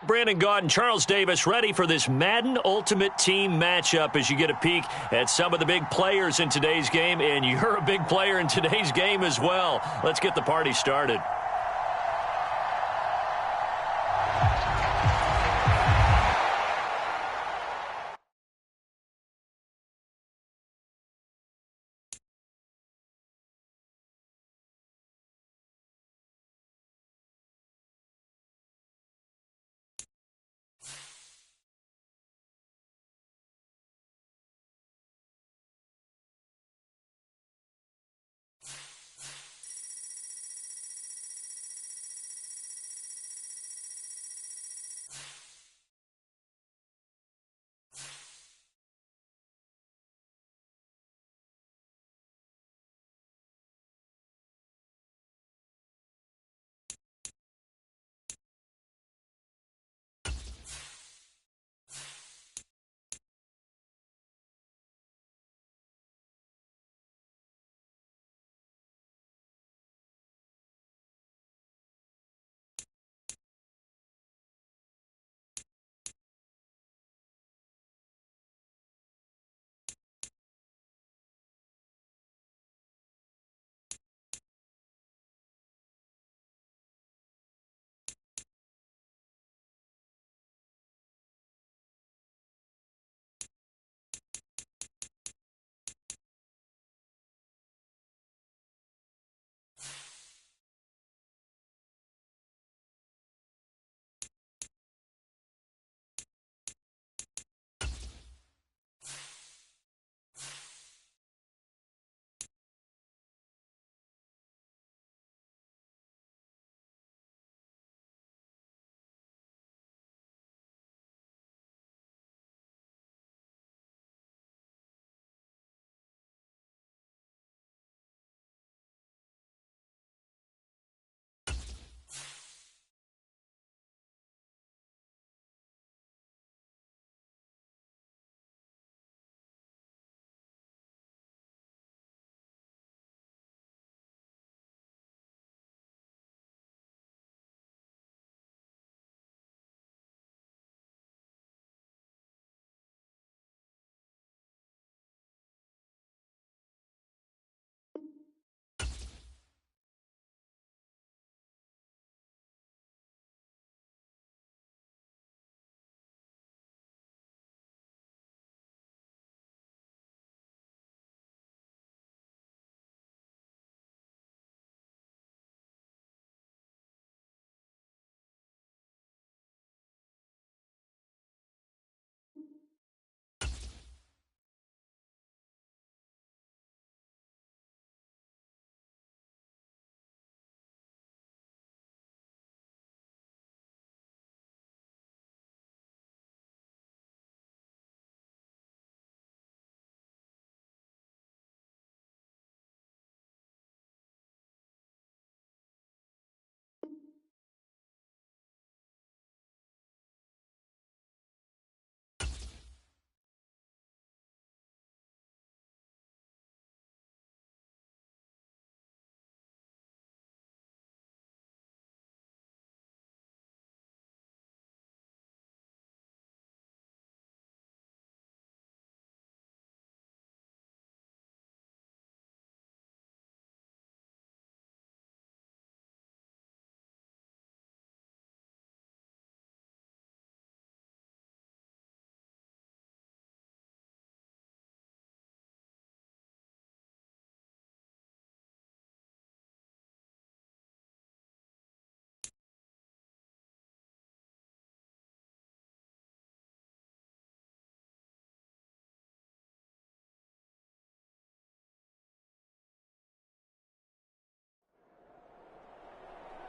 Brandon Gaud and Charles Davis ready for this Madden Ultimate Team matchup as you get a peek at some of the big players in today's game, and you're a big player in today's game as well. Let's get the party started.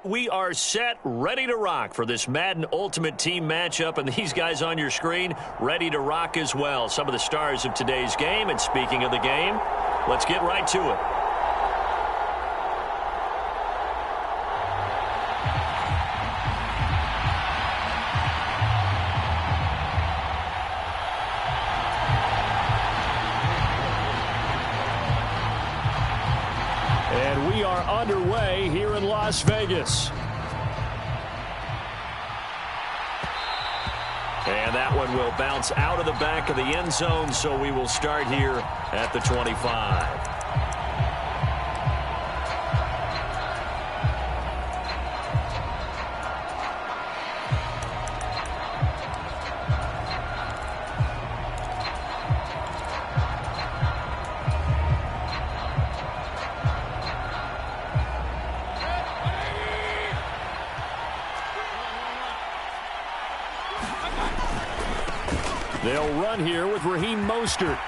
We are set, ready to rock for this Madden Ultimate Team matchup, and these guys on your screen ready to rock as well. Some of the stars of today's game, and speaking of the game, let's get right to it. And we are underway here in Las Vegas. And that one will bounce out of the back of the end zone, so we will start here at the 25. They'll run here with Raheem Mostert.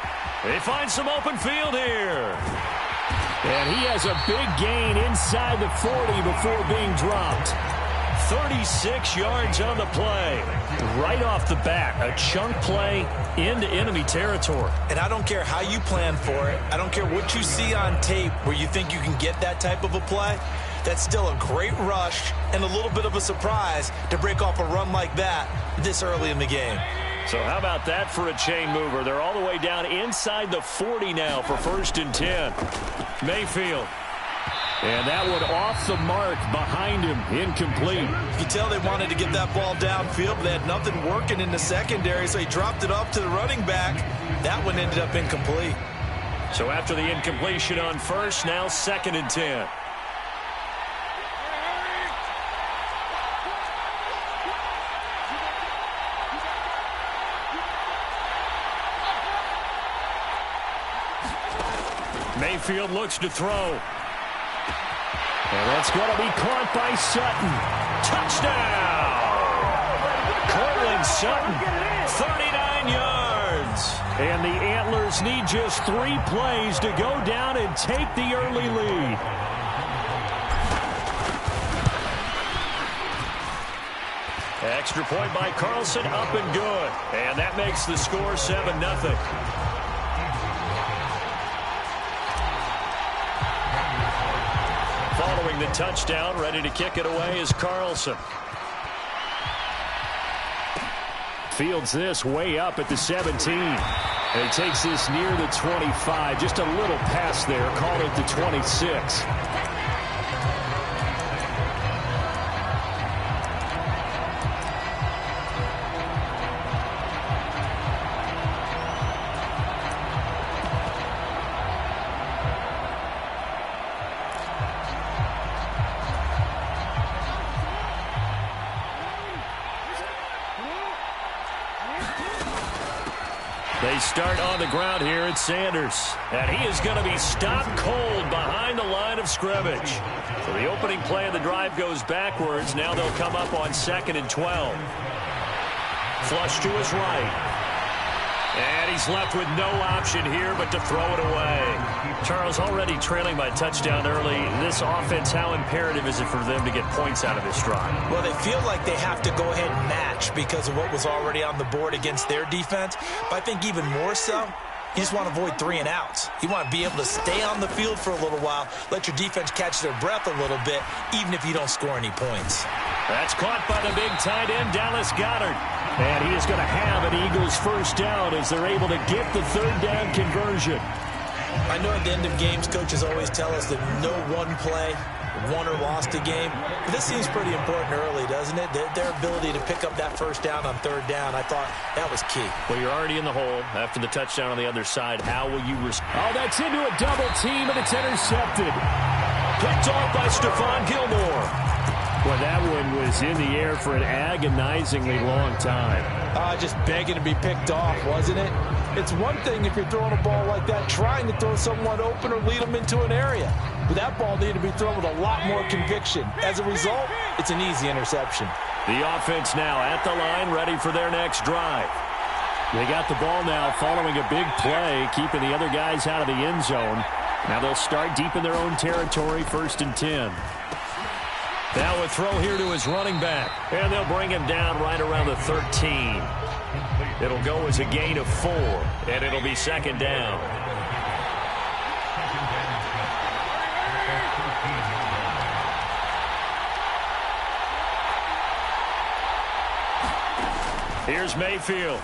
They find some open field here. And he has a big gain inside the 40 before being dropped. 36 yards on the play. Right off the bat, a chunk play into enemy territory. And I don't care how you plan for it. I don't care what you see on tape where you think you can get that type of a play. That's still a great rush and a little bit of a surprise to break off a run like that this early in the game. So how about that for a chain mover? They're all the way down inside the 40 now for 1st and 10. Mayfield. And that one off the mark behind him, incomplete. You can tell they wanted to get that ball downfield, but they had nothing working in the secondary, so he dropped it off to the running back. That one ended up incomplete. So after the incompletion on 1st, now 2nd and 10. Mayfield looks to throw. And that's going to be caught by Sutton. Touchdown! Cortland Sutton, 39 yards. And the Antlers need just 3 plays to go down and take the early lead. Extra point by Carlson, up and good. And that makes the score 7-0. Following the touchdown, ready to kick it away is Carlson. Fields this way up at the 17. And he takes this near the 25. Just a little pass there. Call it the 26. They start on the ground here at Sanders. And he is going to be stopped cold behind the line of scrimmage. So the opening play of the drive goes backwards. Now they'll come up on 2nd and 12. Flush to his right. And he's left with no option here but to throw it away. Charles, already trailing by touchdown early. This offense, how imperative is it for them to get points out of this drive? Well, they feel like they have to go ahead and match because of what was already on the board against their defense. But I think even more so, you just want to avoid 3 and outs. You want to be able to stay on the field for a little while, let your defense catch their breath a little bit, even if you don't score any points. That's caught by the big tight end, Dallas Goedert. And he is going to have an Eagles first down as they're able to get the 3rd down conversion. I know at the end of games, coaches always tell us that no one play won or lost a game. But this seems pretty important early, doesn't it? Their ability to pick up that first down on 3rd down, I thought that was key. Well, you're already in the hole after the touchdown on the other side. How will you respond? Oh, that's into a double team, and it's intercepted. Picked off by Stephon Gilmore. Well, that one was in the air for an agonizingly long time. Just begging to be picked off, wasn't it? It's one thing if you're throwing a ball like that, trying to throw someone open or lead them into an area. But that ball needed to be thrown with a lot more conviction. As a result, it's an easy interception. The offense now at the line, ready for their next drive. They got the ball now following a big play, keeping the other guys out of the end zone. Now they'll start deep in their own territory, 1st and 10. Now a throw here to his running back. And they'll bring him down right around the 13. It'll go as a gain of 4. And it'll be 2nd down. Here's Mayfield.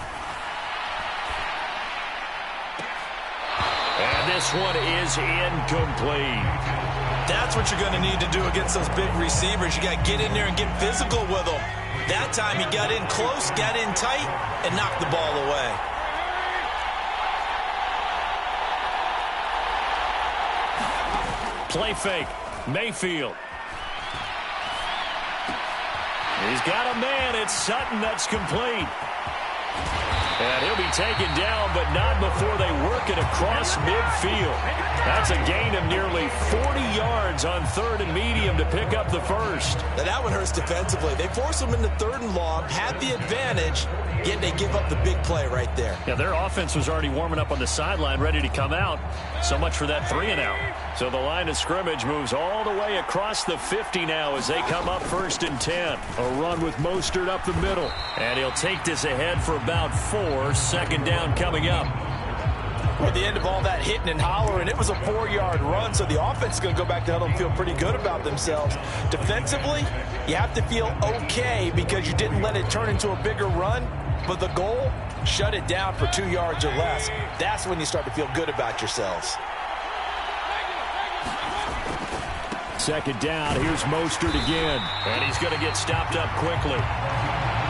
And this one is incomplete. That's what you're going to need to do against those big receivers. You got to get in there and get physical with them. That time he got in close, got in tight, and knocked the ball away. Play fake. Mayfield. He's got a man. It's Sutton. That's complete. And he'll be taken down, but not before they work it across midfield. That's a gain of nearly 40 yards on 3rd and medium to pick up the first. Now that one hurts defensively. They force him into 3rd and long, had the advantage, yet they give up the big play right there. Yeah, their offense was already warming up on the sideline, ready to come out. So much for that 3-and-out. So the line of scrimmage moves all the way across the 50 now as they come up 1st and 10. A run with Mostert up the middle. And he'll take this ahead for about 4. 2nd down coming up. At the end of all that hitting and hollering, it was a 4-yard run, so the offense is going to go back to huddle and feel pretty good about themselves. Defensively, you have to feel okay because you didn't let it turn into a bigger run, but the goal, shut it down for 2 yards or less. That's when you start to feel good about yourselves. 2nd down, here's Mostert again. And he's going to get stopped up quickly.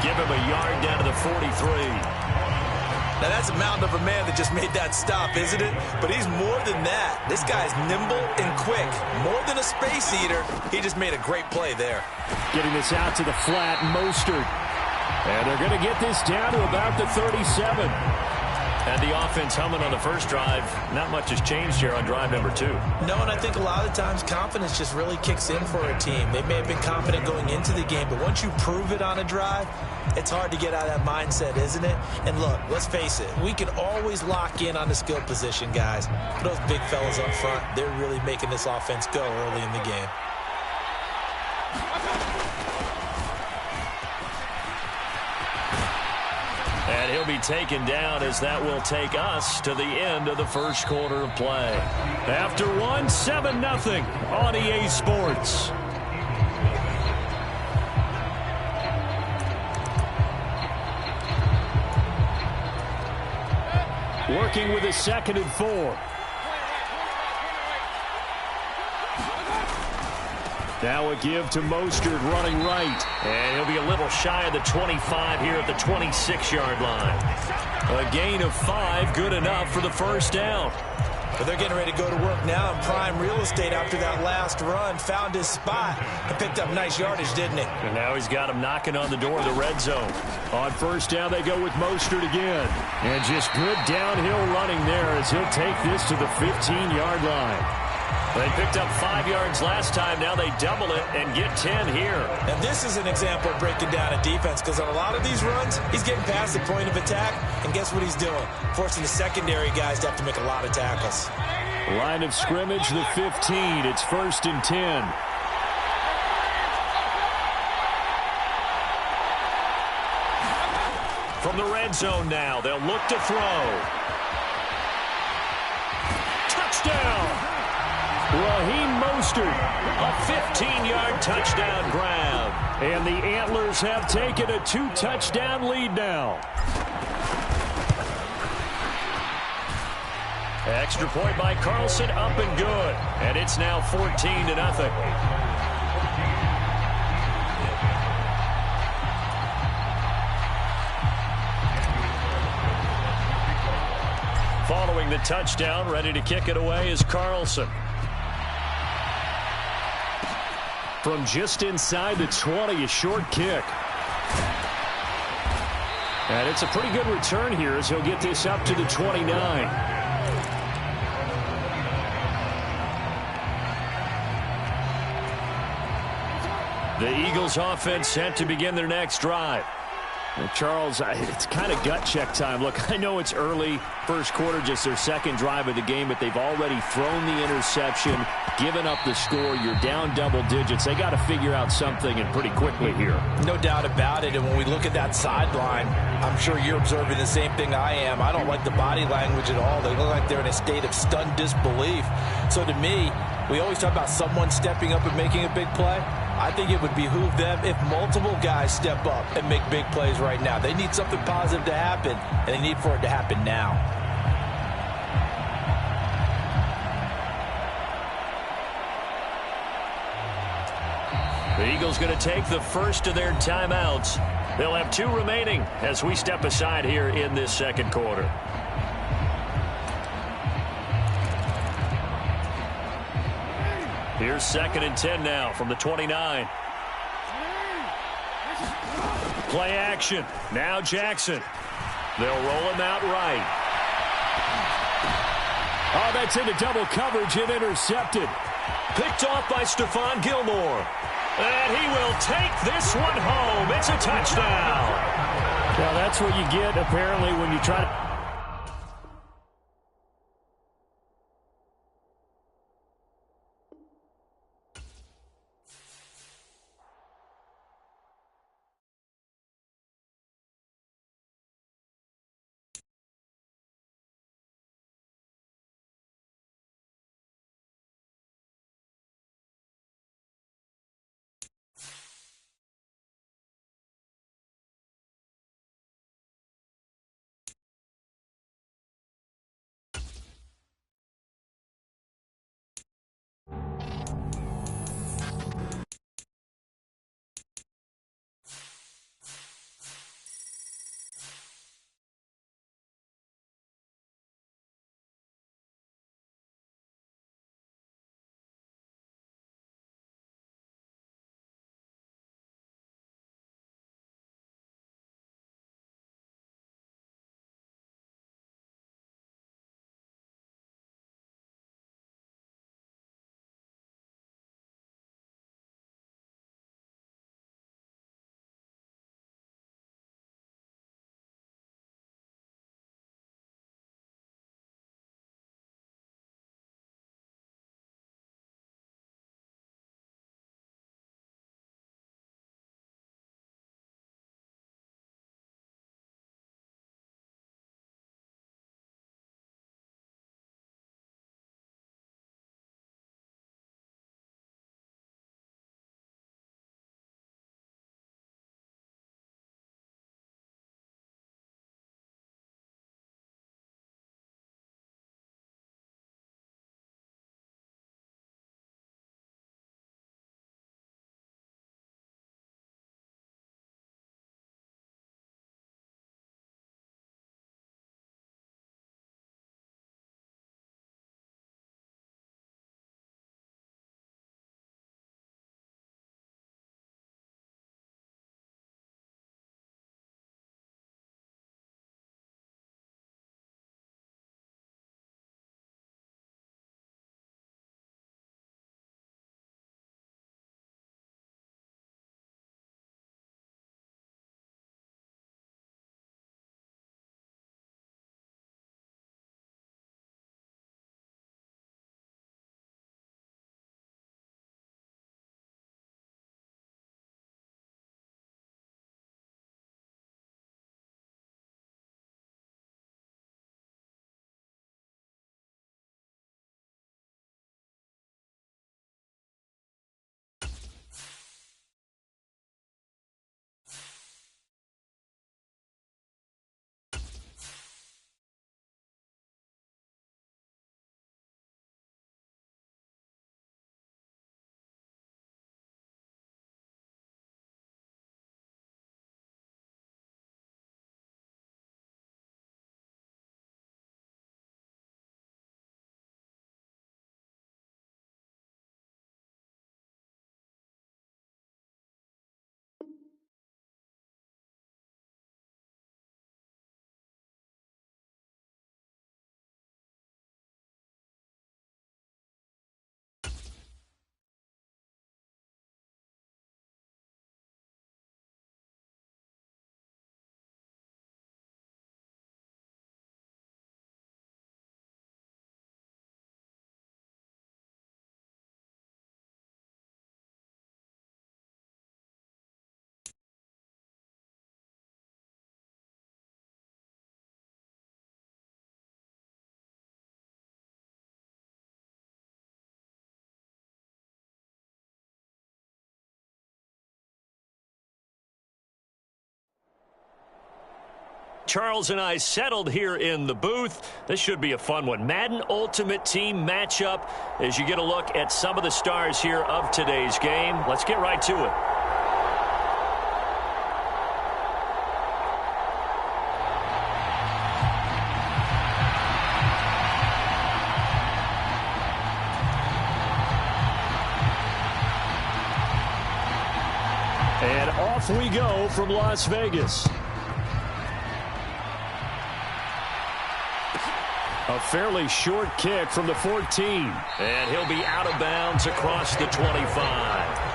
Give him a yard down to the 43. Now, that's a mountain of a man that just made that stop, isn't it? But he's more than that. This guy's nimble and quick. More than a space eater, he just made a great play there. Getting this out to the flat, Mostert. And they're going to get this down to about the 37. And the offense humming on the first drive. Not much has changed here on drive number 2. No, and I think a lot of times confidence just really kicks in for a team. They may have been confident going into the game, but once you prove it on a drive, it's hard to get out of that mindset, isn't it? And look, let's face it, we can always lock in on the skill position, guys. But those big fellas up front, they're really making this offense go early in the game. And he'll be taken down as that will take us to the end of the first quarter of play. After 1, 7-0 on EA Sports. Working with a 2nd and 4. Now a give to Mostert running right. And he'll be a little shy of the 25 here at the 26-yard line. A gain of 5, good enough for the first down. But they're getting ready to go to work now in prime real estate after that last run. Found his spot and picked up nice yardage, didn't he? And now he's got him knocking on the door of the red zone. On first down, they go with Mostert again. And just good downhill running there as he'll take this to the 15-yard line. They picked up 5 yards last time. Now they double it and get 10 here. And this is an example of breaking down a defense because on a lot of these runs, he's getting past the point of attack. And guess what he's doing? Forcing the secondary guys to have to make a lot of tackles. Line of scrimmage, the 15. It's 1st and 10. From the red zone now, they'll look to throw. Touchdown! Raheem Mostert. A 15-yard touchdown grab. And the Antlers have taken a 2-touchdown lead now. Extra point by Carlson, up and good. And it's now 14-0. Following the touchdown, ready to kick it away is Carlson. From just inside the 20, a short kick. And it's a pretty good return here as he'll get this up to the 29. The Eagles offense set to begin their next drive. Well, Charles, it's kind of gut check time. Look, I know it's early, first quarter, just their second drive of the game, but they've already thrown the interception, given up the score. You're down double digits. They got to figure out something, and pretty quickly here. No doubt about it, and when we look at that sideline, I'm sure you're observing the same thing I am. I don't like the body language at all. They look like they're in a state of stunned disbelief. So to me, we always talk about someone stepping up and making a big play. I think it would behoove them if multiple guys step up and make big plays right now. They need something positive to happen, and they need for it to happen now. The Eagles going to take the first of their timeouts. They'll have 2 remaining as we step aside here in this second quarter. Here's 2nd and 10 now from the 29. Play action. Now Jackson. They'll roll him out right. Oh, that's into double coverage and intercepted. Picked off by Stephon Gilmore. And he will take this one home. It's a touchdown. Well, that's what you get, apparently, when you try to... Charles and I settled here in the booth. This should be a fun one. Madden Ultimate Team matchup as you get a look at some of the stars here of today's game. Let's get right to it. And off we go from Las Vegas. A fairly short kick from the 14. And he'll be out of bounds across the 25.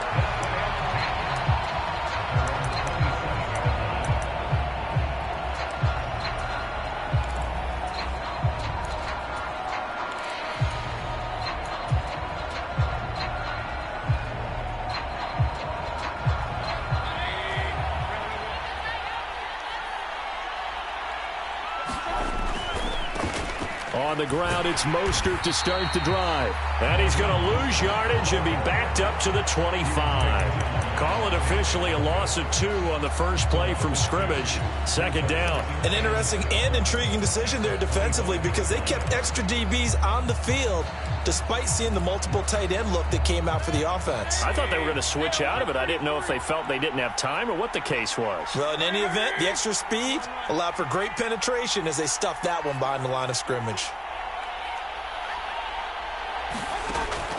On the ground, it's Mostert to start the drive. And he's going to lose yardage and be backed up to the 25. Call it officially a loss of 2 on the first play from scrimmage. Second down. An interesting and intriguing decision there defensively because they kept extra DBs on the field despite seeing the multiple tight end look that came out for the offense. I thought they were going to switch out of it. I didn't know if they felt they didn't have time or what the case was. Well, in any event, the extra speed allowed for great penetration as they stuffed that one behind the line of scrimmage.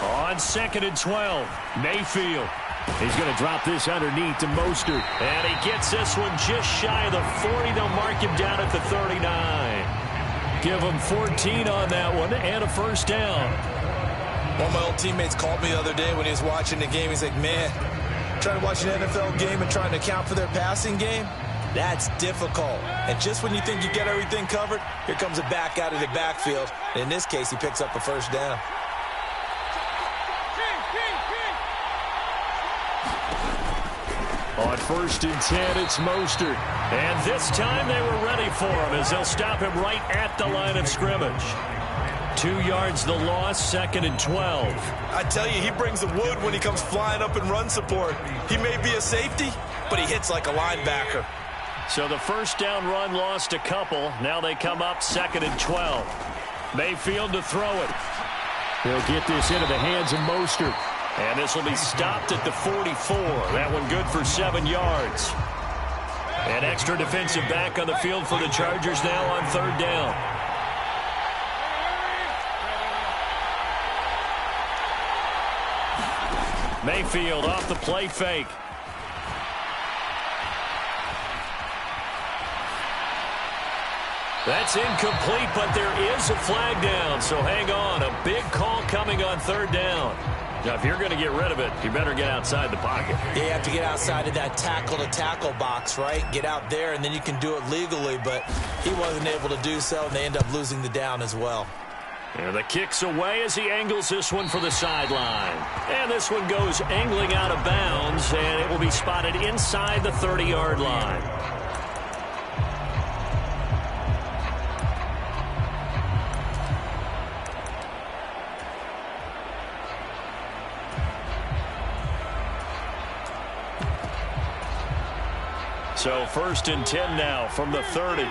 On 2nd and 12, Mayfield. He's going to drop this underneath to Mostert. And he gets this one just shy of the 40. They'll mark him down at the 39. Give him 14 on that one and a first down. One of my old teammates called me the other day when he was watching the game. He's like, man, trying to watch an NFL game and trying to account for their passing game, that's difficult. And just when you think you get everything covered, here comes a back out of the backfield. And in this case, he picks up a first down. On 1st and 10, it's Mostert. And this time they were ready for him as they'll stop him right at the line of scrimmage. 2 yards the loss, 2nd and 12. I tell you, he brings the wood when he comes flying up in run support. He may be a safety, but he hits like a linebacker. So the first down run lost a couple. Now they come up 2nd and 12. Mayfield to throw it. They'll get this into the hands of Mostert. And this will be stopped at the 44. That one good for 7 yards. An extra defensive back on the field for the Chargers now on 3rd down. Mayfield off the play fake. That's incomplete, but there is a flag down, so hang on. A big call coming on 3rd down. Now, if you're going to get rid of it, you better get outside the pocket. Yeah, you have to get outside of that tackle-to-tackle box, right? Get out there, and then you can do it legally, but he wasn't able to do so, and they end up losing the down as well. And the kick's away as he angles this one for the sideline. And this one goes angling out of bounds, and it will be spotted inside the 30-yard line. So 1st and 10 now from the 30.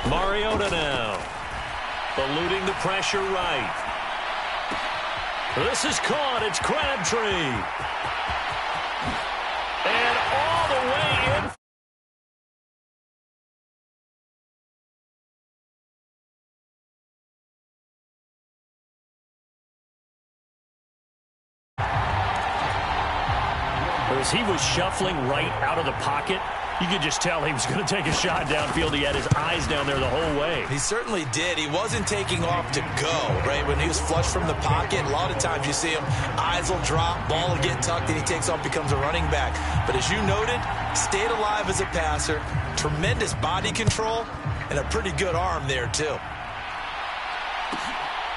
Mariota now. Eluding the pressure right. This is caught. It's Crabtree. And all the way in. As he was shuffling right out of the pocket, you could just tell he was going to take a shot downfield. He had his eyes down there the whole way. He certainly did. He wasn't taking off to go, right? When he was flush from the pocket, a lot of times you see him, eyes will drop, ball will get tucked, and he takes off, becomes a running back. But as you noted, stayed alive as a passer, tremendous body control, and a pretty good arm there, too.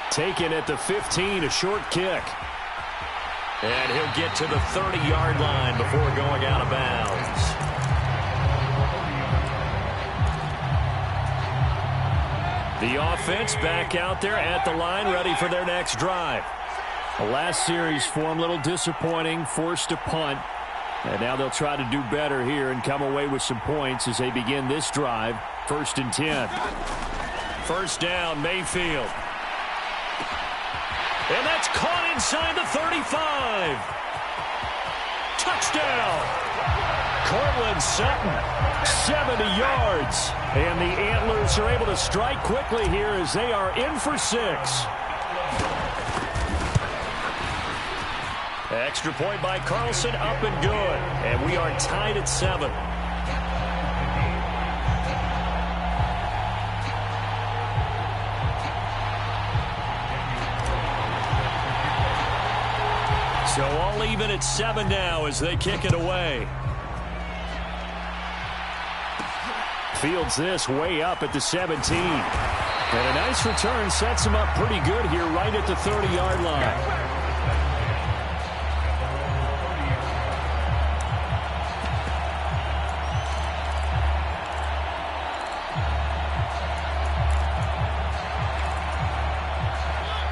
Taken at the 15, a short kick. And he'll get to the 30-yard line before going out of bounds. The offense back out there at the line, ready for their next drive. The last series for him, a little disappointing, forced to punt. And now they'll try to do better here and come away with some points as they begin this drive. 1st and 10. First down, Mayfield. And that's caught inside the 35. Touchdown. Cortland Sutton, 70 yards. And the Antlers are able to strike quickly here as they are in for 6. Extra point by Carlson, up and good. And we are tied at 7. So all even at 7 now as they kick it away. Fields this way up at the 17. And a nice return sets him up pretty good here right at the 30-yard line.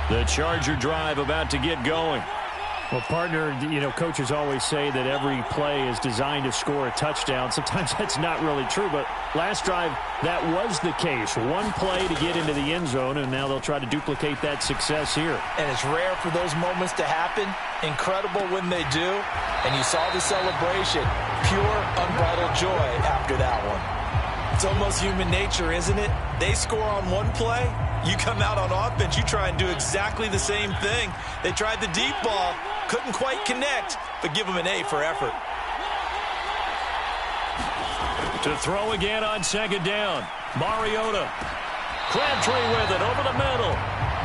The Charger drive about to get going. Well, partner, coaches always say that every play is designed to score a touchdown. Sometimes that's not really true, but last drive, that was the case. One play to get into the end zone, and now they'll try to duplicate that success here. And it's rare for those moments to happen. Incredible when they do. And you saw the celebration. Pure, unbridled joy after that one. It's almost human nature, isn't it? They score on one play. You come out on offense, you try and do exactly the same thing. They tried the deep ball, couldn't quite connect, but give them an A for effort. To throw again on 2nd down. Mariota. Crabtree with it over the middle.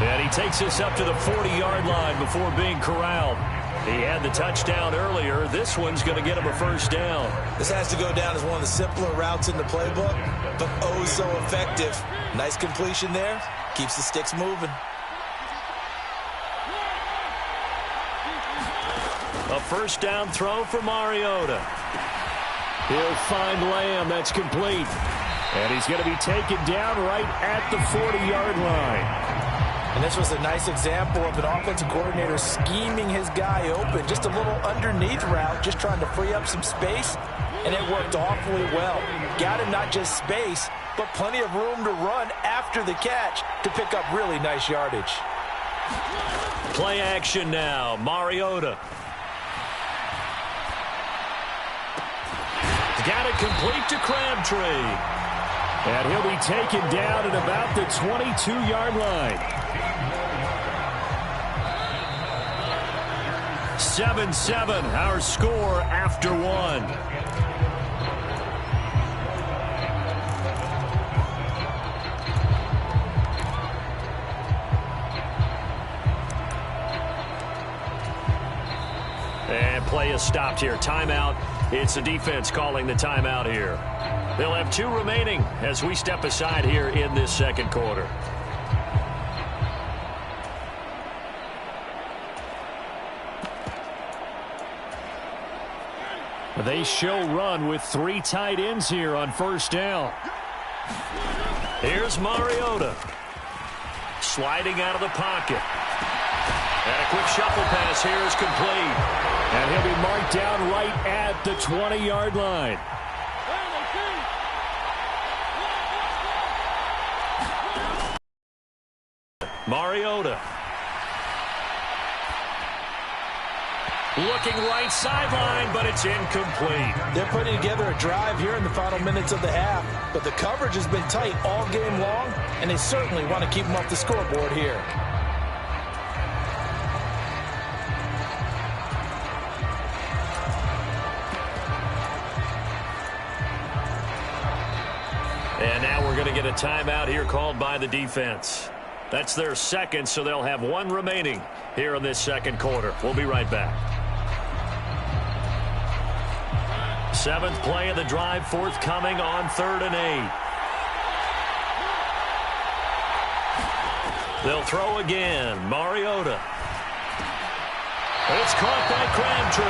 And he takes this up to the 40-yard line before being corralled. He had the touchdown earlier. This one's going to get him a 1st down. This has to go down as one of the simpler routes in the playbook, but oh so effective. Nice completion there. Keeps the sticks moving. A 1st down throw for Mariota. He'll find Lamb. That's complete. And he's going to be taken down right at the 40-yard line. And this was a nice example of an offensive coordinator scheming his guy open. Just a little underneath route, just trying to free up some space. And it worked awfully well. Got him not just space, but plenty of room to run after the catch to pick up really nice yardage. Play action now. Mariota. Got it complete to Crabtree. And he'll be taken down at about the 22-yard line. 7-7, our score after 1. And play is stopped here. Timeout. It's the defense calling the timeout here. They'll have 2 remaining as we step aside here in this 2nd quarter. They show run with 3 tight ends here on 1st down. Here's Mariota. Sliding out of the pocket. And a quick shuffle pass here is complete. And he'll be marked down right at the 20-yard line. Mariota. Looking right sideline, but it's incomplete. They're putting together a drive here in the final minutes of the half, but the coverage has been tight all game long, and they certainly want to keep them off the scoreboard here. And now we're going to get a timeout here called by the defense. That's their 2nd, so they'll have 1 remaining here in this 2nd quarter. We'll be right back. 7th play of the drive, forthcoming on 3rd and 8. They'll throw again. Mariota. It's caught by Crabtree.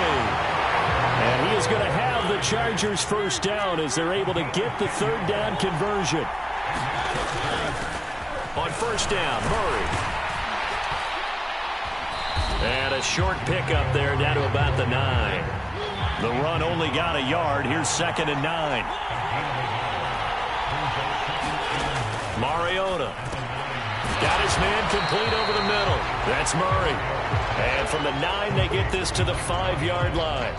And he is going to have the Chargers 1st down as they're able to get the 3rd down conversion. On 1st down, Murray. And a short pickup there down to about the 9. The run only got a yard. Here's 2nd and 9. Mariota. Got his man complete over the middle. That's Murray. And from the 9, they get this to the 5-yard line.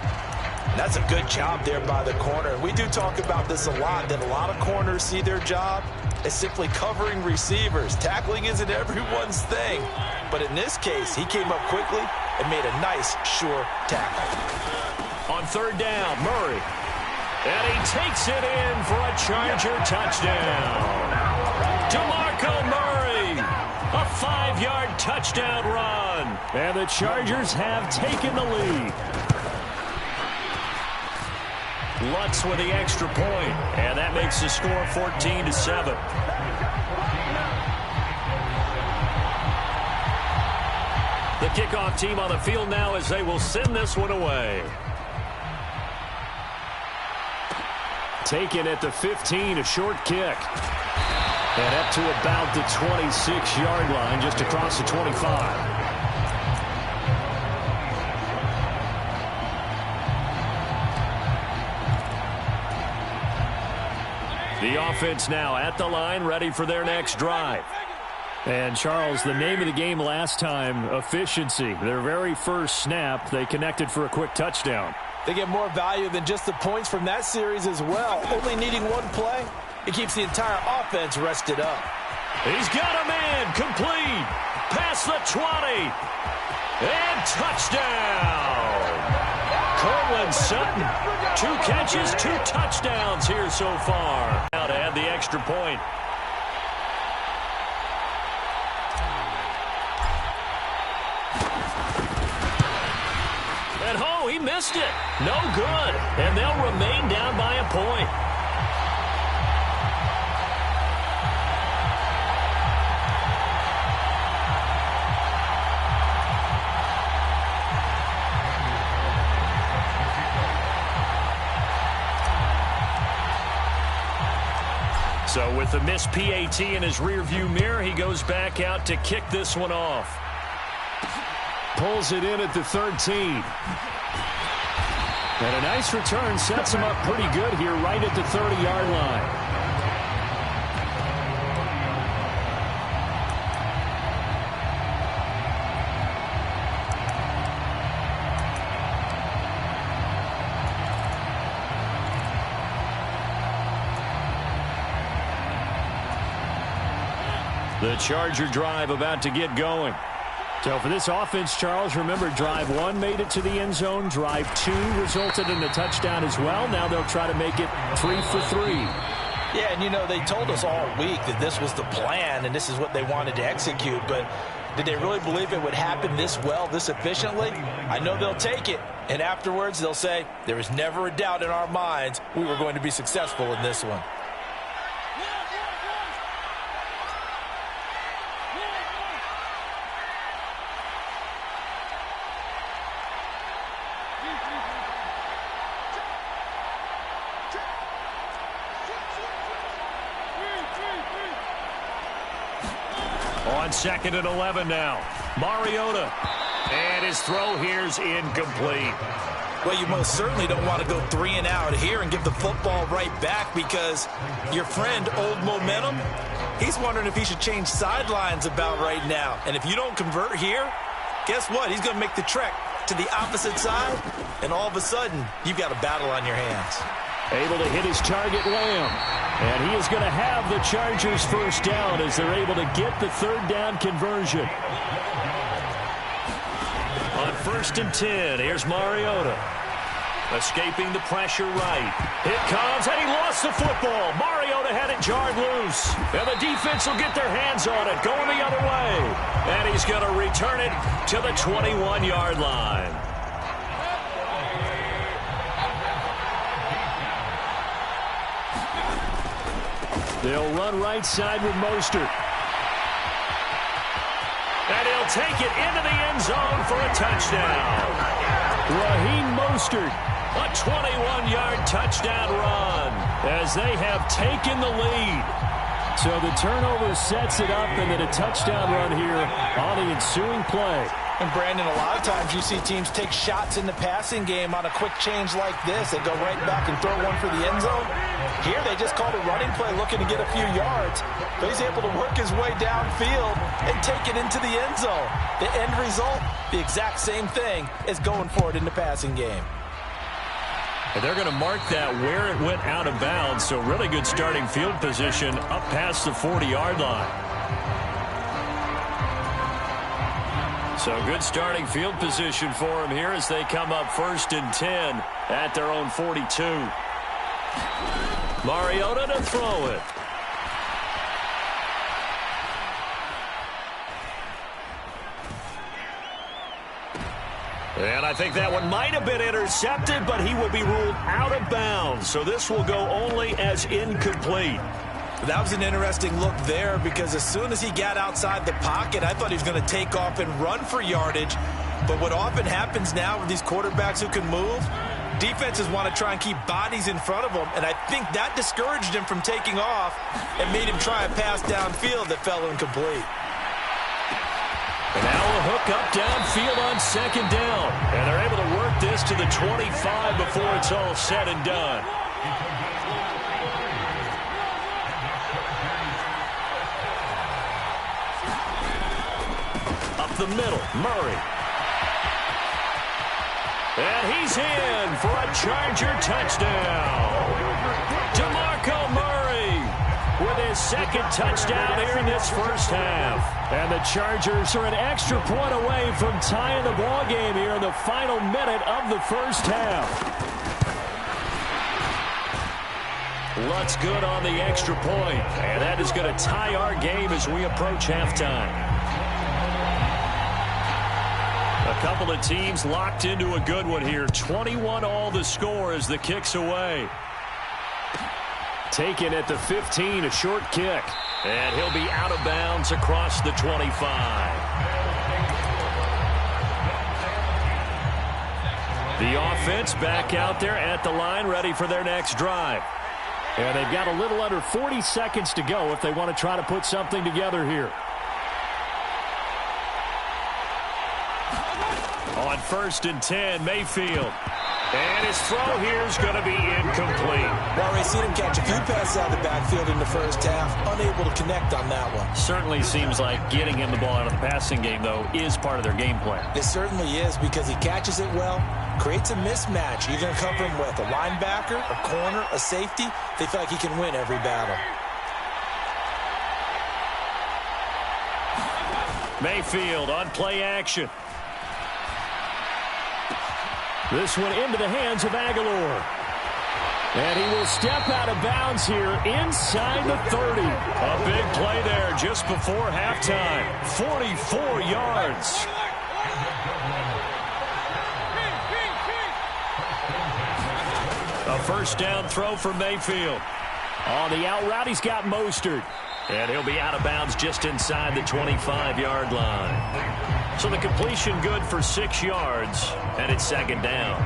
That's a good job there by the corner. We do talk about this a lot, that a lot of corners see their job as simply covering receivers. Tackling isn't everyone's thing. But in this case, he came up quickly and made a nice, sure tackle. On 3rd down, Murray. And he takes it in for a Charger touchdown. DeMarco Murray, a 5-yard touchdown run. And the Chargers have taken the lead. Lutz with the extra point, and that makes the score 14-7. The kickoff team on the field now as they will send this one away. Taken at the 15, a short kick. And up to about the 26-yard line, just across the 25. The offense now at the line, ready for their next drive. And, Charles, the name of the game last time, efficiency. Their very first snap, they connected for a quick touchdown. They get more value than just the points from that series as well. Only needing one play, it keeps the entire offense rested up. He's got a man complete. Past the 20. And touchdown. Cortland Sutton. 2 catches, 2 touchdowns here so far. Now to add the extra point. And he missed it. No good. And they'll remain down by a point. So with the missed PAT in his rearview mirror, he goes back out to kick this one off. Pulls it in at the 13. And a nice return sets him up pretty good here right at the 30-yard line. The Charger drive about to get going. So for this offense, Charles, remember drive 1 made it to the end zone. Drive 2 resulted in a touchdown as well. Now they'll try to make it 3 for 3. Yeah, and you know, they told us all week that this was the plan and this is what they wanted to execute. But did they really believe it would happen this well, this efficiently? I know they'll take it. And afterwards, they'll say, there was never a doubt in our minds we were going to be successful in this one. On 2nd and 11 now. Mariota. And his throw here's incomplete. Well, you most certainly don't want to go 3 and out here and give the football right back because your friend, Old Momentum, he's wondering if he should change sidelines about right now. And if you don't convert here, guess what? He's going to make the trek to the opposite side, and all of a sudden, you've got a battle on your hands. Able to hit his target, Lamb. And he is going to have the Chargers first down as they're able to get the 3rd down conversion. On 1st and 10, here's Mariota. Escaping the pressure right. It comes, and he lost the football. Mariota had it jarred loose. And the defense will get their hands on it, going the other way. And he's going to return it to the 21-yard line. They'll run right side with Mostert. And he'll take it into the end zone for a touchdown. Raheem Mostert. A 21-yard touchdown run as they have taken the lead. So the turnover sets it up, and then a touchdown run here on the ensuing play. And Brandon, a lot of times you see teams take shots in the passing game on a quick change like this. They go right back and throw one for the end zone. Here they just called a running play looking to get a few yards. But he's able to work his way downfield and take it into the end zone. The end result, the exact same thing as going for it in the passing game. And they're going to mark that where it went out of bounds. So really good starting field position up past the 40-yard line. So good starting field position for them here as they come up 1st and 10 at their own 42. Mariota to throw it. And I think that one might have been intercepted, but he will be ruled out of bounds. So this will go only as incomplete. That was an interesting look there because as soon as he got outside the pocket, I thought he was going to take off and run for yardage. But what often happens now with these quarterbacks who can move, defenses want to try and keep bodies in front of them, and I think that discouraged him from taking off and made him try a pass downfield that fell incomplete. And now a hook up downfield on 2nd down. And they're able to work this to the 25 before it's all said and done. Up the middle, Murray. And he's in for a Charger touchdown. DeMarco Murray with his 2nd touchdown here in this first half. And the Chargers are an extra point away from tying the ball game here in the final minute of the first half. Lutz good on the extra point. And that is going to tie our game as we approach halftime. A couple of teams locked into a good one here. 21 all the score as the kick's away. Taken at the 15, a short kick. And he'll be out of bounds across the 25. The offense back out there at the line, ready for their next drive. And they've got a little under 40 seconds to go if they want to try to put something together here. On 1st and 10, Mayfield. And his throw here is going to be incomplete. Well, we've seen him catch a few passes out of the backfield in the first half. Unable to connect on that one. Certainly seems like getting him the ball out of the passing game, though, is part of their game plan. It certainly is because he catches it well, creates a mismatch. You're going to cover him with a linebacker, a corner, a safety. They feel like he can win every battle. Mayfield on play action. This one into the hands of Aguilar. And he will step out of bounds here inside the 30. A big play there just before halftime. 44 yards. A first down throw for Mayfield. On the out route, he's got Mostert. And he'll be out of bounds just inside the 25-yard line. So the completion good for 6 yards, and it's 2nd down.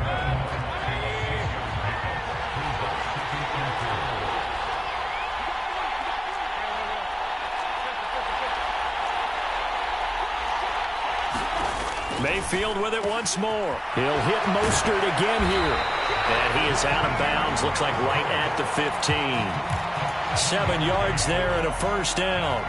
Mayfield with it once more. He'll hit Mostert again here. And he is out of bounds, looks like right at the 15. 7 yards there and a first down.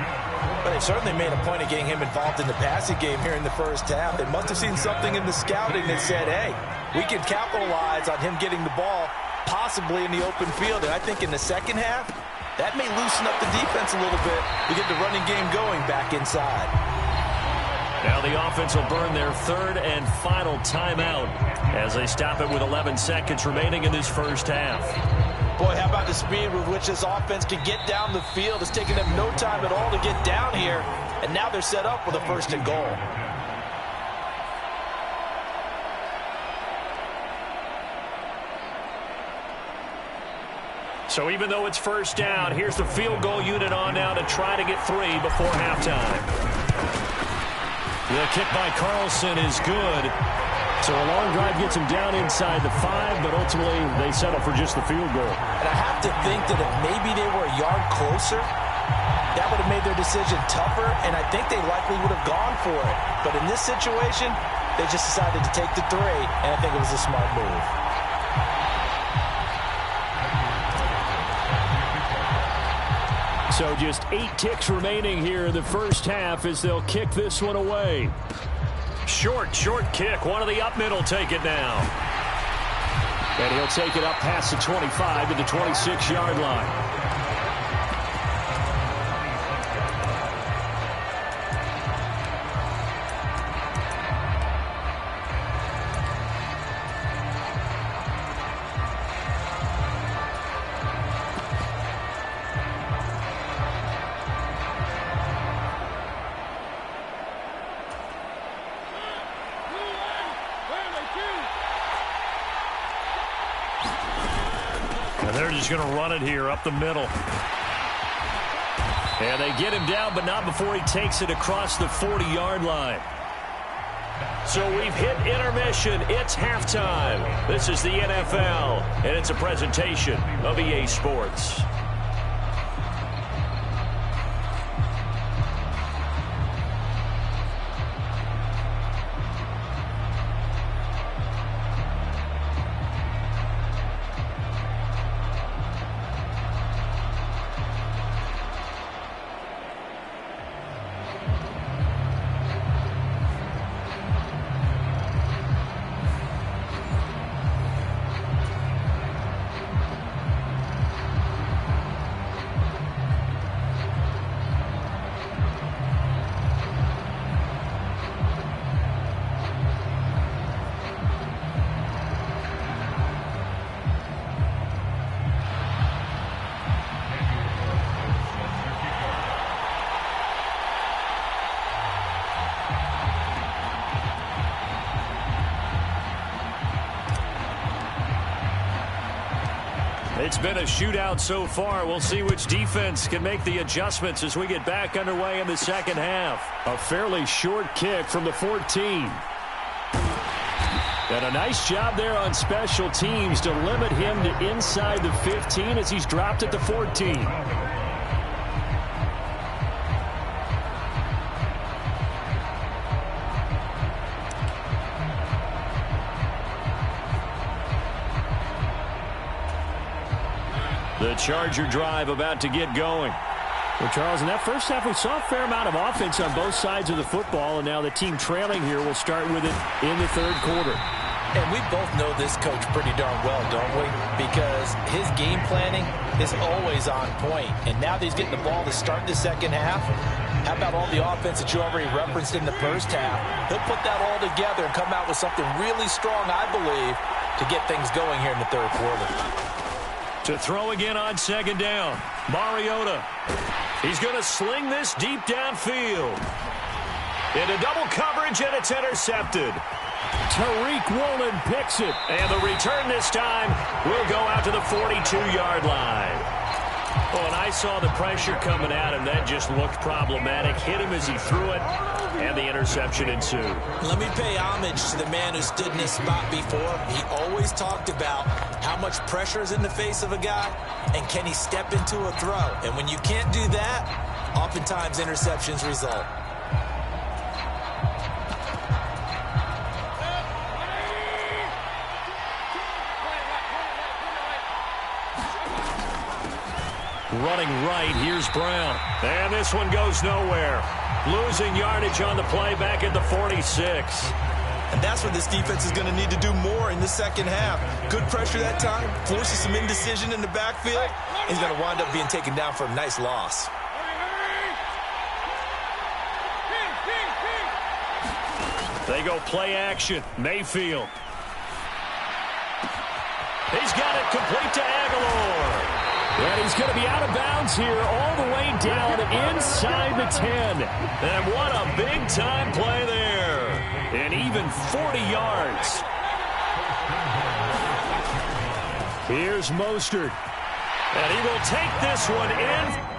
But they certainly made a point of getting him involved in the passing game here in the first half. They must have seen something in the scouting that said, hey, we can capitalize on him getting the ball possibly in the open field. And I think in the second half, that may loosen up the defense a little bit to get the running game going back inside. Now the offense will burn their 3rd and final timeout as they stop it with 11 seconds remaining in this first half. Boy, how about the speed with which this offense can get down the field. It's taken them no time at all to get down here, and now they're set up with a 1st and goal. So even though it's first down, here's the field goal unit on now to try to get 3 before halftime. The kick by Carlson is good. So a long drive gets him down inside the 5, but ultimately they settle for just the field goal. And I have to think that if maybe they were a yard closer, that would have made their decision tougher, and I think they likely would have gone for it. But in this situation, they just decided to take the 3, and I think it was a smart move. So just 8 ticks remaining here in the first half as they'll kick this one away. Short kick. One of the up middle take it now. And he'll take it up past the 25 to the 26-yard line. And they're just going to run it here up the middle. And they get him down, but not before he takes it across the 40-yard line. So we've hit intermission. It's halftime. This is the NFL, and it's a presentation of EA Sports. It's been a shootout so far. We'll see which defense can make the adjustments as we get back underway in the second half. A fairly short kick from the 14. And a nice job there on special teams to limit him to inside the 15 as he's dropped at the 14. The Charger drive about to get going. Well, Charles, in that first half, we saw a fair amount of offense on both sides of the football, and now the team trailing here will start with it in the third quarter. And we both know this coach pretty darn well, don't we? Because his game planning is always on point. And now that he's getting the ball to start the second half, how about all the offense that you already referenced in the first half? He'll put that all together and come out with something really strong, I believe, to get things going here in the third quarter. To throw again on second down. Mariota. He's going to sling this deep downfield. Into double coverage, and it's intercepted. Tariq Woolen picks it. And the return this time will go out to the 42-yard line. Oh, and I saw the pressure coming at him. That just looked problematic. Hit him as he threw it, and the interception ensued. Let me pay homage to the man who stood in this spot before. He always talked about how much pressure is in the face of a guy, and can he step into a throw. And when you can't do that, oftentimes interceptions result. Running right, here's Brown. And this one goes nowhere. Losing yardage on the play back at the 46. And that's what this defense is going to need to do more in the second half. Good pressure that time, forces some indecision in the backfield. He's going to wind up being taken down for a nice loss. They go play action. Mayfield. He's got it complete to Aguilar. And he's going to be out of bounds here all the way down inside the 10. And what a big-time play there. And even 40 yards. Here's Mostert. And he will take this one in.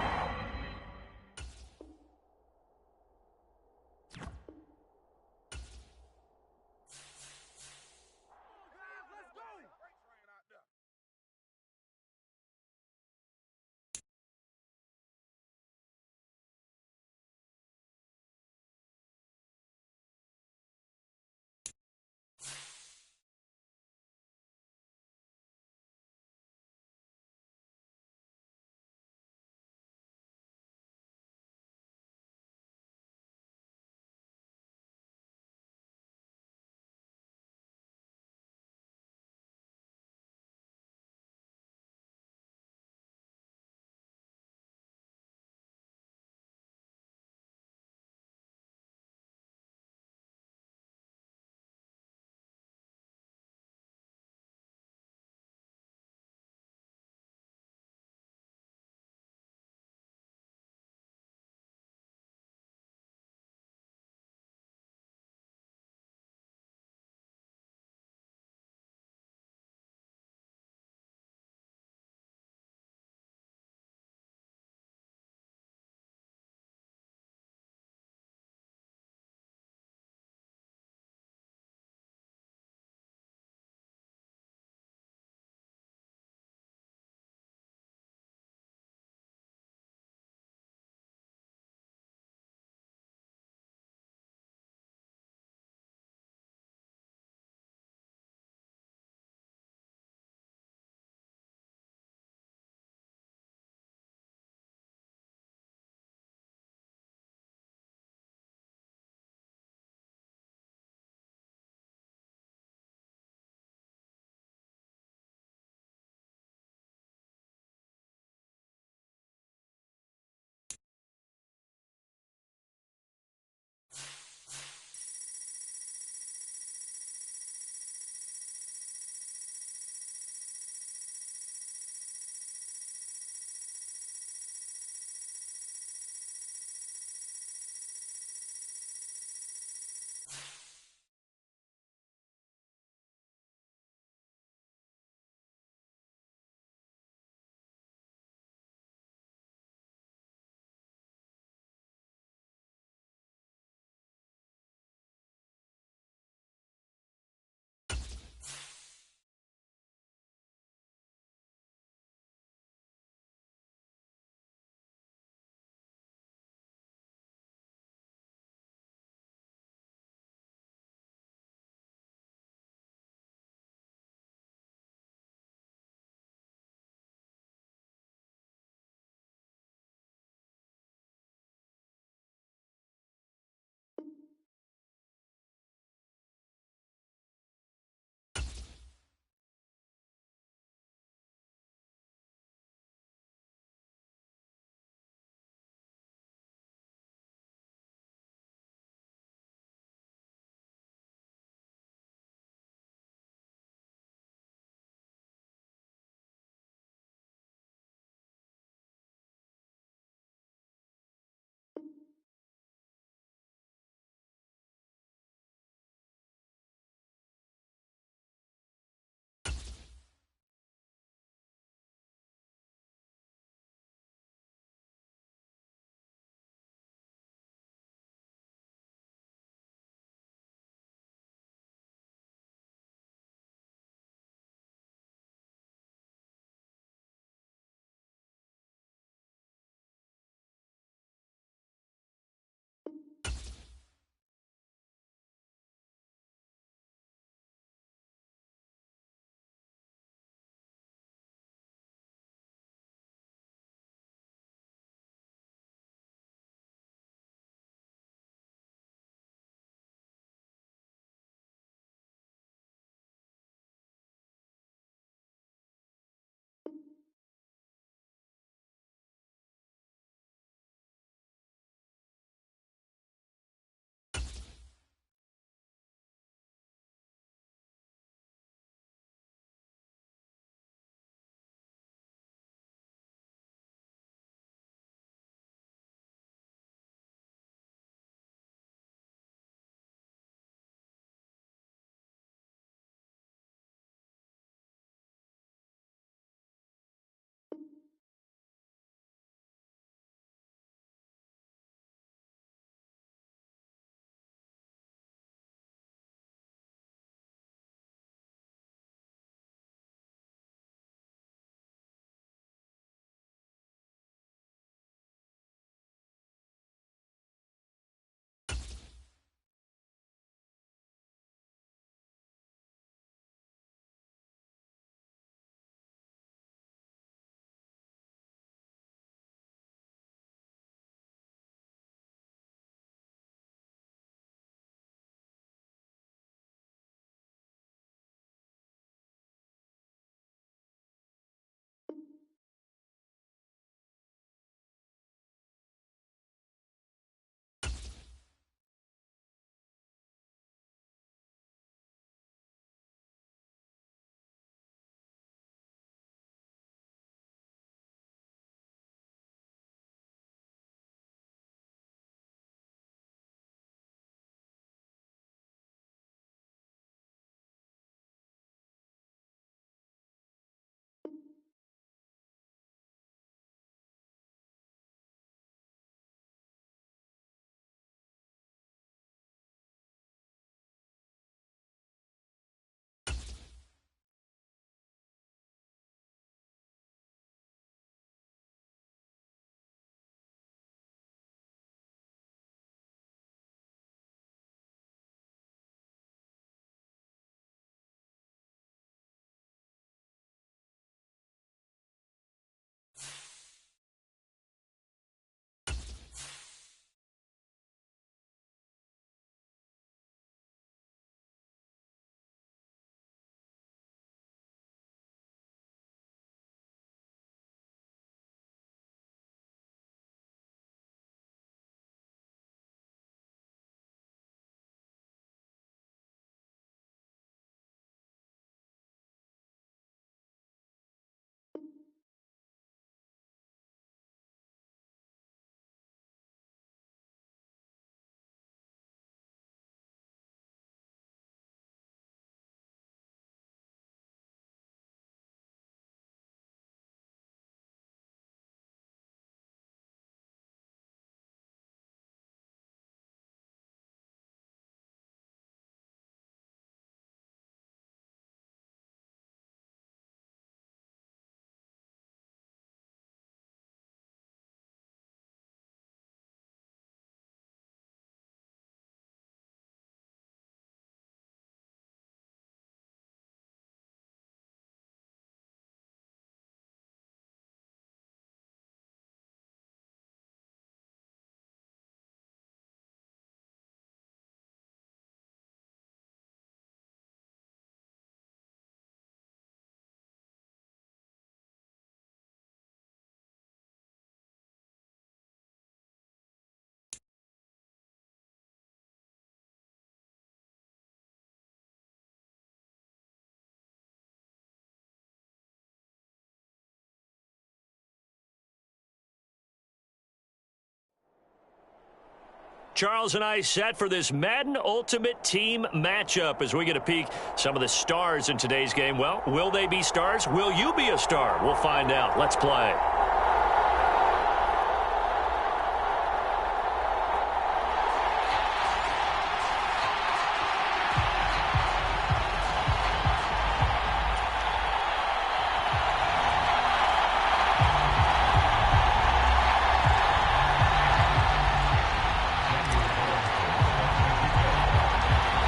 Charles and I set for this Madden Ultimate Team matchup as we get a peek some of the stars in today's game. Well, will they be stars? Will you be a star? We'll find out. Let's play.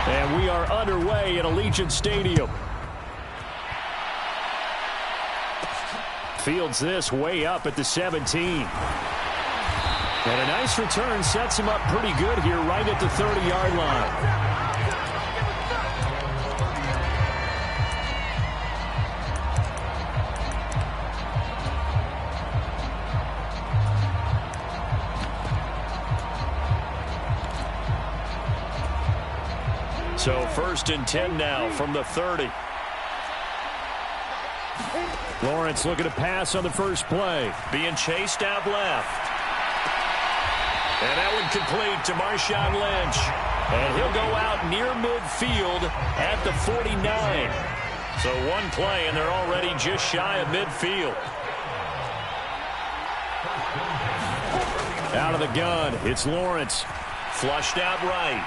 And we are underway at Allegiant Stadium. Fields this way up at the 17. And a nice return sets him up pretty good here right at the 30-yard line. So 1st and 10 now from the 30. Lawrence looking to pass on the first play. Being chased out left. And that one complete to Marshawn Lynch. And he'll go out near midfield at the 49. So one play, and they're already just shy of midfield. Out of the gun, it's Lawrence. Flushed out right.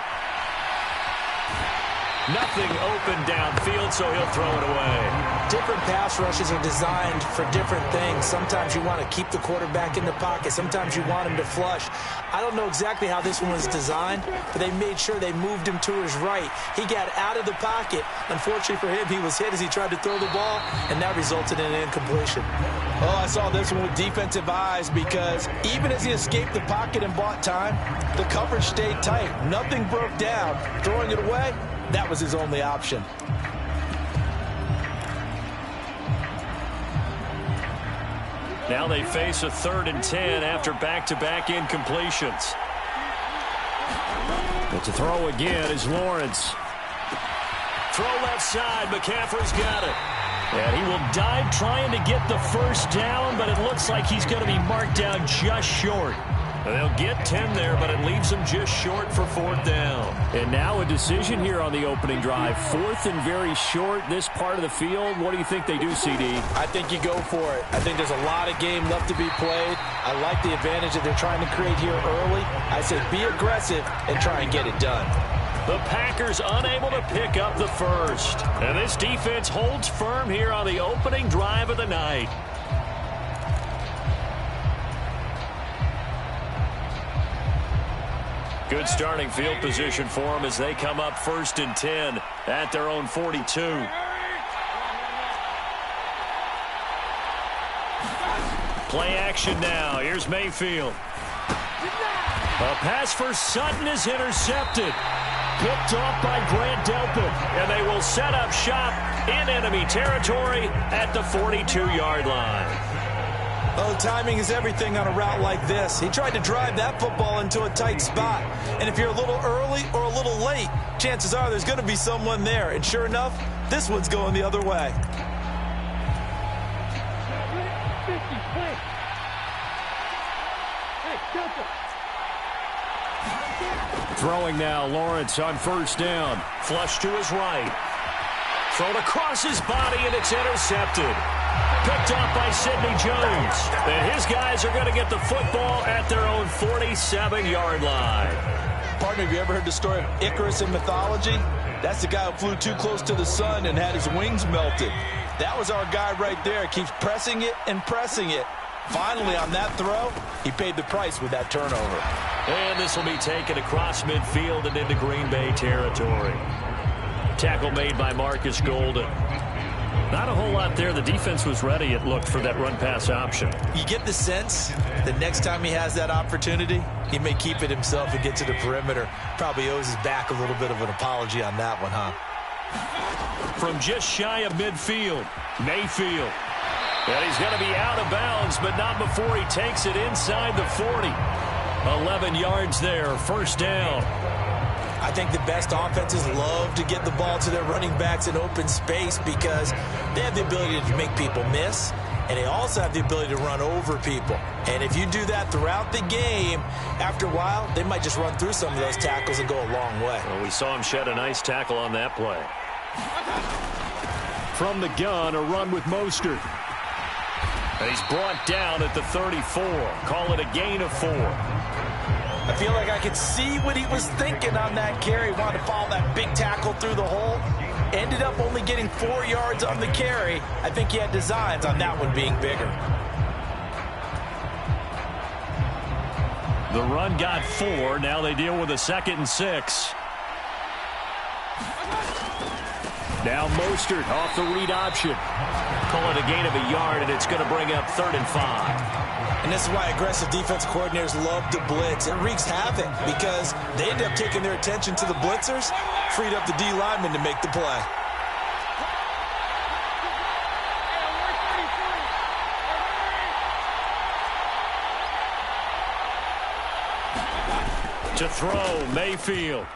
Nothing open downfield, so he'll throw it away. Different pass rushes are designed for different things. Sometimes you want to keep the quarterback in the pocket. Sometimes you want him to flush. I don't know exactly how this one was designed, but they made sure they moved him to his right. He got out of the pocket. Unfortunately for him, he was hit as he tried to throw the ball, and that resulted in an incompletion. Oh, I saw this one with defensive eyes because even as he escaped the pocket and bought time, the coverage stayed tight. Nothing broke down. Throwing it away, that was his only option. Now they face a 3rd and 10 after back-to-back incompletions. But to throw again is Lawrence. Throw left side. McCaffrey's got it. And he will dive trying to get the first down, but it looks like he's going to be marked down just short. And they'll get 10 there, but it leaves them just short for 4th down. And now a decision here on the opening drive. 4th and very short, this part of the field. What do you think they do, CD? I think you go for it. I think there's a lot of game left to be played. I like the advantage that they're trying to create here early. I say be aggressive and try and get it done. The Packers unable to pick up the first. And this defense holds firm here on the opening drive of the night. Good starting field position for them as they come up 1st and 10 at their own 42. Play action now. Here's Mayfield. A pass for Sutton is intercepted. Picked off by Grant Delpit. And they will set up shop in enemy territory at the 42-yard line. Oh, timing is everything on a route like this. He tried to drive that football into a tight spot. And if you're a little early or a little late, chances are there's going to be someone there. And sure enough, this one's going the other way. Throwing now, Lawrence on 1st down. Flush to his right. Thrown across his body, and it's intercepted. Picked off by Sidney Jones. And his guys are going to get the football at their own 47-yard line. Partner, have you ever heard the story of Icarus in mythology? That's the guy who flew too close to the sun and had his wings melted. That was our guy right there. Keeps pressing it and pressing it. Finally, on that throw, he paid the price with that turnover. And this will be taken across midfield and into Green Bay territory. Tackle made by Marcus Golden. Not a whole lot there. The defense was ready, it looked, for that run-pass option. You get the sense that next time he has that opportunity, he may keep it himself and get to the perimeter. Probably owes his back a little bit of an apology on that one, huh? From just shy of midfield, Mayfield. And he's going to be out of bounds, but not before he takes it inside the 40. 11 yards there, 1st down. I think the best offenses love to get the ball to their running backs in open space because they have the ability to make people miss. and they also have the ability to run over people. And if you do that throughout the game, after a while, they might just run through some of those tackles and go a long way. Well, we saw him shed a nice tackle on that play. From the gun, a run with Mostert. He's brought down at the 34. Call it a gain of 4. I feel like I could see what he was thinking on that carry. Wanted to follow that big tackle through the hole. Ended up only getting 4 yards on the carry. I think he had designs on that one being bigger. The run got 4. Now they deal with a 2nd and 6. Now Mostert off the read option. Call it a gain of a yard, and it's going to bring up 3rd and 5. And this is why aggressive defense coordinators love to blitz. It wreaks havoc because they end up taking their attention to the blitzers, freed up the D lineman to make the play. To throw, Mayfield.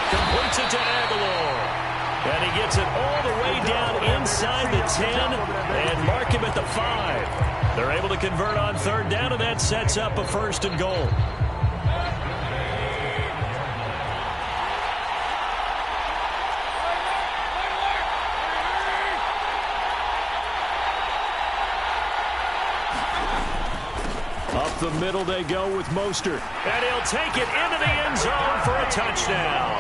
Completes it to Aguilar. And he gets it all the way down inside the 10 and mark him at the 5. They're able to convert on 3rd down, and that sets up a 1st and goal. Up the middle they go with Mostert. And he'll take it into the end zone for a touchdown.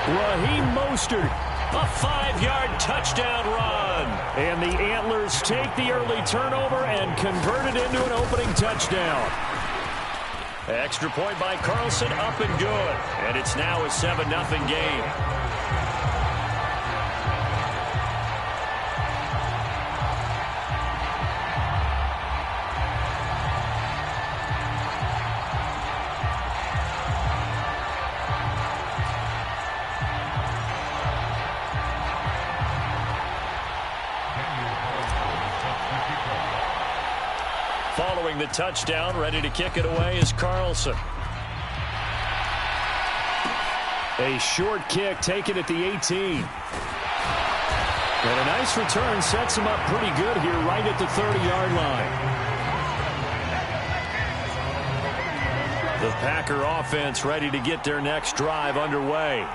Raheem Mostert. A 5-yard touchdown run. And the Antlers take the early turnover and convert it into an opening touchdown. Extra point by Carlson, up and good. And it's now a 7-0 game. Following the touchdown, ready to kick it away is Carlson. A short kick taken at the 18. And a nice return sets him up pretty good here right at the 30-yard line. The Packer offense ready to get their next drive underway.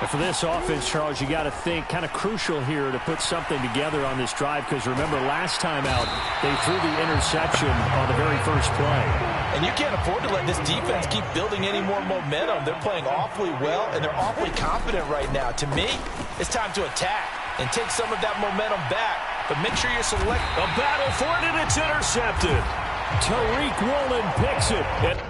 And for this offense, Charles, you got to think kind of crucial here to put something together on this drive, because remember last time out they threw the interception on the very first play. And you can't afford to let this defense keep building any more momentum. They're playing awfully well, and they're awfully confident right now. To me, it's time to attack and take some of that momentum back. But make sure you select. A battle for it, and it's intercepted. Tariq Woolen picks it.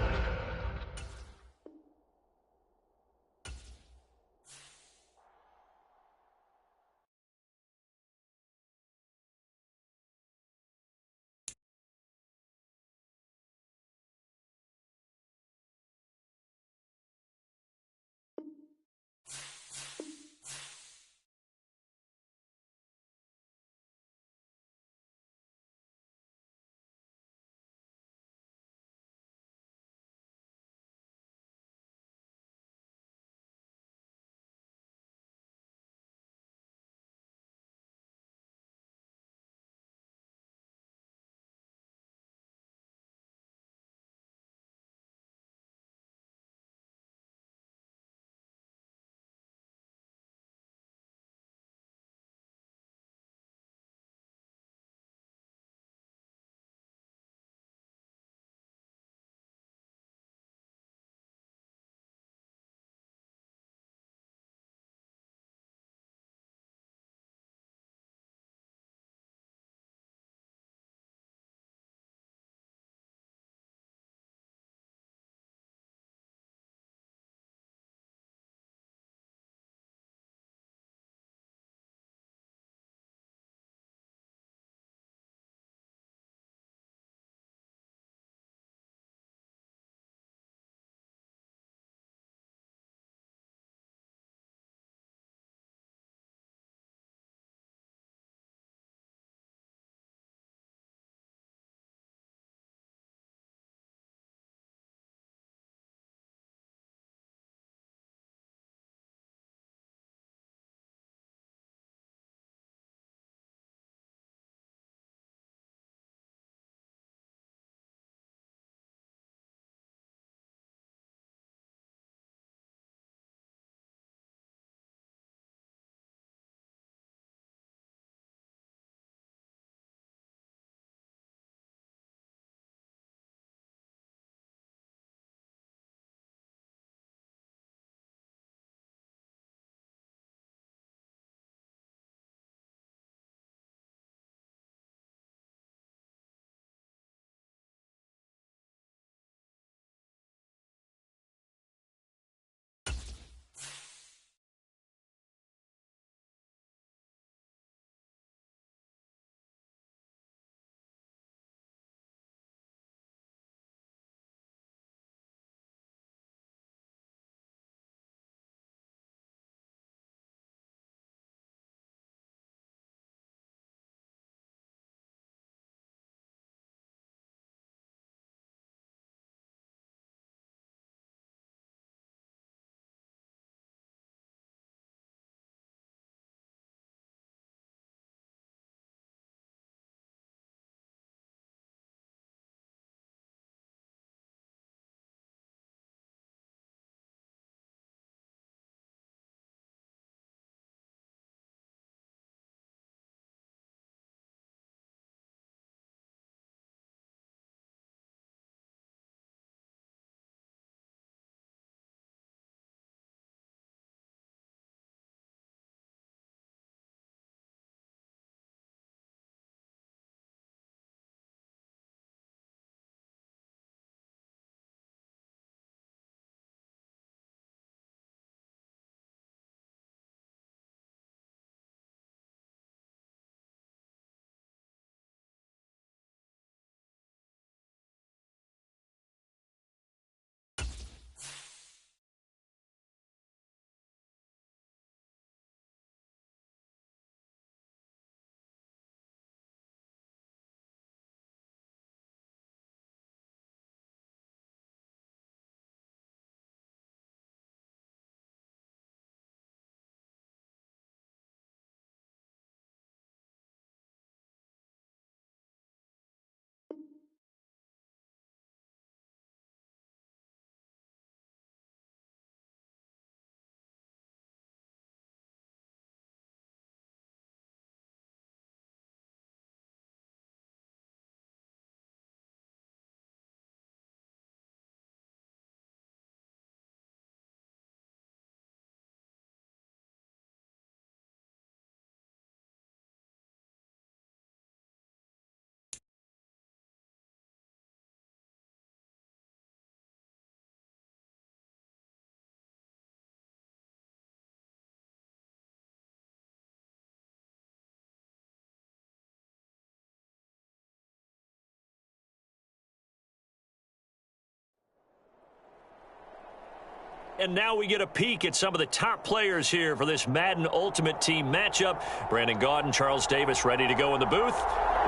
And now we get a peek at some of the top players here for this Madden Ultimate Team matchup. Brandon Gaudin, Charles Davis ready to go in the booth.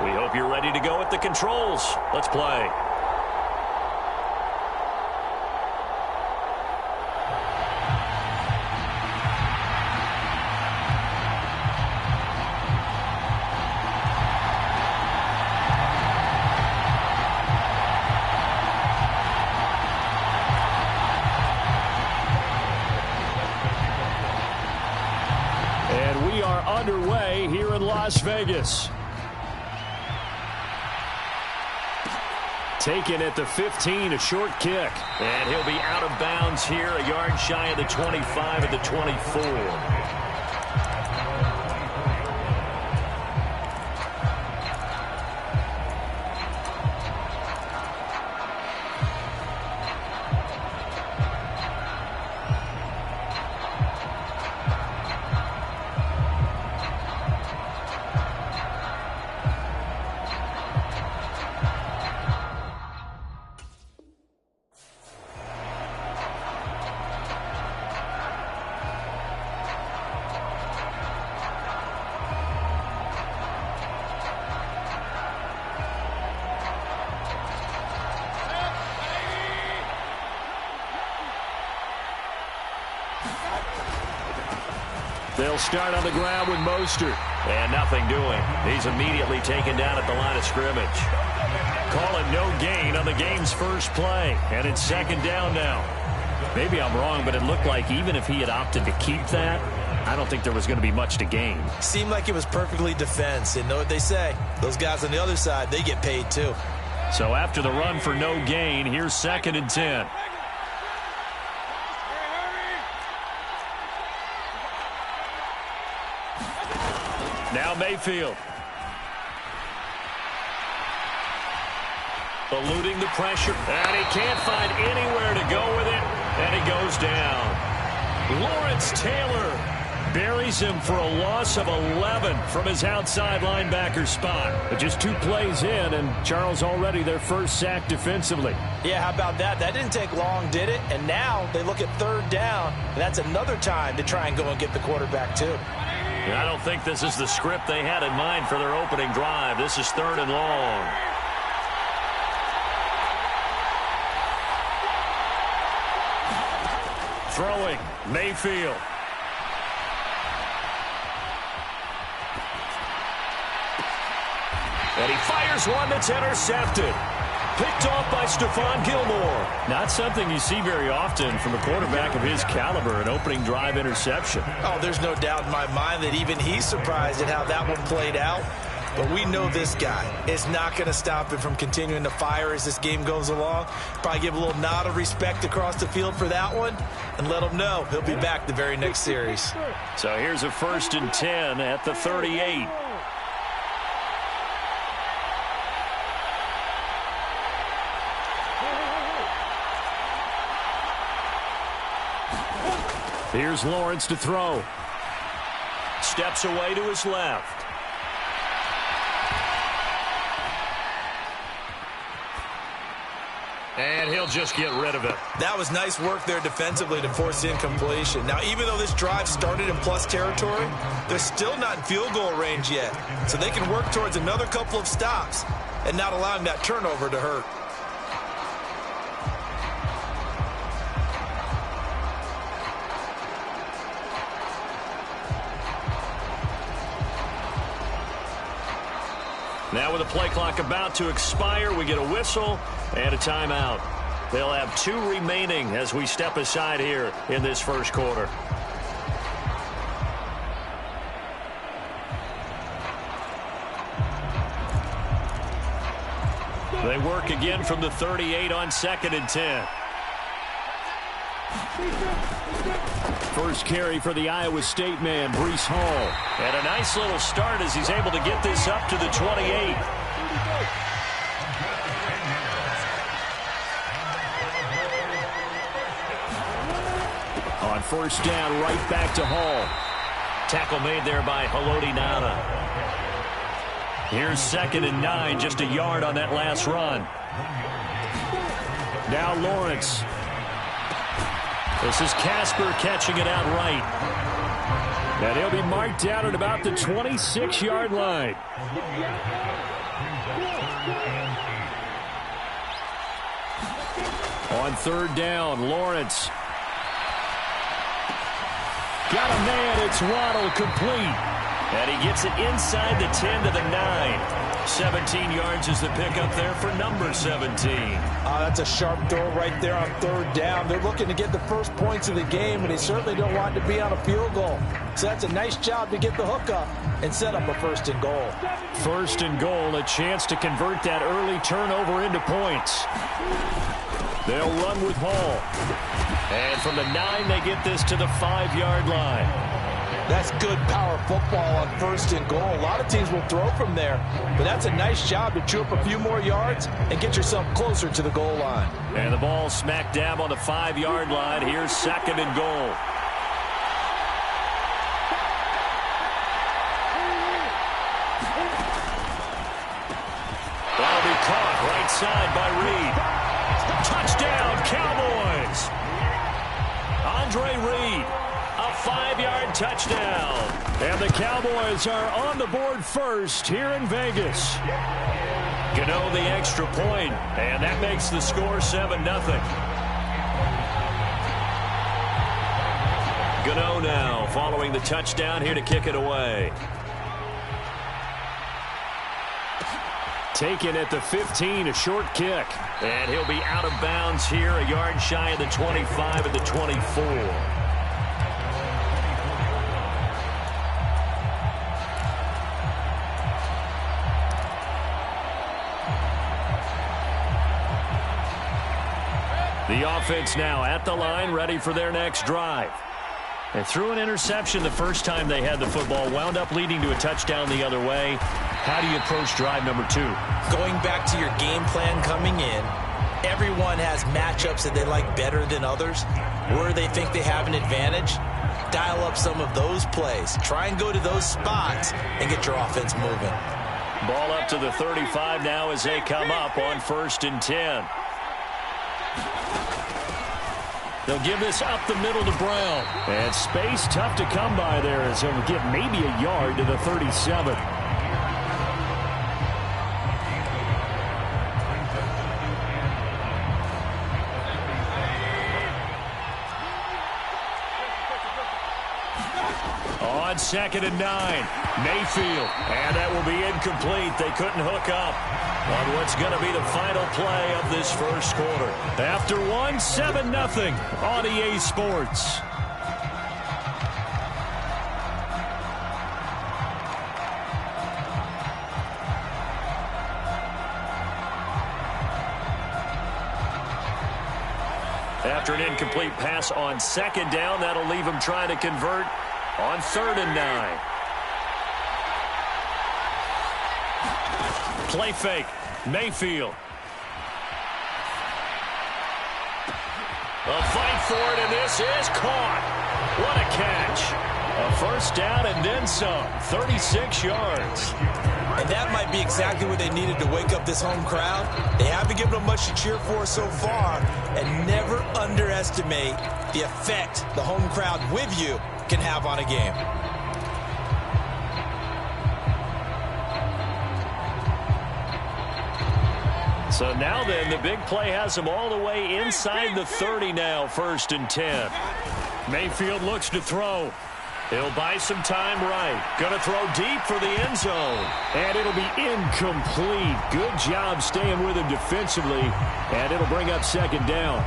We hope you're ready to go at the controls. Let's play. Underway here in Las Vegas. Taken at the 15, a short kick. And he'll be out of bounds here, a yard shy of the 25 at the 24. They'll start on the ground with Mostert. And nothing doing. He's immediately taken down at the line of scrimmage. Call it no gain on the game's first play. And it's second down now. Maybe I'm wrong, but it looked like even if he had opted to keep that, I don't think there was going to be much to gain. Seemed like it was perfectly defense. And know what they say? Those guys on the other side, they get paid too. So after the run for no gain, here's 2nd and 10. Now Mayfield. Eluding the pressure. And he can't find anywhere to go with it. And he goes down. Lawrence Taylor buries him for a loss of 11 from his outside linebacker spot. But just 2 plays in, and Charles already their first sack defensively. Yeah, how about that? That didn't take long, did it? And now they look at 3rd down, and that's another time to try and go and get the quarterback too. I don't think this is the script they had in mind for their opening drive. This is 3rd and long. Throwing, Mayfield. And he fires one that's intercepted. Picked off by Stephon Gilmore. Not something you see very often from a quarterback of his caliber, an opening drive interception. Oh, there's no doubt in my mind that even he's surprised at how that one played out. But we know this guy is not going to stop him from continuing to fire as this game goes along. Probably give a little nod of respect across the field for that one and let him know he'll be back the very next series. So here's a 1st and 10 at the 38. Here's Lawrence to throw. Steps away to his left. And he'll just get rid of it. That was nice work there defensively to force the incompletion. Now, even though this drive started in plus territory, they're still not in field goal range yet. So they can work towards another couple of stops and not allowing that turnover to hurt. Now with the play clock about to expire, we get a whistle and a timeout. They'll have 2 remaining as we step aside here in this first quarter. They work again from the 38 on 2nd and 10. First carry for the Iowa State man, Breece Hall. And a nice little start as he's able to get this up to the 28. On 1st down, right back to Hall. Tackle made there by Haloti Ngata. Here's 2nd and 9, just a yard on that last run. Now Lawrence. This is Casper catching it out right. And he'll be marked down at about the 26-yard line. On third down, Lawrence. Got a man, it's Waddle, complete. And he gets it inside the 10 to the 9. 17 yards is the pickup there for number 17. That's a sharp throw right there on third down. They're looking to get the first points of the game, and they certainly don't want to be on a field goal. So that's a nice job to get the hook up and set up a first and goal. First and goal, a chance to convert that early turnover into points. They'll run with Hall. And from the 9, they get this to the 5-yard line. That's good power football on first and goal. A lot of teams will throw from there, but that's a nice job to chew up a few more yards and get yourself closer to the goal line. And the ball smack dab on the 5-yard line. Here's second and goal. That'll be caught right side by Reed. Touchdown, Cowboys! Andre Reed. A 5-yard touchdown. And the Cowboys are on the board first here in Vegas. Gano the extra point, and that makes the score 7-0. Gano now following the touchdown here to kick it away. Taken at the 15, a short kick. And he'll be out of bounds here, a yard shy of the 25 at the 24. The offense now at the line, ready for their next drive. They threw an interception the first time they had the football, wound up leading to a touchdown the other way. How do you approach drive number 2? Going back to your game plan coming in, everyone has matchups that they like better than others. Where they think they have an advantage, dial up some of those plays. Try and go to those spots and get your offense moving. Ball up to the 35 now as they come up on 1st and 10. They'll give this up the middle to Brown. And space tough to come by there as he'll get maybe a yard to the 37. On 2nd and 9, Mayfield. And that will be incomplete. They couldn't hook up on what's going to be the final play of this first quarter. After 7-0 on EA Sports. After an incomplete pass on 2nd down, that'll leave him trying to convert on 3rd and 9. Play fake. Mayfield. A fight for it, and this is caught. What a catch. A first down and then some. 36 yards. And that might be exactly what they needed to wake up this home crowd. They haven't given them much to cheer for so far. And never underestimate the effect the home crowd with you can have on a game. So now then, the big play has them all the way inside the 30 now, 1st and 10. Mayfield looks to throw. He'll buy some time right. Going to throw deep for the end zone. And it'll be incomplete. Good job staying with him defensively. And it'll bring up 2nd down.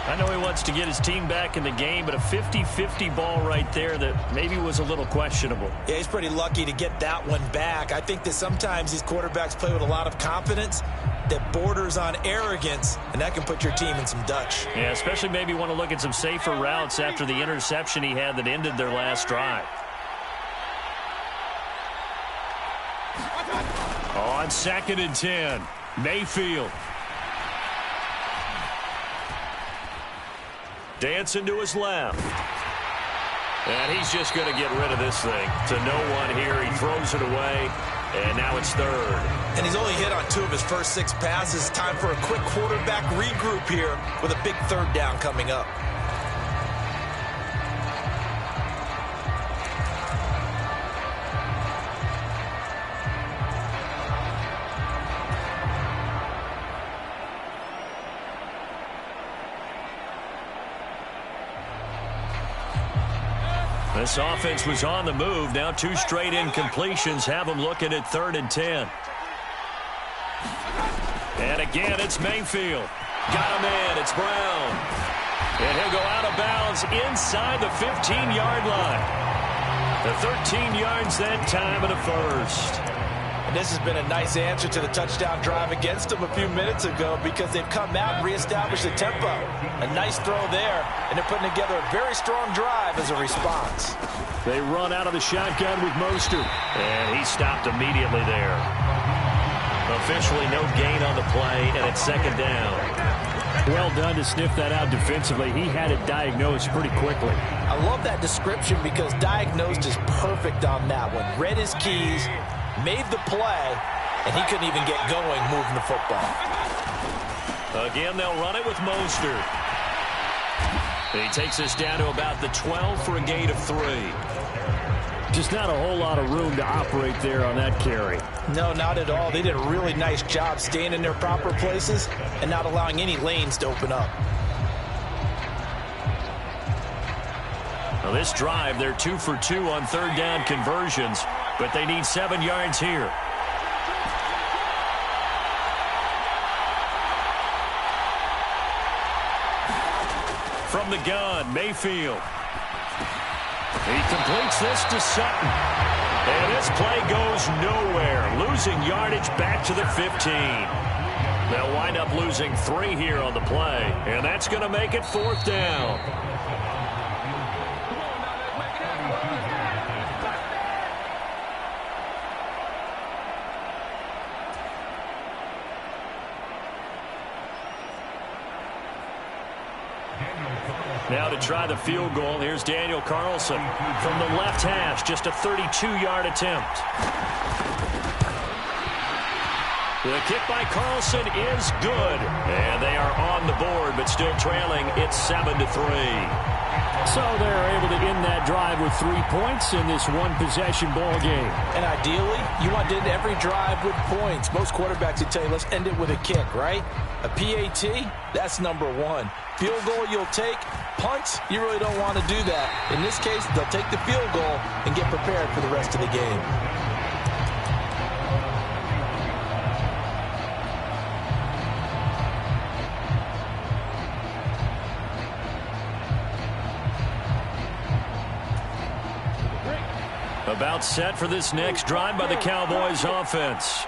I know he wants to get his team back in the game, but a 50-50 ball right there that maybe was a little questionable. Yeah, he's pretty lucky to get that one back. I think that sometimes these quarterbacks play with a lot of confidence that borders on arrogance, and that can put your team in some Dutch. Yeah, especially maybe want to look at some safer routes after the interception he had that ended their last drive. On 2nd and 10, Mayfield. Dancing to his left. And he's just going to get rid of this thing to no one here. He throws it away, and now it's 3rd. And he's only hit on 2 of his first 6 passes. Time for a quick quarterback regroup here with a big 3rd down coming up. This offense was on the move. Now 2 straight incompletions have them looking at 3rd and 10. And again, it's Mayfield. Got him in. It's Brown. And he'll go out of bounds inside the 15-yard line. The 13 yards that time of the first. And this has been a nice answer to the touchdown drive against them a few minutes ago because they've come out and reestablished the tempo. A nice throw there, and they're putting together a very strong drive as a response. They run out of the shotgun with Mostert. And he stopped immediately there. Officially no gain on the play, and it's 2nd down. Well done to sniff that out defensively. He had it diagnosed pretty quickly. I love that description because diagnosed is perfect on that one. Read his keys, made the play, and he couldn't even get going moving the football. Again, they'll run it with Mostert. He takes us down to about the 12 for a gain of 3. Just not a whole lot of room to operate there on that carry. No, not at all. They did a really nice job staying in their proper places and not allowing any lanes to open up. Now this drive, they're 2 for 2 on 3rd down conversions, but they need 7 yards here. From the gun, Mayfield. He completes this to Sutton. And this play goes nowhere. Losing yardage back to the 15. They'll wind up losing 3 here on the play. And that's going to make it 4th down. Now to try the field goal, here's Daniel Carlson from the left hash, just a 32-yard attempt. The kick by Carlson is good, and they are on the board, but still trailing. It's 7-3. So they're able to end that drive with 3 points in this one-possession ball game. And ideally, you want to end every drive with points. Most quarterbacks would tell you, let's end it with a kick, right? A PAT, that's number 1. Field goal you'll take. Punts, you really don't want to do that. In this case, they'll take the field goal and get prepared for the rest of the game. About set for this next drive by the Cowboys offense.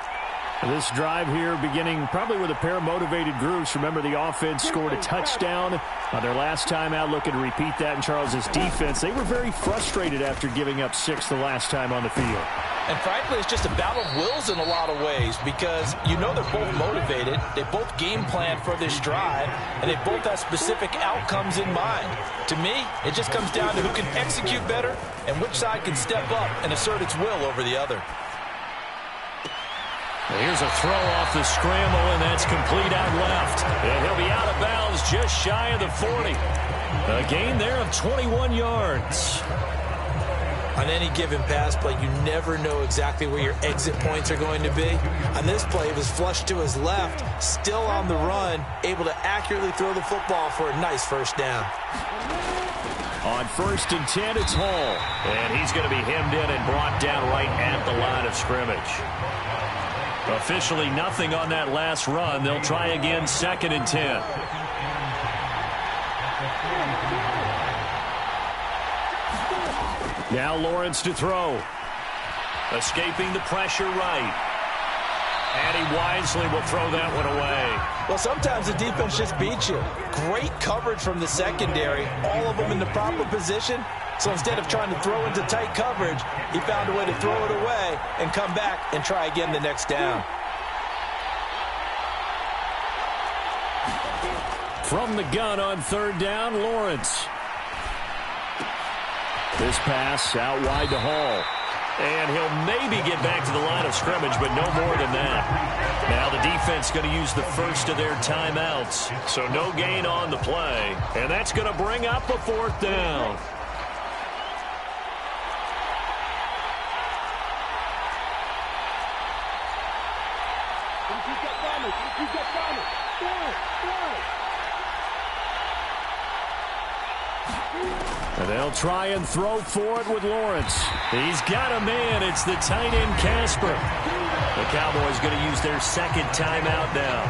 This drive here beginning probably with a pair of motivated groups. Remember, the offense scored a touchdown on their last time out. Looking to repeat that in Charles's defense. They were very frustrated after giving up 6 the last time on the field. And frankly, it's just a battle of wills in a lot of ways because you know they're both motivated. They both game plan for this drive, and they both have specific outcomes in mind. To me, it just comes down to who can execute better and which side can step up and assert its will over the other. Here's a throw off the scramble, and that's complete out left. And he'll be out of bounds just shy of the 40. A gain there of 21 yards. On any given pass play, you never know exactly where your exit points are going to be. On this play, it was flushed to his left, still on the run, able to accurately throw the football for a nice 1st down. On 1st and 10, it's Hall. And he's going to be hemmed in and brought down right at the line of scrimmage. Officially nothing on that last run. They'll try again 2nd and 10. Now Lawrence to throw. Escaping the pressure right. And he wisely will throw that one away. Well, sometimes the defense just beats you. Great coverage from the secondary. All of them in the proper position. So instead of trying to throw into tight coverage, he found a way to throw it away and come back and try again the next down. From the gun on 3rd down, Lawrence. This pass out wide to Hall. And he'll maybe get back to the line of scrimmage, but no more than that. Now the defense going to use the first of their timeouts. So no gain on the play. And that's going to bring up a 4th down. And they'll try and throw for it with Lawrence. He's got a man. It's the tight end, Casper. The Cowboys going to use their second timeout now,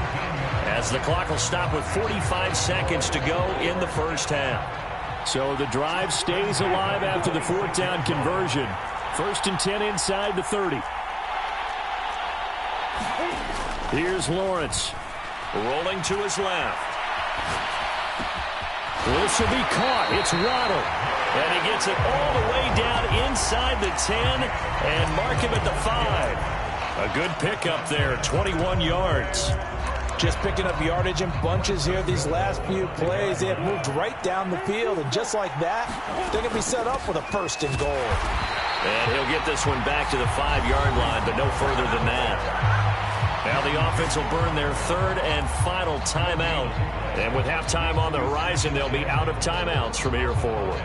as the clock will stop with 45 seconds to go in the first half. So the drive stays alive after the fourth down conversion. 1st and 10 inside the 30. Here's Lawrence. Rolling to his left. This will be caught. It's Waddle. And he gets it all the way down inside the 10 and mark him at the 5. A good pickup there, 21 yards. Just picking up yardage in bunches here these last few plays. They have moved right down the field, and just like that, they're going to be set up with a 1st and goal. And he'll get this one back to the 5-yard line, but no further than that. Now the offense will burn their 3rd and final timeout. And with halftime on the horizon, they'll be out of timeouts from here forward.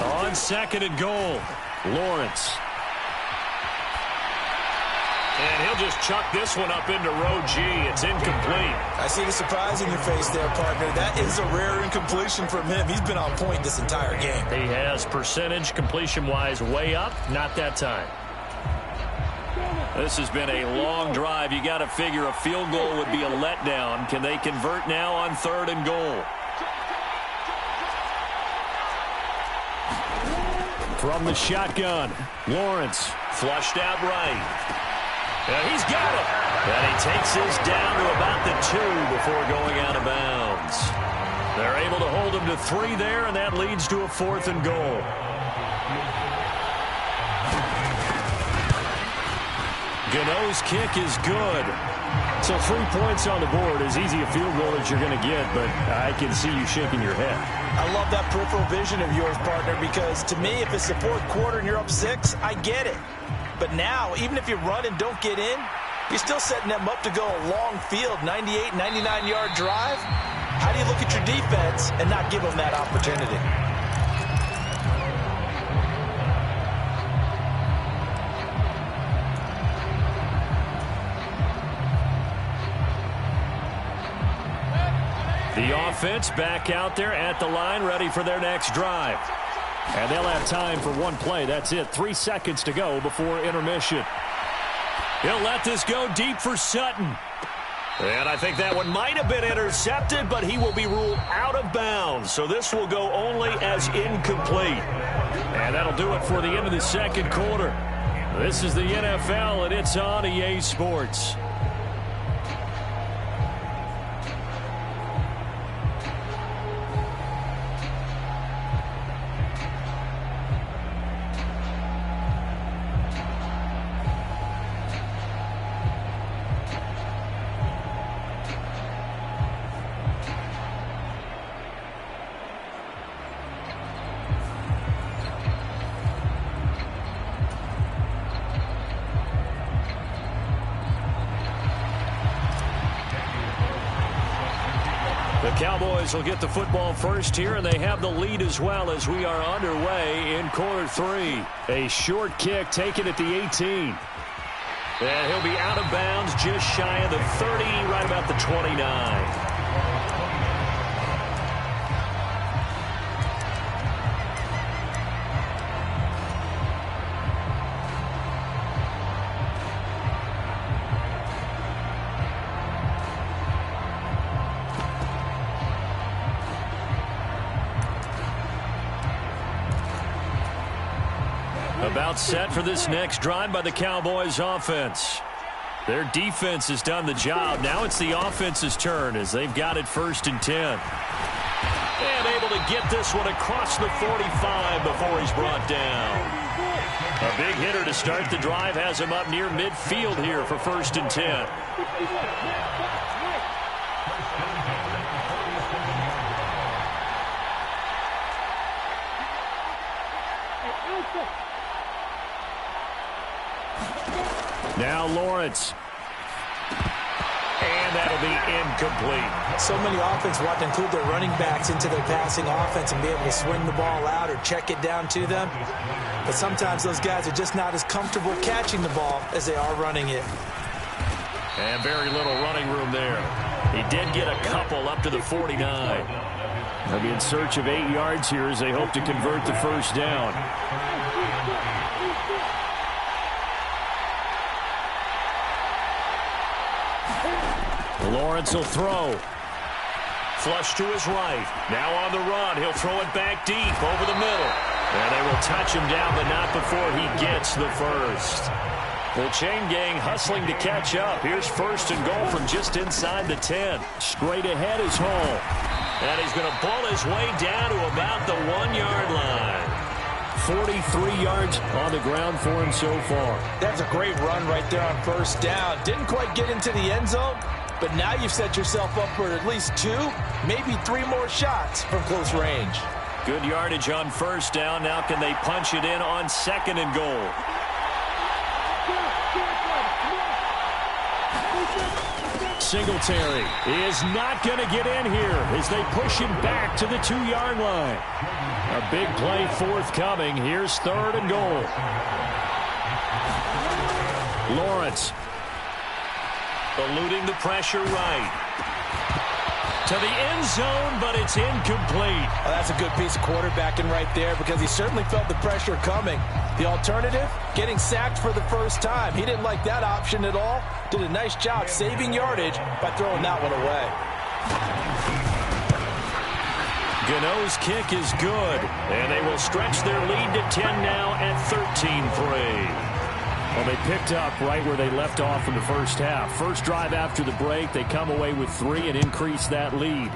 On 2nd and goal, Lawrence. And he'll just chuck this one up into row G. It's incomplete. I see the surprise in your face there, partner. That is a rare incompletion from him. He's been on point this entire game. He has percentage completion-wise way up. Not that time. This has been a long drive. You got to figure a field goal would be a letdown. Can they convert now on 3rd and goal? From the shotgun, Lawrence. Flushed out right. And he's got it. And he takes this down to about the 2 before going out of bounds. They're able to hold him to 3 there, and that leads to a 4th and goal. Gano's kick is good. So 3 points on the board, as easy a field goal as you're going to get, but I can see you shaking your head. I love that peripheral vision of yours, partner, because to me, if it's the 4th quarter and you're up 6, I get it. But now, even if you run and don't get in, you're still setting them up to go a long field, 98, 99-yard drive. How do you look at your defense and not give them that opportunity? The offense back out there at the line, ready for their next drive. And they'll have time for one play. That's it. 3 seconds to go before intermission. He'll let this go deep for Sutton. And I think that one might have been intercepted, but he will be ruled out of bounds. So this will go only as incomplete. And that'll do it for the end of the 2nd quarter. This is the NFL, and it's on EA Sports. The Cowboys will get the football first here, and they have the lead as well as we are underway in quarter 3. A short kick taken at the 18. And he'll be out of bounds just shy of the 30, right about the 29. About set for this next drive by the Cowboys offense. Their defense has done the job. Now it's the offense's turn as they've got it 1st and 10. And able to get this one across the 45 before he's brought down. A big hitter to start the drive has him up near midfield here for 1st and 10. Now Lawrence. And that'll be incomplete. So many offense want to include their running backs into their passing offense and be able to swing the ball out or check it down to them. But sometimes those guys are just not as comfortable catching the ball as they are running it. And very little running room there. He did get a couple up to the 49. They'll be in search of 8 yards here as they hope to convert the first down. Lawrence will throw. Flush to his right. Now on the run. He'll throw it back deep over the middle. And they will touch him down, but not before he gets the first. The chain gang hustling to catch up. Here's first and goal from just inside the 10. Straight ahead is Hall. And he's going to pull his way down to about the 1-yard line. 43 yards on the ground for him so far. That's a great run right there on first down. Didn't quite get into the end zone, but now you've set yourself up for at least 2, maybe 3 more shots from close range. Good yardage on first down. Now can they punch it in on second and goal? Singletary is not going to get in here as they push him back to the 2-yard line. A big play forthcoming. Here's third and goal. Lawrence. Eluding the pressure right. To the end zone, but it's incomplete. Oh, that's a good piece of quarterbacking right there because he certainly felt the pressure coming. The alternative, getting sacked for the first time. He didn't like that option at all. Did a nice job saving yardage by throwing that one away. Gano's kick is good, and they will stretch their lead to 10 now at 13-3. Well, they picked up right where they left off in the first half. First drive after the break, they come away with 3 and increase that lead.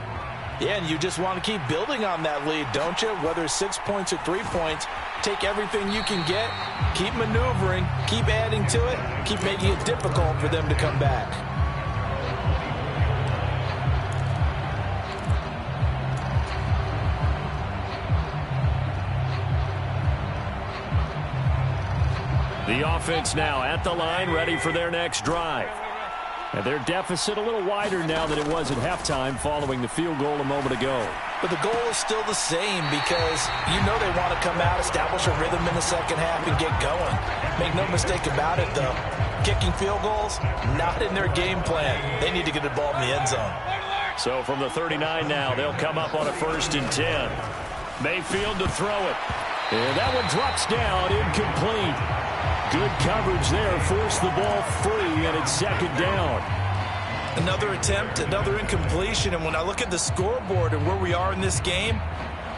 Yeah, and you just want to keep building on that lead, don't you? Whether it's 6 points or 3 points, take everything you can get, keep maneuvering, keep adding to it, keep making it difficult for them to come back. The offense now at the line, ready for their next drive. And their deficit a little wider now than it was at halftime following the field goal a moment ago. But the goal is still the same because you know they want to come out, establish a rhythm in the second half, and get going. Make no mistake about it, though. Kicking field goals, not in their game plan. They need to get the ball in the end zone. So from the 39 now, they'll come up on a 1st and 10. Mayfield to throw it. And that one drops down, incomplete. Good coverage there, forced the ball free, and it's second down. Another attempt, another incompletion, and when I look at the scoreboard and where we are in this game,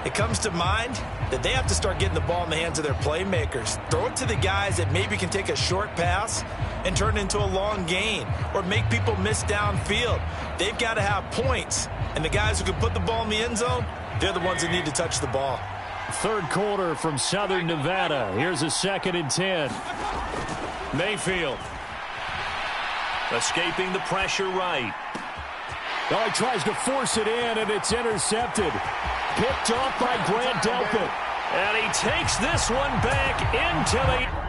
it comes to mind that they have to start getting the ball in the hands of their playmakers. Throw it to the guys that maybe can take a short pass and turn it into a long gain or make people miss downfield. They've got to have points, and the guys who can put the ball in the end zone, they're the ones that need to touch the ball. Third quarter from Southern Nevada. Here's a 2nd and 10. Mayfield. Escaping the pressure right. Oh, he tries to force it in, and it's intercepted. Picked off by Grant Delpit. And he takes this one back into the...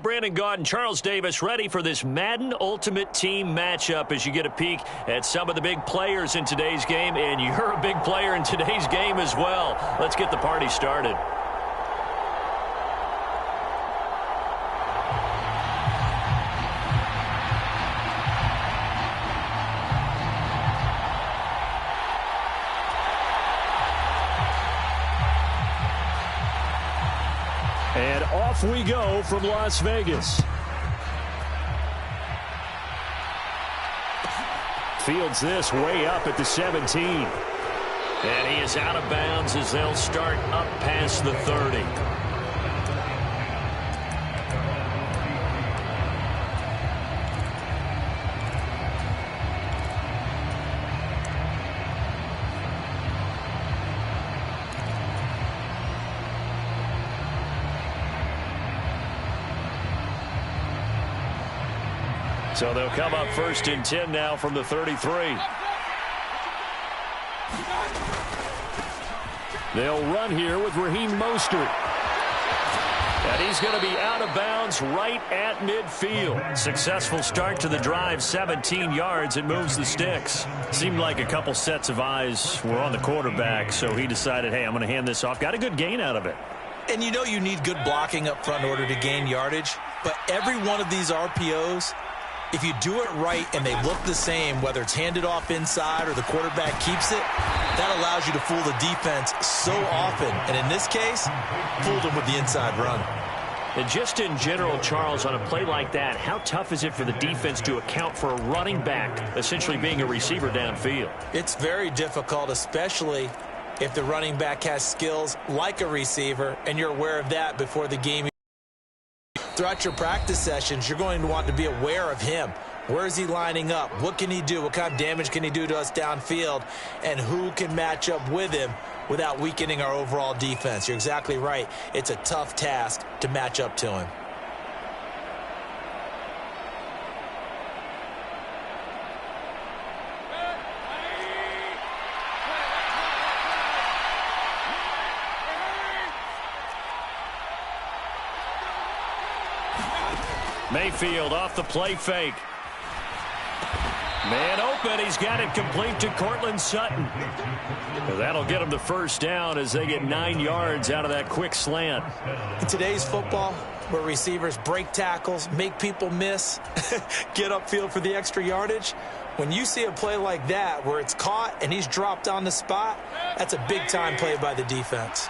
Brandon Gaudin, Charles Davis ready for this Madden Ultimate Team matchup as you get a peek at some of the big players in today's game, and you're a big player in today's game as well. Let's get the party started. And off we go from Las Vegas. Fields this way up at the 17. And he is out of bounds as they'll start up past the 30. So they'll come up 1st and 10 now from the 33. They'll run here with Raheem Mostert. And he's going to be out of bounds right at midfield. Successful start to the drive, 17 yards. It moves the sticks. Seemed like a couple sets of eyes were on the quarterback, so he decided, hey, I'm going to hand this off. Got a good gain out of it. And you know you need good blocking up front in order to gain yardage. But every one of these RPOs, if you do it right and they look the same, whether it's handed off inside or the quarterback keeps it, that allows you to fool the defense so often. And in this case, fooled them with the inside run. And just in general, Charles, on a play like that, how tough is it for the defense to account for a running back essentially being a receiver downfield? It's very difficult, especially if the running back has skills like a receiver, and you're aware of that before the game. Throughout your practice sessions, you're going to want to be aware of him. Where is he lining up? What can he do? What kind of damage can he do to us downfield? And who can match up with him without weakening our overall defense? You're exactly right. It's a tough task to match up to him. Mayfield off the play fake. Man open. He's got it complete to Cortland Sutton. That'll get him the first down as they get 9 yards out of that quick slant. In today's football, where receivers break tackles, make people miss, get upfield for the extra yardage, when you see a play like that where it's caught and he's dropped on the spot, that's a big-time play by the defense.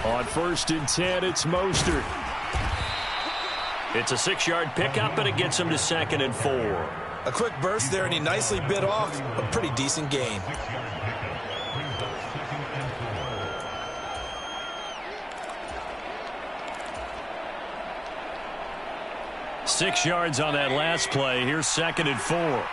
On 1st and 10, it's Mostert. It's a 6-yard pickup, and it gets him to 2nd and 4. A quick burst there, and he nicely bit off a pretty decent gain. Six yards on that last play. Here's 2nd and 4.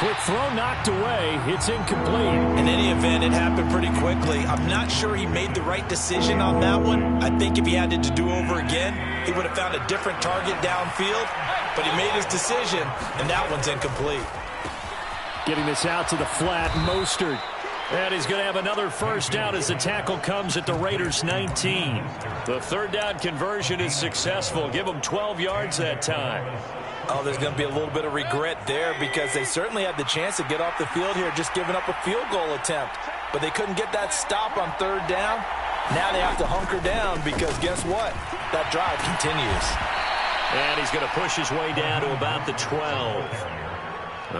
Quick throw knocked away. It's incomplete. In any event, it happened pretty quickly. I'm not sure he made the right decision on that one. I think if he had to do over again, he would have found a different target downfield. But he made his decision, and that one's incomplete. Getting this out to the flat, Mostert. And he's going to have another first down as the tackle comes at the Raiders' 19. The 3rd down conversion is successful. Give them 12 yards that time. Oh, there's going to be a little bit of regret there because they certainly had the chance to get off the field here, just giving up a field goal attempt. But they couldn't get that stop on 3rd down. Now they have to hunker down because guess what? That drive continues. And he's going to push his way down to about the 12.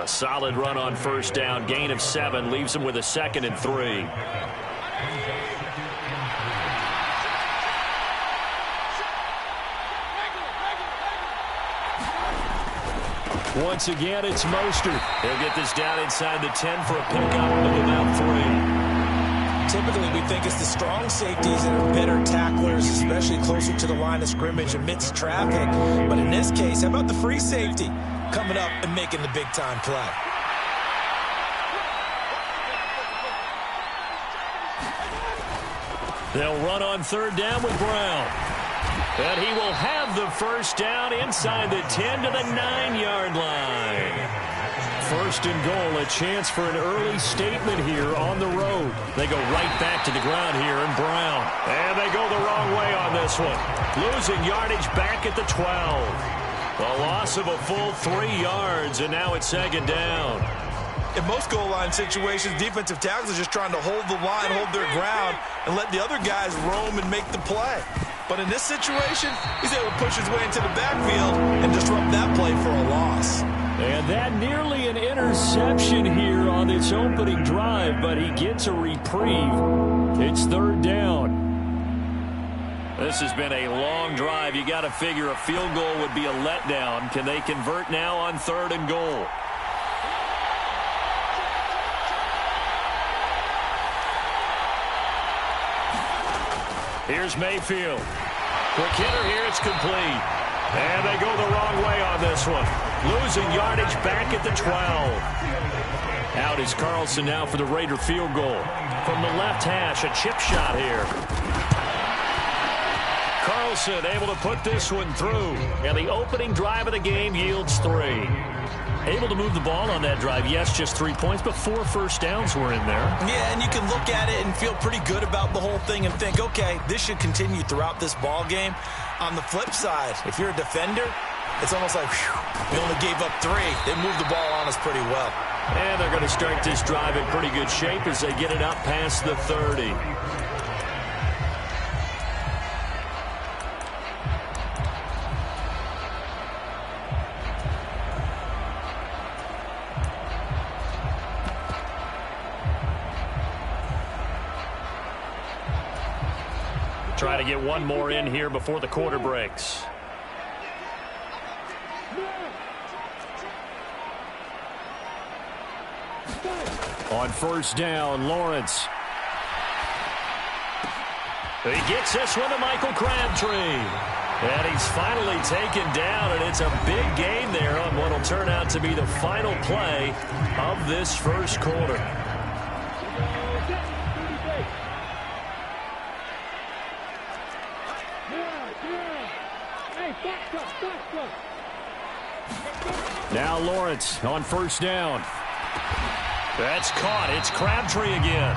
A solid run on 1st down. Gain of 7 leaves him with a 2nd and 3. Once again, it's Mostert. He'll get this down inside the 10 for a pickup of about 3. Typically, we think it's the strong safeties that are better tacklers, especially closer to the line of scrimmage amidst traffic. But in this case, how about the free safety coming up and making the big-time play? They'll run on 3rd down with Brown. And he will have the first down inside the 10 to the 9-yard line. First and goal, a chance for an early statement here on the road. They go right back to the ground here, and Brown. And they go the wrong way on this one. Losing yardage back at the 12. A loss of a full 3 yards, and now it's second down. In most goal line situations, defensive tackles are just trying to hold the line, hold their ground, and let the other guys roam and make the play. But in this situation, he's able to push his way into the backfield and disrupt that play for a loss. And that nearly an interception here on this opening drive, but he gets a reprieve. It's third down. This has been a long drive. You got to figure a field goal would be a letdown. Can they convert now on third and goal? Here's Mayfield. Quick hitter here. It's complete. And they go the wrong way on this one. Losing yardage back at the 12. Out is Carlson now for the Raider field goal. From the left hash, a chip shot here. Carlson able to put this one through. And the opening drive of the game yields 3. Able to move the ball on that drive. Yes, just 3 points, but 4 first downs were in there. Yeah, and you can look at it and feel pretty good about the whole thing and think, okay, this should continue throughout this ball game. On the flip side, if you're a defender, it's almost like, whew, we only gave up 3. They moved the ball on us pretty well. And they're going to start this drive in pretty good shape as they get it up past the 30. Try to get one more in here before the quarter breaks. On first down, Lawrence. He gets this one to Michael Crabtree. And he's finally taken down, and it's a big gain there on what will turn out to be the final play of this first quarter. Now Lawrence on first down. That's caught. It's Crabtree again.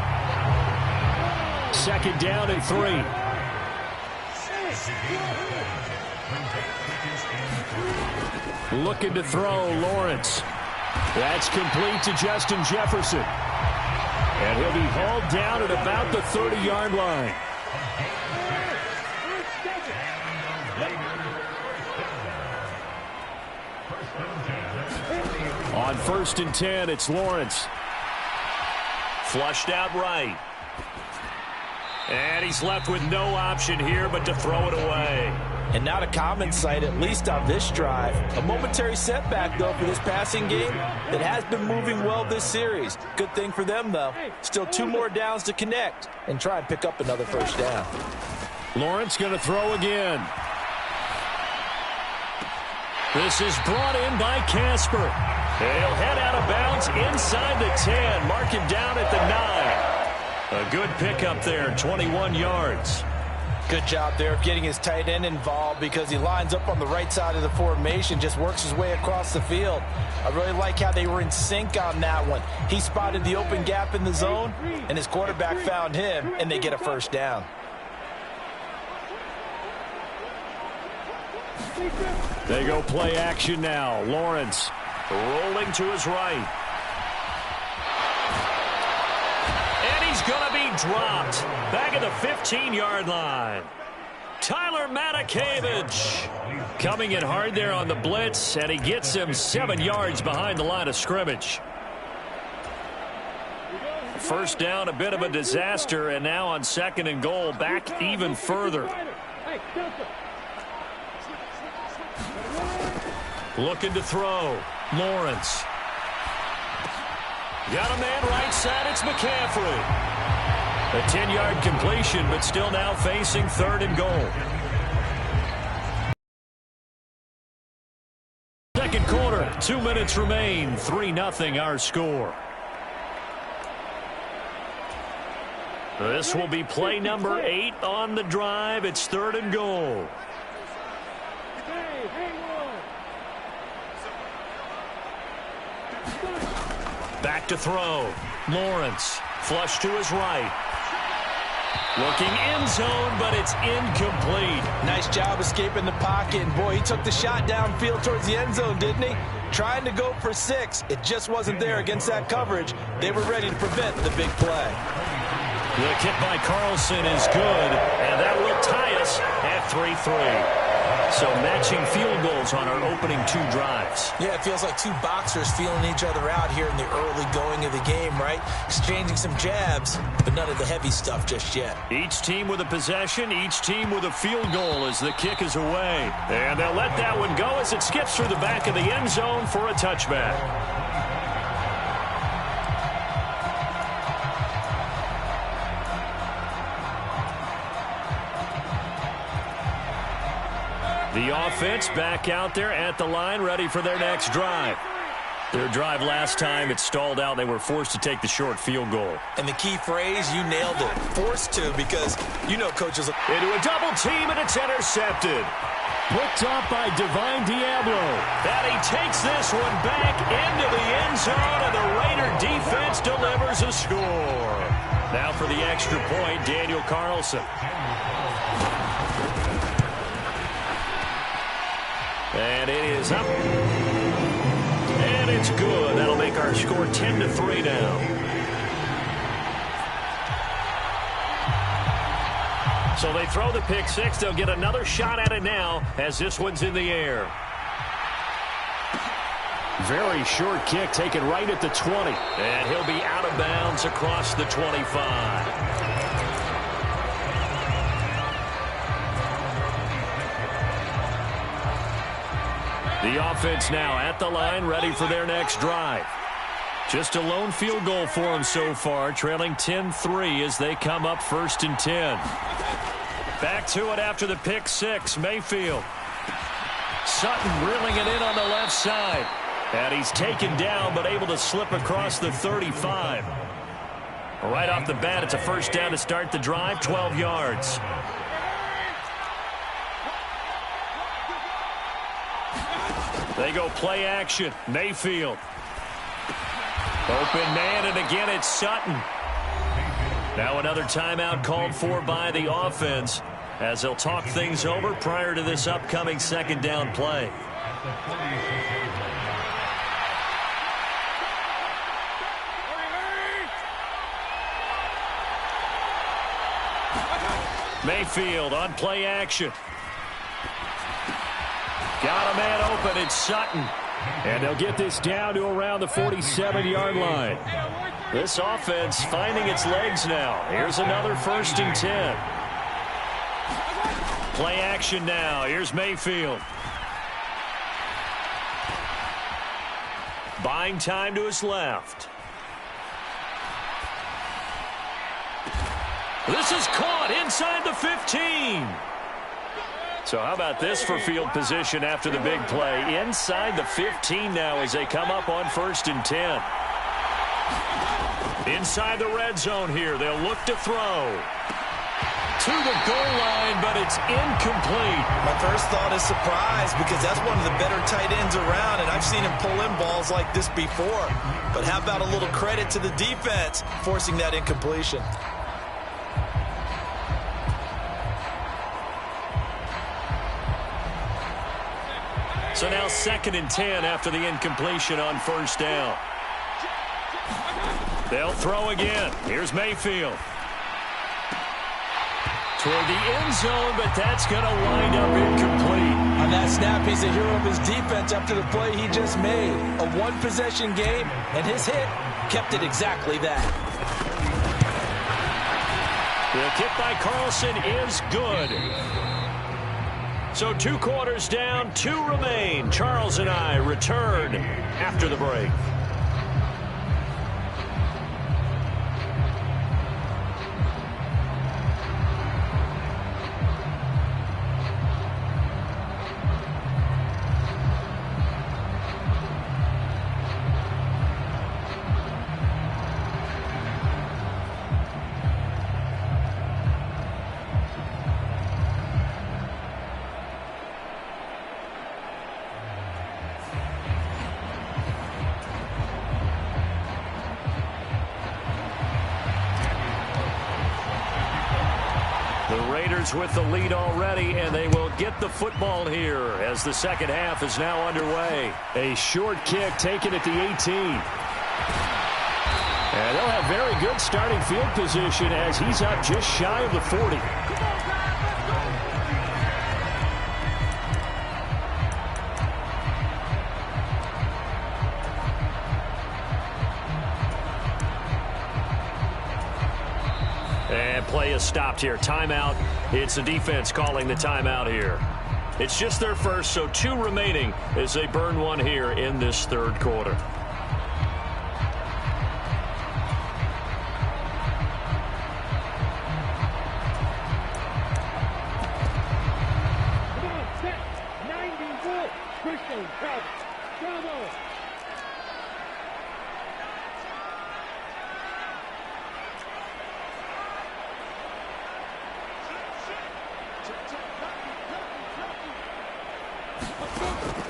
Second down and 3. Looking to throw, Lawrence. That's complete to Justin Jefferson. And he'll be hauled down at about the 30-yard line. On first and 10, it's Lawrence. Flushed out right. And he's left with no option here but to throw it away. And not a common sight, at least on this drive. A momentary setback, though, for this passing game that has been moving well this series. Good thing for them, though. Still 2 more downs to connect and try and pick up another first down. Lawrence going to throw again. This is brought in by Casper. He'll head out of bounds inside the 10. Mark him down at the 9. A good pickup there, 21 yards. Good job there of getting his tight end involved because he lines up on the right side of the formation, just works his way across the field. I really like how they were in sync on that one. He spotted the open gap in the zone, and his quarterback found him, and they get a first down. They go play action now. Lawrence rolling to his right. And he's going to be dropped back at the 15-yard line. Tyler Matakevich coming in hard there on the blitz, and he gets him 7 yards behind the line of scrimmage. First down, a bit of a disaster, and now on second and goal, back even further. Looking to throw. Lawrence. Got a man right side. It's McCaffrey. A 10-yard completion, but still now facing third and goal. Second quarter, 2 minutes remain. 3-0 our score. This will be play number 8 on the drive. It's third and goal. Back to throw. Lawrence, flush to his right. Looking end zone, but it's incomplete. Nice job escaping the pocket. And boy, he took the shot downfield towards the end zone, didn't he? Trying to go for 6. It just wasn't there against that coverage. They were ready to prevent the big play. The kick by Carlson is good, and that will tie us at 3-3. So matching field goals on our opening 2 drives. Yeah, it feels like 2 boxers feeling each other out here in the early going of the game, right? Exchanging some jabs, but none of the heavy stuff just yet. Each team with a possession, each team with a field goal as the kick is away. And they'll let that one go as it skips through the back of the end zone for a touchback. The offense back out there at the line, ready for their next drive. Their drive last time, it stalled out. They were forced to take the short field goal. And the key phrase, you nailed it. Forced to, because you know coaches... Into a double team, and it's intercepted. Picked off by Divine Diablo. That he takes this one back into the end zone, and the Raider defense delivers a score. Now for the extra point, Daniel Carlson. And it is up. And it's good. That'll make our score 10-3 now. So they throw the pick 6. They'll get another shot at it now as this one's in the air. Very short kick taken right at the 20. And he'll be out of bounds across the 25. The offense now at the line, ready for their next drive. Just a lone field goal for them so far, trailing 10-3 as they come up 1st and 10. Back to it after the pick 6, Mayfield. Sutton reeling it in on the left side. And he's taken down, but able to slip across the 35. Right off the bat, it's a first down to start the drive, 12 yards. They go play action. Mayfield. Open man, and again it's Sutton. Now another timeout called for by the offense as they'll talk things over prior to this upcoming 2nd down play. Mayfield on play action. Got a man open, it's Sutton. And they'll get this down to around the 47-yard line. This offense finding its legs now. Here's another 1st and 10. Play action now. Here's Mayfield. Buying time to his left. This is caught inside the 15. So how about this for field position after the big play? Inside the 15 now as they come up on 1st and 10. Inside the red zone here. They'll look to throw. To the goal line, but it's incomplete. My first thought is surprise because that's one of the better tight ends around, and I've seen him pull in balls like this before. But how about a little credit to the defense forcing that incompletion? So now 2nd and 10 after the incompletion on 1st down. They'll throw again. Here's Mayfield. Toward the end zone, but that's going to wind up incomplete. On that snap, he's a hero of his defense after the play he just made. A one-possession game, and his hit kept it exactly that. The kick by Carlson is good. So 2 quarters down, 2 remain. Charles and I return after the break. Raiders with the lead already, and they will get the football here as the second half is now underway. A short kick taken at the 18. And they'll have very good starting field position as he's up just shy of the 40. And play is stopped here. Timeout. It's the defense calling the timeout here. It's just their first, so 2 remaining as they burn one here in this third quarter.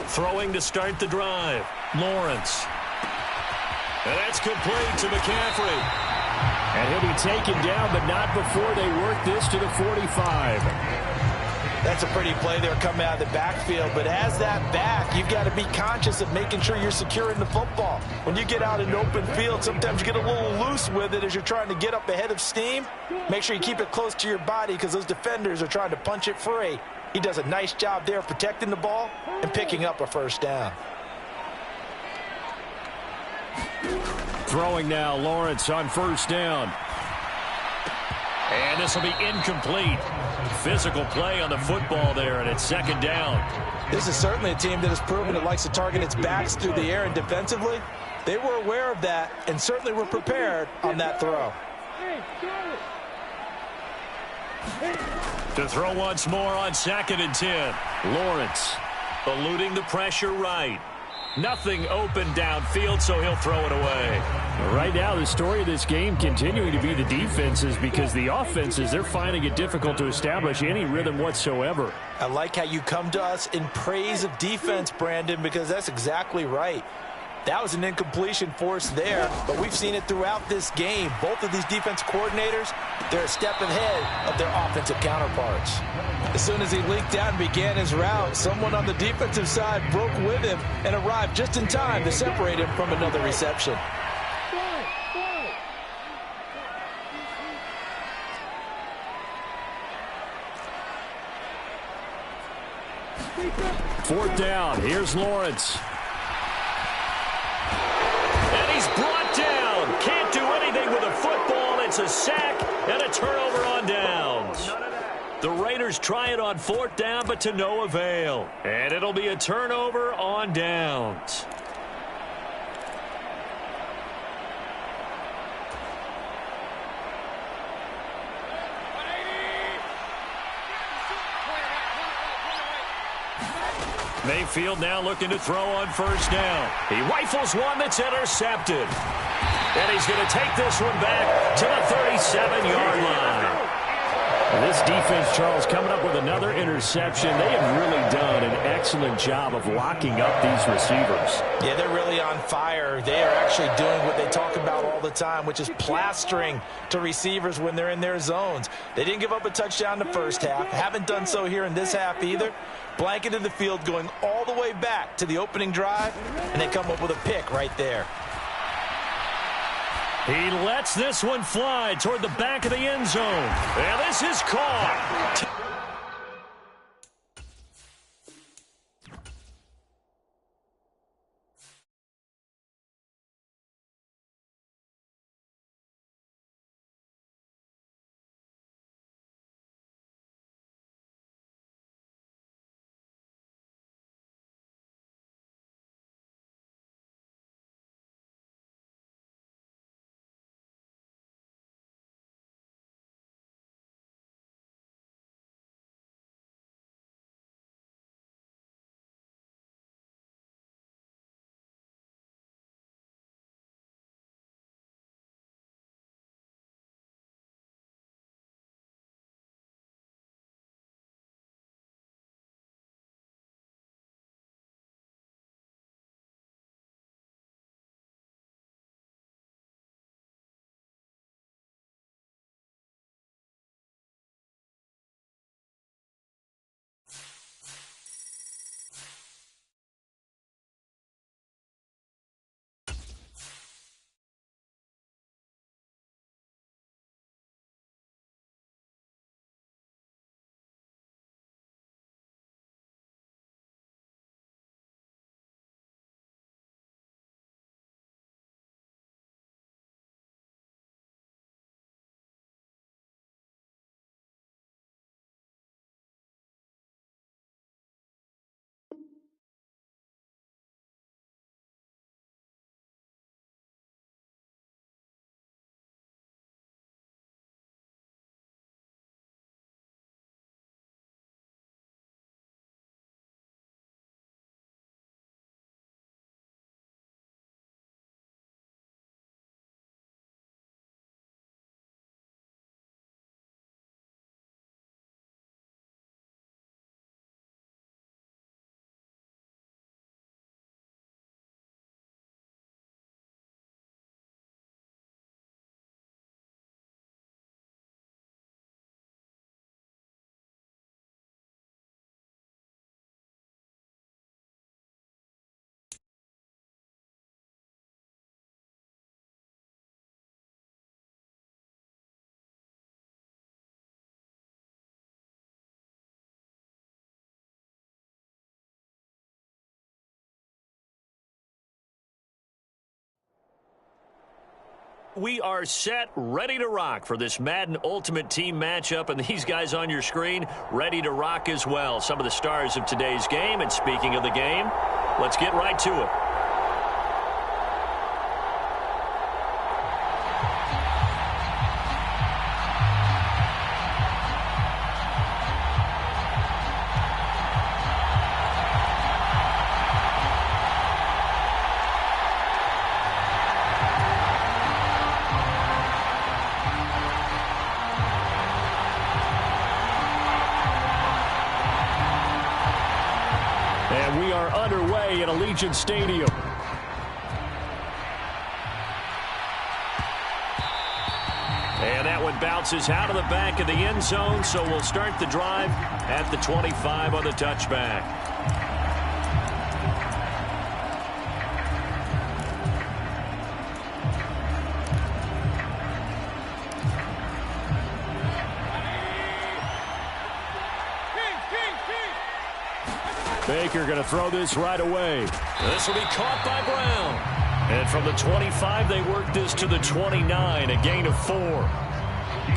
Throwing to start the drive. Lawrence. And that's complete to McCaffrey. And he'll be taken down, but not before they work this to the 45. That's a pretty play there coming out of the backfield, but as that back, you've got to be conscious of making sure you're securing the football. When you get out in open field, sometimes you get a little loose with it as you're trying to get up ahead of steam. Make sure you keep it close to your body because those defenders are trying to punch it free. He does a nice job there of protecting the ball and picking up a first down. Throwing now, Lawrence on first down. And this will be incomplete. Physical play on the football there, and it's second down. This is certainly a team that has proven it likes to target its backs through the air, and defensively, they were aware of that and certainly were prepared on that throw. To throw once more on 2nd and 10. Lawrence eluding the pressure right. Nothing open downfield, so he'll throw it away. Right now, the story of this game continuing to be the defenses because the offenses, they're finding it difficult to establish any rhythm whatsoever. I like how you come to us in praise of defense, Brandon, because that's exactly right. That was an incompletion force there, but we've seen it throughout this game. Both of these defense coordinators, they're a step ahead of their offensive counterparts. As soon as he leaked out and began his route, someone on the defensive side broke with him and arrived just in time to separate him from another reception. Fourth down. Here's Lawrence. And he's brought down. Can't do anything with a football. It's a sack and a turnover on downs. The Raiders try it on 4th down, but to no avail. And it'll be a turnover on downs. Mayfield now looking to throw on first down. He rifles one that's intercepted. And he's going to take this one back to the 37-yard line. This defense, Charles, coming up with another interception. They have really done an excellent job of locking up these receivers. Yeah, they're really on fire. They are actually doing what they talk about all the time, which is plastering to receivers when they're in their zones. They didn't give up a touchdown in the first half. Haven't done so here in this half either. Blanketed the field going all the way back to the opening drive, and they come up with a pick right there. He lets this one fly toward the back of the end zone. And this is caught. We are set, ready to rock for this Madden Ultimate Team matchup, and these guys on your screen ready to rock as well. Some of the stars of today's game, and speaking of the game, let's get right to it. And we are underway at Allegiant Stadium. And that one bounces out of the back of the end zone, so we'll start the drive at the 25 on the touchback. Baker going to throw this right away. This will be caught by Brown. And from the 25, they work this to the 29, a gain of 4.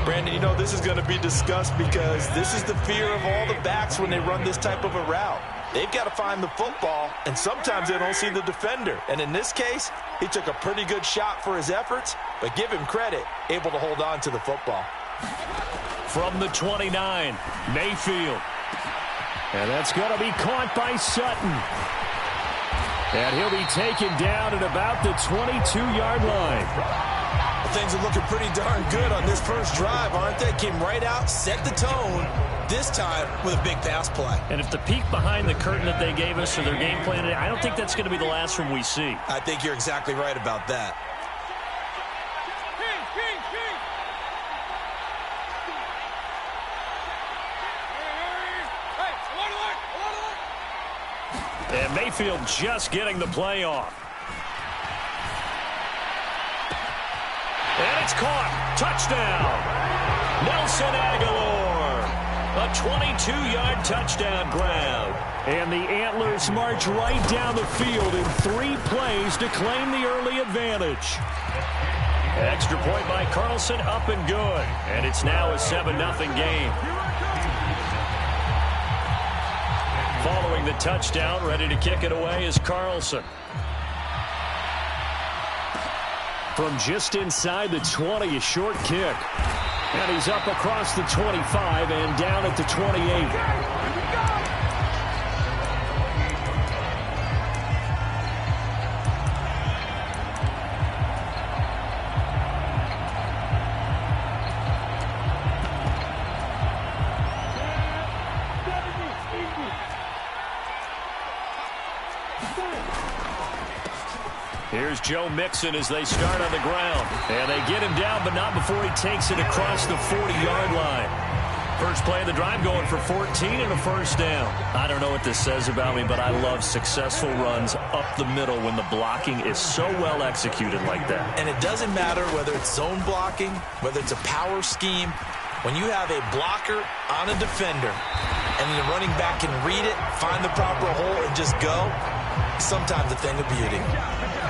Brandon, you know, this is going to be discussed because this is the fear of all the backs when they run this type of a route. They've got to find the football, and sometimes they don't see the defender. And in this case, he took a pretty good shot for his efforts, but give him credit, able to hold on to the football. From the 29, Mayfield. And that's going to be caught by Sutton. And he'll be taken down at about the 22-yard line. Well, things are looking pretty darn good on this first drive, aren't they? Came right out, set the tone, this time with a big pass play. And if the peek behind the curtain that they gave us or their game plan, I don't think that's going to be the last one we see. I think you're exactly right about that. And Mayfield just getting the play off. And it's caught. Touchdown. Nelson Aguilar. A 22-yard touchdown grab. And the Antlers march right down the field in 3 plays to claim the early advantage. Extra point by Carlson, up and good. And it's now a 7-0 game. Following the touchdown, ready to kick it away is Carlson. From just inside the 20, a short kick. And he's up across the 25 and down at the 28. Here's Joe Mixon as they start on the ground. And they get him down, but not before he takes it across the 40-yard line. First play of the drive going for 14 and a first down. I don't know what this says about me, but I love successful runs up the middle when the blocking is so well executed like that. And it doesn't matter whether it's zone blocking, whether it's a power scheme. When you have a blocker on a defender and the running back can read it, find the proper hole, and just go, sometimes a thing of beauty.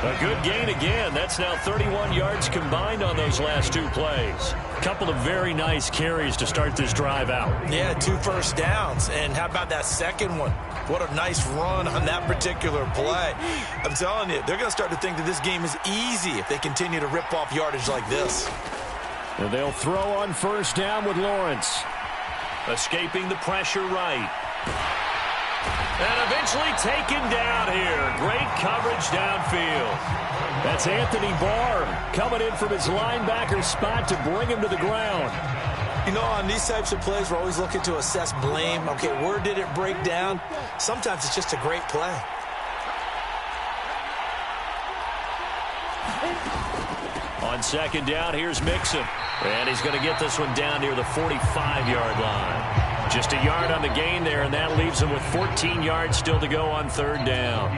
A good gain again. That's now 31 yards combined on those last 2 plays. A couple of very nice carries to start this drive out. Yeah, 2 first downs. And how about that second one? What a nice run on that particular play. I'm telling you, they're going to start to think that this game is easy if they continue to rip off yardage like this. And they'll throw on first down with Lawrence. Escaping the pressure right. And eventually taken down here. Great coverage downfield. That's Anthony Barr coming in from his linebacker spot to bring him to the ground. You know, on these types of plays, we're always looking to assess blame. Okay, where did it break down? Sometimes it's just a great play. On second down, here's Mixon. And he's going to get this one down near the 45-yard line. Just a yard on the gain there, and that leaves him with 14 yards still to go on third down.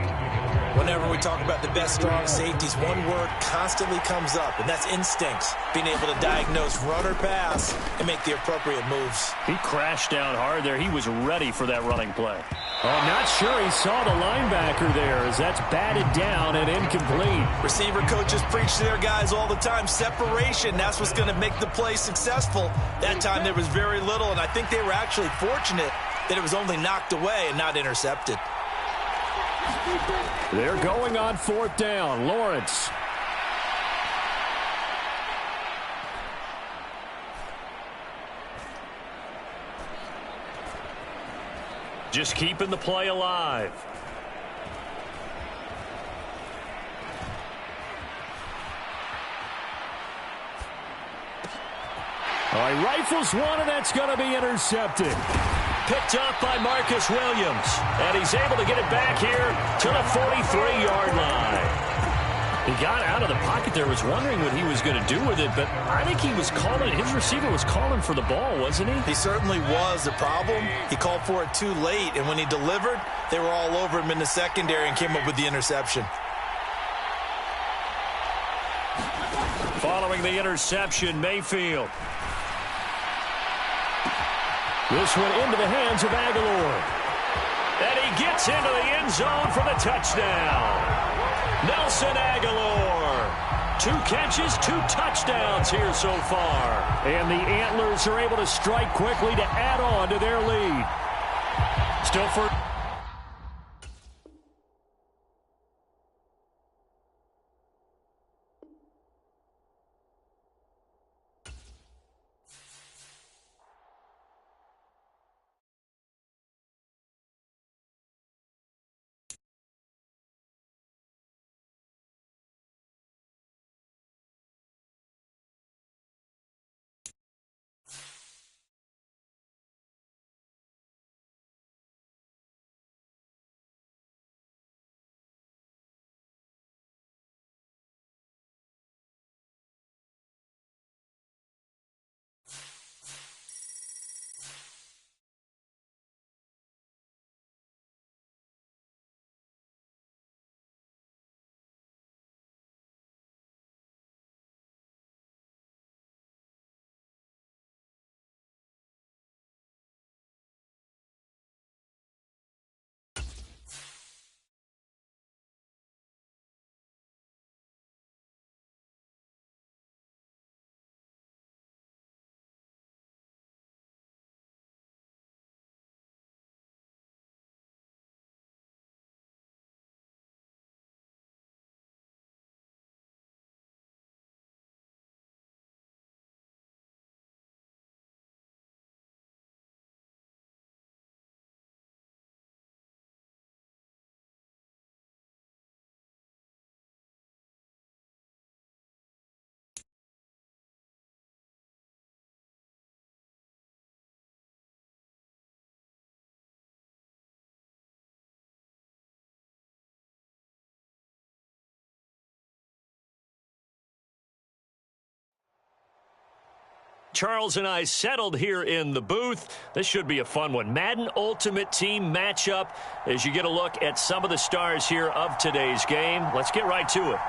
Whenever we talk about the best strong safeties, one word constantly comes up, and that's instincts. Being able to diagnose run or pass and make the appropriate moves. He crashed down hard there. He was ready for that running play. Oh, I'm not sure he saw the linebacker there as that's batted down and incomplete. Receiver coaches preach to their guys all the time. Separation, that's what's going to make the play successful. That time there was very little, and I think they were actually fortunate that it was only knocked away and not intercepted. They're going on 4th down. Lawrence. Just keeping the play alive. All right, rifles one, and that's going to be intercepted. Picked up by Marcus Williams. And he's able to get it back here to the 43-yard line. He got out of the pocket there, was wondering what he was going to do with it, but I think he was calling, his receiver was calling for the ball, wasn't he? He certainly was. The problem, he called for it too late, and when he delivered, they were all over him in the secondary and came up with the interception. Following the interception, Mayfield. This one into the hands of Aguilar. And he gets into the end zone for the touchdown. Nelson Aguilar. 2 catches, 2 touchdowns here so far. And the Antlers are able to strike quickly to add on to their lead. Still for... Charles and I settled here in the booth. This should be a fun one. Madden Ultimate Team matchup as you get a look at some of the stars here of today's game. Let's get right to it.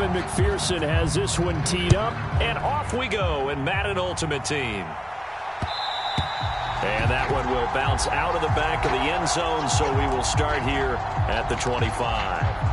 McPherson has this one teed up. And off we go in Madden Ultimate Team. And that one will bounce out of the back of the end zone, so we will start here at the 25.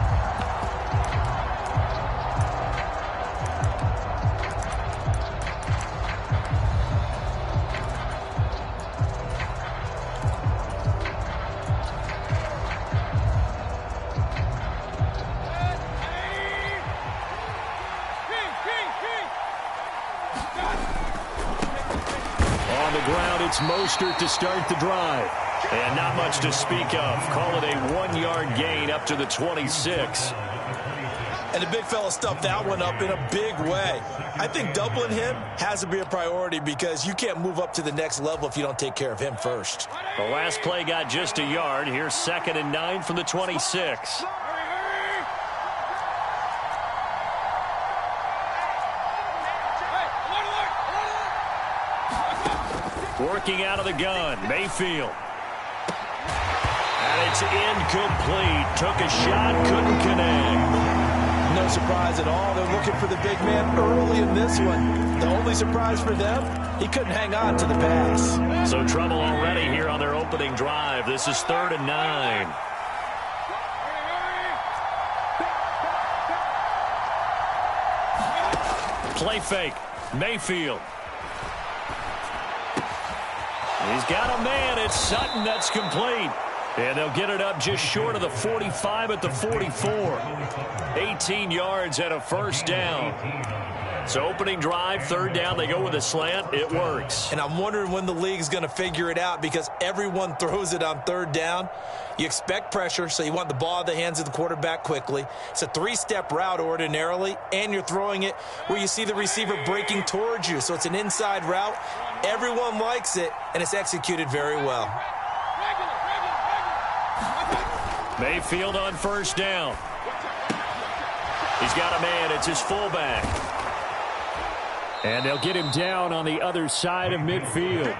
It's Mostert to start the drive. And not much to speak of. Call it a 1-yard gain up to the 26. And the big fella stuffed that one up in a big way. I think doubling him has to be a priority because you can't move up to the next level if you don't take care of him first. The last play got just a yard. Here's 2nd and 9 from the 26. Working out of the gun, Mayfield. And it's incomplete. Took a shot, couldn't connect. No surprise at all. They're looking for the big man early in this one. The only surprise for them, he couldn't hang on to the pass. So trouble already here on their opening drive. This is 3rd and 9. Play fake. Mayfield. He's got a man. It's Sutton. That's complete. And they'll get it up just short of the 45 at the 44. 18 yards and a first down. So opening drive, 3rd down, they go with a slant. It works. And I'm wondering when the league's going to figure it out because everyone throws it on 3rd down. You expect pressure, so you want the ball in the hands of the quarterback quickly. It's a 3-step route ordinarily, and you're throwing it where you see the receiver breaking towards you. So it's an inside route. Everyone likes it, and it's executed very well. Mayfield on 1st down. He's got a man. It's his fullback. And they'll get him down on the other side of midfield.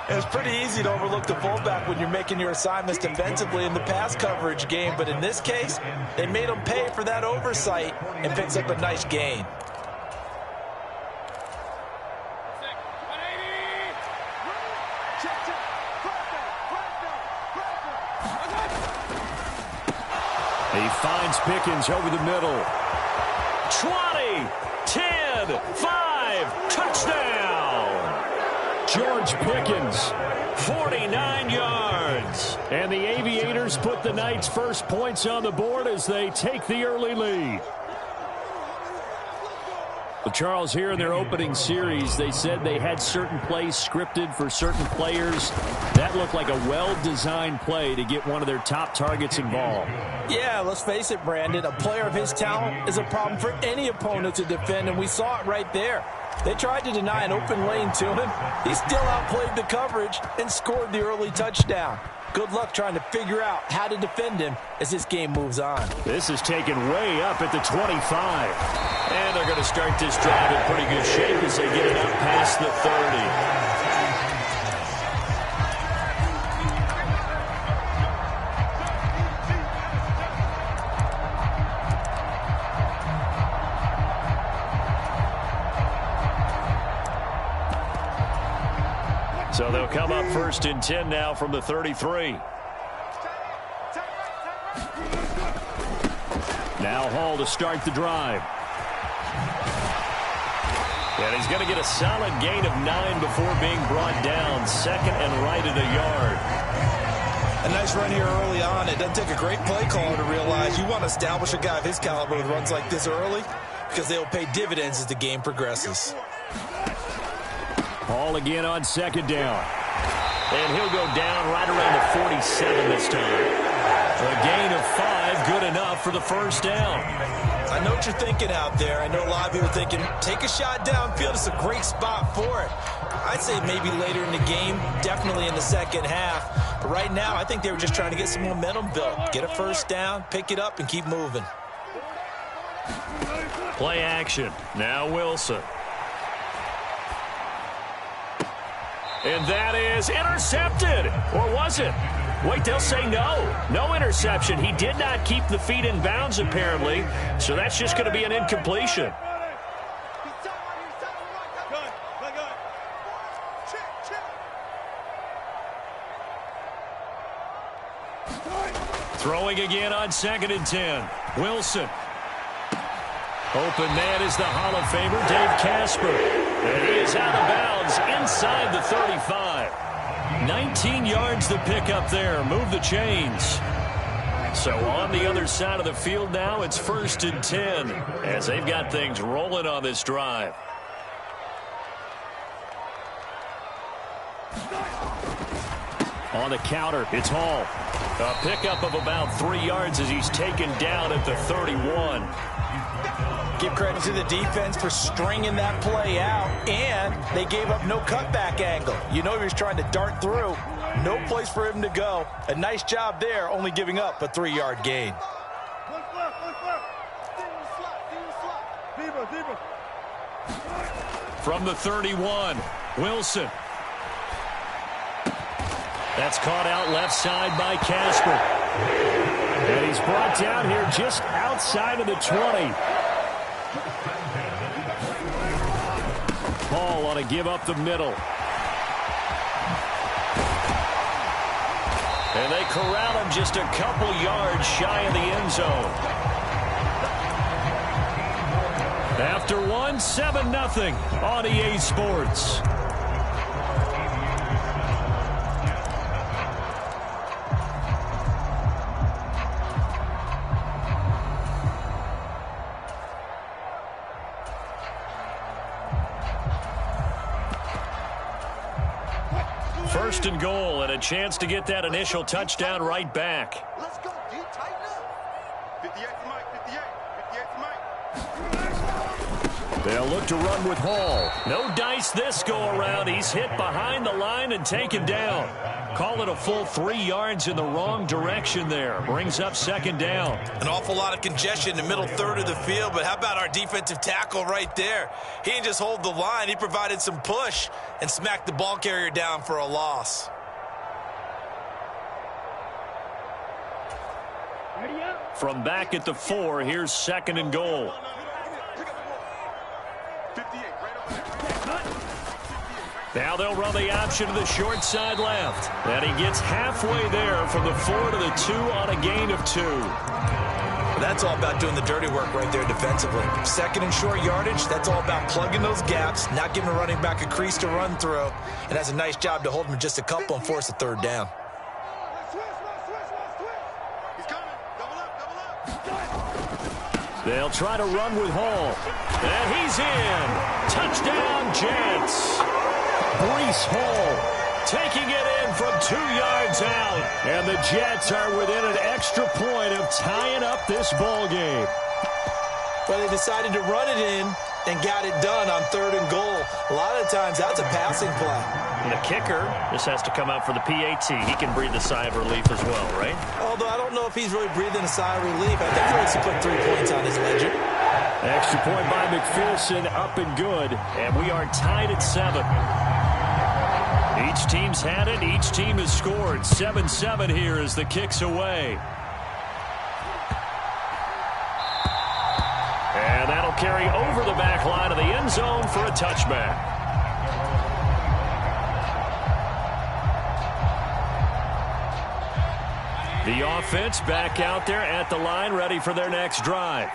It's pretty easy to overlook the fullback when you're making your assignments defensively in the pass coverage game. But in this case, they made him pay for that oversight and picks up a nice gain. He finds Pickens over the middle. 20, 10, 5, touchdown! George Pickens. 49 yards. And the Aviators put the Knights' first points on the board as they take the early lead. But Charles, here in their opening series, they said they had certain plays scripted for certain players. That looked like a well-designed play to get one of their top targets involved. Yeah, let's face it, Brandon. A player of his talent is a problem for any opponent to defend, and we saw it right there. They tried to deny an open lane to him. He still outplayed the coverage and scored the early touchdown. Good luck trying to figure out how to defend him as this game moves on. This is taken way up at the 25. And they're going to start this drive in pretty good shape as they get it up past the 30. So they'll come up 1st and 10 now from the 33. Now Hall to start the drive. And he's going to get a solid gain of 9 before being brought down. 2nd and right at a yard. A nice run here early on. It doesn't take a great play caller to realize you want to establish a guy of his caliber with runs like this early because they'll pay dividends as the game progresses. Hall again on 2nd down. And he'll go down right around the 47 this time. A gain of 5, good enough for the first down. I know what you're thinking out there. I know a lot of people are thinking, take a shot downfield. It's a great spot for it. I'd say maybe later in the game, definitely in the second half. But right now, I think they were just trying to get some momentum built. Get a first down, pick it up, and keep moving. Play action. Now Wilson. And that is intercepted. Or was it? Wait, they'll say no. No interception. He did not keep the feet in bounds, apparently. So that's just going to be an incompletion. Throwing again on 2nd and 10. Wilson. Open man is the Hall of Famer, Dave Casper. And he is out of bounds inside the 35. 19 yards to pick up there. Move the chains. So on the other side of the field now, it's 1st and 10 as they've got things rolling on this drive. On the counter, it's Hall. A pickup of about 3 yards as he's taken down at the 31. Give credit to the defense for stringing that play out, and they gave up no cutback angle. You know he was trying to dart through. No place for him to go. A nice job there, only giving up a 3-yard gain. From the 31, Wilson. That's caught out left side by Casper. And he's brought down here just outside of the 20. Ball on a give up the middle. And they corral him just a couple yards shy of the end zone. After one, 7-0 on EA Sports. First and goal, and a chance to get that initial touchdown right back. Let's go, D. Tighten up. 58 to Mike, 58 to Mike. They'll look to run with Hall. No dice this go-around. He's hit behind the line and taken down. Call it a full 3 yards in the wrong direction there. Brings up second down. An awful lot of congestion in the middle third of the field, but how about our defensive tackle right there? He didn't just hold the line. He provided some push and smacked the ball carrier down for a loss. From back at the 4, here's second and goal. 58, right over there. Now they'll run the option to the short side left. And he gets halfway there from the 4 to the 2 on a gain of 2. That's all about doing the dirty work right there defensively. Second and short yardage, that's all about plugging those gaps, not giving a running back a crease to run through, and has a nice job to hold him just a couple and force a third down. He's coming. Double up. They'll try to run with Hall. And he's in. Touchdown, Jets. Breece Hall taking it in from 2 yards out. And the Jets are within an extra point of tying up this ball game. But they decided to run it in and got it done on third and goal. A lot of times that's a passing play. And the kicker, this has to come out for the PAT. He can breathe a sigh of relief as well, right? Although I don't know if he's really breathing a sigh of relief. I think he wants to put 3 points on his ledger. Extra point by McPherson, up and good. And we are tied at 7. Each team's had it. Each team has scored. 7-7 here as the kick's away. And that'll carry over the back line of the end zone for a touchback. The offense back out there at the line, ready for their next drive.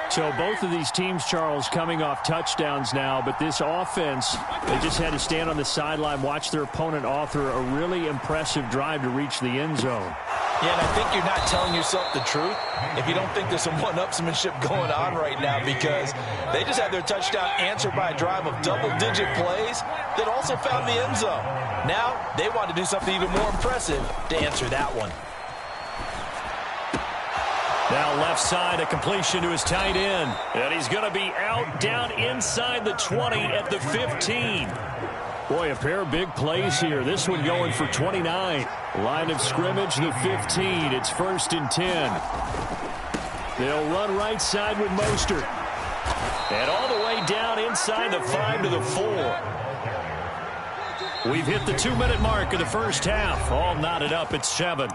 So both of these teams, Charles, coming off touchdowns now, but this offense, they just had to stand on the sideline, watch their opponent author a really impressive drive to reach the end zone. Yeah, and I think you're not telling yourself the truth if you don't think there's some one-upsmanship going on right now, because they just had their touchdown answered by a drive of double-digit plays that also found the end zone. Now they want to do something even more impressive to answer that one. Now left side, a completion to his tight end. And he's going to be out down inside the 20 at the 15. Boy, a pair of big plays here. This one going for 29. Line of scrimmage, the 15. It's 1st and 10. They'll run right side with Mostert. And all the way down inside the 5 to the 4. We've hit the 2-minute mark of the first half. All knotted up at 7.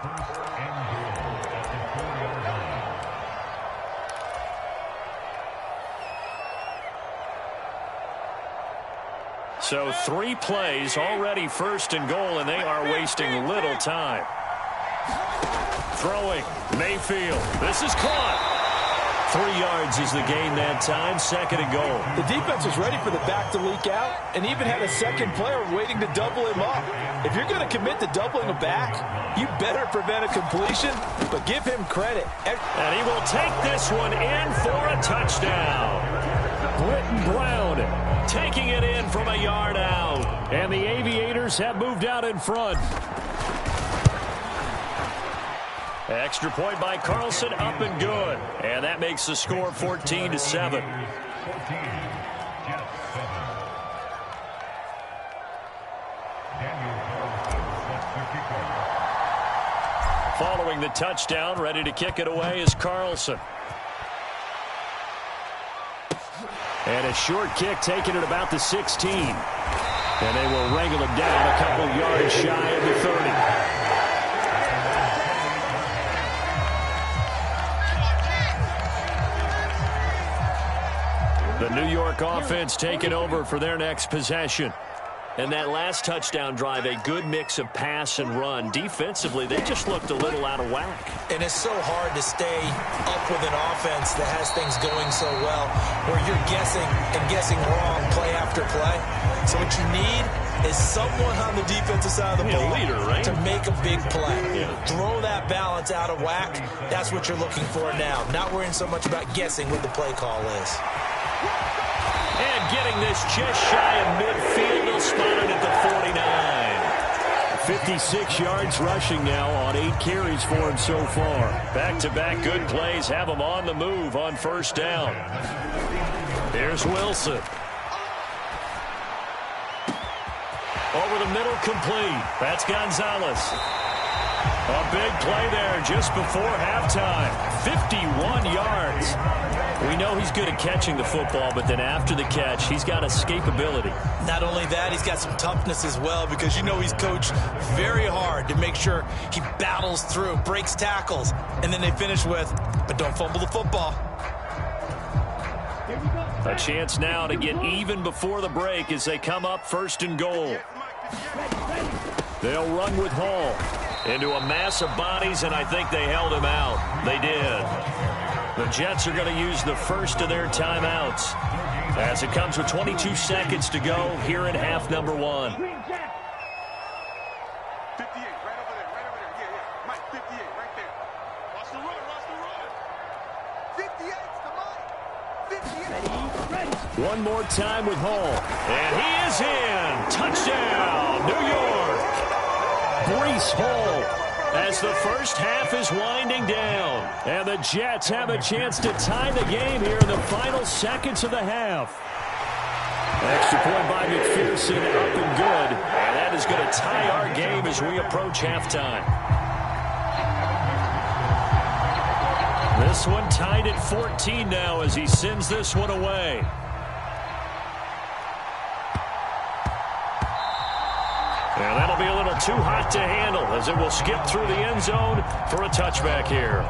So 3 plays, already 1st and goal, and they are wasting little time. Throwing, Mayfield. This is caught. 3 yards is the gain that time, 2nd and goal. The defense was ready for the back to leak out and even had a second player waiting to double him up. If you're going to commit to doubling a back, you better prevent a completion, but give him credit. And he will take this one in for a touchdown. Britton Brown taking it in from a yard out. And the Aviators have moved out in front. Extra point by Carlson, up and good. And that makes the score 14-7. Following the touchdown, ready to kick it away is Carlson. And a short kick taken at about the 16. And they will wrangle him down a couple yards shy of the 30. New York offense taking over for their next possession. And that last touchdown drive, a good mix of pass and run. Defensively, they just looked a little out of whack. And it's so hard to stay up with an offense that has things going so well, where you're guessing and guessing wrong play after play. So what you need is someone on the defensive side of the ball leader, right? to make a big play. Throw that balance out of whack. That's what you're looking for now. Not worrying so much about guessing what the play call is. And getting this just shy of midfield, he'll spot it at the 49. 56 yards rushing now on 8 carries for him so far. Back-to-back good plays have him on the move on first down. Here's Wilson. Over the middle, complete. That's Gonzalez. A big play there just before halftime. 51 yards. We know he's good at catching the football, but then after the catch, he's got escapability. Not only that, he's got some toughness as well, because you know he's coached very hard to make sure he battles through, breaks tackles, and then they finish with, but don't fumble the football. A chance now to get even before the break as they come up first and goal. They'll run with Hall into a mass of bodies, and I think they held him out. They did. The Jets are going to use the first of their timeouts as it comes with 22 seconds to go here in half number 1. 58, right over there. Yeah. Mike, 58, right there. Watch the run. 58's the Mike. 58. One more time with Hall. And he is in. Touchdown, New York. Breece Hall. As the first half is winding down. And the Jets have a chance to tie the game here in the final seconds of the half. Extra point by McPherson, up and good. And that is going to tie our game as we approach halftime. This one tied at 14 now as he sends this one away. And that'll be a little too hot to handle as it will skip through the end zone for a touchback here.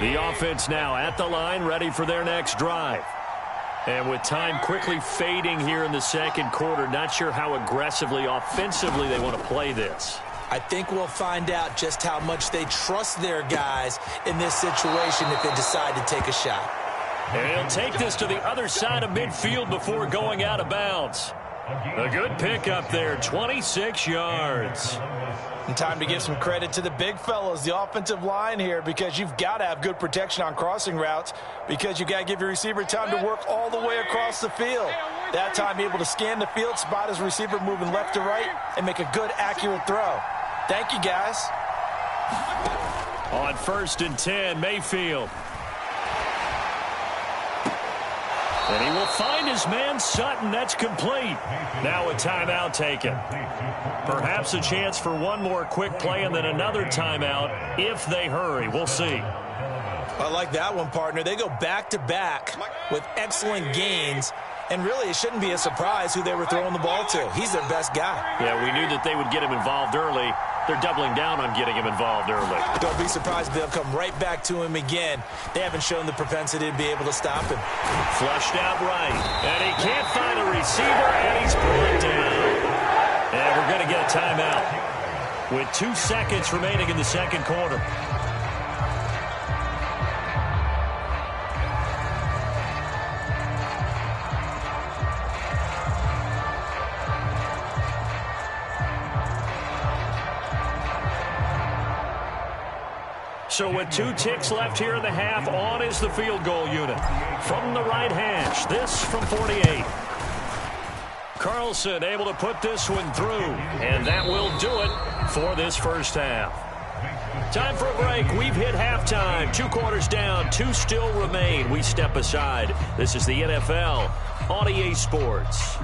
The offense now at the line, ready for their next drive. And with time quickly fading here in the second quarter, not sure how aggressively, offensively they want to play this. I think we'll find out just how much they trust their guys in this situation if they decide to take a shot. And he'll take this to the other side of midfield before going out of bounds. A good pickup there, 26 yards. And time to give some credit to the big fellas, the offensive line here, because you've got to have good protection on crossing routes, because you got to give your receiver time to work all the way across the field. That time, be able to scan the field, spot his receiver moving left to right, and make a good, accurate throw. Thank you, guys. On 1st and 10, Mayfield. And he will find his man Sutton. That's complete. Now a timeout taken. Perhaps a chance for one more quick play and then another timeout if they hurry. We'll see. I like that one, partner. They go back-to-back with excellent gains. And really, it shouldn't be a surprise who they were throwing the ball to. He's their best guy. Yeah, we knew that they would get him involved early. They're doubling down on getting him involved early. Don't be surprised if they'll come right back to him again. They haven't shown the propensity to be able to stop him. Flushed out right. And he can't find a receiver, and he's brought down. And we're going to get a timeout with 2 seconds remaining in the second quarter. So with 2 ticks left here in the half, on is the field goal unit. From the right hash, this from 48. Carlson able to put this one through, and that will do it for this first half. Time for a break. We've hit halftime. 2 quarters down, 2 still remain. We step aside. This is the NFL on EA Sports.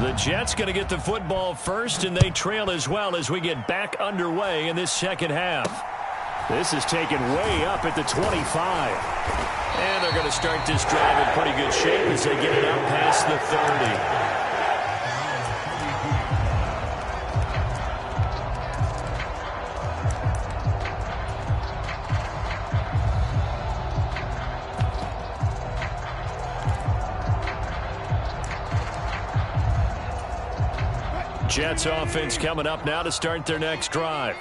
The Jets going to get the football first, and they trail as well as we get back underway in this second half. This is taken way up at the 25. And they're going to start this drive in pretty good shape as they get it up past the 30. Jets offense coming up now to start their next drive.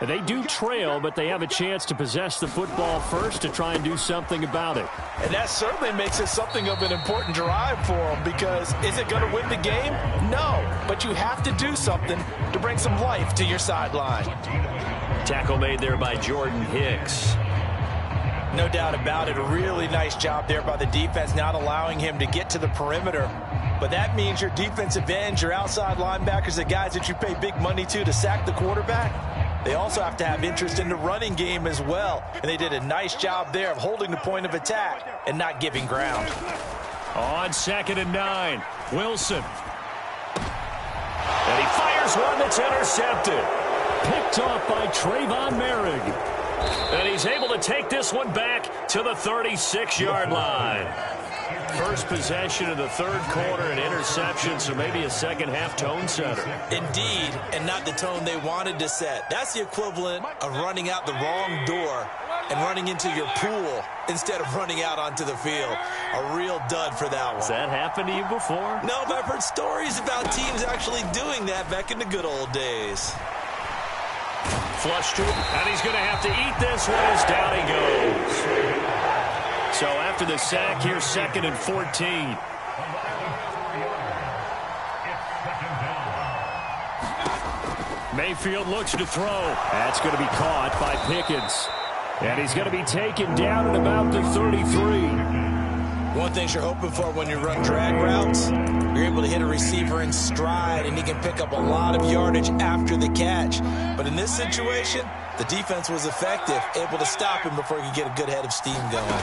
They do trail, but they have a chance to possess the football first to try and do something about it. And that certainly makes it something of an important drive for them, because is it going to win the game? No, but you have to do something to bring some life to your sideline. Tackle made there by Jordan Hicks. No doubt about it. A really nice job there by the defense, not allowing him to get to the perimeter. But that means your defensive ends, your outside linebackers, the guys that you pay big money to sack the quarterback, they also have to have interest in the running game as well. And they did a nice job there of holding the point of attack and not giving ground. On 2nd and 9, Wilson. And he fires one that's intercepted. Picked off by Trayvon Merrick. And he's able to take this one back to the 36-yard line. First possession of the third quarter, an interception, so maybe a second-half tone setter. Indeed, and not the tone they wanted to set. That's the equivalent of running out the wrong door and running into your pool instead of running out onto the field. A real dud for that one. Has that happened to you before? No, but I've heard stories about teams actually doing that back in the good old days. Flush to him, and he's going to have to eat this one as down he goes. So after the sack, here's 2nd and 14. Mayfield looks to throw. That's going to be caught by Pickens. And he's going to be taken down at about the 33. One thing you're hoping for when you run drag routes, you're able to hit a receiver in stride, and he can pick up a lot of yardage after the catch. But in this situation, the defense was effective, able to stop him before he could get a good head of steam going.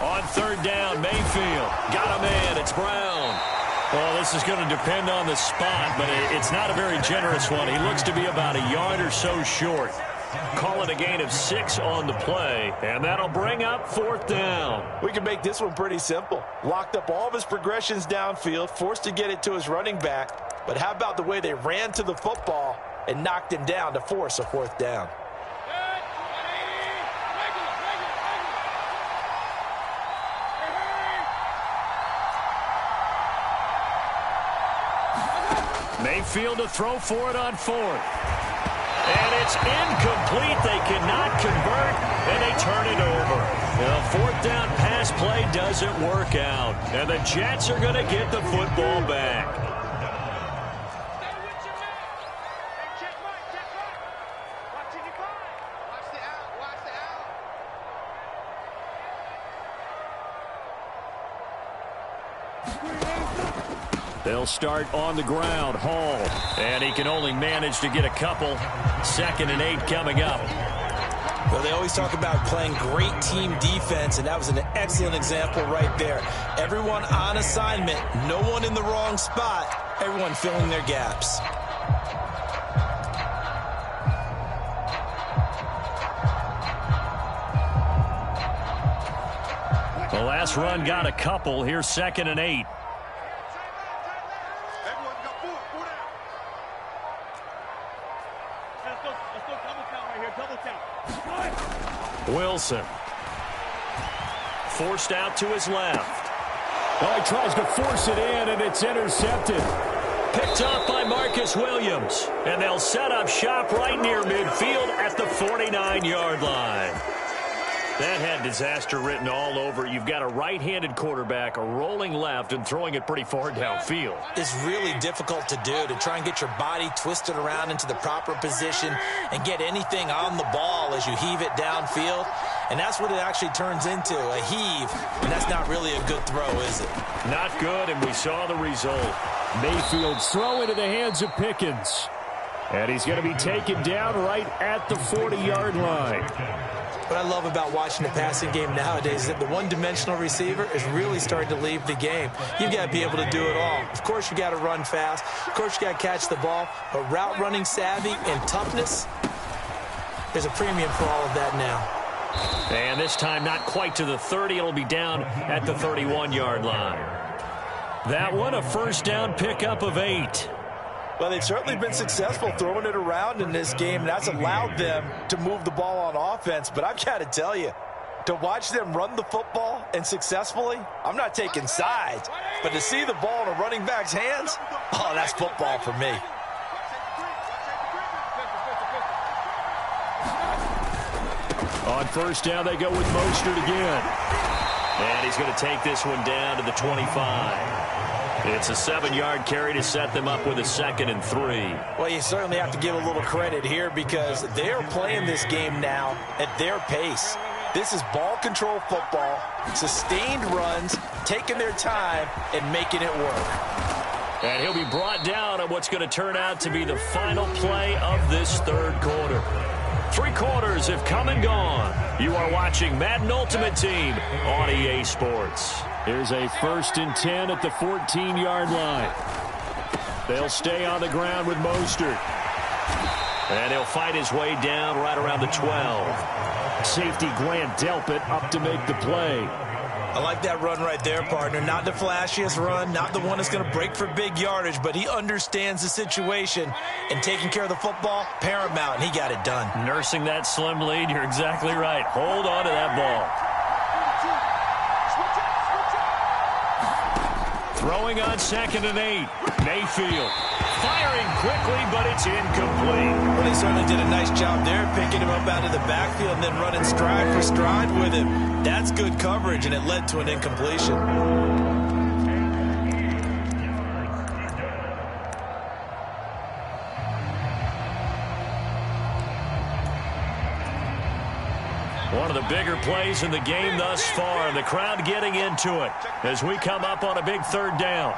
On 3rd down, Mayfield. Got a man. It's Brown. Well, this is going to depend on the spot, but it's not a very generous one. He looks to be about a yard or so short. Call it a gain of 6 on the play, and that'll bring up 4th down. We can make this one pretty simple. Locked up all of his progressions downfield, forced to get it to his running back. But how about the way they ran to the football and knocked him down to force a 4th down? Mayfield to throw for it on 4th. And it's incomplete. They cannot convert, and they turn it over. The 4th down pass play doesn't work out, and the Jets are going to get the football back. They'll start on the ground. Hall. And he can only manage to get a couple. 2nd and 8 coming up. Well, they always talk about playing great team defense, and that was an excellent example right there. Everyone on assignment, no one in the wrong spot, everyone filling their gaps. The last run got a couple. Here's 2nd and 8. Wilson. Forced out to his left. Oh, he tries to force it in, and it's intercepted. Picked up by Marcus Williams. And they'll set up shop right near midfield at the 49-yard line. That had disaster written all over. You've got a right-handed quarterback, a rolling left, and throwing it pretty far downfield. It's really difficult to do, to try and get your body twisted around into the proper position and get anything on the ball as you heave it downfield. And that's what it actually turns into, a heave. And that's not really a good throw, is it? Not good, and we saw the result. Mayfield's throw into the hands of Pickens. And he's going to be taken down right at the 40-yard line. What I love about watching the passing game nowadays is that the one-dimensional receiver is really starting to leave the game. You've got to be able to do it all. Of course, you got to run fast. Of course, you got to catch the ball. But route running savvy and toughness, there's a premium for all of that now. And this time, not quite to the 30. It'll be down at the 31-yard line. That one, a first down pickup of 8. Well, they've certainly been successful throwing it around in this game, and that's allowed them to move the ball on offense. But I've got to tell you, to watch them run the football and successfully, I'm not taking sides, but to see the ball in a running back's hands, oh, that's football for me. On first down, they go with Mostert again. And he's going to take this one down to the 25. It's a 7-yard carry to set them up with a 2nd and 3. Well, you certainly have to give a little credit here because they're playing this game now at their pace. This is ball control football, sustained runs, taking their time, and making it work. And he'll be brought down on what's going to turn out to be the final play of this 3rd quarter. 3 quarters have come and gone. You are watching Madden Ultimate Team on EA Sports. Here's a 1st and 10 at the 14-yard line. They'll stay on the ground with Mostert. And he'll fight his way down right around the 12. Safety Grant Delpit up to make the play. I like that run right there, partner. Not the flashiest run, not the one that's going to break for big yardage, but he understands the situation, and taking care of the football, paramount, and he got it done. Nursing that slim lead, you're exactly right. Hold on to that ball. Throwing on 2nd and 8. Mayfield firing quickly, but it's incomplete. Well, he certainly did a nice job there, picking him up out of the backfield and then running stride for stride with him. That's good coverage, and it led to an incompletion. One of the bigger plays in the game thus far. The crowd getting into it as we come up on a big 3rd down.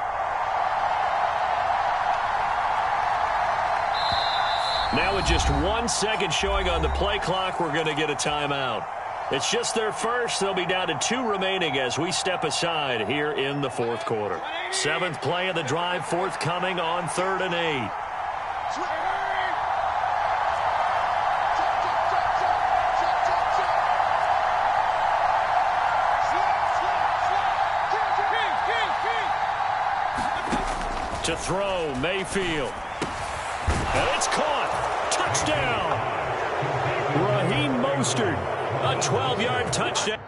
Now with just 1 second showing on the play clock, we're going to get a timeout. It's just their first. They'll be down to 2 remaining as we step aside here in the 4th quarter. 7th play of the drive forthcoming on 3rd and 8. To throw, Mayfield. And it's caught. Touchdown. Raheem Mostert. A 12-yard touchdown.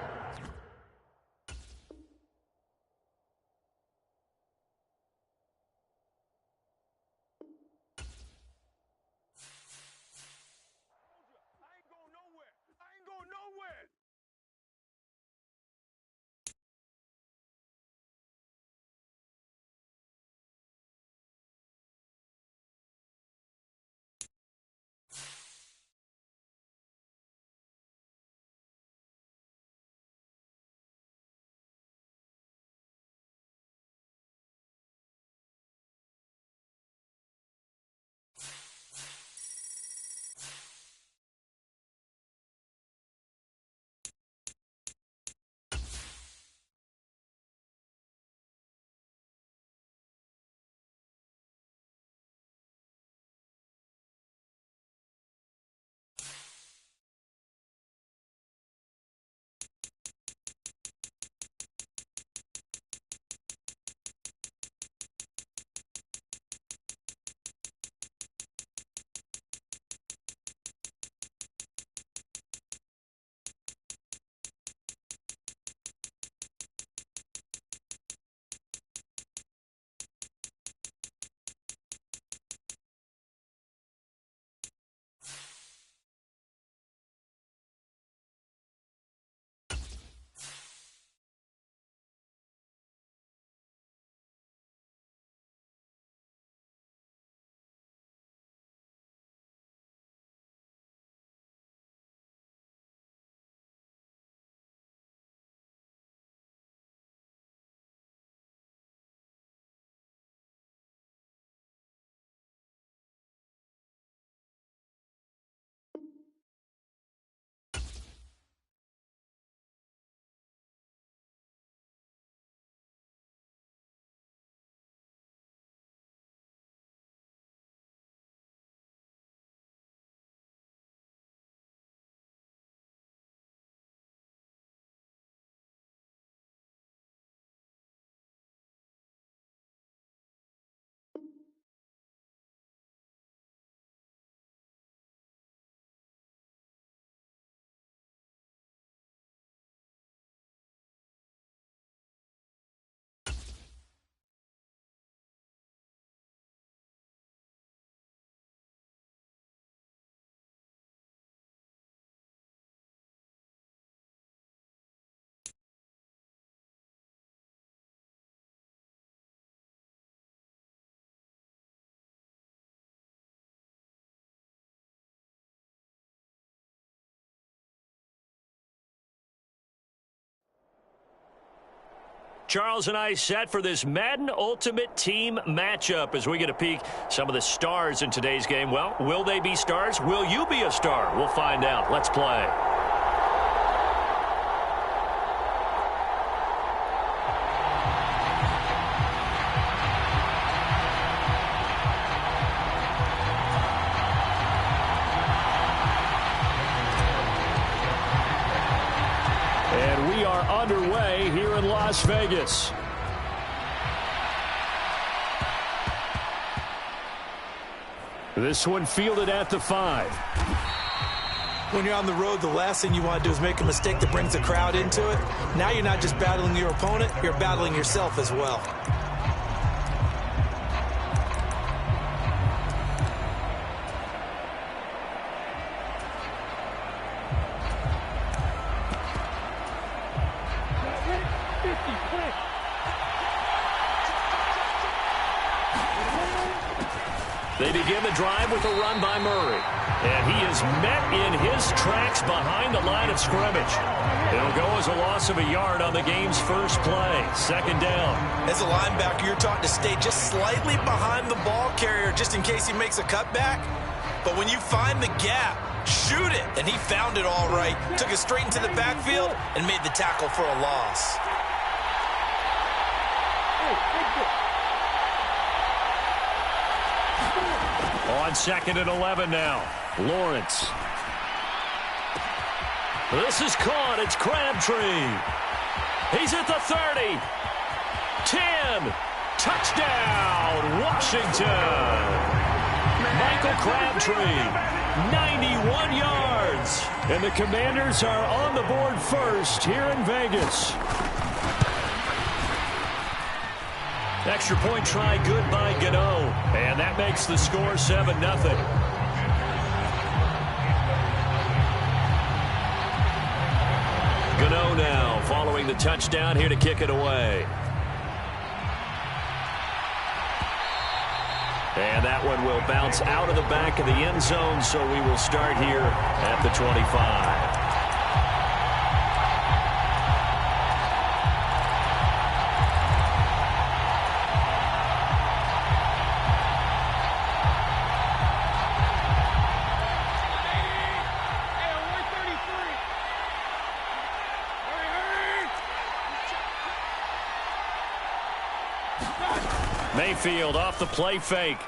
Charles and I set for this Madden Ultimate Team matchup as we get a peek some of the stars in today's game. Well, will they be stars? Will you be a star? We'll find out. Let's play. And we are underway here in Las Vegas. This one fielded at the 5. When you're on the road, the last thing you want to do is make a mistake that brings the crowd into it. Now you're not just battling your opponent, you're battling yourself as well. They begin the drive with a run by Murray. And he is met in his tracks behind the line of scrimmage. It'll go as a loss of a yard on the game's first play. Second down. As a linebacker, you're taught to stay just slightly behind the ball carrier just in case he makes a cutback. But when you find the gap, shoot it. And he found it all right. Took it straight into the backfield and made the tackle for a loss. On second and 11 now. Lawrence. This is caught. It's Crabtree. He's at the 30. 10. Touchdown, Washington. Michael Crabtree, 91 yards. And the Commanders are on the board first here in Vegas. Extra point try good by Gano. And that makes the score 7-0. Gano now following the touchdown here to kick it away. And that one will bounce out of the back of the end zone, so we will start here at the 25. Mayfield off the play fake.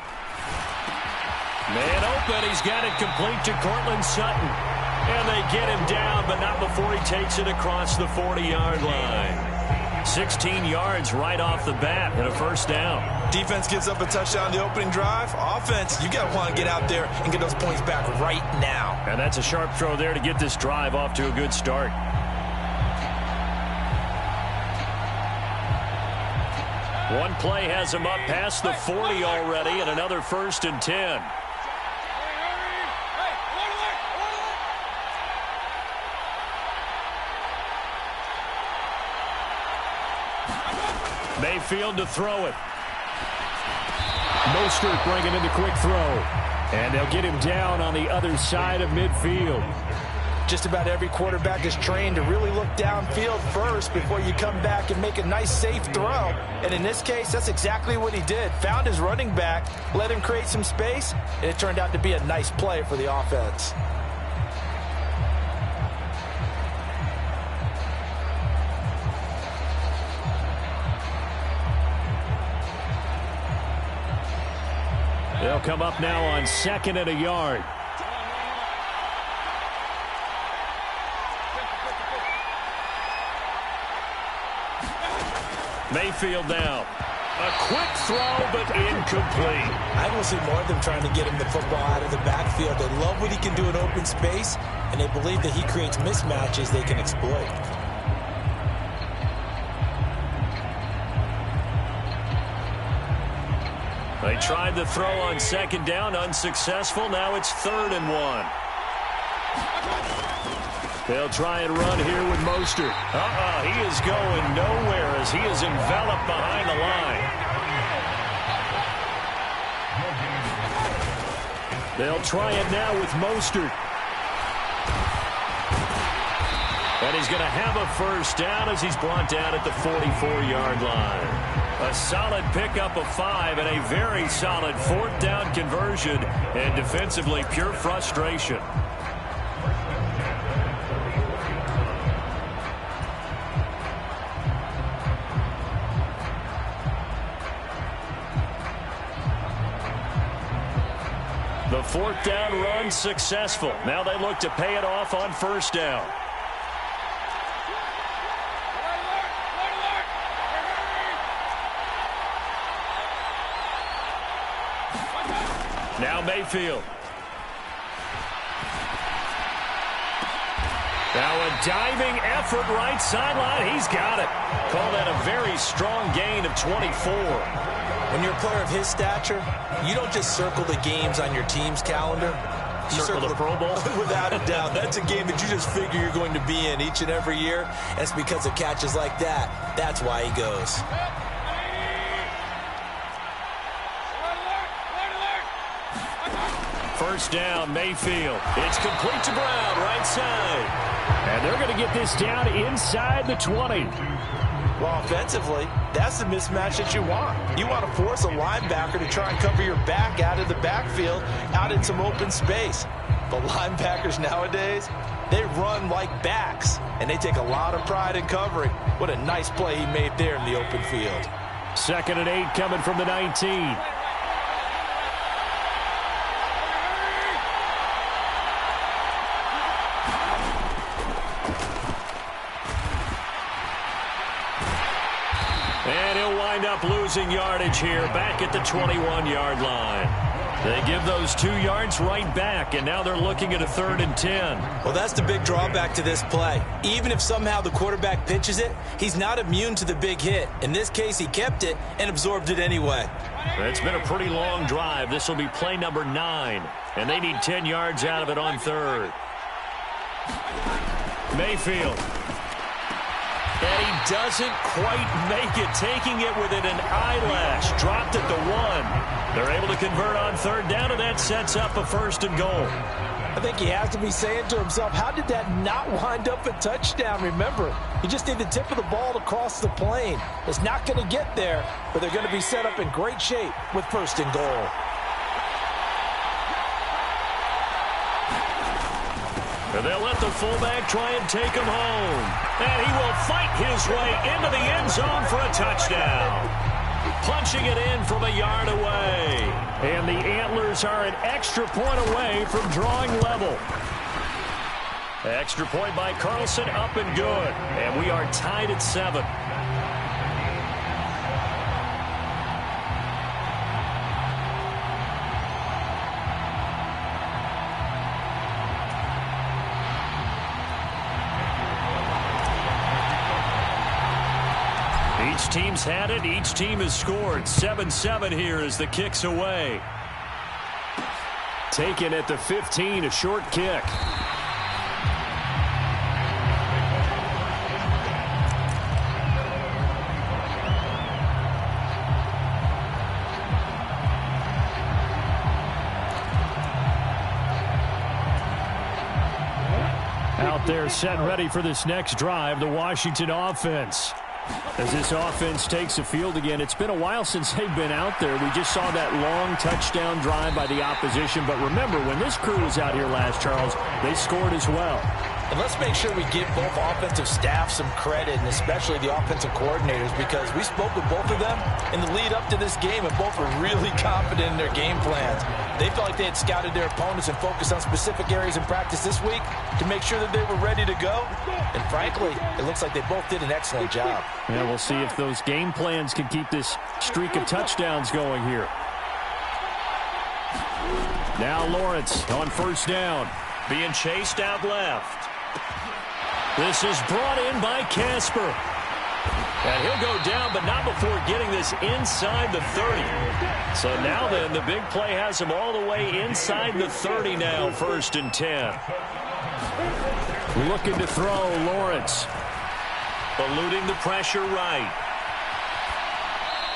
Man open. He's got it complete to Cortland Sutton. And they get him down, but not before he takes it across the 40-yard line. 16 yards right off the bat and a first down. Defense gives up a touchdown the opening drive. Offense, you got to want to get out there and get those points back right now. And that's a sharp throw there to get this drive off to a good start. One play has him up past the 40 already, and another 1st and 10. Mayfield to throw it. Mostert bringing in the quick throw. And they'll get him down on the other side of midfield. Just about every quarterback is trained to really look downfield first before you come back and make a nice, safe throw. And in this case, that's exactly what he did. Found his running back, let him create some space, and it turned out to be a nice play for the offense. They'll come up now on 2nd and a yard. Mayfield now. A quick throw, but incomplete. I will see more of them trying to get him the football out of the backfield. They love what he can do in open space, and they believe that he creates mismatches they can exploit. They tried the throw on 2nd down, unsuccessful. Now it's 3rd and 1. They'll try and run here with Mostert. He is going nowhere as he is enveloped behind the line. They'll try it now with Mostert. And he's going to have a first down as he's brought down at the 44-yard line. A solid pickup of 5 and a very solid 4th down conversion. And defensively, pure frustration. The 4th down run successful. Now they look to pay it off on first down. Now Mayfield. Now a diving effort right sideline. He's got it. Call that a very strong gain of 24. When you're a player of his stature, you don't just circle the games on your team's calendar. You circle the Pro Bowl? Without a doubt. That's a game that you just figure you're going to be in each and every year. And it's because of catches like that. That's why he goes. First down, Mayfield. It's complete to Brown, right side. And they're going to get this down inside the 20. Well, offensively, that's the mismatch that you want. You want to force a linebacker to try and cover your back out of the backfield, out in some open space. But linebackers nowadays, they run like backs, and they take a lot of pride in covering. What a nice play he made there in the open field. 2nd and 8 coming from the 19. And he'll wind up losing yardage here back at the 21-yard line. They give those 2 yards right back, and now they're looking at a 3rd and 10. Well, that's the big drawback to this play. Even if somehow the quarterback pitches it, he's not immune to the big hit. In this case, he kept it and absorbed it anyway. It's been a pretty long drive. This will be play number 9, and they need 10 yards out of it on 3rd. Mayfield. And he doesn't quite make it, taking it within an eyelash. Dropped at the 1. They're able to convert on 3rd down, and that sets up a 1st and goal. I think he has to be saying to himself, how did that not wind up a touchdown? Remember, you just need the tip of the ball to cross the plane. It's not going to get there, but they're going to be set up in great shape with 1st and goal. And they'll let the fullback try and take him home. And he will fight his way into the end zone for a touchdown. Punching it in from a yard away. And the Antlers are an extra point away from drawing level. Extra point by Carlson, up and good. And we are tied at 7. Each team's had it. Each team has scored. 7-7 here as the kick's away. Taken at the 15, a short kick. Out there set ready for this next drive, the Washington offense. As this offense takes the field again, it's been a while since they've been out there. We just saw that long touchdown drive by the opposition. But remember, when this crew was out here last, Charles, they scored as well. And let's make sure we give both offensive staff some credit, and especially the offensive coordinators, because we spoke with both of them in the lead up to this game, and both were really confident in their game plans. They felt like they had scouted their opponents and focused on specific areas in practice this week to make sure that they were ready to go. And frankly, it looks like they both did an excellent job. Yeah, we'll see if those game plans can keep this streak of touchdowns going here. Now Lawrence on first down, being chased out left. This is brought in by Casper. And he'll go down, but not before getting this inside the 30. So now then, the big play has him all the way inside the 30 now, 1st and 10. Looking to throw, Lawrence. Eluding the pressure right.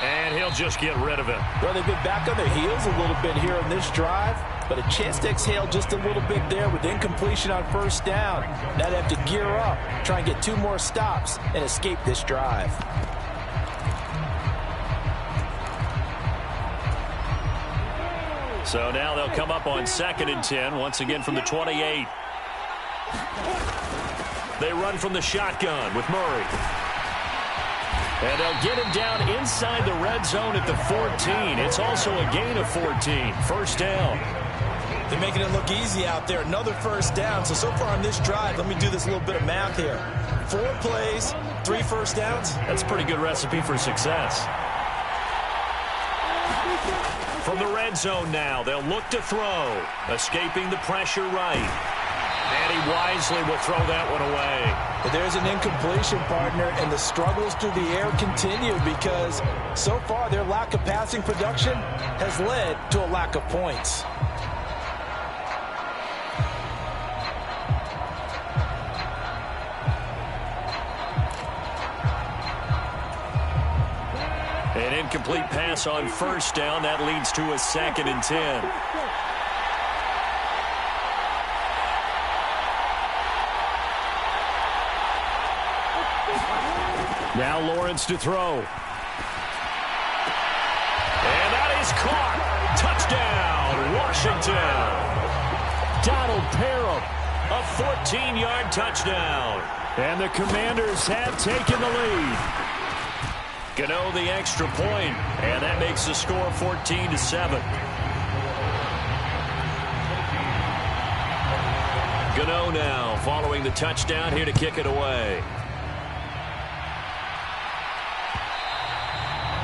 And he'll just get rid of it. Well, they've been back on their heels a little bit here in this drive. but a chance to exhale just a little bit there with incompletion on first down. Now they have to gear up, try and get 2 more stops, and escape this drive. So now they'll come up on 2nd and 10, once again from the 28. They run from the shotgun with Murray. And they'll get him down inside the red zone at the 14. It's also a gain of 14. First down. They're making it look easy out there. Another first down. So far on this drive, let me do this little bit of math here. 4 plays, 3 first downs. That's a pretty good recipe for success. From the red zone now, they'll look to throw. Escaping the pressure right. And he wisely will throw that one away. But there's an incompletion, partner, and the struggles through the air continue because so far their lack of passing production has led to a lack of points. An incomplete pass on first down. That leads to a 2nd and 10. Now Lawrence to throw. And that is caught. Touchdown, Washington. Donald Parham. A 14-yard touchdown. And the Commanders have taken the lead. Gano the extra point, and that makes the score 14-7. Gano now following the touchdown here to kick it away.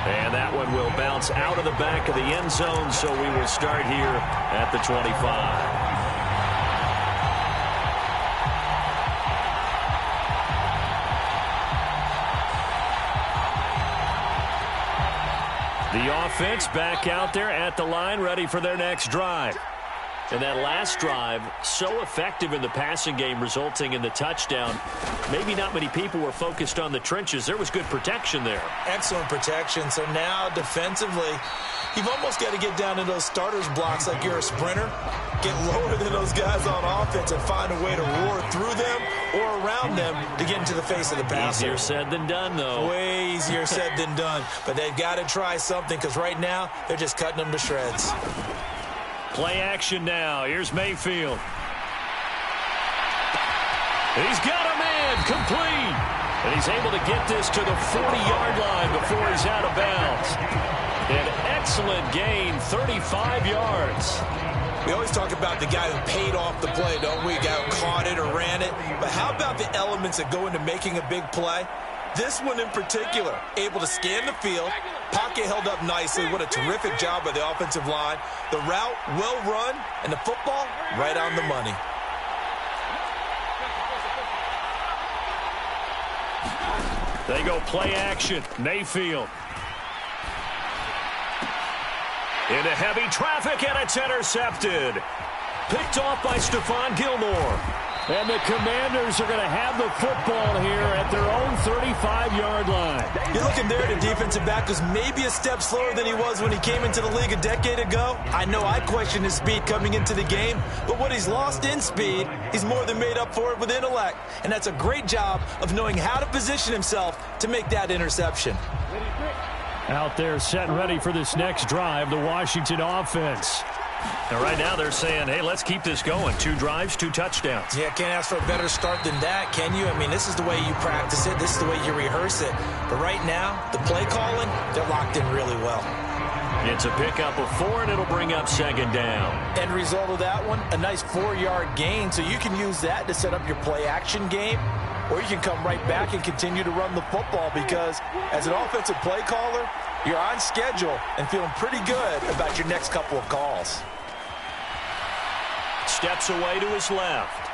And that one will bounce out of the back of the end zone, so we will start here at the 25. The offense back out there at the line, ready for their next drive. And that last drive, so effective in the passing game, resulting in the touchdown. Maybe not many people were focused on the trenches. There was good protection there. Excellent protection. So now defensively, you've almost got to get down to those starters blocks like you're a sprinter. Get lower than those guys on offense and find a way to roar through them or around them to get into the face of the passer. Easier said than done, though. Way easier said than done. But they've got to try something because right now they're just cutting them to shreds. Play action now. Here's Mayfield. He's got a man complete. And he's able to get this to the 40-yard line before he's out of bounds. An excellent gain, 35 yards. We always talk about the guy who paid off the play, don't we? The guy who caught it or ran it. But how about the elements that go into making a big play? This one in particular, able to scan the field, pocket held up nicely. What a terrific job by the offensive line. The route, well run, and the football, right on the money. They go play action. Mayfield. Into heavy traffic, and it's intercepted. Picked off by Stephon Gilmore. And the Commanders are going to have the football here at their own 35-yard line. You're looking there at a defensive back who's maybe a step slower than he was when he came into the league a decade ago. I know I questioned his speed coming into the game, but what he's lost in speed, he's more than made up for it with intellect. And that's a great job of knowing how to position himself to make that interception. Out there set and ready for this next drive, the Washington offense. And right now they're saying, hey, let's keep this going. 2 drives, 2 touchdowns. Yeah, can't ask for a better start than that, can you? I mean, this is the way you practice it. This is the way you rehearse it. But right now, the play calling, they're locked in really well. It's a pickup of 4, and it'll bring up 2nd down. End result of that one, a nice 4-yard gain. So you can use that to set up your play-action game, or you can come right back and continue to run the football because as an offensive play caller, you're on schedule and feeling pretty good about your next couple of calls. Steps away to his left.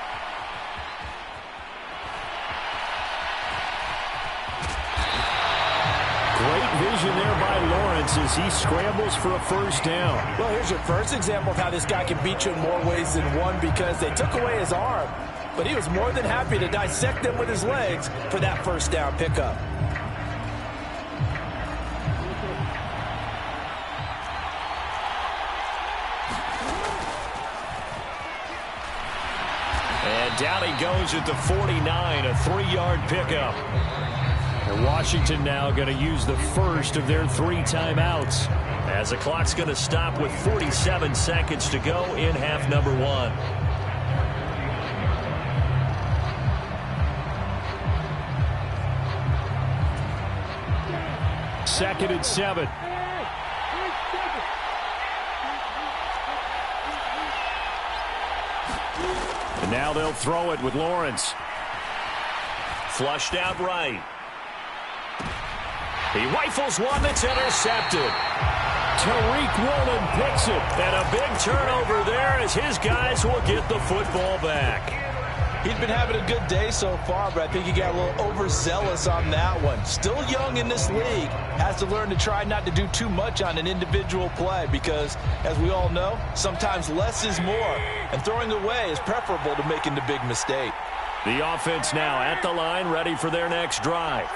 Great vision there by Lawrence as he scrambles for a first down. Well, here's your first example of how this guy can beat you in more ways than one because they took away his arm, but he was more than happy to dissect them with his legs for that first down pickup. And down he goes at the 49, a 3-yard pickup. And Washington now going to use the first of their 3 timeouts. As the clock's going to stop with 47 seconds to go in half number 1. Second and 7. And now they'll throw it with Lawrence. Flushed out right. He rifles one that's intercepted. Tariq Woolen picks it. And a big turnover there as his guys will get the football back. He's been having a good day so far, but I think he got a little overzealous on that one. Still young in this league. Has to learn to try not to do too much on an individual play because, as we all know, sometimes less is more. And throwing away is preferable to making the big mistake. The offense now at the line, ready for their next drive.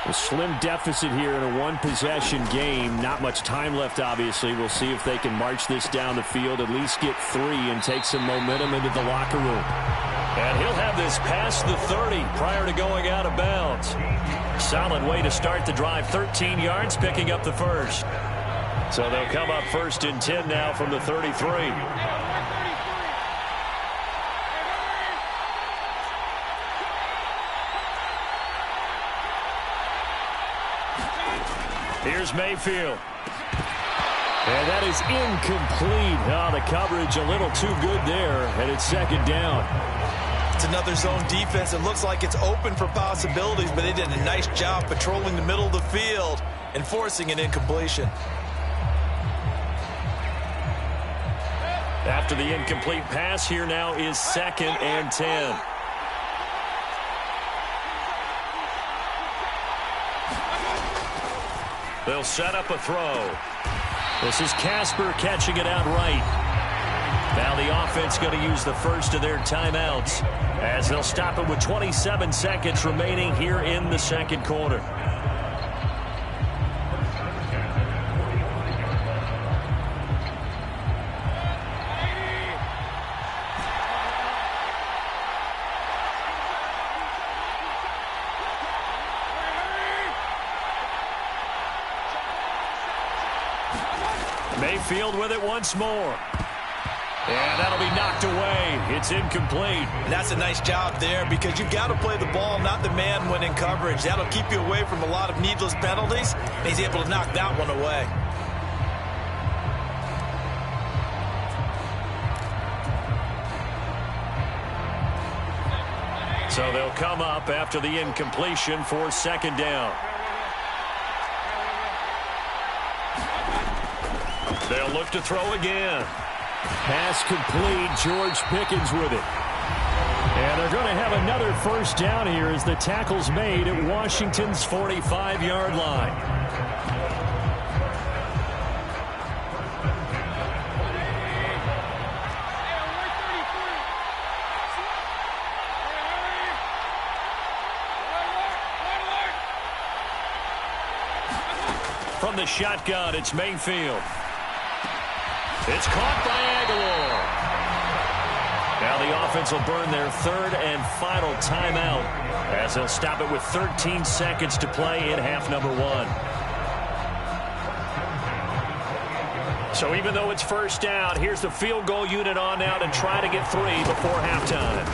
A slim deficit here in a one-possession game. Not much time left, obviously. We'll see if they can march this down the field, at least get 3, and take some momentum into the locker room. And he'll have this past the 30 prior to going out of bounds. Solid way to start the drive. 13 yards, picking up the first. So they'll come up 1st and 10 now from the 33. Here's Mayfield. And that is incomplete. Oh, the coverage a little too good there, and it's 2nd down. It's another zone defense. It looks like it's open for possibilities, but they did a nice job patrolling the middle of the field and forcing an incompletion. After the incomplete pass, here now is 2nd and 10. They'll set up a throw. This is Casper catching it out right. Now the offense going to use the first of their timeouts as they'll stop it with 27 seconds remaining here in the 2nd quarter. Mayfield with it once more. And that'll be knocked away. It's incomplete. And that's a nice job there because you've got to play the ball, not the man when in coverage. That'll keep you away from a lot of needless penalties. And he's able to knock that one away. So they'll come up after the incompletion for 2nd down. They'll look to throw again. Pass complete. George Pickens with it. And they're going to have another 1st down here as the tackle's made at Washington's 45-yard line. From the shotgun, it's Mayfield. It's caught by Aguilar. Now the offense will burn their 3rd and final timeout as they'll stop it with 13 seconds to play in half number 1. So even though it's 1st down, here's the field goal unit on now to try to get 3 before halftime.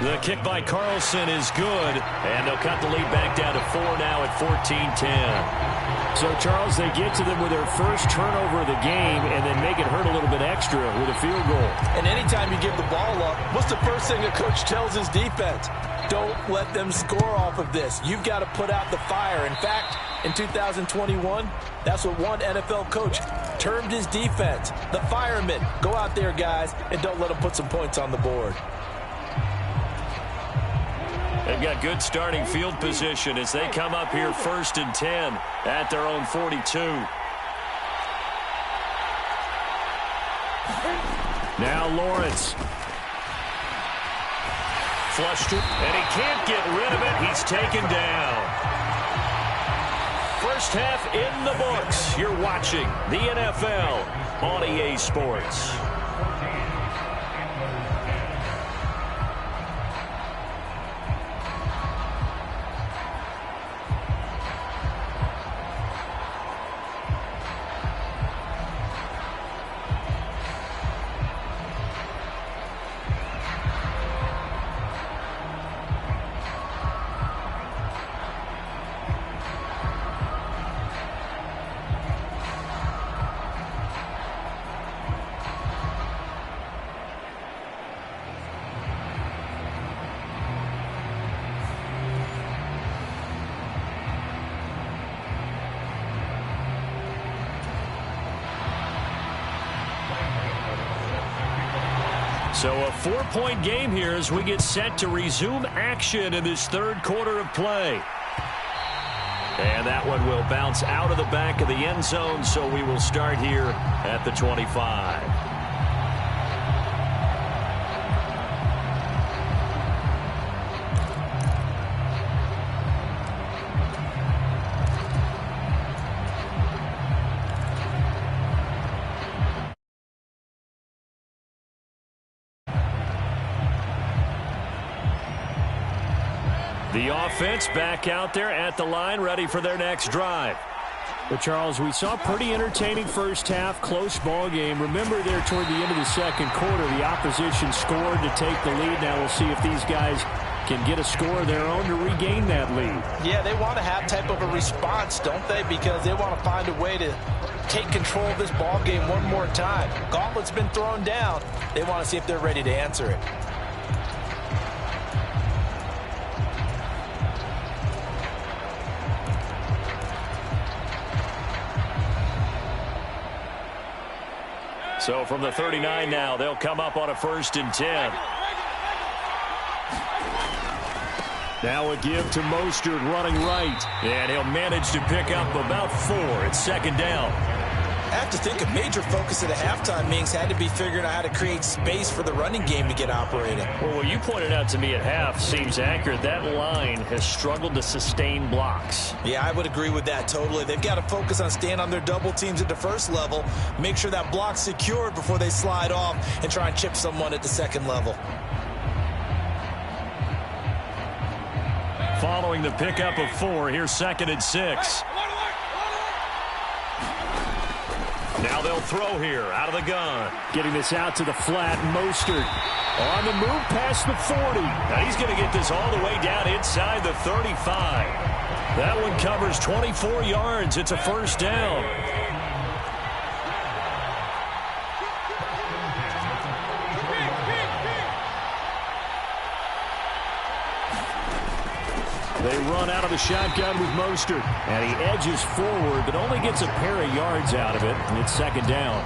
The kick by Carlson is good, and they'll cut the lead back down to 4 now at 14-10. So, Charles, they get to them with their first turnover of the game and then make it hurt a little bit extra with a field goal. And anytime you give the ball up, what's the first thing a coach tells his defense? Don't let them score off of this. You've got to put out the fire. In fact, in 2021, that's what one NFL coach termed his defense. The firemen. Go out there, guys, and don't let them put some points on the board. They've got good starting field position as they come up here 1st and 10 at their own 42. Now Lawrence. Flushed it, and he can't get rid of it. He's taken down. First half in the books. You're watching the NFL on EA Sports. So a 4-point game here as we get set to resume action in this third quarter of play. And that one will bounce out of the back of the end zone, so we will start here at the 25. The offense back out there at the line, ready for their next drive. Well, Charles, we saw a pretty entertaining first half, close ball game. Remember there toward the end of the second quarter, the opposition scored to take the lead. Now we'll see if these guys can get a score of their own to regain that lead. Yeah, they want to have type of a response, don't they? Because they want to find a way to take control of this ball game one more time. Gauntlet's been thrown down. They want to see if they're ready to answer it. So from the 39 now, they'll come up on a 1st and 10. Now a give to Mostert running right. And he'll manage to pick up about 4. It's 2nd down. I have to think a major focus at a halftime means had to be figuring out how to create space for the running game to get operating. Well, what you pointed out to me at half seems accurate. That line has struggled to sustain blocks. Yeah, I would agree with that totally. They've got to focus on staying on their double teams at the first level, make sure that block's secured before they slide off and try and chip someone at the second level. Following the pickup of 4, here's 2nd and 6. Now they'll throw here out of the gun. Getting this out to the flat, Mostert on the move past the 40. Now he's going to get this all the way down inside the 35. That one covers 24 yards. It's a 1st down. They run out of the shotgun with Mostert. And he edges forward, but only gets a pair of yards out of it. And it's 2nd down.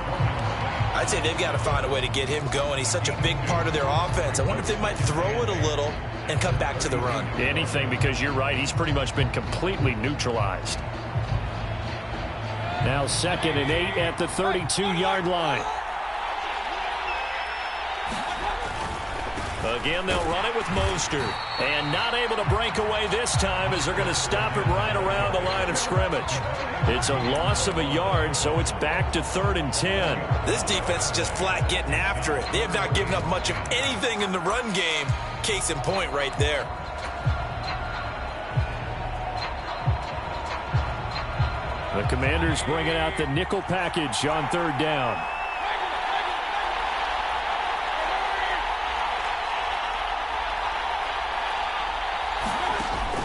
I'd say they've got to find a way to get him going. He's such a big part of their offense. I wonder if they might throw it a little and come back to the run. Anything, because you're right. He's pretty much been completely neutralized. Now 2nd and 8 at the 32-yard line. Again, they'll run it with Mostert. And not able to break away this time as they're going to stop him right around the line of scrimmage. It's a loss of a yard, so it's back to 3rd and 10. This defense is just flat getting after it. They have not given up much of anything in the run game. Case in point right there. The Commanders bringing out the nickel package on 3rd down.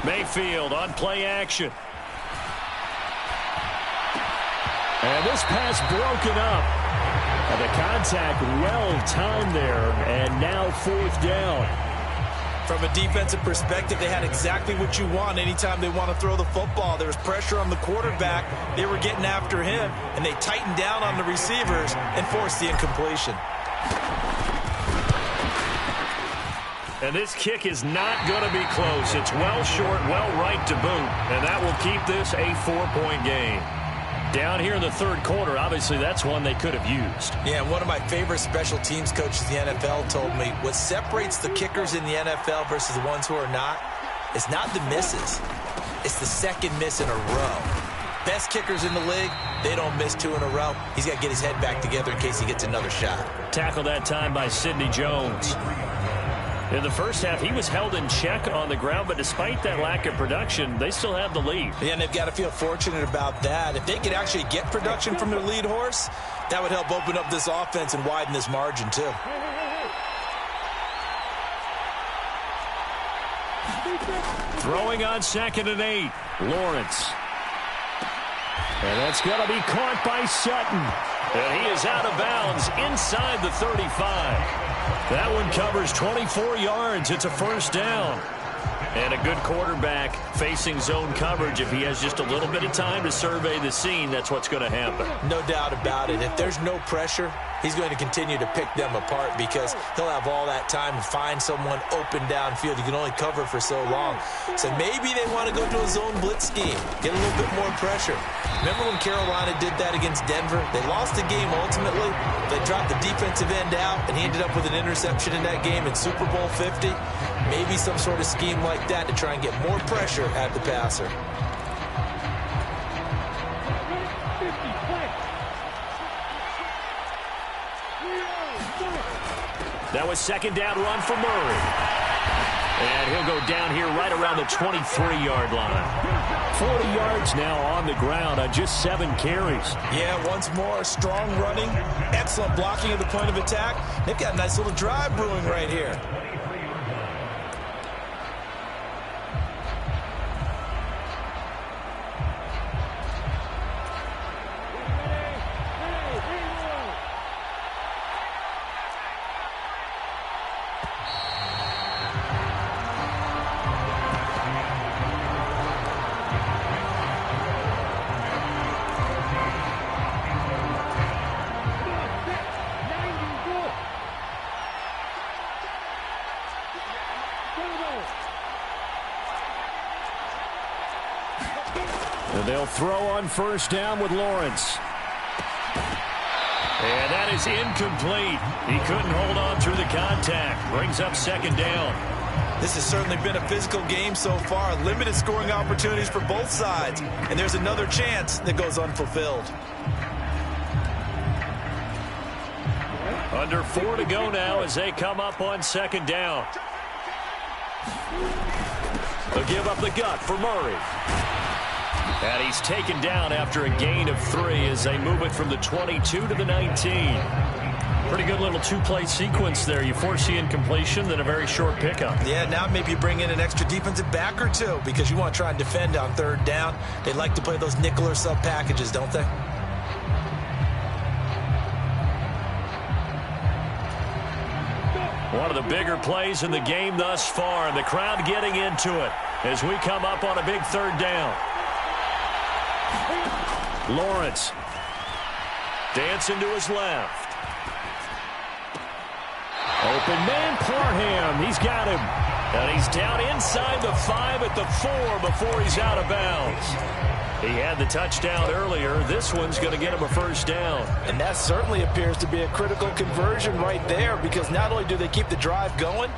Mayfield on play action. And this pass broken up. And the contact well timed there. And now 4th down. From a defensive perspective, they had exactly what you want anytime they want to throw the football. There was pressure on the quarterback. They were getting after him, and they tightened down on the receivers and forced the incompletion. And this kick is not going to be close. It's well short, well right to boot. And that will keep this a 4-point game. Down here in the 3rd quarter, obviously that's one they could have used. Yeah, and one of my favorite special teams coaches in the NFL told me what separates the kickers in the NFL versus the ones who are not is not the misses. It's the 2nd miss in a row. Best kickers in the league, they don't miss 2 in a row. He's got to get his head back together in case he gets another shot. Tackled that time by Sidney Jones. In the first half, he was held in check on the ground, but despite that lack of production, they still have the lead. Yeah, and they've got to feel fortunate about that. If they could actually get production from their lead horse, that would help open up this offense and widen this margin, too. Throwing on 2nd and 8, Lawrence. And that's going to be caught by Sutton. And he is out of bounds inside the 35. That one covers 24 yards. It's a 1st down. And a good quarterback facing zone coverage. If he has just a little bit of time to survey the scene, that's what's going to happen. No doubt about it. If there's no pressure, he's going to continue to pick them apart because he'll have all that time to find someone open downfield. You can only cover for so long. So maybe they want to go to a zone blitz scheme, get a little bit more pressure. Remember when Carolina did that against Denver? They lost the game ultimately. They dropped the defensive end out, and he ended up with an interception in that game in Super Bowl 50. Maybe some sort of scheme like that to try and get more pressure at the passer. That was second down run for Murray. And he'll go down here right around the 23-yard line. 40 yards now on the ground on just 7 carries. Yeah, once more, strong running, excellent blocking at the point of attack. They've got a nice little drive brewing right here. And they'll throw on first down with Lawrence. And that is incomplete. He couldn't hold on through the contact. Brings up second down. This has certainly been a physical game so far. Limited scoring opportunities for both sides. And there's another chance that goes unfulfilled. Under 4 to go now as they come up on second down. They'll give up the gut for Murray. And he's taken down after a gain of 3 as they move it from the 22 to the 19. Pretty good little two-play sequence there. You force the incompletion, then a very short pickup. Yeah, now maybe you bring in an extra defensive back or two because you want to try and defend on third down. They like to play those nickel or sub packages, don't they? One of the bigger plays in the game thus far, and the crowd getting into it as we come up on a big third down. Lawrence dancing to his left. Open man, Parham. He's got him. And he's down inside the 5 at the 4 before he's out of bounds. He had the touchdown earlier. This one's going to get him a first down. And that certainly appears to be a critical conversion right there because not only do they keep the drive going,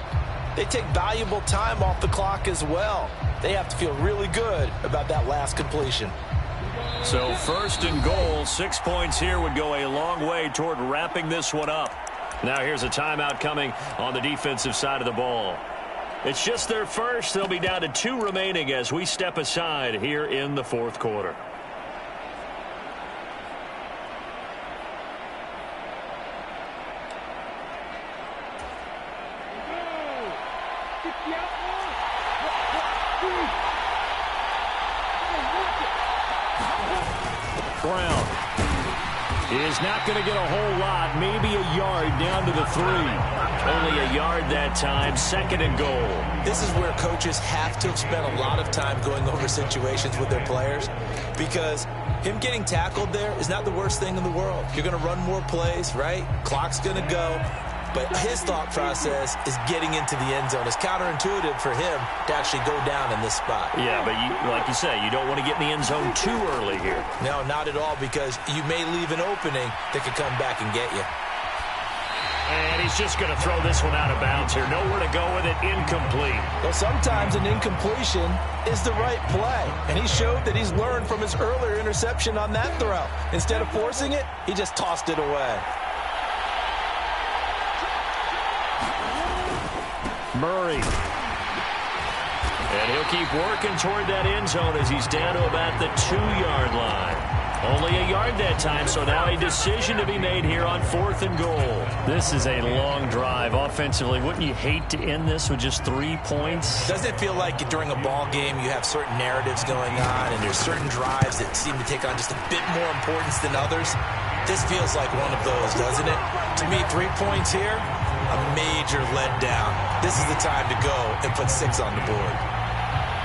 they take valuable time off the clock as well. They have to feel really good about that last completion. So first and goal, 6 points here would go a long way toward wrapping this one up. Now here's a timeout coming on the defensive side of the ball. It's just their first. They'll be down to 2 remaining as we step aside here in the fourth quarter. Brown is not going to get a whole lot, maybe a yard down to the 3. Only a yard that time, second and goal. This is where coaches have to have spent a lot of time going over situations with their players because him getting tackled there is not the worst thing in the world. You're going to run more plays, right? Clock's going to go. But his thought process is getting into the end zone. It's counterintuitive for him to actually go down in this spot. Yeah, but like you say, you don't want to get in the end zone too early here. No, not at all, because you may leave an opening that could come back and get you. And he's just going to throw this one out of bounds here. Nowhere to go with it. Incomplete. Well, sometimes an incompletion is the right play. And he showed that he's learned from his earlier interception on that throw. Instead of forcing it, he just tossed it away. Murray. And he'll keep working toward that end zone as he's down to about the 2-yard line. Only a yard that time, so now a decision to be made here on fourth and goal. This is a long drive offensively. Wouldn't you hate to end this with just 3 points? Doesn't it feel like during a ball game you have certain narratives going on and there's certain drives that seem to take on just a bit more importance than others? This feels like one of those, doesn't it? To me, 3 points here, a major letdown. This is the time to go and put 6 on the board.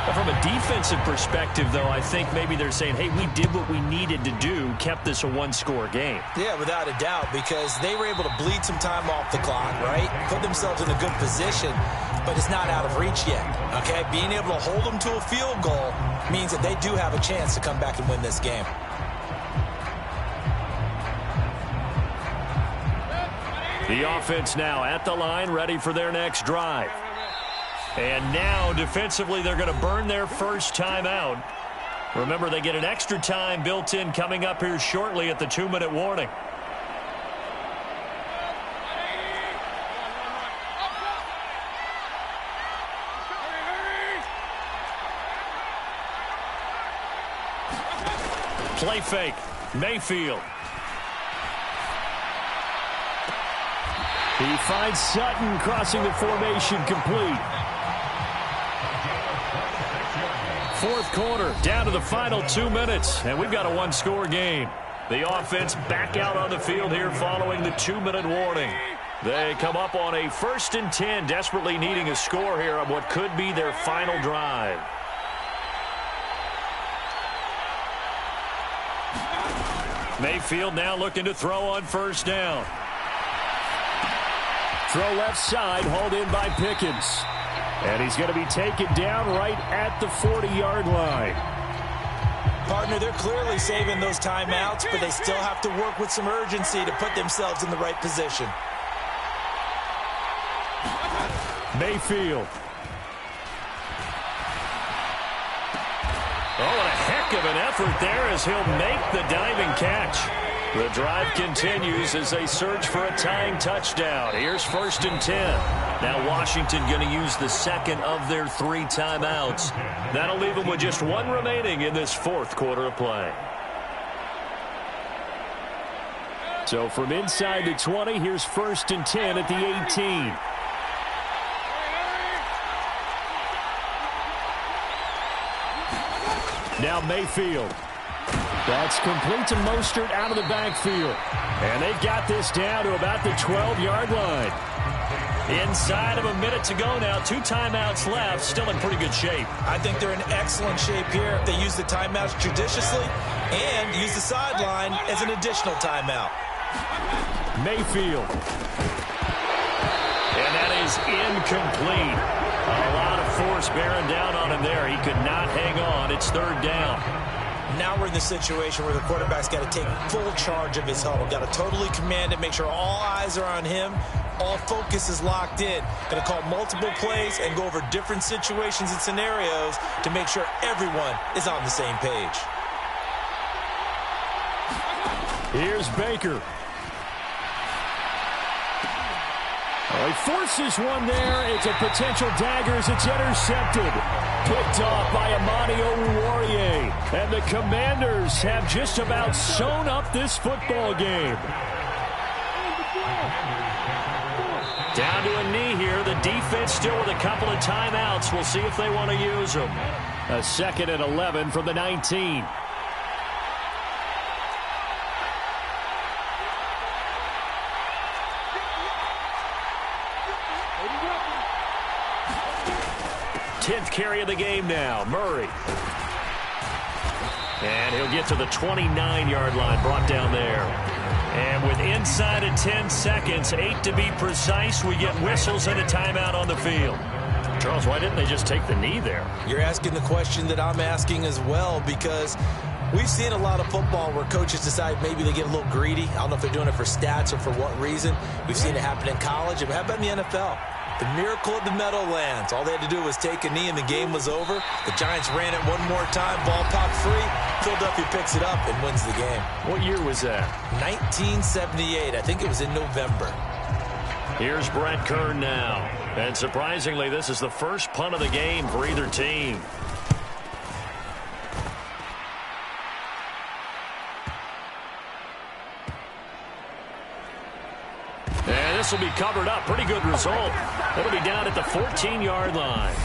From a defensive perspective, though, I think maybe they're saying, hey, we did what we needed to do, kept this a one-score game. Yeah, without a doubt, because they were able to bleed some time off the clock, right? Put themselves in a good position, but it's not out of reach yet, okay? Being able to hold them to a field goal means that they do have a chance to come back and win this game. The offense now at the line, ready for their next drive. And now, defensively, they're going to burn their first timeout. Remember, they get an extra time built in coming up here shortly at the 2-minute warning. Play fake. Mayfield. He finds Sutton crossing the formation complete. Fourth quarter, down to the final 2 minutes, and we've got a one-score game. The offense back out on the field here following the 2-minute warning. They come up on a 1st and 10, desperately needing a score here on what could be their final drive. Mayfield now looking to throw on first down. Throw left side, hauled in by Pickens. And he's going to be taken down right at the 40-yard line. Partner, they're clearly saving those timeouts, but they still have to work with some urgency to put themselves in the right position. Mayfield. Oh, and a heck of an effort there as he'll make the diving catch. The drive continues as they search for a tying touchdown. Here's 1st and 10. Now Washington going to use the second of their 3 timeouts. That'll leave them with just 1 remaining in this 4th quarter of play. So from inside the 20, here's 1st and 10 at the 18. Now Mayfield. That's complete to Mostert out of the backfield. And they've got this down to about the 12-yard line. Inside of a minute to go now. 2 timeouts left. Still in pretty good shape. I think they're in excellent shape here if they use the timeouts judiciously and use the sideline as an additional timeout. Mayfield. And that is incomplete. A lot of force bearing down on him there. He could not hang on. It's 3rd down. Now we're in the situation where the quarterback's got to take full charge of his huddle. Got to totally command it, make sure all eyes are on him. All focus is locked in. Going to call multiple plays and go over different situations and scenarios to make sure everyone is on the same page. Here's Baker. Oh, he forces one there. It's a potential dagger as it's intercepted. Picked off by Amani Oruwariye. And the Commanders have just about sewn up this football game. Down to a knee here. The defense still with a couple of timeouts. We'll see if they want to use them. A 2nd and 11 from the 19. Tenth carry of the game now. Murray. And he'll get to the 29-yard line, brought down there. And with inside of 10 seconds, 8 to be precise, we get whistles and a timeout on the field. Charles, why didn't they just take the knee there? You're asking the question that I'm asking as well, because we've seen a lot of football where coaches decide maybe they get a little greedy. I don't know if they're doing it for stats or for what reason. We've seen it happen in college. How about in the NFL? The miracle of the Meadowlands. All they had to do was take a knee and the game was over. The Giants ran it one more time. Ball popped free. Philadelphia picks it up and wins the game. What year was that? 1978. I think it was in November. Here's Brett Kern now. And surprisingly, this is the first punt of the game for either team. And this will be covered up. Pretty good result. It'll be down at the 14-yard line.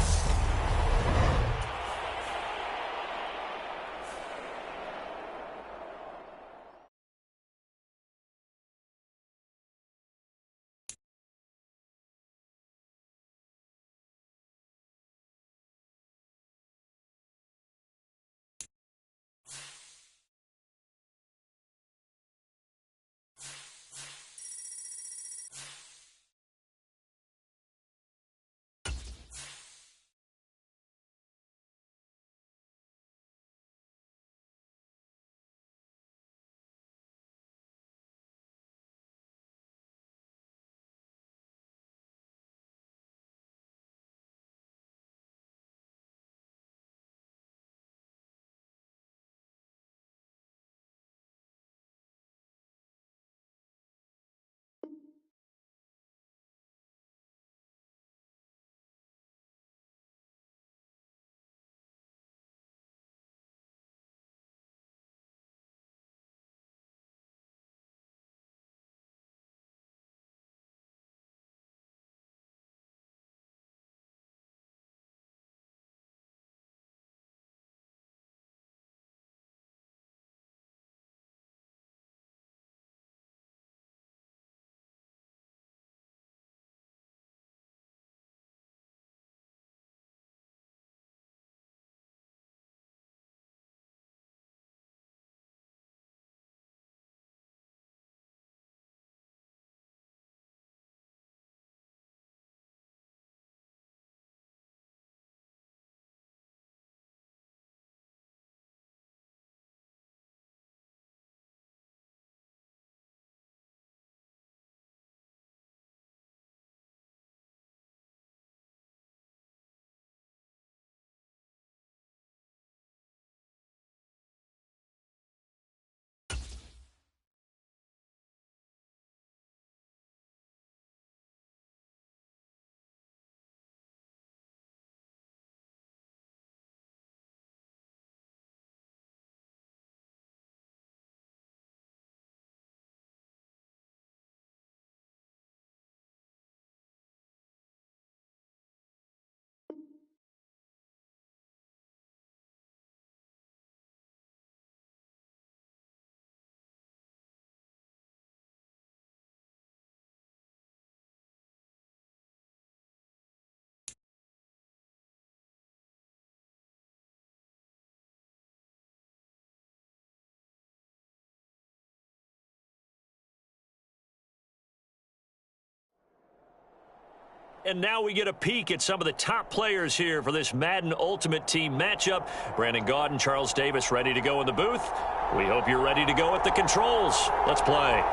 And now we get a peek at some of the top players here for this Madden Ultimate Team matchup. Brandon Gaudin, Charles Davis ready to go in the booth. We hope you're ready to go at the controls. Let's play.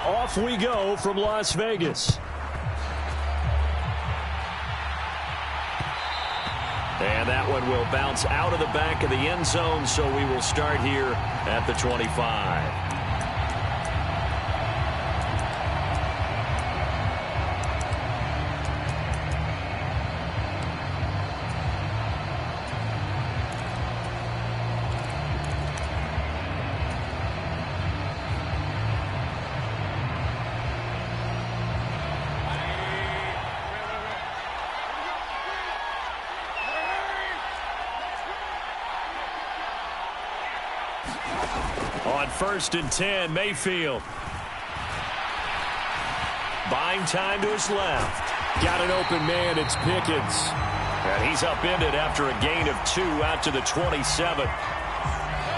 Off we go from Las Vegas. And that one will bounce out of the back of the end zone, so we will start here at the 25. On 1st and 10, Mayfield. Buying time to his left. Got an open man, it's Pickens. And he's upended after a gain of 2 out to the 27.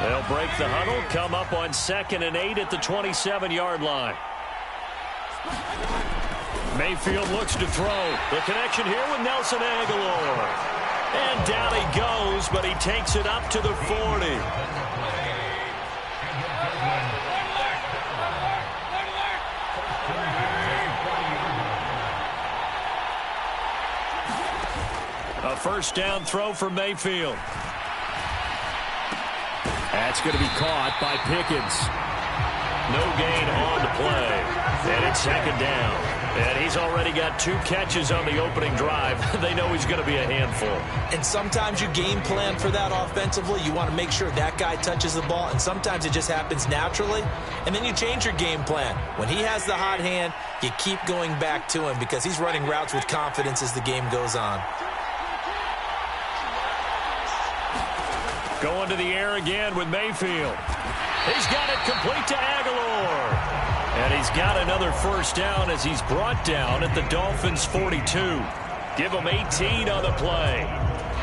They'll break the huddle, come up on 2nd and 8 at the 27-yard line. Mayfield looks to throw. The connection here with Nelson Aguilar. And down he goes, but he takes it up to the 40. A first down throw for Mayfield. That's going to be caught by Pickens. No gain on the play. And it's 2nd down. And he's already got 2 catches on the opening drive. They know he's going to be a handful. And sometimes you game plan for that offensively. You want to make sure that guy touches the ball. And sometimes it just happens naturally. And then you change your game plan. When he has the hot hand, you keep going back to him because he's running routes with confidence as the game goes on. Going to the air again with Mayfield. He's got it complete to Aguilar. And he's got another first down as he's brought down at the Dolphins' 42. Give him 18 on the play.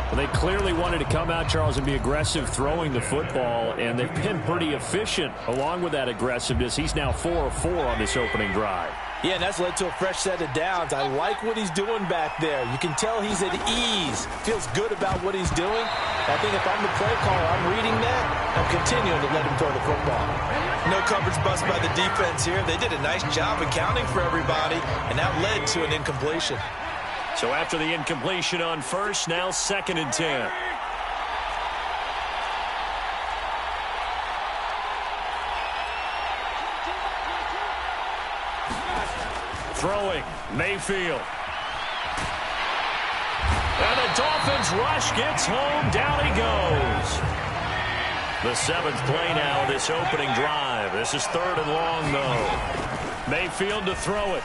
Well, they clearly wanted to come out, Charles, and be aggressive throwing the football, and they've been pretty efficient along with that aggressiveness. He's now 4 of 4 on this opening drive. Yeah, and that's led to a fresh set of downs. I like what he's doing back there. You can tell he's at ease. Feels good about what he's doing. I think if I'm the play caller, I'm reading that. I'm continuing to let him throw the football. No coverage bust by the defense here. They did a nice job accounting for everybody, and that led to an incompletion. So after the incompletion on first, now 2nd and 10. Throwing, Mayfield. And the Dolphins rush gets home. Down he goes. The 7th play now of this opening drive. This is 3rd and long, though. Mayfield to throw it.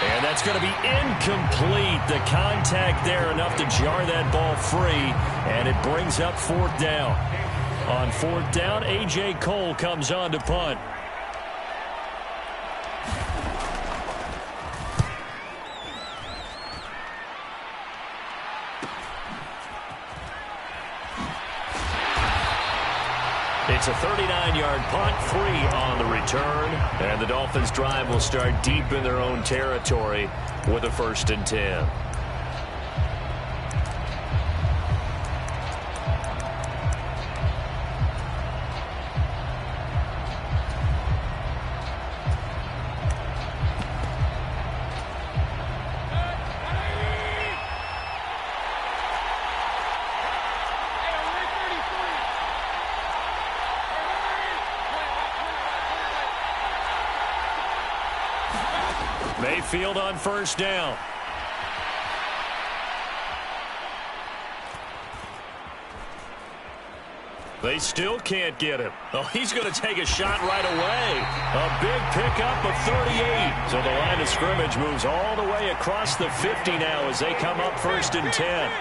And that's going to be incomplete. The contact there enough to jar that ball free. And it brings up 4th down. On 4th down, A.J. Cole comes on to punt. It's a 39-yard punt, 3 on the return. And the Dolphins' drive will start deep in their own territory with a 1st and 10. Mayfield on 1st down. They still can't get him. Oh, he's going to take a shot right away. A big pickup of 38. So the line of scrimmage moves all the way across the 50 now as they come up 1st and 10.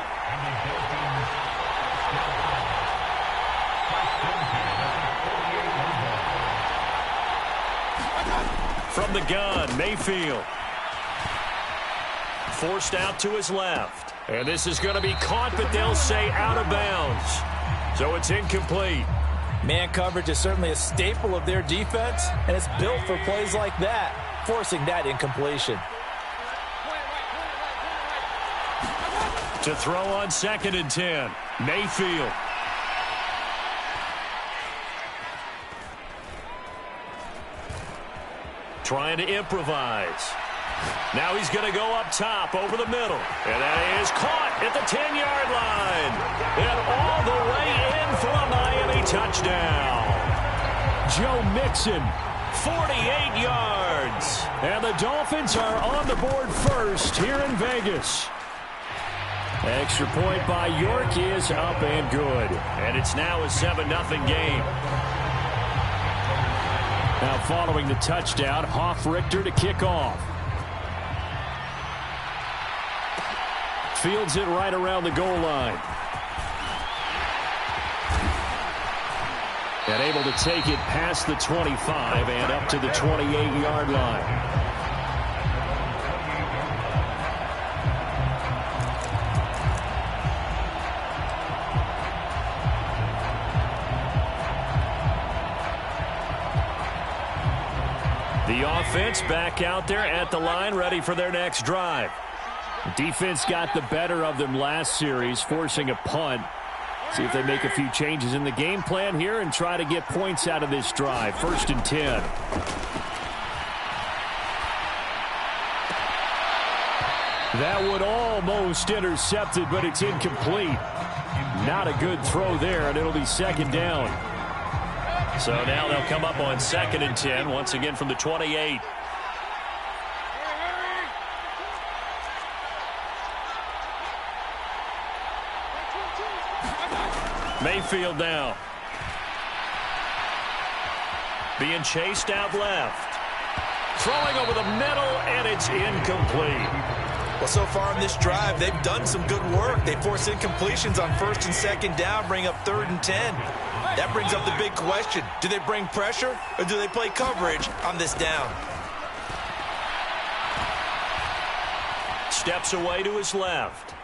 From the gun, Mayfield. Forced out to his left. And this is going to be caught, but they'll say out of bounds. So it's incomplete. Man coverage is certainly a staple of their defense, and it's built for plays like that, forcing that incompletion. To throw on 2nd and 10, Mayfield. Trying to improvise. Now he's going to go up top over the middle. And that is caught at the 10-yard line. And all the way in for a Miami touchdown. Joe Mixon. 48 yards. And the Dolphins are on the board first here in Vegas. Extra point by York is up and good. And it's now a 7-0 game. Now following the touchdown, Hoff-Richter to kick off. Fields it right around the goal line. And able to take it past the 25 and up to the 28-yard line. The offense back out there at the line, ready for their next drive. Defense got the better of them last series, forcing a punt. See if they make a few changes in the game plan here and try to get points out of this drive. 1st and 10. That one almost intercepted, but it's incomplete. Not a good throw there, and it'll be 2nd down. So now they'll come up on 2nd and 10, once again from the 28. Mayfield now. Being chased out left. Throwing over the middle, and it's incomplete. Well, so far in this drive, they've done some good work. They force incompletions on 1st and 2nd down, bring up 3rd and 10. That brings up the big question. Do they bring pressure, or do they play coverage on this down? Steps away to his left.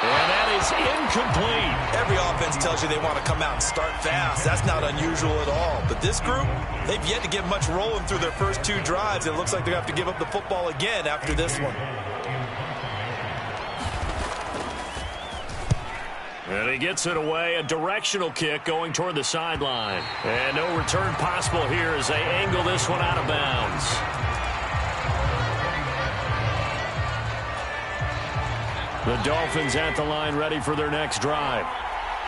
And that is incomplete. Every offense tells you they want to come out and start fast. That's not unusual at all. But this group, they've yet to get much rolling through their first 2 drives. It looks like they have to give up the football again after this one. And he gets it away. A directional kick going toward the sideline. And no return possible here as they angle this one out of bounds. The Dolphins at the line ready for their next drive.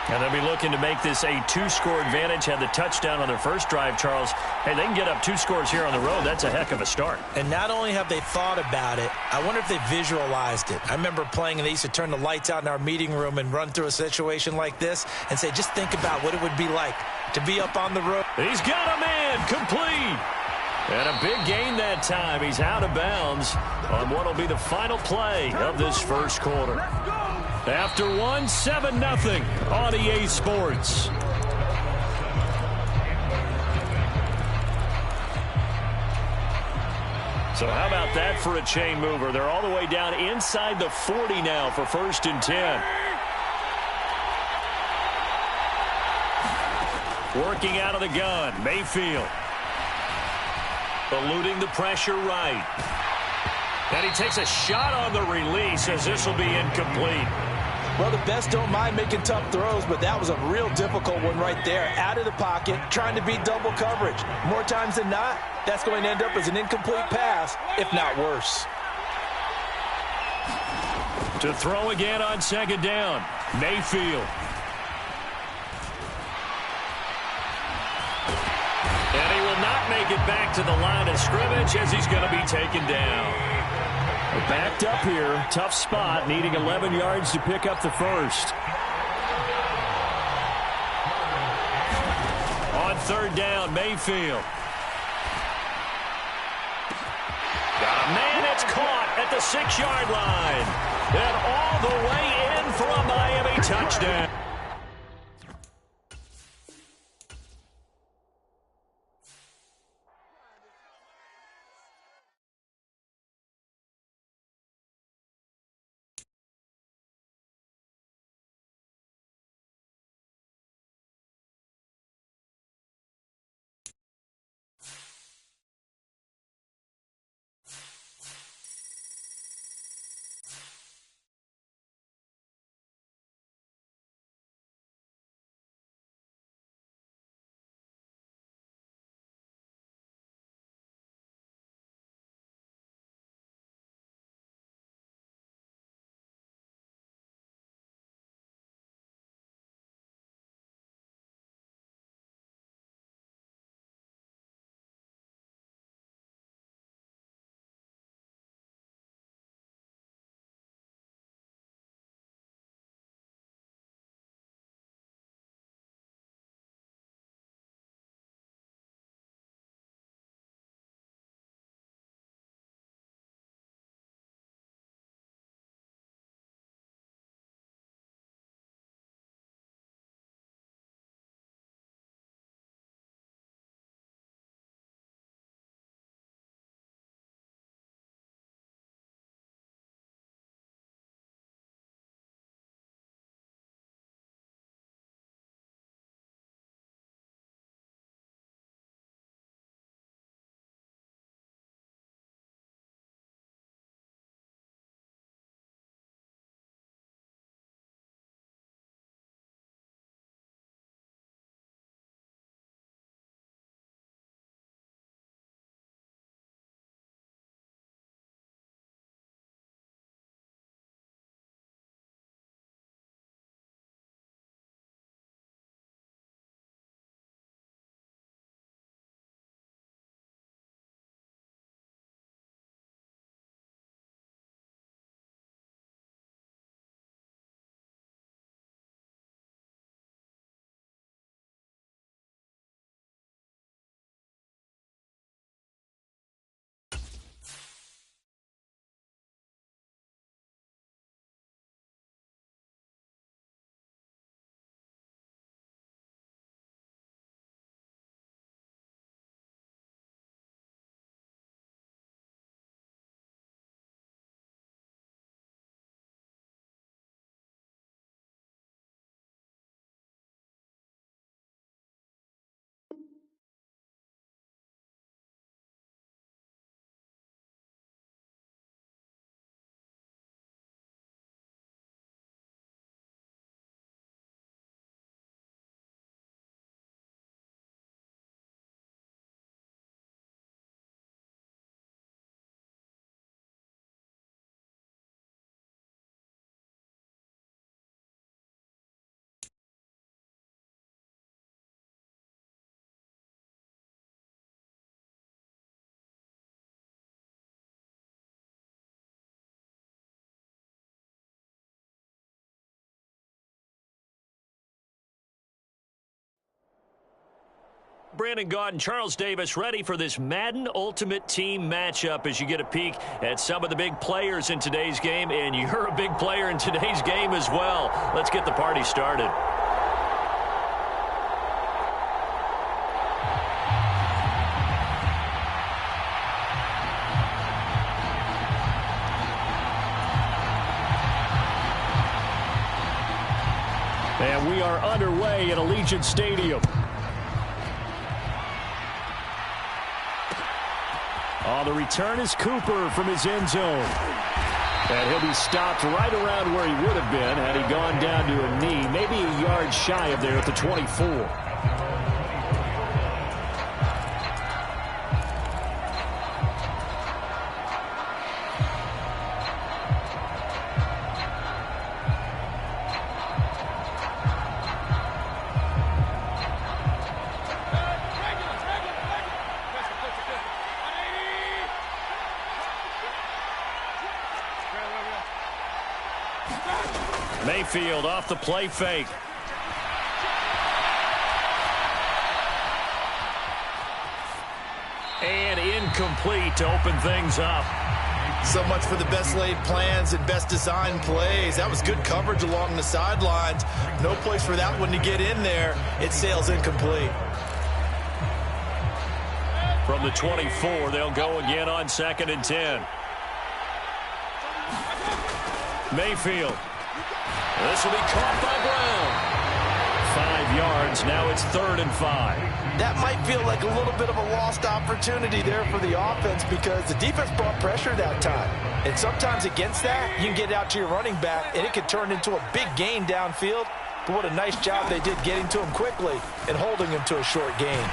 And they'll be looking to make this a 2-score advantage. Had the touchdown on their first drive, Charles. Hey, they can get up 2 scores here on the road. That's a heck of a start. And not only have they thought about it, I wonder if they visualized it. I remember playing, and they used to turn the lights out in our meeting room and run through a situation like this and say, just think about what it would be like to be up on the road. He's got a man, complete. And a big gain that time. He's out of bounds on what will be the final play of this first quarter. After one, 7-0 on EA Sports. So how about that for a chain mover? They're all the way down inside the 40 now for 1st and 10. Working out of the gun, Mayfield. Eluding the pressure right. And he takes a shot on the release as this will be incomplete. Well, the best don't mind making tough throws, but that was a real difficult one right there. Out of the pocket, trying to beat double coverage. More times than not, that's going to end up as an incomplete pass, if not worse. To throw again on 2nd down, Mayfield. And he will not make it back to the line of scrimmage as he's going to be taken down. Backed up here, tough spot, needing 11 yards to pick up the first. On 3rd down, Mayfield. Got a man, it's caught at the 6-yard line. And all the way in for a Miami touchdown. Brandon Gaud and Charles Davis ready for this Madden Ultimate Team matchup as you get a peek at some of the big players in today's game, and you're a big player in today's game as well. Let's get the party started. And we are underway at Allegiant Stadium. On the return is Cooper from his end zone. And he'll be stopped right around where he would have been had he gone down to a knee, maybe a yard shy of there at the 24. Mayfield off the play fake. And incomplete to open things up. So much for the best laid plans and best designed plays. That was good coverage along the sidelines. No place for that one to get in there. It sails incomplete. From the 24, they'll go again on 2nd and 10. Mayfield. This will be caught by Brown. 5 yards. Now it's 3rd and 5. That might feel like a little bit of a lost opportunity there for the offense because the defense brought pressure that time. And sometimes against that, you can get out to your running back, and it can turn into a big gain downfield. But what a nice job they did getting to him quickly and holding him to a short gain.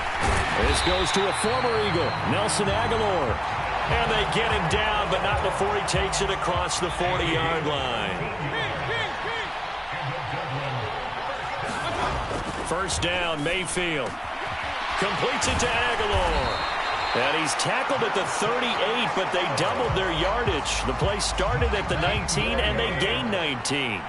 This goes to a former Eagle, Nelson Aguilar. And they get him down, but not before he takes it across the 40-yard line. First down, Mayfield. Completes it to Aguilar. And he's tackled at the 38, but they doubled their yardage. The play started at the 19, and they gained 19.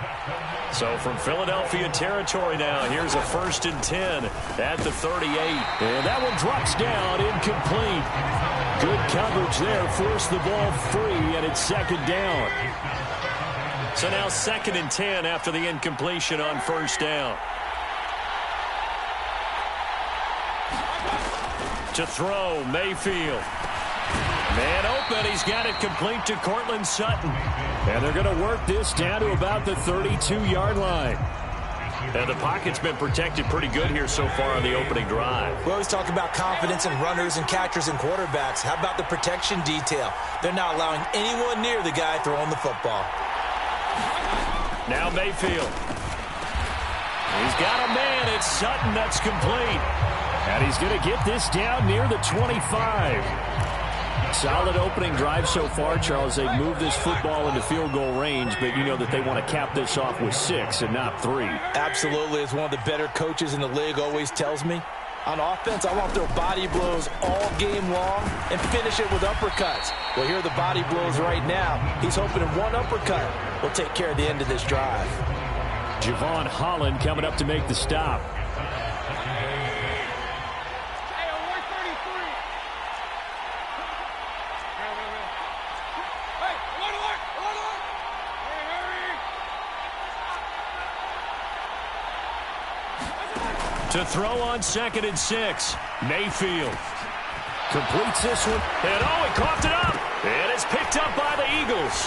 So from Philadelphia territory now, here's a 1st and 10 at the 38. And that one drops down, incomplete. Good coverage there, forced the ball free, and it's 2nd down. So now 2nd and 10 after the incompletion on 1st down. To throw, Mayfield. Man open, he's got it complete to Cortland Sutton. And they're going to work this down to about the 32-yard line. And the pocket's been protected pretty good here so far on the opening drive. We always talk about confidence in runners and catchers and quarterbacks. How about the protection detail? They're not allowing anyone near the guy throwing the football. Now Mayfield. He's got a man. It's Sutton. That's complete. And he's going to get this down near the 25. Solid opening drive so far, Charles. They've moved this football into field goal range, but you know that they want to cap this off with 6 and not 3. Absolutely. As one of the better coaches in the league always tells me, on offense, I want to throw body blows all game long and finish it with uppercuts. Well, here are the body blows right now. He's hoping in one uppercut will take care of the end of this drive. Javon Holland coming up to make the stop. To throw on 2nd and 6. Mayfield. Completes this one. And he coughed it up. And it's picked up by the Eagles.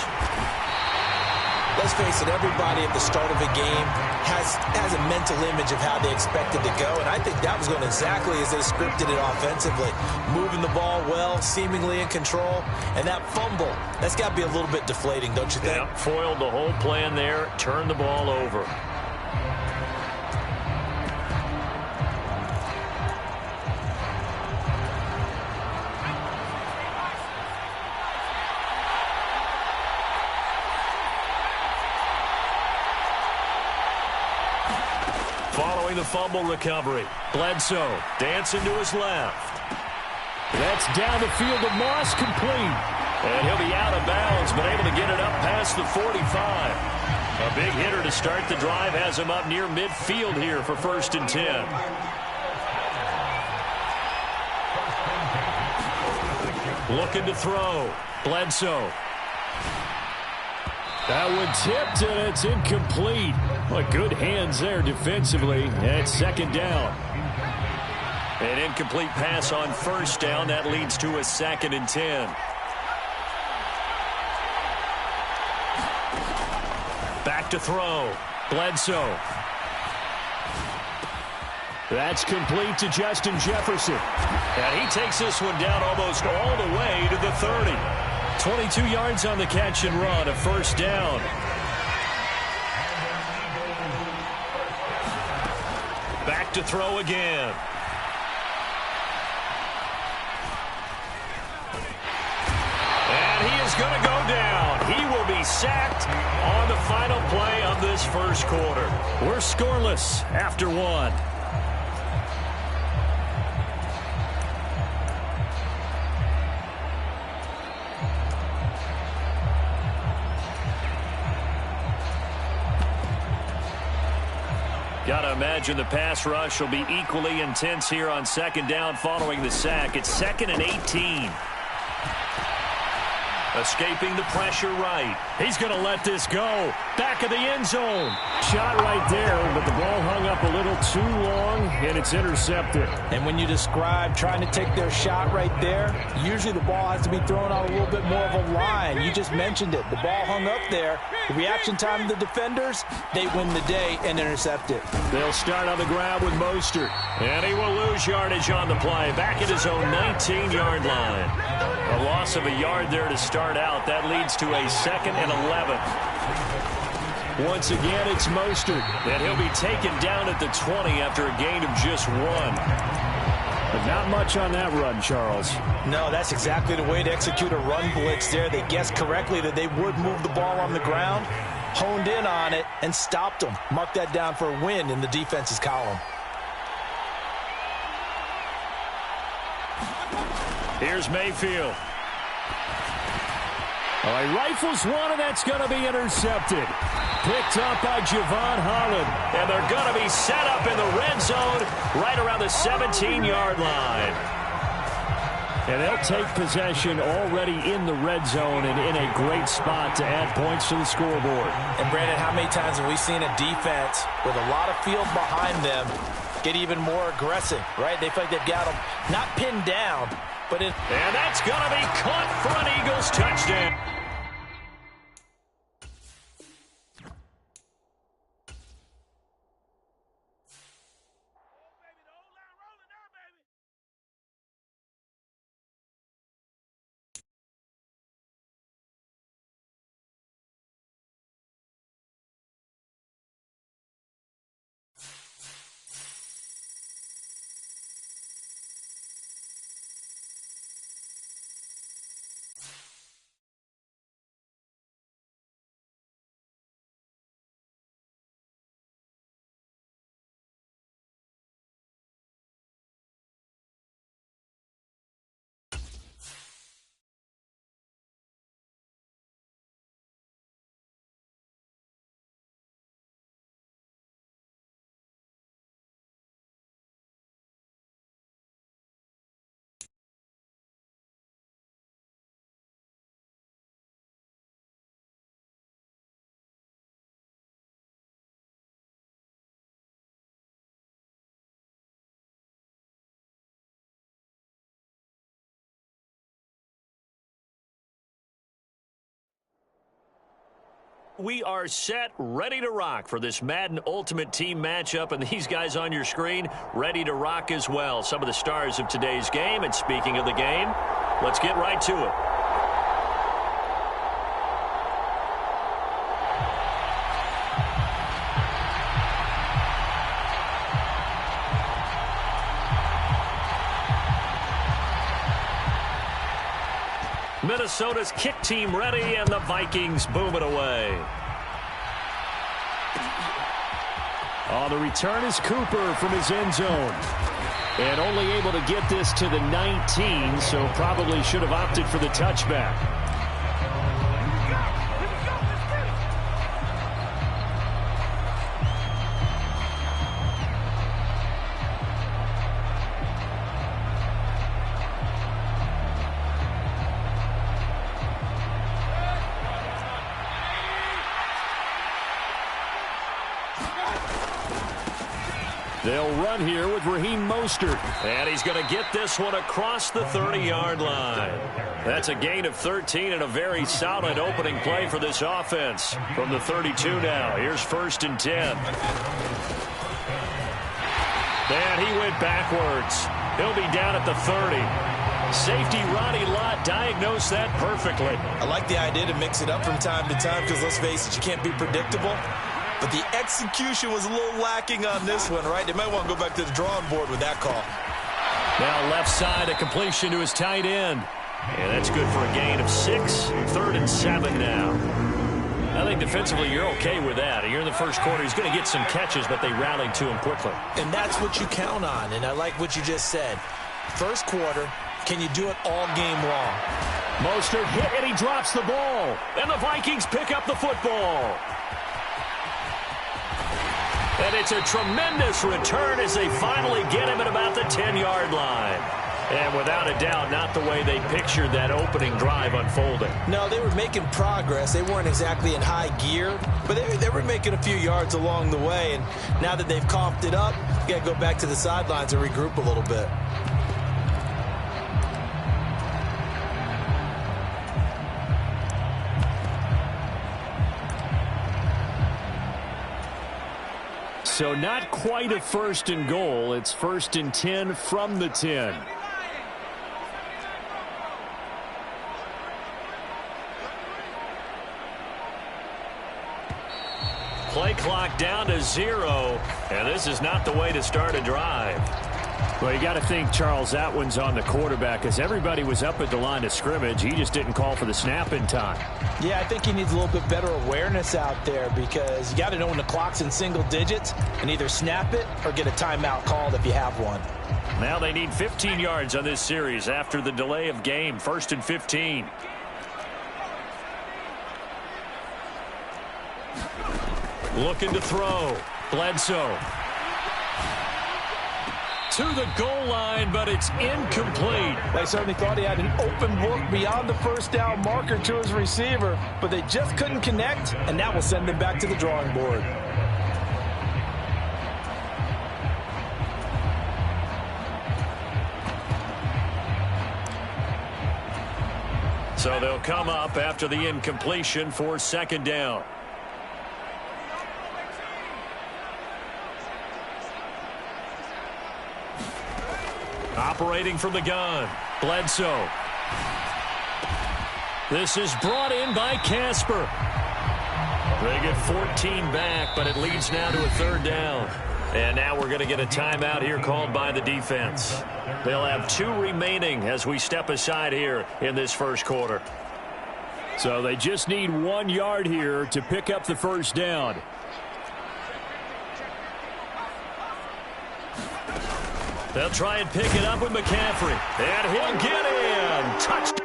Let's face it, everybody at the start of a game has a mental image of how they expect it to go, and I think that was going exactly as they scripted it offensively. Moving the ball well, seemingly in control, and that fumble, that's got to be a little bit deflating, don't you think? Yeah, foiled the whole plan there, turned the ball over. Following the fumble recovery, Bledsoe dancing to his left. That's down the field to Moss, complete. And he'll be out of bounds, but able to get it up past the 45. A big hitter to start the drive has him up near midfield here for 1st and 10. Looking to throw. Bledsoe. That one tipped, and it's incomplete. Well, good hands there defensively. It's second down. An incomplete pass on first down. That leads to a 2nd and 10. Back to throw. Bledsoe. That's complete to Justin Jefferson. And he takes this one down almost all the way to the 30. 22 yards on the catch and run, a first down. Back to throw again. And he is going to go down. He will be sacked on the final play of this first quarter. We're scoreless after one. Got to imagine the pass rush will be equally intense here on second down following the sack. It's 2nd and 18. Escaping the pressure right. He's going to let this go. Back of the end zone. Shot right there, but the ball hung up a little too long, and it's intercepted. And when you describe trying to take their shot right there, usually the ball has to be thrown out a little bit more of a line. You just mentioned it. The ball hung up there. The reaction time of the defenders, they win the day and intercept it. They'll start on the ground with Mostert. And he will lose yardage on the play. Back at his own 19-yard line. A loss of a yard there to start out. That leads to a 2nd and 11. Once again, it's Mostert. And he'll be taken down at the 20 after a gain of just 1. But not much on that run, Charles. No, that's exactly the way to execute a run blitz there. They guessed correctly that they would move the ball on the ground, honed in on it, and stopped them. Mark that down for a win in the defense's column. Here's Mayfield. He rifles one, and that's going to be intercepted. Picked up by Javon Holland. And they're going to be set up in the red zone right around the 17-yard line. And they'll take possession already in the red zone and in a great spot to add points to the scoreboard. And, Brandon, how many times have we seen a defense with a lot of field behind them get even more aggressive, right? They feel like they've got them not pinned down, but it... And that's going to be caught for an Eagles touchdown. We are set, ready to rock for this Madden Ultimate Team matchup, and these guys on your screen ready to rock as well. Some of the stars of today's game, and speaking of the game, let's get right to it. Minnesota's kick team ready, and the Vikings boom it away. On the return is Cooper from his end zone. And only able to get this to the 19, so probably should have opted for the touchback. They'll run here with Raheem Mostert. And he's going to get this one across the 30-yard line. That's a gain of 13 and a very solid opening play for this offense. From the 32 now, here's 1st and 10. And he went backwards. He'll be down at the 30. Safety Ronnie Lott diagnosed that perfectly. I like the idea to mix it up from time to time because, let's face it, you can't be predictable. But the execution was a little lacking on this one, right? They might want to go back to the drawing board with that call. Now left side, a completion to his tight end. And that's good for a gain of 6. 3rd and 7 now. I think defensively you're okay with that. Here in the first quarter, he's going to get some catches, but they rallied to him quickly. And that's what you count on, and I like what you just said. First quarter, can you do it all game long? Mostert hit, and he drops the ball. And the Vikings pick up the football. And it's a tremendous return as they finally get him at about the 10-yard line. And without a doubt, not the way they pictured that opening drive unfolding. No, they were making progress. They weren't exactly in high gear, but they were making a few yards along the way. And now that they've coughed it up, you got to go back to the sidelines and regroup a little bit. So not quite a 1st and goal. It's 1st and 10 from the 10. Play clock down to 0, and this is not the way to start a drive. Well, you got to think, Charles, that one's on the quarterback as everybody was up at the line of scrimmage. He just didn't call for the snap in time. Yeah, I think he needs a little bit better awareness out there because you got to know when the clock's in single digits and either snap it or get a timeout called if you have one. Now they need 15 yards on this series after the delay of game. 1st and 15. Looking to throw. Bledsoe. To the goal line, but it's incomplete. They certainly thought he had an open look beyond the first down marker to his receiver, but they just couldn't connect, and that will send them back to the drawing board. So they'll come up after the incompletion for 2nd down. Operating from the gun, Bledsoe. This is brought in by Casper. They get 14 back, but it leads now to a 3rd down. And now we're going to get a timeout here called by the defense. They'll have 2 remaining as we step aside here in this first quarter. So they just need 1 yard here to pick up the 1st down. They'll try and pick it up with McCaffrey. And he'll get in. Touchdown.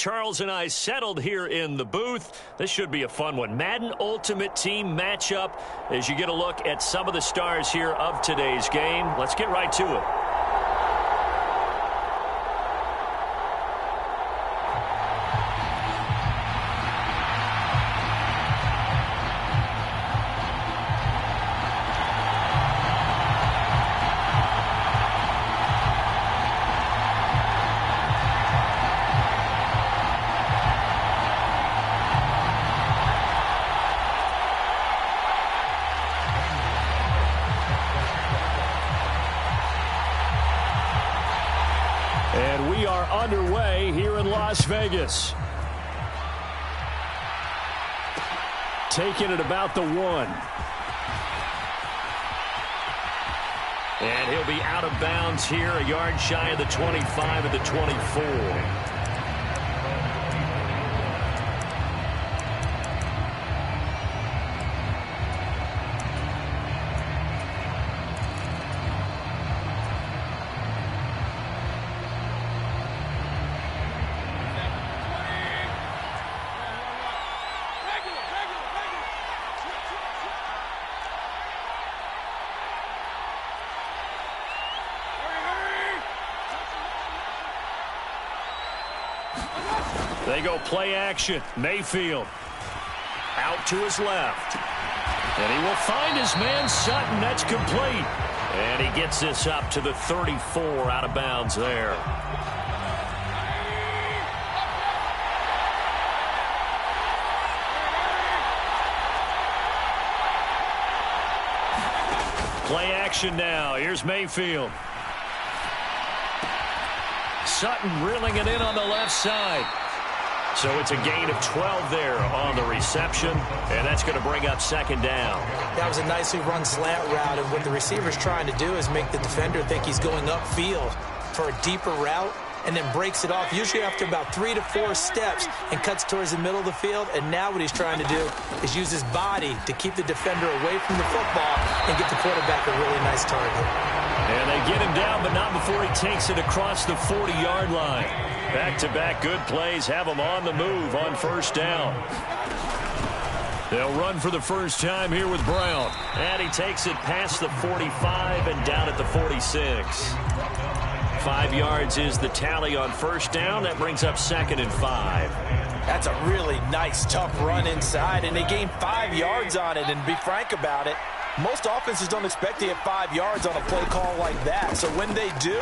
Charles and I settled here in the booth. This should be a fun one. Madden Ultimate Team matchup as you get a look at some of the stars here of today's game. Let's get right to it. And we are underway here in Las Vegas. Taking it about the 1. And he'll be out of bounds here, a yard shy of the 25 at the 24. They go play action. Mayfield out to his left. And he will find his man Sutton. That's complete. And he gets this up to the 34 out of bounds there. Play action now. Here's Mayfield. Sutton reeling it in on the left side. So it's a gain of 12 there on the reception, and that's going to bring up second down. That was a nicely run slant route, and what the receiver's trying to do is make the defender think he's going upfield for a deeper route, and then breaks it off, usually after about 3 to 4 steps, and cuts towards the middle of the field. And now what he's trying to do is use his body to keep the defender away from the football and get the quarterback a really nice target. And they get him down, but not before he takes it across the 40-yard line. Back-to-back good plays have him on the move on first down. They'll run for the first time here with Brown. And he takes it past the 45 and down at the 46. 5 yards is the tally on first down. That brings up 2nd and 5. That's a really nice, tough run inside, and they gained 5 yards on it. And to be frank about it, most offenses don't expect to get 5 yards on a play call like that. So when they do,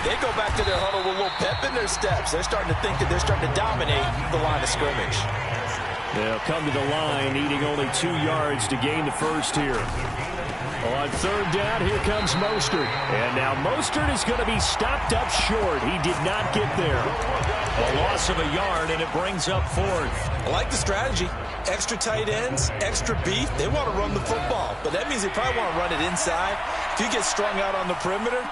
they go back to their huddle with a little pep in their steps. They're starting to think that they're starting to dominate the line of scrimmage. They'll come to the line, needing only 2 yards to gain the first here. On third down, here comes Mostert. And now Mostert is going to be stopped up short. He did not get there. A loss of a yard, and it brings up 4th. I like the strategy. Extra tight ends, extra beef. They want to run the football, but that means they probably want to run it inside. If you get strung out on the perimeter,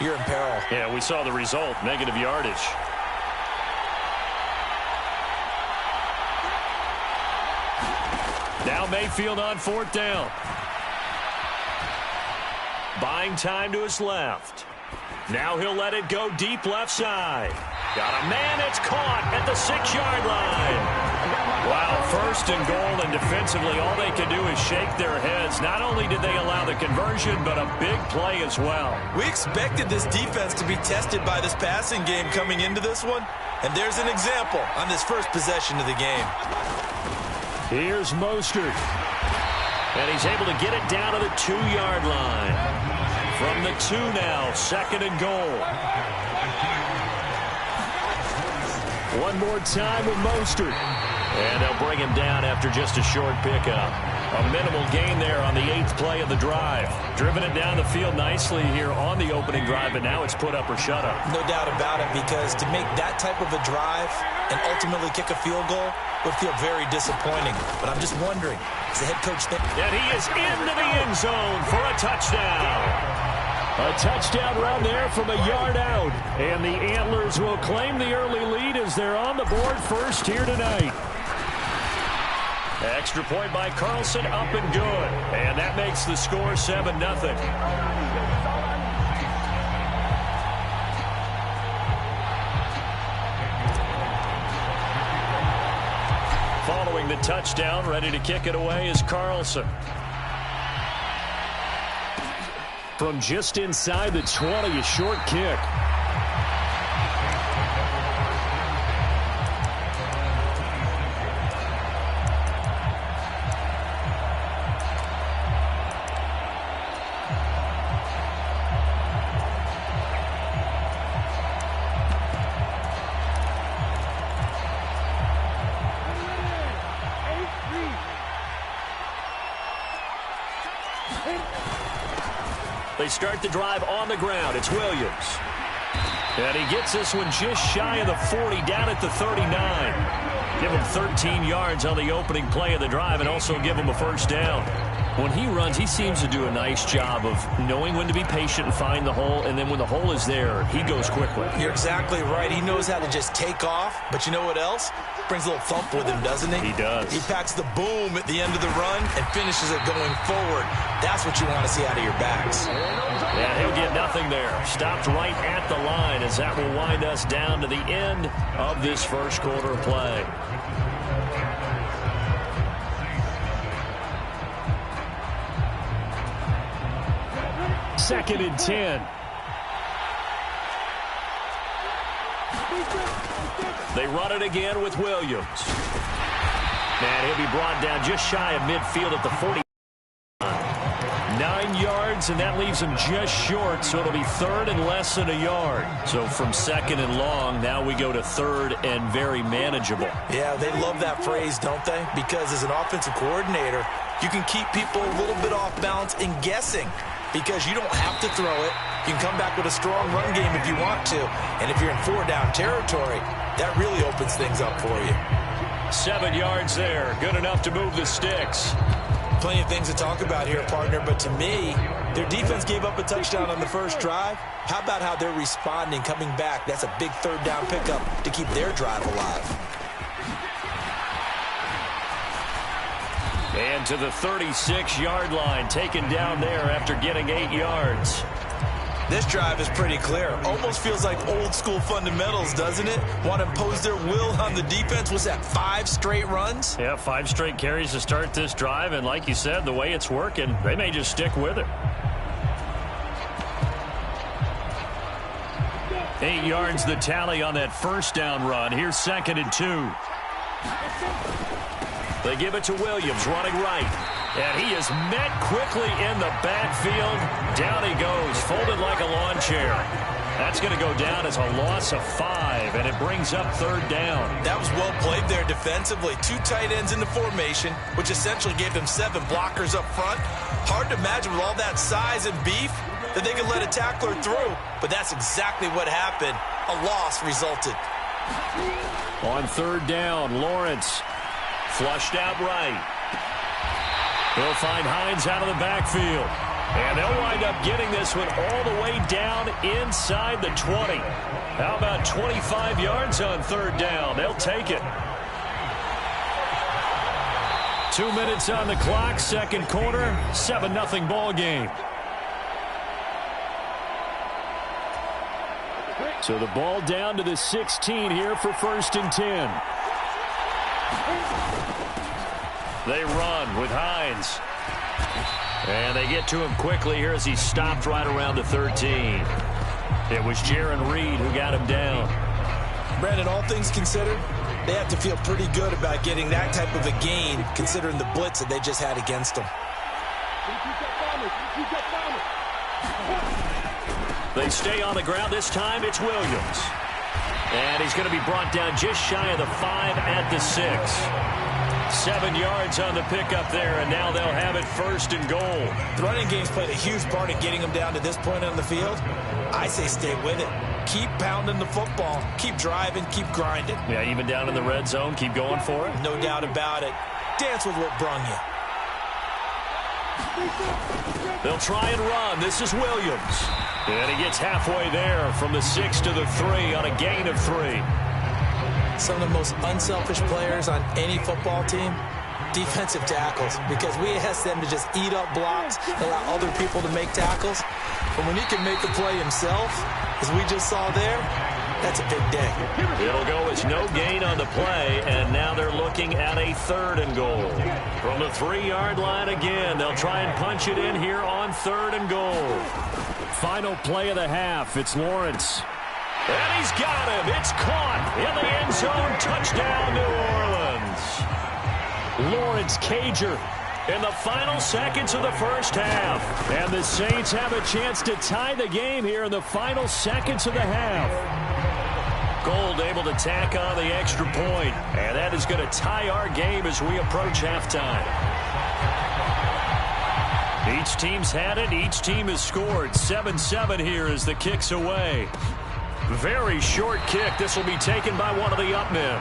you're in peril. Yeah, we saw the result, negative yardage. Now Mayfield on 4th down. Buying time to his left. Now he'll let it go deep left side. Got a man, it's caught at the 6-yard line. Wow, 1st and goal, and defensively all they can do is shake their heads. Not only did they allow the conversion, but a big play as well. We expected this defense to be tested by this passing game coming into this one, and there's an example on this first possession of the game. Here's Mostert. And he's able to get it down to the 2-yard line. From the 2 now, 2nd and goal. One more time with Mostert. And they'll bring him down after just a short pickup. A minimal gain there on the 8th play of the drive. Driven it down the field nicely here on the opening drive, but now it's put up or shut up. No doubt about it, because to make that type of a drive and ultimately kick a field goal would feel very disappointing. But I'm just wondering, does the head coach think? And he is into the end zone for a touchdown. A touchdown run there from a yard out. And the Antlers will claim the early lead as they're on the board first here tonight. Extra point by Carlson, up and good. And that makes the score 7-0. the touchdown. Ready to kick it away is Carlson. From just inside the 20, a short kick. They start the drive on the ground. It's Williams. And he gets this one just shy of the 40, down at the 39. Give him 13 yards on the opening play of the drive and also give him a first down. When he runs, he seems to do a nice job of knowing when to be patient and find the hole, and then when the hole is there, he goes quickly. You're exactly right. He knows how to just take off, but you know what else? Brings a little thump with him, doesn't he? He does. He packs the boom at the end of the run and finishes it going forward. That's what you want to see out of your backs. And he'll get nothing there. Stopped right at the line as that will wind us down to the end of this first quarter of play. Second and 10. They run it again with Williams. And he'll be brought down just shy of midfield at the 40. 9 yards, and that leaves him just short, so it'll be third and less than a yard. So from second and long, now we go to third and very manageable. Yeah, they love that phrase, don't they? Because as an offensive coordinator, you can keep people a little bit off balance and guessing because you don't have to throw it. You can come back with a strong run game if you want to. And if you're in four-down territory, that really opens things up for you. 7 yards there. Good enough to move the sticks. Plenty of things to talk about here, partner, but to me, their defense gave up a touchdown on the first drive. How about how they're responding, coming back? That's a big third down pickup to keep their drive alive. And to the 36-yard line, taken down there after getting 8 yards. This drive is pretty clear. Almost feels like old-school fundamentals, doesn't it? Want to impose their will on the defense. Was that 5 straight runs? Yeah, 5 straight carries to start this drive, and like you said, the way it's working, they may just stick with it. 8 yards the tally on that first down run. Here's second and 2. They give it to Williams, running right. And he is met quickly in the backfield. Down he goes, folded like a lawn chair. That's going to go down as a loss of 5, and it brings up third down. That was well played there defensively. 2 tight ends in the formation, which essentially gave them 7 blockers up front. Hard to imagine with all that size and beef that they could let a tackler through. But that's exactly what happened. A loss resulted. On third down, Lawrence flushed out right. He'll find Hines out of the backfield. And they'll wind up getting this one all the way down inside the 20. How about 25 yards on third down? They'll take it. 2 minutes on the clock, second quarter, 7-0 ball game. So the ball down to the 16 here for first and 10. They run with Hines. And they get to him quickly here as he stopped right around the 13. It was Jaron Reed who got him down. Brandon, all things considered, they have to feel pretty good about getting that type of a gain considering the blitz that they just had against them. They stay on the ground. This time it's Williams. And he's going to be brought down just shy of the 5 at the 6. 7 yards on the pickup there, and now they'll have it first and goal. The running game's played a huge part in getting them down to this point on the field. I say stay with it. Keep pounding the football. Keep driving. Keep grinding. Yeah, even down in the red zone, keep going for it. No doubt about it. Dance with what brung you. They'll try and run. This is Williams. And he gets halfway there from the 6 to the 3 on a gain of 3. Some of the most unselfish players on any football team, defensive tackles, because we ask them to just eat up blocks, allow other people to make tackles. But when he can make the play himself, as we just saw there, That's a big day. It'll go as no gain on the play, and now they're looking at a 3rd and goal. From the 3-yard line again, they'll try and punch it in here on 3rd and goal. Final play of the half. It's Lawrence. And he's got him. It's caught in the end zone. Touchdown, New Orleans. Lawrence Cager in the final seconds of the first half. And the Saints have a chance to tie the game here in the final seconds of the half. Gold able to tack on the extra point. And that is going to tie our game as we approach halftime. Each team's had it. Each team has scored. 7-7 here as the kick's away. Very short kick. This will be taken by one of the up men.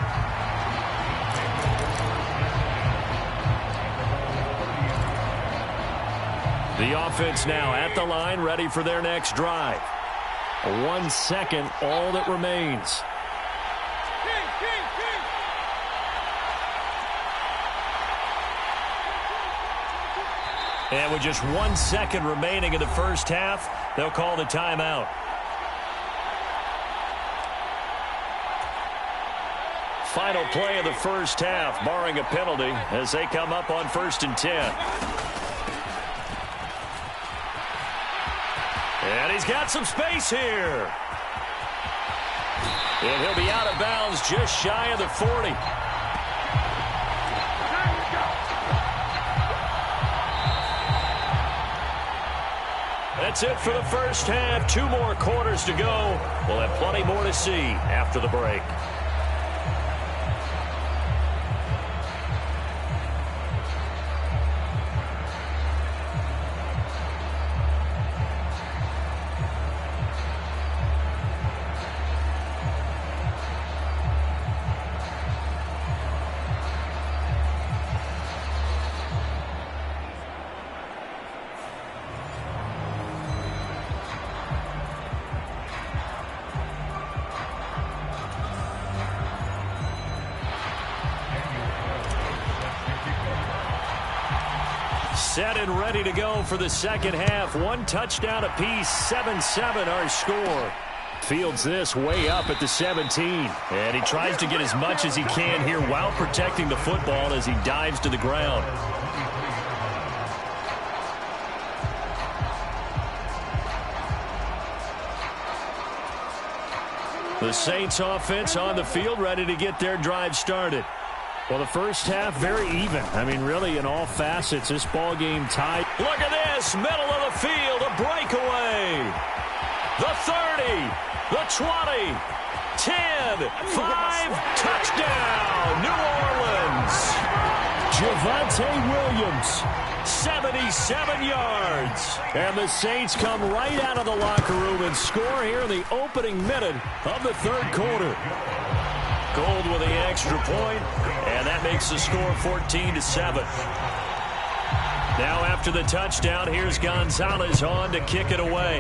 The offense now at the line, ready for their next drive. 1 second, all that remains. And with just 1 second remaining in the first half, they'll call the timeout. Final play of the first half, barring a penalty, as they come up on 1st and 10. And he's got some space here. And he'll be out of bounds just shy of the 40. That's it for the first half. 2 more quarters to go. We'll have plenty more to see after the break. Set and ready to go for the second half. 1 touchdown apiece, 7-7 our score. Fields this way up at the 17. And he tries to get as much as he can here while protecting the football as he dives to the ground. The Saints offense on the field, ready to get their drive started. Well, the first half, very even. I mean, really, in all facets, this ball game tied. Look at this, middle of the field, a breakaway. The 30, the 20, 10, 5, touchdown, New Orleans. Javonte Williams, 77 yards. And the Saints come right out of the locker room and score here in the opening minute of the 3rd quarter. Gold with the extra point, and that makes the score 14-7. Now after the touchdown, here's Gonzalez on to kick it away.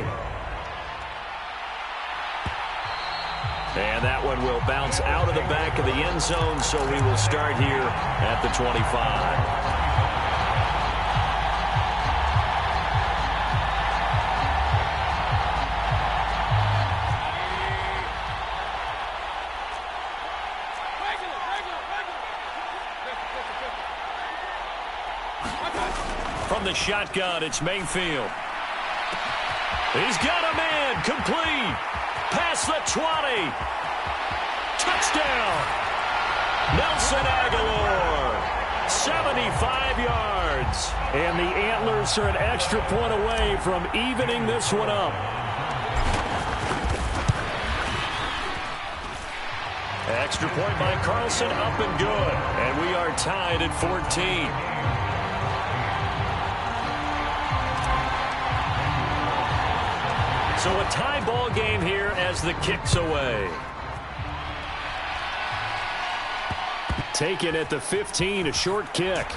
And that one will bounce out of the back of the end zone, so we will start here at the 25. From the shotgun, it's Mayfield. He's got a man, complete. Past the 20. Touchdown. Nelson Aguilar. 75 yards. And the Antlers are an extra point away from evening this one up. Extra point by Carlson, up and good. And we are tied at 14. So a tie ball game here as the kick's away. Taken at the 15, a short kick.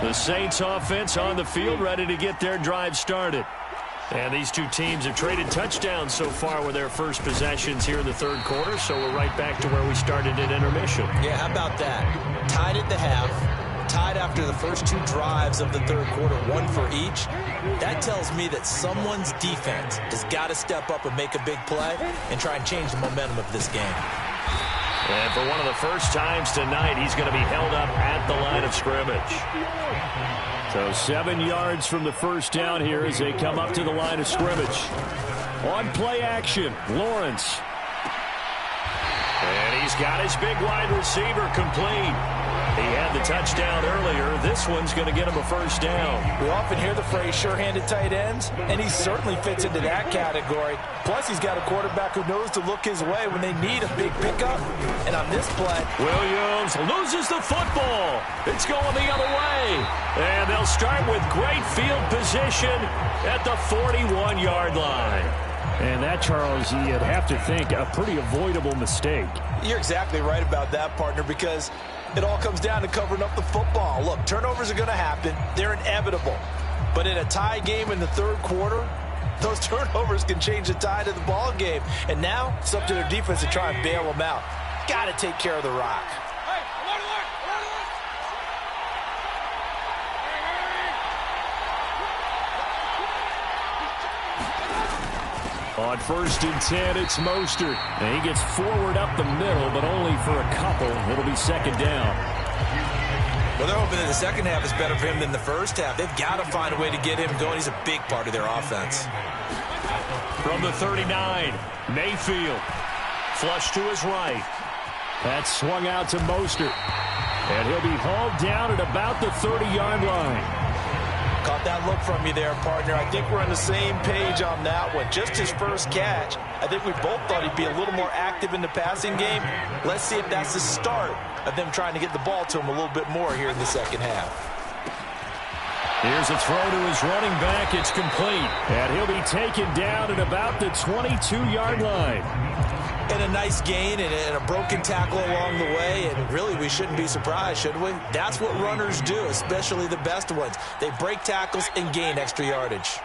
The Saints offense on the field, ready to get their drive started. And these two teams have traded touchdowns so far with their first possessions here in the third quarter, so we're right back to where we started at intermission. Yeah, how about that? Tied at the half, tied after the first two drives of the third quarter, one for each. That tells me that someone's defense has got to step up and make a big play and try and change the momentum of this game. And for one of the first times tonight, he's going to be held up at the line of scrimmage. So 7 yards from the first down here as they come up to the line of scrimmage. On play action, Lawrence. And he's got his big wide receiver complete. He had the touchdown earlier. This one's going to get him a first down. We often hear the phrase sure-handed tight ends, and he certainly fits into that category. Plus, he's got a quarterback who knows to look his way when they need a big pickup. And on this play, Williams loses the football. It's going the other way. And they'll start with great field position at the 41-yard line. And that, Charles, you'd have to think a pretty avoidable mistake. you're exactly right about that, partner, because it all comes down to covering up the football. Look, turnovers are going to happen. They're inevitable. But in a tie game in the third quarter, those turnovers can change the tide of the ball game. And now it's up to their defense to try and bail them out. Got to take care of the rock. On 1st and 10, it's Mostert. And he gets forward up the middle, but only for a couple. It'll be second down. Well, they're hoping that the second half is better for him than the first half. They've got to find a way to get him going. He's a big part of their offense. From the 39, Mayfield. Flush to his right. That's swung out to Mostert. And he'll be hauled down at about the 30-yard line. Caught that look from you there, partner. I think we're on the same page on that one. Just his first catch. I think we both thought he'd be a little more active in the passing game. Let's see if that's the start of them trying to get the ball to him a little bit more here in the second half. Here's a throw to his running back. It's complete. And he'll be taken down at about the 22-yard line. And a nice gain and a broken tackle along the way. And really, we shouldn't be surprised, should we? That's what runners do, especially the best ones. They break tackles and gain extra yardage.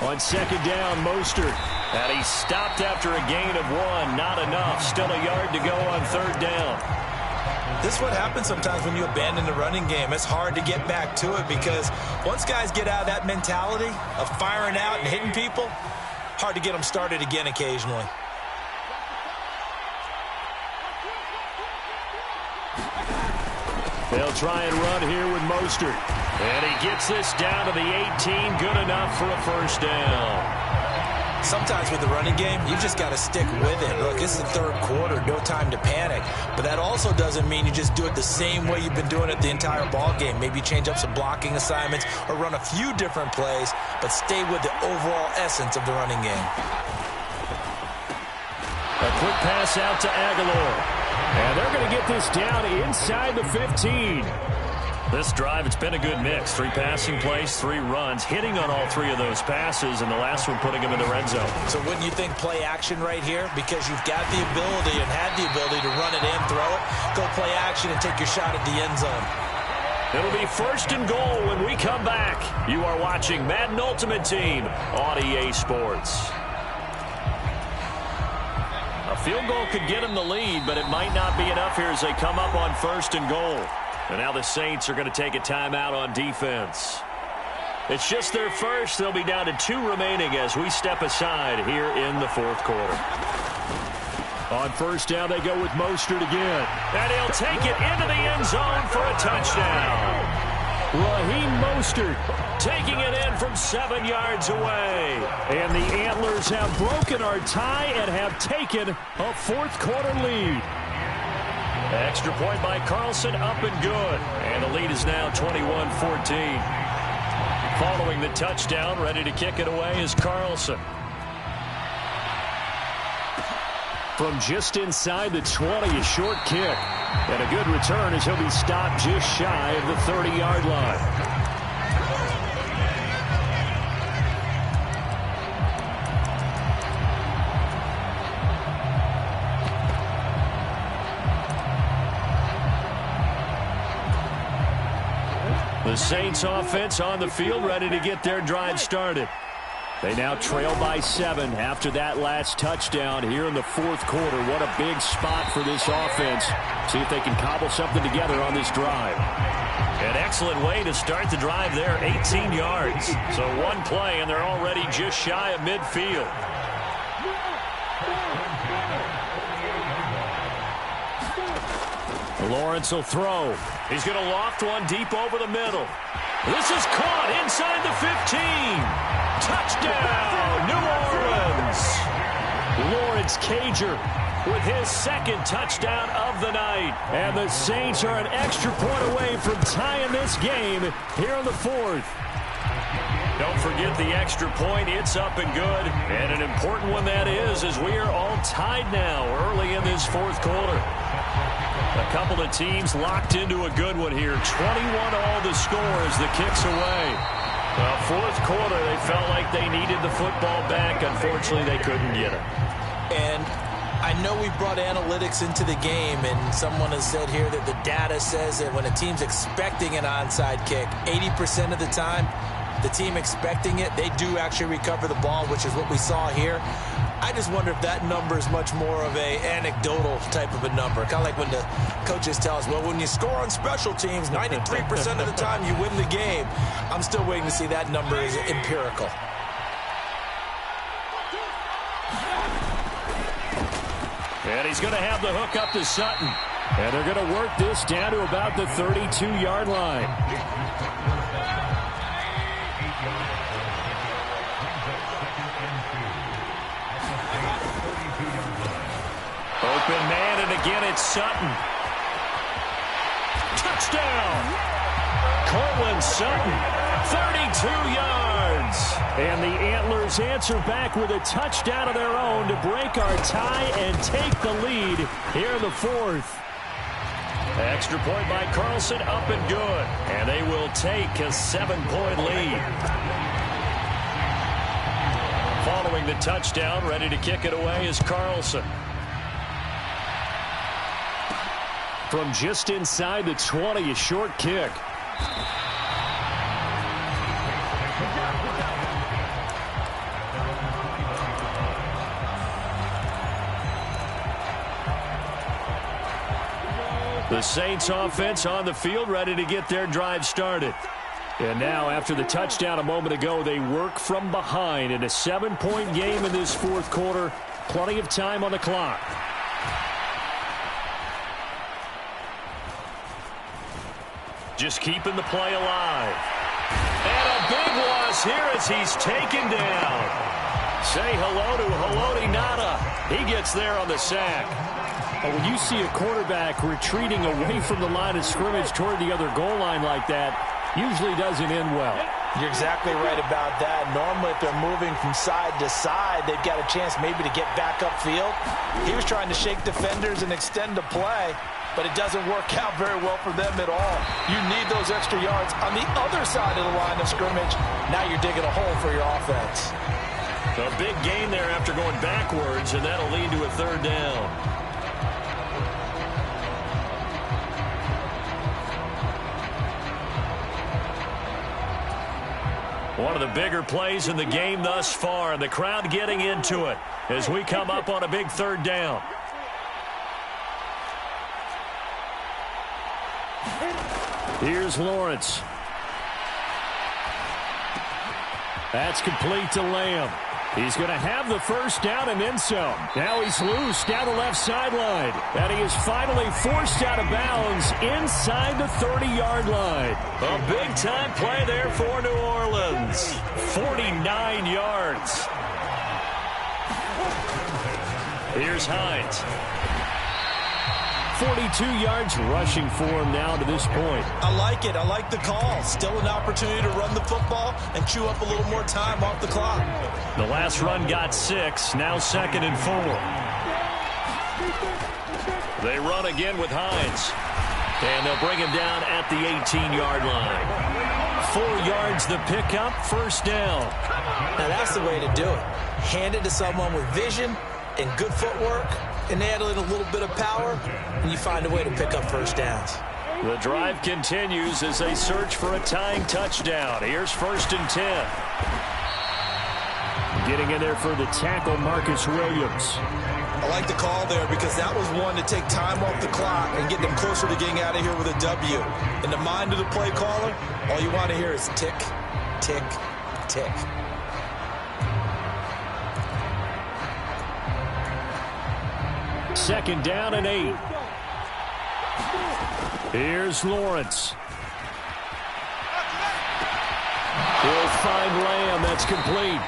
On second down, Mostert. And he stopped after a gain of 1. Not enough. Still a yard to go on third down. This is what happens sometimes when you abandon the running game. It's hard to get back to it because once guys get out of that mentality of firing out and hitting people, hard to get them started again occasionally. They'll try and run here with Mostert. And he gets this down to the 18. Good enough for a first down. Sometimes with the running game, you just got to stick with it. Look, this is the third quarter, no time to panic. But that also doesn't mean you just do it the same way you've been doing it the entire ball game. Maybe change up some blocking assignments or run a few different plays, but stay with the overall essence of the running game. A quick pass out to Aguilar. And they're going to get this down inside the 15. This drive, it's been a good mix. 3 passing plays, 3 runs, hitting on all 3 of those passes, and the last one putting him in the red zone. So wouldn't you think play action right here? Because you've got the ability and had the ability to run it in, throw it, go play action and take your shot at the end zone. It'll be 1st and goal when we come back. You are watching Madden Ultimate Team on EA Sports. A field goal could get them the lead, but it might not be enough here as they come up on 1st and goal. And now the Saints are going to take a timeout on defense. It's just their first. They'll be down to 2 remaining as we step aside here in the fourth quarter. On first down, they go with Mostert again. And he'll take it into the end zone for a touchdown. Raheem Mostert taking it in from 7 yards away. And the Antlers have broken our tie and have taken a fourth quarter lead. Extra point by Carlson, up and good. And the lead is now 21-14. Following the touchdown, ready to kick it away is Carlson. From just inside the 20, a short kick. And a good return as he'll be stopped just shy of the 30-yard line. The Saints offense on the field, ready to get their drive started. They now trail by 7 after that last touchdown here in the fourth quarter. What a big spot for this offense. See if they can cobble something together on this drive. An excellent way to start the drive there, 18 yards. So one play, and they're already just shy of midfield. Lawrence will throw. He's going to loft one deep over the middle. This is caught inside the 15. Touchdown, New Orleans. Lawrence Cager with his second touchdown of the night. And the Saints are an extra point away from tying this game here in the fourth. Don't forget the extra point. It's up and good. And an important one that is, as we are all tied now early in this fourth quarter. A couple of teams locked into a good one here. 21 all the score as the kick's away. Fourth quarter, they felt like they needed the football back. Unfortunately, they couldn't get it. And I know we brought analytics into the game, and someone has said here that the data says that when a team's expecting an onside kick, 80% of the time, the team expecting it, they do actually recover the ball, which is what we saw here. I just wonder if that number is much more of a anecdotal type of a number. Kind of like when the coaches tell us, well, when you score on special teams, 93% of the time you win the game. I'm still waiting to see that number is empirical. And he's going to have the hook up to Sutton. And they're going to work this down to about the 32-yard line. Open man, and again it's Sutton. Touchdown! Cortland Sutton, 32 yards. And the Antlers answer back with a touchdown of their own to break our tie and take the lead here in the fourth. Extra point by Carlson, up and good. And they will take a 7-point lead. Following the touchdown, ready to kick it away is Carlson. From just inside the 20, a short kick. The Saints offense on the field, ready to get their drive started. And now, after the touchdown a moment ago, they work from behind in a 7-point game in this fourth quarter. Plenty of time on the clock. Just keeping the play alive. And a big loss here as he's taken down. Say hello to Haloti Ngata. He gets there on the sack. When you see a quarterback retreating away from the line of scrimmage toward the other goal line like that, usually doesn't end well. You're exactly right about that. Normally, if they're moving from side to side, they've got a chance maybe to get back upfield. He was trying to shake defenders and extend the play, but it doesn't work out very well for them at all. You need those extra yards on the other side of the line of scrimmage. Now you're digging a hole for your offense. A big gain there after going backwards, and that'll lead to a third down. One of the bigger plays in the game thus far, and the crowd getting into it as we come up on a big third down. Here's Lawrence. That's complete to Lamb. He's going to have the first down and then some. Now he's loose down the left sideline. And he is finally forced out of bounds inside the 30-yard line. A big-time play there for New Orleans. 49 yards. Here's Hines. 42 yards rushing for him now to this point. I like it. I like the call. Still an opportunity to run the football and chew up a little more time off the clock. The last run got 6. Now 2nd and 4. They run again with Hines. And they'll bring him down at the 18-yard line. 4 yards the pickup, first down. Now that's the way to do it. Hand it to someone with vision and good footwork, and add in a little bit of power, and you find a way to pick up first downs. The drive continues as they search for a tying touchdown. Here's 1st and 10. Getting in there for the tackle, Marcus Williams. I like the call there because that was one to take time off the clock and get them closer to getting out of here with a W. In the mind of the play caller, all you want to hear is tick, tick, tick. Second down and 8. Here's Lawrence. He'll find Lamb. That's complete.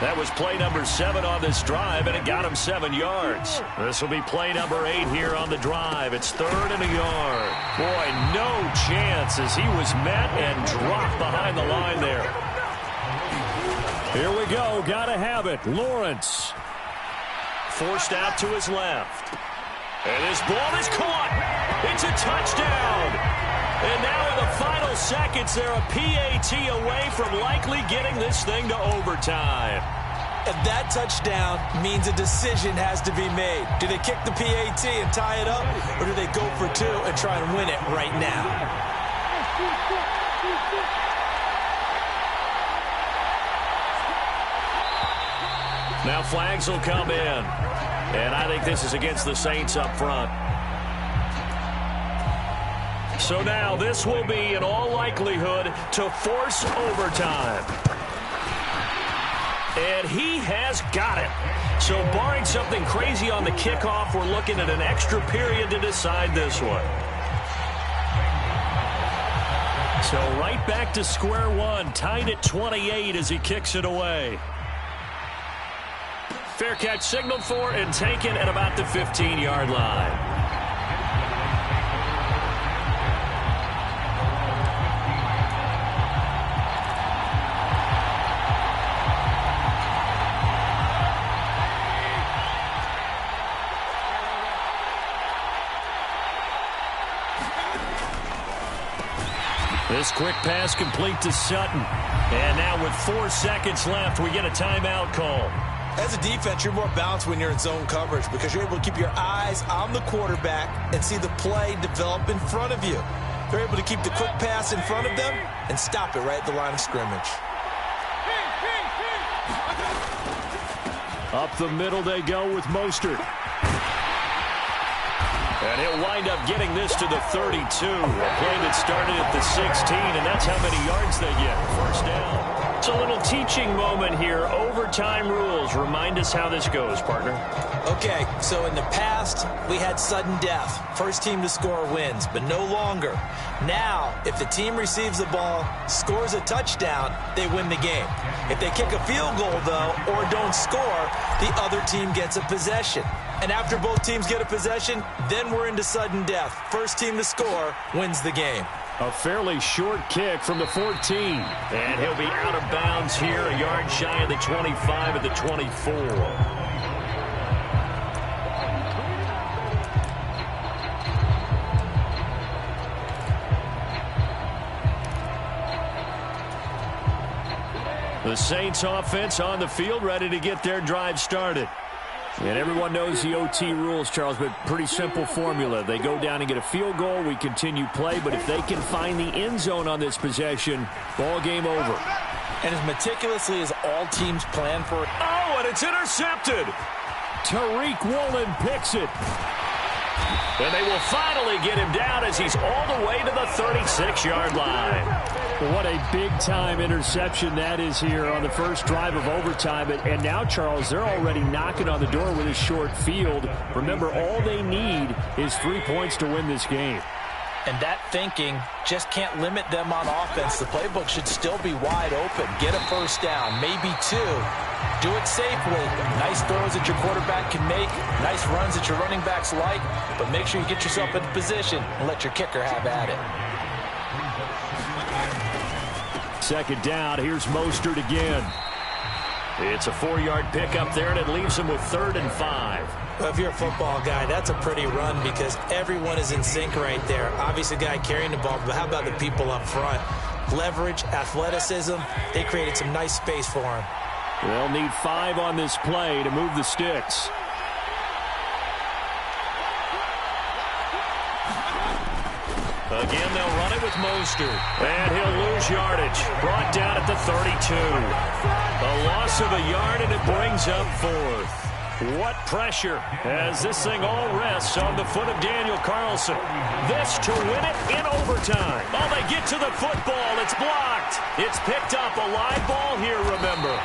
That was play number 7 on this drive, and it got him 7 yards. This will be play number 8 here on the drive. It's 3rd and a yard. Boy, no chance as he was met and dropped behind the line there. Here we go. Got to have it. Lawrence. Forced out to his left. And his ball is caught. It's a touchdown. And now in the final seconds, they're a PAT away from likely getting this thing to overtime. And that touchdown means a decision has to be made. Do they kick the PAT and tie it up, or do they go for 2 and try and win it right now? Now flags will come in. And I think this is against the Saints up front. So now this will be, in all likelihood, to force overtime. And he has got it. So barring something crazy on the kickoff, we're looking at an extra period to decide this one. So right back to square one, tied at 28 as he kicks it away. Fair catch signaled for and taken at about the 15-yard line. This quick pass complete to Sutton. And now with 4 seconds left, we get a timeout call. As a defense, you're more balanced when you're in zone coverage because you're able to keep your eyes on the quarterback and see the play develop in front of you. They're able to keep the quick pass in front of them and stop it right at the line of scrimmage. Up the middle they go with Mostert. And he'll wind up getting this to the 32. A play that started at the 16, and that's how many yards they get. First down. It's a little teaching moment here. Overtime rules. Remind us how this goes, partner. Okay, so in the past, we had sudden death. First team to score wins, but no longer. Now, if the team receives the ball, scores a touchdown, they win the game. If they kick a field goal, though, or don't score, the other team gets a possession. And after both teams get a possession, then we're into sudden death. First team to score wins the game. A fairly short kick from the 14. And he'll be out of bounds here, a yard shy of the 25 at the 24. The Saints offense on the field, ready to get their drive started. And everyone knows the OT rules, Charles, but pretty simple formula. They go down and get a field goal, we continue play, but if they can find the end zone on this possession, ball game over. And as meticulously as all teams plan for it. Oh, and it's intercepted. Tariq Woolen picks it. And they will finally get him down as he's all the way to the 36-yard line. What a big-time interception that is here on the first drive of overtime. And now, Charles, they're already knocking on the door with a short field. Remember, all they need is 3 points to win this game. And that thinking just can't limit them on offense. The playbook should still be wide open. Get a first down, maybe 2. Do it safely. Nice throws that your quarterback can make. Nice runs that your running backs like. But make sure you get yourself into position and let your kicker have at it. Second down, here's Mostert again. It's a 4-yard pickup there, and it leaves him with 3rd and 5. Well, if you're a football guy, that's a pretty run because everyone is in sync right there. Obviously, the guy carrying the ball, but how about the people up front? Leverage, athleticism, they created some nice space for him. They'll need 5 on this play to move the sticks. Again, they'll run it with Mostert. And he'll lose yardage. Brought down at the 32. A loss of a yard, and it brings up 4th. What pressure as this thing all rests on the foot of Daniel Carlson. This to win it in overtime. Oh, they get to the football. It's blocked. It's picked up. A live ball here, remember.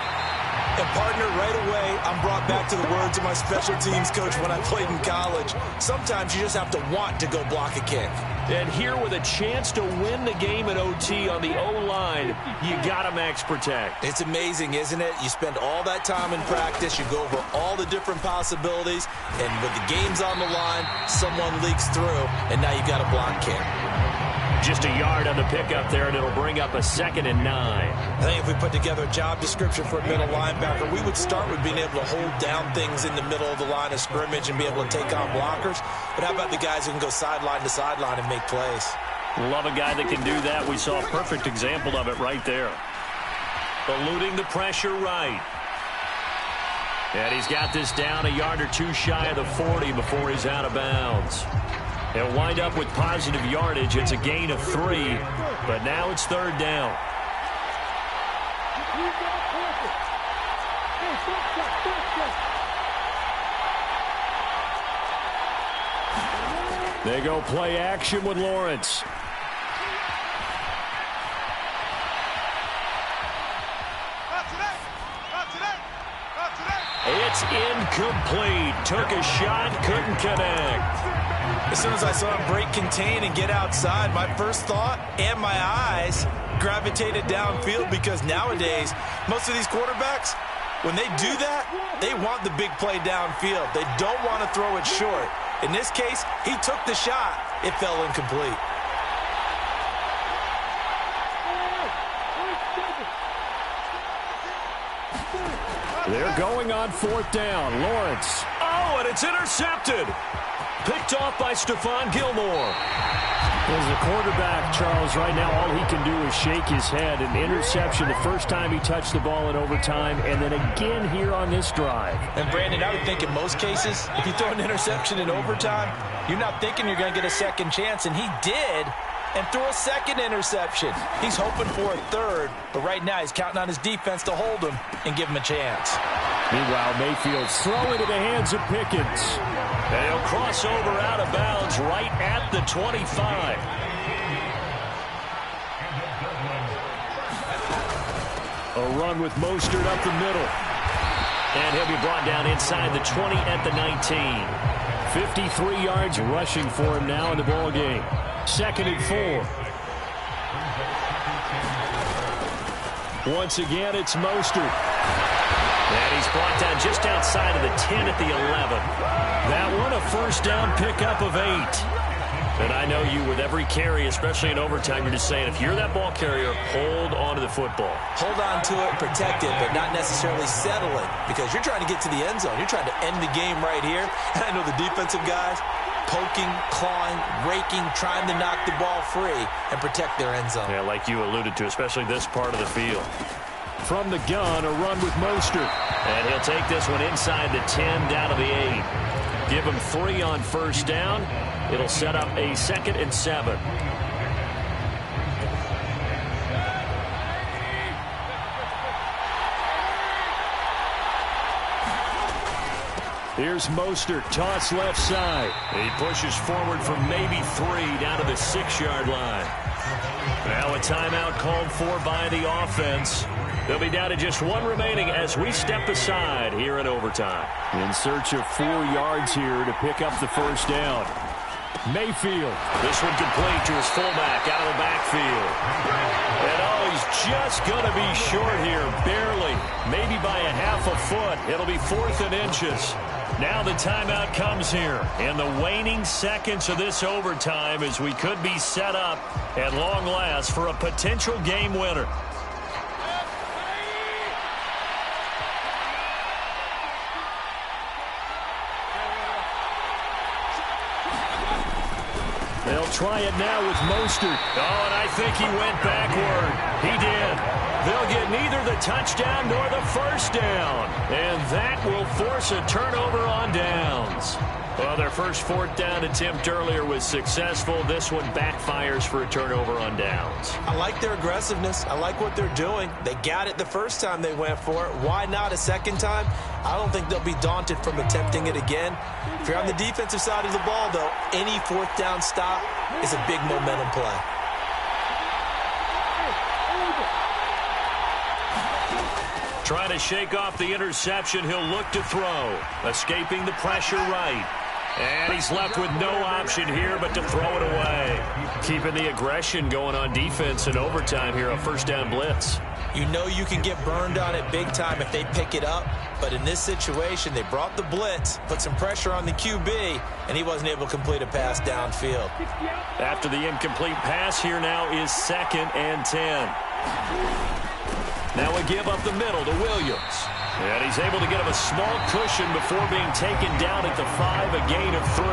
And, partner, right away, I'm brought back to the words of my special teams coach when I played in college. Sometimes you just have to want to go block a kick. And here with a chance to win the game in OT on the O-line, you got to max protect. It's amazing, isn't it? You spend all that time in practice, you go over all the different possibilities, and with the game's on the line, someone leaks through, and now you've got a block kick. Just a yard on the pickup there, and it'll bring up a 2nd and 9. I think if we put together a job description for a middle linebacker, we would start with being able to hold down things in the middle of the line of scrimmage and be able to take on blockers. But how about the guys who can go sideline to sideline and make plays? Love a guy that can do that. We saw a perfect example of it right there. Eluding the pressure right. And he's got this down a yard or two shy of the 40 before he's out of bounds. They'll wind up with positive yardage. It's a gain of 3, but now it's 3rd down. They go play action with Lawrence. It's incomplete. Took a shot, couldn't connect. As soon as I saw him break contain and get outside, my first thought and my eyes gravitated downfield, because nowadays, most of these quarterbacks, when they do that, they want the big play downfield. They don't want to throw it short. In this case, he took the shot. It fell incomplete. They're going on 4th down. Lawrence. Oh, and it's intercepted. Picked off by Stephon Gilmore. As a quarterback, Charles, right now all he can do is shake his head. An interception the first time he touched the ball in overtime, and then again here on this drive. And, Brandon, I would think in most cases, if you throw an interception in overtime, you're not thinking you're going to get a second chance, and he did, and threw a second interception. He's hoping for a 3rd, but right now he's counting on his defense to hold him and give him a chance. Meanwhile, Mayfield throw into the hands of Pickens. They'll cross over out of bounds right at the 25. A run with Mostert up the middle. And he'll be brought down inside the 20 at the 19. 53 yards rushing for him now in the ball game. 2nd and 4. Once again, it's Mostert. And he's brought down just outside of the 10 at the 11. That one a first down pickup of 8. And I know you, with every carry, especially in overtime, you're just saying, if you're that ball carrier, hold on to the football. Hold on to it, protect it, but not necessarily settle it, because you're trying to get to the end zone. You're trying to end the game right here. And I know the defensive guys poking, clawing, raking, trying to knock the ball free and protect their end zone. Yeah, like you alluded to, especially this part of the field. From the gun, a run with Mostert. And he'll take this one inside the 10, down to the 8. Give him 3 on first down. It'll set up a 2nd and 7. Here's Mostert, toss left side. He pushes forward for maybe 3 down to the 6-yard line. Now a timeout called for by the offense. They'll be down to just 1 remaining as we step aside here in overtime. In search of 4 yards here to pick up the first down. Mayfield. This one complete to his fullback out of the backfield. And oh, he's just going to be short here, barely. Maybe by a half a foot. It'll be 4th and inches. Now the timeout comes here in the waning seconds of this overtime, as we could be set up at long last for a potential game winner. They'll try it now with Mostert. Oh, and I think he went backward. He did. They'll get neither the touchdown nor the first down. And that will force a turnover on downs. Well, their first fourth down attempt earlier was successful. This one backfires for a turnover on downs. I like their aggressiveness. I like what they're doing. They got it the first time they went for it. Why not a second time? I don't think they'll be daunted from attempting it again. If you're on the defensive side of the ball, though, any fourth down stop is a big momentum play. Trying to shake off the interception. He'll look to throw. Escaping the pressure right. And he's left with no option here but to throw it away. Keeping the aggression going on defense in overtime here, a first down blitz. You know you can get burned on it big time if they pick it up. But in this situation, they brought the blitz, put some pressure on the QB, and he wasn't able to complete a pass downfield. After the incomplete pass, here now is 2nd and 10. Now a give up the middle to Williams. And he's able to get him a small cushion before being taken down at the 5, a gain of 3.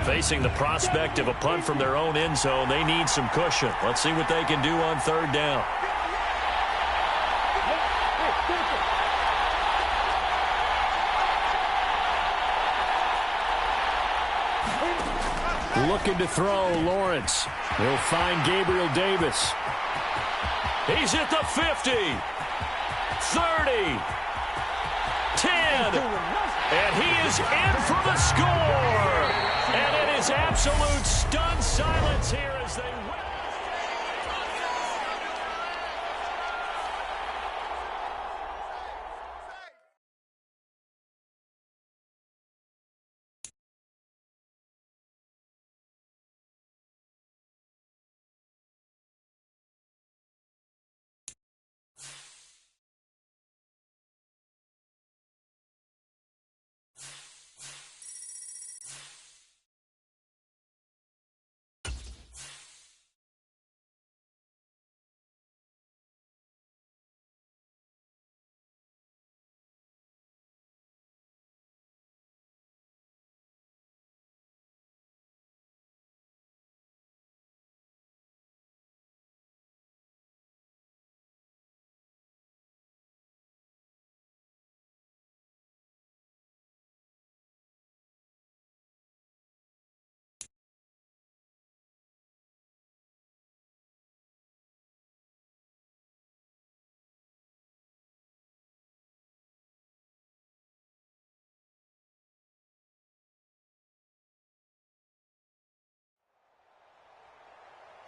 Facing the prospect of a punt from their own end zone, they need some cushion. Let's see what they can do on 3rd down. Looking to throw, Lawrence. He'll find Gabriel Davis. He's at the 50, 30, 10, and he is in for the score. And it is absolute stunned silence here as they win.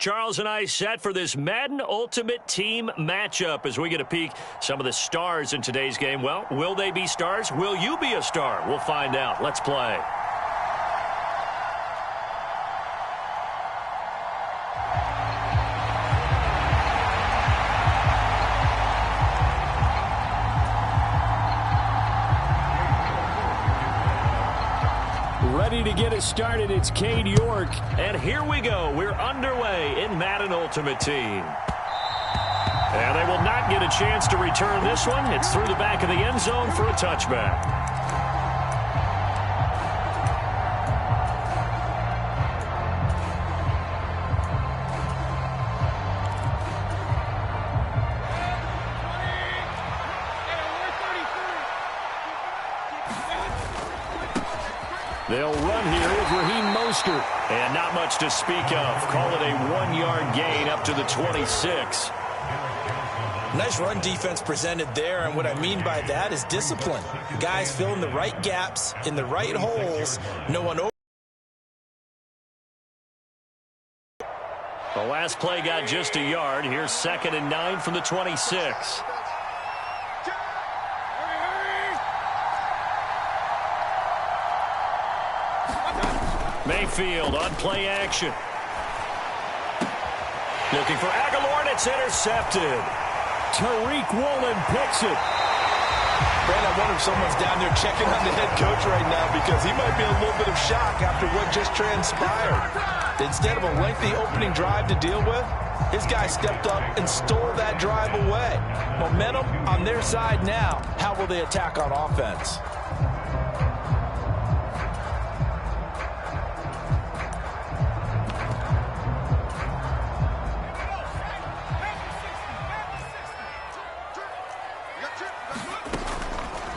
Charles and I set for this Madden Ultimate Team matchup as we get a peek some of the stars in today's game. Well, will they be stars? Will you be a star? We'll find out. Let's play. Ready to get it started, it's Cade York. And here we go. We're underway in Madden Ultimate Team. And they will not get a chance to return this one. It's through the back of the end zone for a touchback. They'll run here with Raheem Mostert. And not much to speak of. Call it a 1-yard gain up to the 26. Nice run defense presented there, and what I mean by that is discipline. Guys filling the right gaps in the right holes. No one over. The last play got just a yard. Here's 2nd and 9 from the 26. Mayfield on play action. Looking for Aguilar, and it's intercepted. Tariq Woolen picks it. Brandon, I wonder if someone's down there checking on the head coach right now because he might be in a little bit of shock after what just transpired. Instead of a lengthy opening drive to deal with, his guy stepped up and stole that drive away. Momentum on their side now. How will they attack on offense?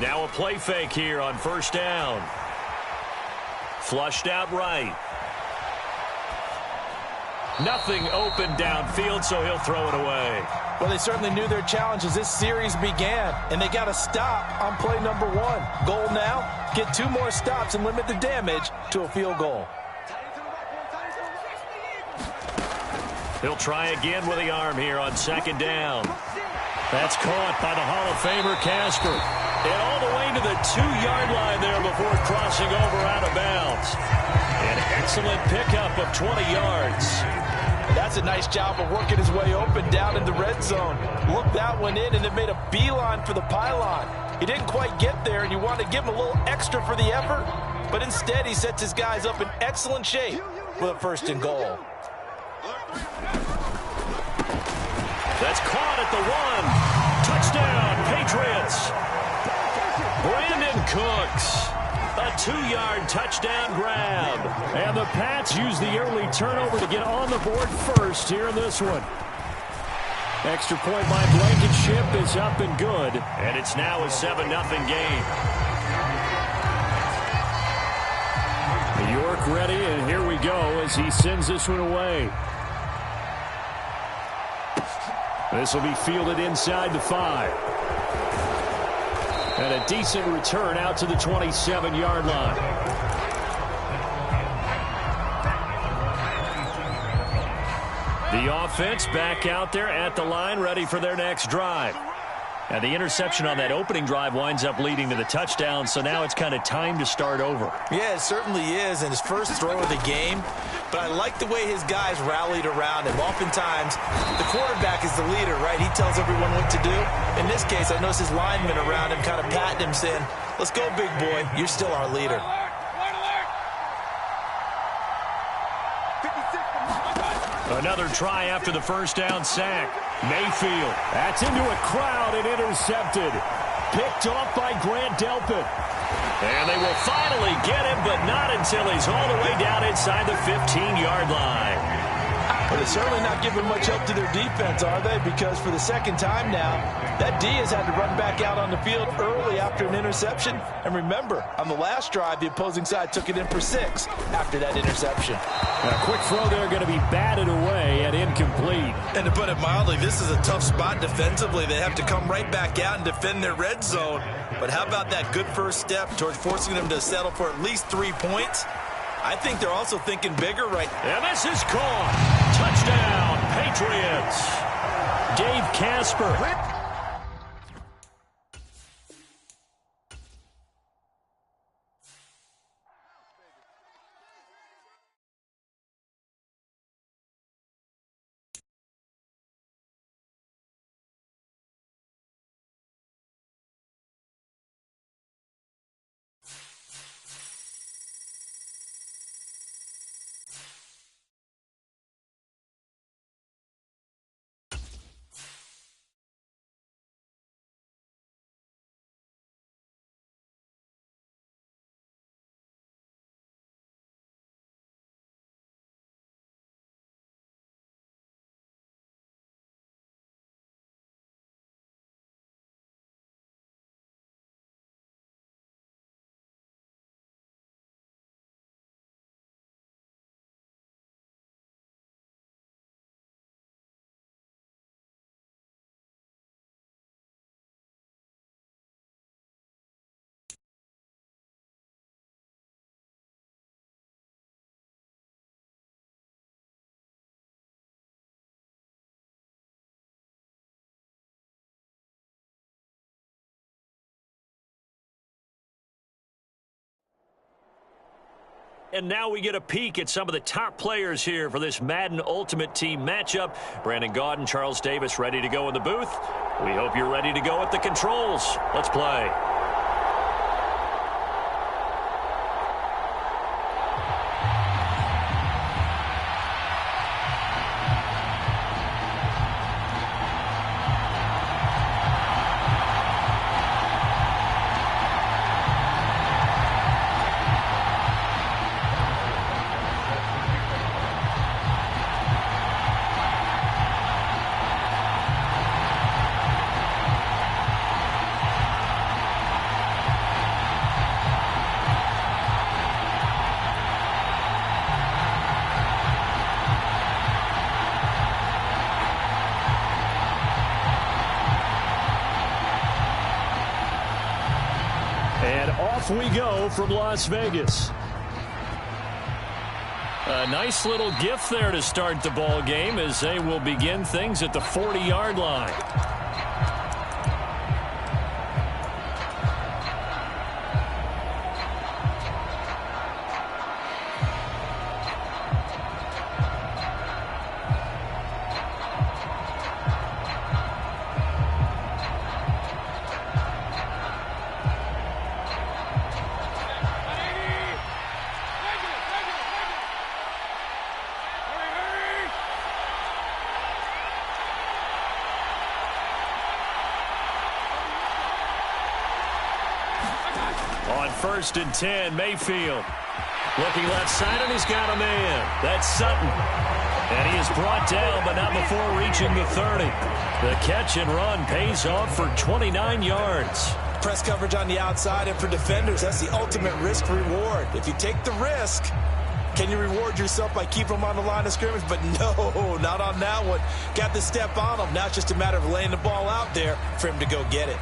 Now a play fake here on first down. Flushed out right. Nothing open downfield, so he'll throw it away. Well, they certainly knew their challenge as this series began, and they got to stop on play number 1. Goal now, get 2 more stops and limit the damage to a field goal. He'll try again with the arm here on second down. That's caught by the Hall of Famer Casper. And all the way to the 2-yard line there before crossing over out of bounds. An excellent pickup of 20 yards. That's a nice job of working his way open down in the red zone. Looked that one in and then made a beeline for the pylon. He didn't quite get there, and you want to give him a little extra for the effort. But instead, he sets his guys up in excellent shape with a first and goal. That's caught at the 1. Touchdown, Patriots. Brandon Cooks. A 2-yard touchdown grab. And the Pats use the early turnover to get on the board first here in this one. Extra point by Blankenship is up and good. And it's now a 7-0 game. York ready, and here we go as he sends this one away. This will be fielded inside the 5. And a decent return out to the 27-yard line. The offense back out there at the line, ready for their next drive. And the interception on that opening drive winds up leading to the touchdown, so now it's kind of time to start over. Yeah, it certainly is, and his first throw of the game. But I like the way his guys rallied around him. Oftentimes, the quarterback is the leader, right? He tells everyone what to do. In this case, I noticed his linemen around him kind of patting him, saying, "Let's go, big boy. You're still our leader." Another try after the first down sack. Mayfield. That's into a crowd and intercepted. Picked off by Grant Delpit. And they will finally get him, but not until he's all the way down inside the 15-yard line. But they're certainly not giving much help to their defense, are they? Because for the second time now, that D has had to run back out on the field early after an interception. And remember, on the last drive, the opposing side took it in for 6 after that interception. A quick throw there going to be batted away and incomplete. And to put it mildly, this is a tough spot defensively. They have to come right back out and defend their red zone. But how about that good first step towards forcing them to settle for at least 3 points? I think they're also thinking bigger right now. And this is caught. Touchdown, Patriots. Dave Casper. And now we get a peek at some of the top players here for this Madden Ultimate Team matchup. Brandon Gaudin, Charles Davis ready to go in the booth. We hope you're ready to go at the controls. Let's play. And off we go from Las Vegas. A nice little gift there to start the ball game as they will begin things at the 40-yard line. On 1st and 10, Mayfield. Looking left side, and he's got a man. That's Sutton. And he is brought down, but not before reaching the 30. The catch and run pays off for 29 yards. Press coverage on the outside, and for defenders, that's the ultimate risk reward. If you take the risk, can you reward yourself by keeping them on the line of scrimmage? But no, not on that one. Got the step on him. Now it's just a matter of laying the ball out there for him to go get it.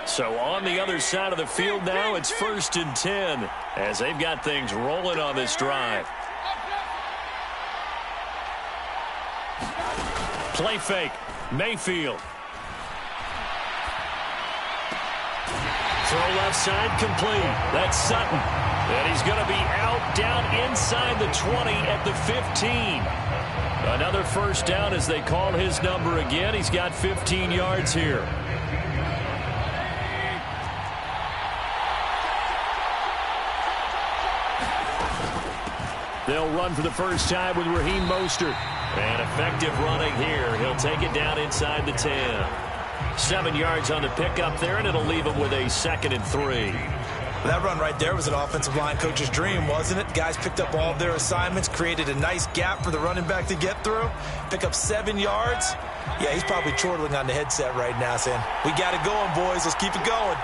So on the other side of the field now, it's 1st and 10 as they've got things rolling on this drive. Play fake. Mayfield. Throw left side complete. That's Sutton. And he's going to be out down inside the 20 at the 15. Another 1st down as they call his number again. He's got 15 yards here. They'll run for the first time with Raheem Mostert. And effective running here. He'll take it down inside the 10. 7 yards on the pickup there, and it'll leave him with a 2nd and 3. That run right there was an offensive line coach's dream, wasn't it? Guys picked up all of their assignments, created a nice gap for the running back to get through. Pick up 7 yards. Yeah, he's probably chortling on the headset right now saying, we got it going, boys. Let's keep it going.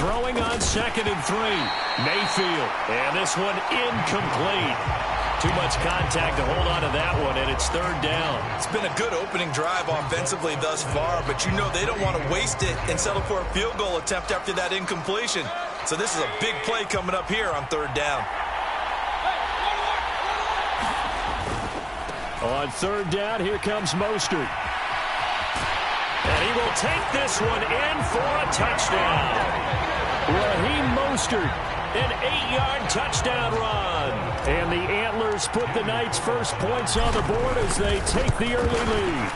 Throwing on 2nd and 3. Mayfield. And this one incomplete. Too much contact to hold on to that one, and it's 3rd down. It's been a good opening drive offensively thus far, but you know they don't want to waste it and settle for a field goal attempt after that incompletion. So this is a big play coming up here on 3rd down. On 3rd down, here comes Mostert. And he will take this one in for a touchdown. Raheem Mostert, an 8-yard touchdown run. And the Antlers put the Knights' first points on the board as they take the early lead.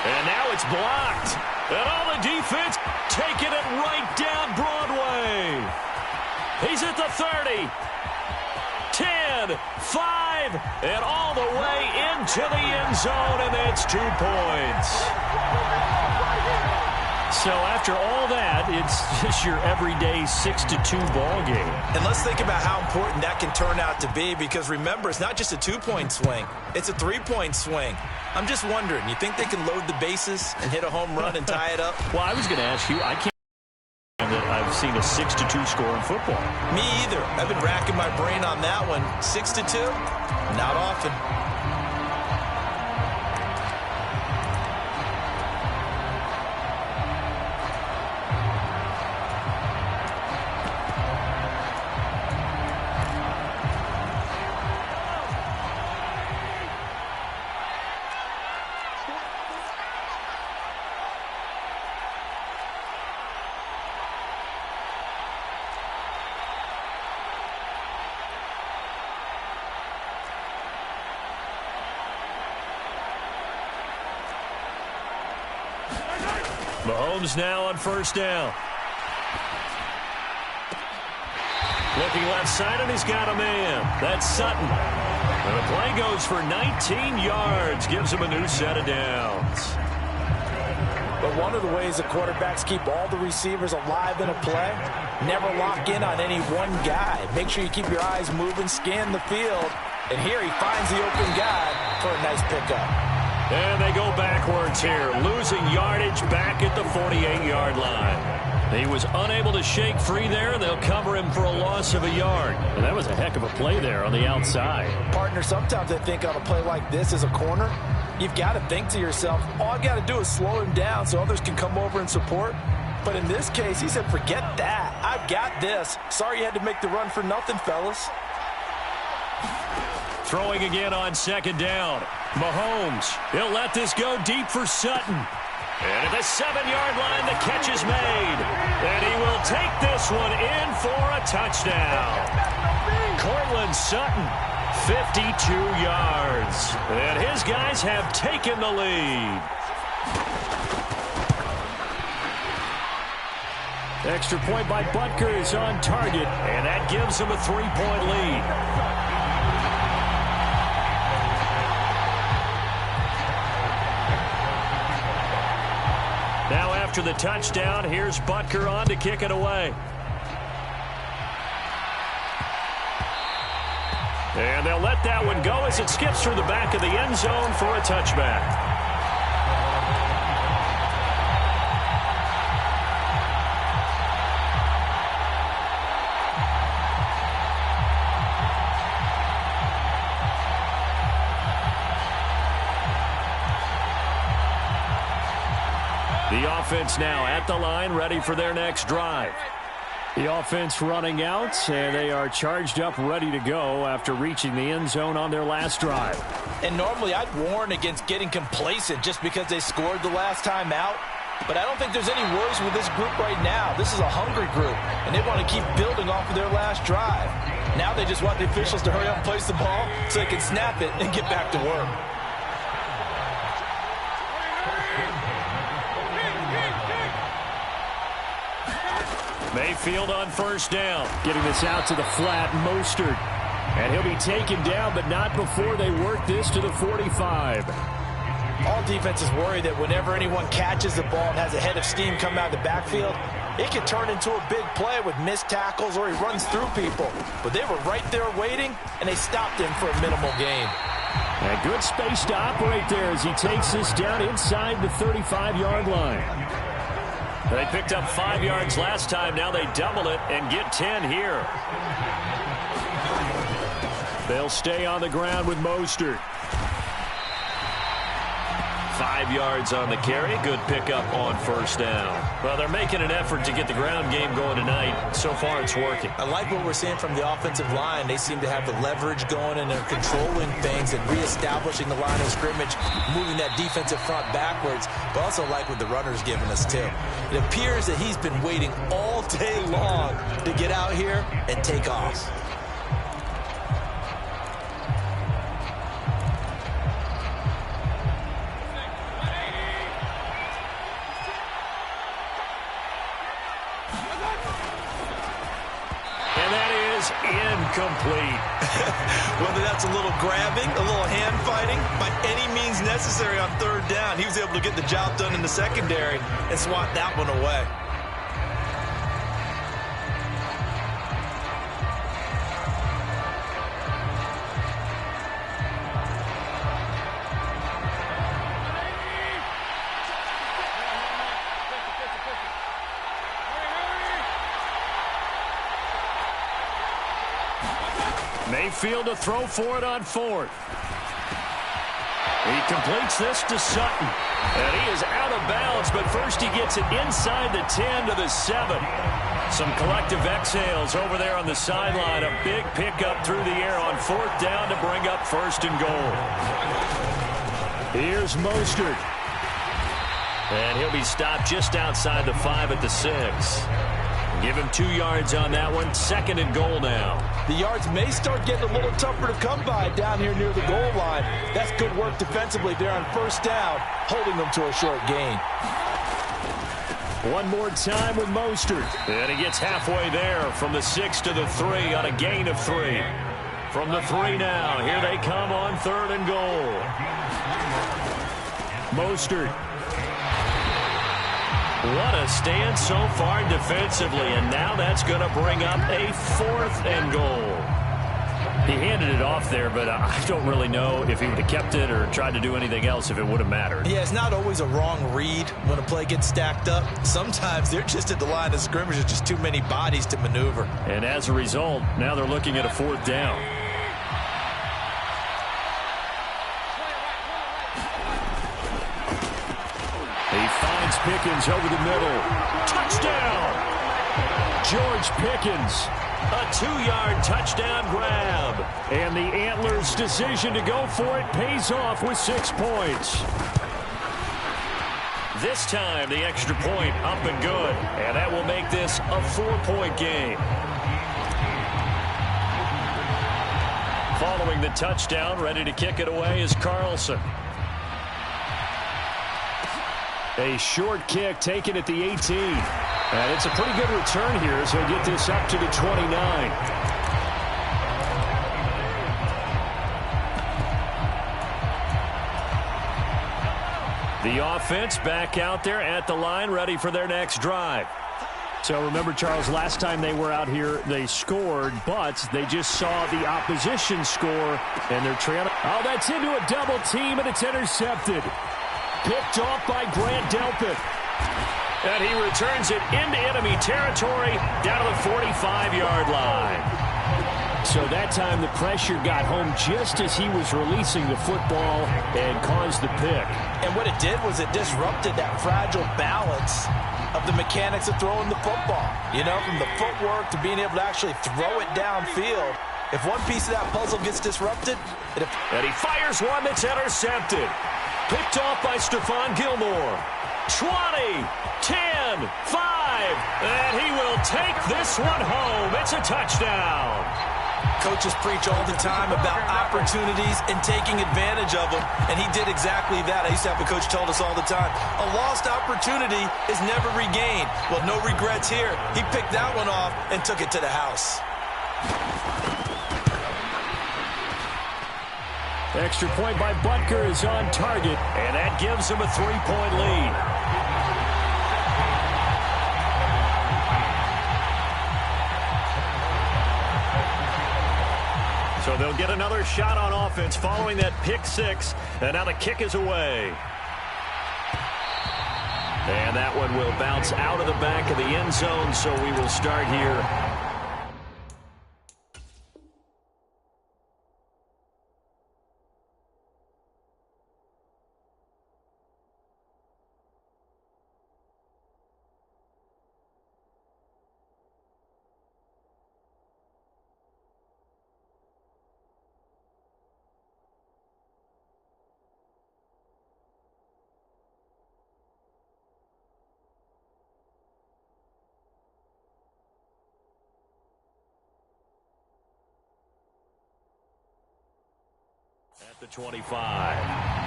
And now it's blocked. And all the defense taking it right down Broadway. He's at the 30. 10, 5, and all the way into the end zone, and that's 2 points. So after all that, it's just your everyday 6-2 ball game. And let's think about how important that can turn out to be, because remember, it's not just a 2-point swing. It's a 3-point swing. I'm just wondering, you think they can load the bases and hit a home run and tie it up? Well, I was going to ask you, I can't that I've seen a 6-2 score in football. Me either. I've been racking my brain on that one. 6-2? Not often. Mahomes now on 1st down. Looking left side, and he's got a man. That's Sutton. And the play goes for 19 yards. Gives him a new set of downs. But one of the ways the quarterbacks keep all the receivers alive in a play, never lock in on any one guy. Make sure you keep your eyes moving, scan the field. And here he finds the open guy for a nice pickup. And they go backwards here, losing yardage back at the 48-yard line. He was unable to shake free there. They'll cover him for a loss of a yard. And that was a heck of a play there on the outside. Partner, sometimes I think on a play like this as a corner, you've got to think to yourself, all I've got to do is slow him down so others can come over and support. But in this case, he said, forget that. I've got this. Sorry you had to make the run for nothing, fellas. Throwing again on second down. Mahomes, he'll let this go deep for Sutton. And at the 7-yard line, the catch is made. And he will take this one in for a touchdown. Cortland Sutton, 52 yards. And his guys have taken the lead. Extra point by Butker is on target. And that gives him a 3-point lead. Now after the touchdown, here's Butker on to kick it away. And they'll let that one go as it skips through the back of the end zone for a touchback. The offense now at the line, ready for their next drive. The offense running out, and they are charged up, ready to go after reaching the end zone on their last drive. And normally I'd warn against getting complacent just because they scored the last time out. But I don't think there's any worries with this group right now. This is a hungry group, and they want to keep building off of their last drive. Now they just want the officials to hurry up and place the ball so they can snap it and get back to work. Mayfield on first down. Getting this out to the flat, Mostert. And he'll be taken down, but not before they work this to the 45. All defenses worry that whenever anyone catches the ball and has a head of steam come out of the backfield, it can turn into a big play with missed tackles or he runs through people. But they were right there waiting, and they stopped him for a minimal gain. A good space to operate there as he takes this down inside the 35-yard line. They picked up 5 yards last time. Now they double it and get 10 here. They'll stay on the ground with Mostert. 5 yards on the carry. Good pickup on first down. Well, they're making an effort to get the ground game going tonight. So far, it's working. I like what we're seeing from the offensive line. They seem to have the leverage going, and they're controlling things and reestablishing the line of scrimmage, moving that defensive front backwards, but also like what the runner's giving us, too. It appears that he's been waiting all day long to get out here and take off. Incomplete. Whether that's a little grabbing, a little hand fighting, by any means necessary on third down, he was able to get the job done in the secondary and swat that one away. Mayfield to throw for it on fourth. He completes this to Sutton. And he is out of bounds, but first he gets it inside the 10 to the 7. Some collective exhales over there on the sideline. A big pickup through the air on fourth down to bring up first and goal. Here's Mostert. And he'll be stopped just outside the 5 at the 6. Give him 2 yards on that one. Second and goal now. The yards may start getting a little tougher to come by down here near the goal line. That's good work defensively there on first down, holding them to a short gain. One more time with Mostert. And he gets halfway there from the 6 to the 3 on a gain of 3. From the 3 now, here they come on third and goal. Mostert. What a stand so far defensively, and now that's going to bring up a 4th and goal. He handed it off there, but I don't really know if he would have kept it or tried to do anything else if it would have mattered. Yeah, it's not always a wrong read when a play gets stacked up. Sometimes they're just at the line of scrimmage. There's just too many bodies to maneuver. And as a result, now they're looking at a 4th down. He finds Pickens over the middle. Touchdown! George Pickens. A 2-yard touchdown grab. And the Antlers' decision to go for it pays off with 6 points. This time, the extra point up and good. And that will make this a 4-point game. Following the touchdown, ready to kick it away is Carlson. A short kick taken at the 18. And it's a pretty good return here as they get this up to the 29. The offense back out there at the line, ready for their next drive. So remember, Charles, last time they were out here, they scored, but they just saw the opposition score, and they're trailing. Oh, that's into a double team, and it's intercepted. Picked off by Grant Delpit. And he returns it into enemy territory down to the 45-yard line. So that time the pressure got home just as he was releasing the football and caused the pick. And what it did was it disrupted that fragile balance of the mechanics of throwing the football. You know, from the footwork to being able to actually throw it downfield. If one piece of that puzzle gets disrupted... And he fires one that's intercepted. Picked off by Stephon Gilmore. 20, 10, 5, and he will take this one home. It's a touchdown. Coaches preach all the time about opportunities and taking advantage of them, and he did exactly that. I used to have a coach told us all the time, a lost opportunity is never regained. Well, no regrets here. He picked that one off and took it to the house. Extra point by Butker is on target, and that gives him a 3-point lead. So they'll get another shot on offense following that pick 6, and now the kick is away. And that one will bounce out of the back of the end zone, so we will start here. At the 25.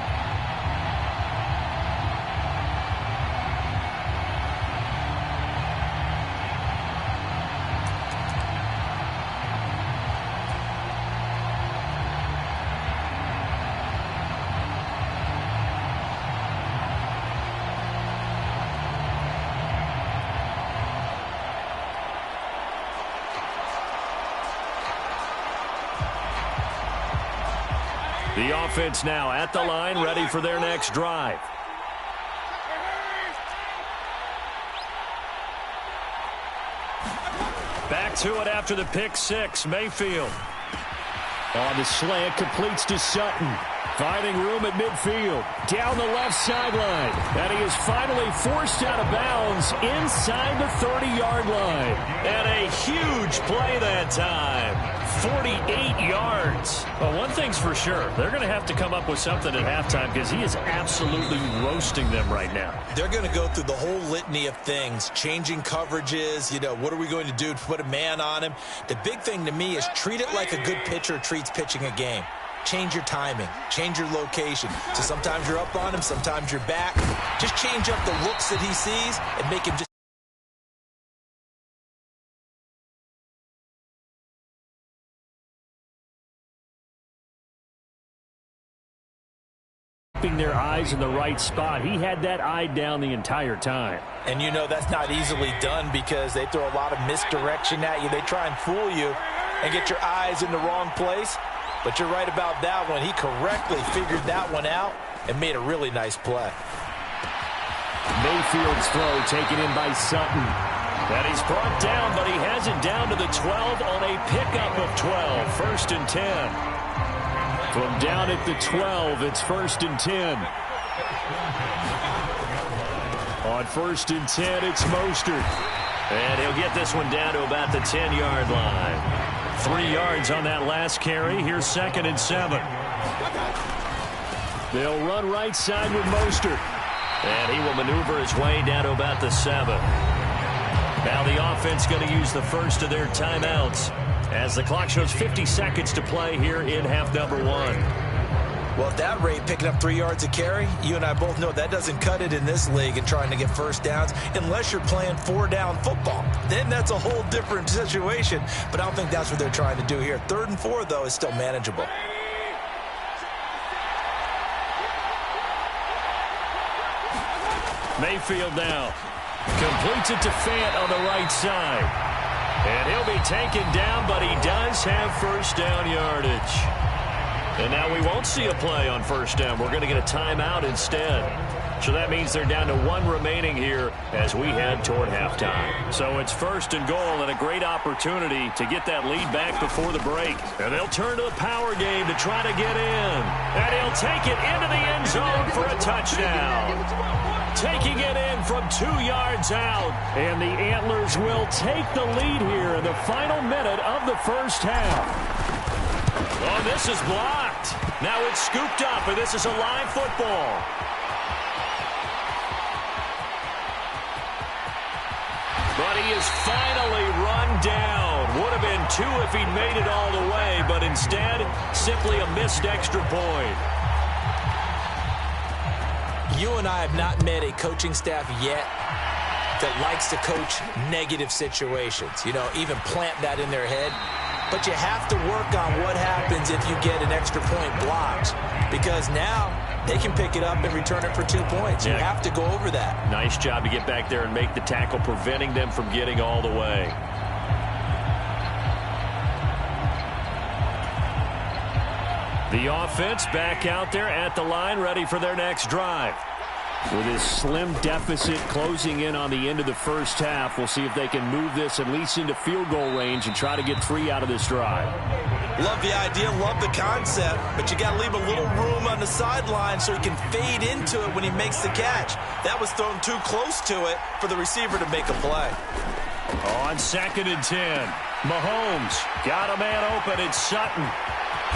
The offense now at the line, ready for their next drive. Back to it after the pick 6, Mayfield. On the slant, completes to Sutton. Finding room at midfield. Down the left sideline. And he is finally forced out of bounds inside the 30-yard line. And a huge play that time. 48 yards. Well, one thing's for sure. They're going to have to come up with something at halftime because he is absolutely roasting them right now. They're going to go through the whole litany of things, changing coverages, you know, what are we going to do to put a man on him? The big thing to me is treat it like a good pitcher treats pitching a game. Change your timing, change your location. So sometimes you're up on him, sometimes you're back. Just change up the looks that he sees and make him just their eyes in the right spot. He had that eye down the entire time. And you know that's not easily done because they throw a lot of misdirection at you. They try and fool you. and get your eyes in the wrong place. But you're right about that one. He correctly figured that one out and made a really nice play. Mayfield's throw taken in by Sutton. And he's brought down, but he has it down to the 12 on a pickup of 12. 1st and 10. From down at the 12, it's 1st and 10. On 1st and 10, it's Mostert. And he'll get this one down to about the 10-yard line. 3 yards on that last carry. Here's 2nd and 7. They'll run right side with Mostert. And he will maneuver his way down to about the 7. Now the offense going to use the first of their timeouts as the clock shows 50 seconds to play here in half number 1. Well, at that rate, picking up 3 yards a carry, you and I both know that doesn't cut it in this league and trying to get first downs unless you're playing 4-down football. Then that's a whole different situation, but I don't think that's what they're trying to do here. 3rd and 4, though, is still manageable. Mayfield now completes it to Fant on the right side. And he'll be taken down, but he does have first down yardage. And now we won't see a play on first down. We're going to get a timeout instead. So that means they're down to 1 remaining here as we head toward halftime. So it's 1st and goal and a great opportunity to get that lead back before the break. And they'll turn to the power game to try to get in. And he'll take it into the end zone for a touchdown. Taking it in from 2 yards out. And the Antlers will take the lead here in the final minute of the first half. Oh, this is blocked. Now it's scooped up, and this is a live football. But he is finally run down. Would have been 2 if he'd made it all the way, but instead, simply a missed extra point. You and I have not met a coaching staff yet that likes to coach negative situations. You know, even plant that in their head. But you have to work on what happens if you get an extra point blocked. Because now they can pick it up and return it for 2 points. You have to go over that. Nice job to get back there and make the tackle, preventing them from getting all the way. The offense back out there at the line, ready for their next drive. With his slim deficit closing in on the end of the first half, we'll see if they can move this at least into field goal range and try to get 3 out of this drive. Love the idea, love the concept, but you got to leave a little room on the sideline so he can fade into it when he makes the catch. That was thrown too close to it for the receiver to make a play. On 2nd and 10, Mahomes got a man open. It's Sutton.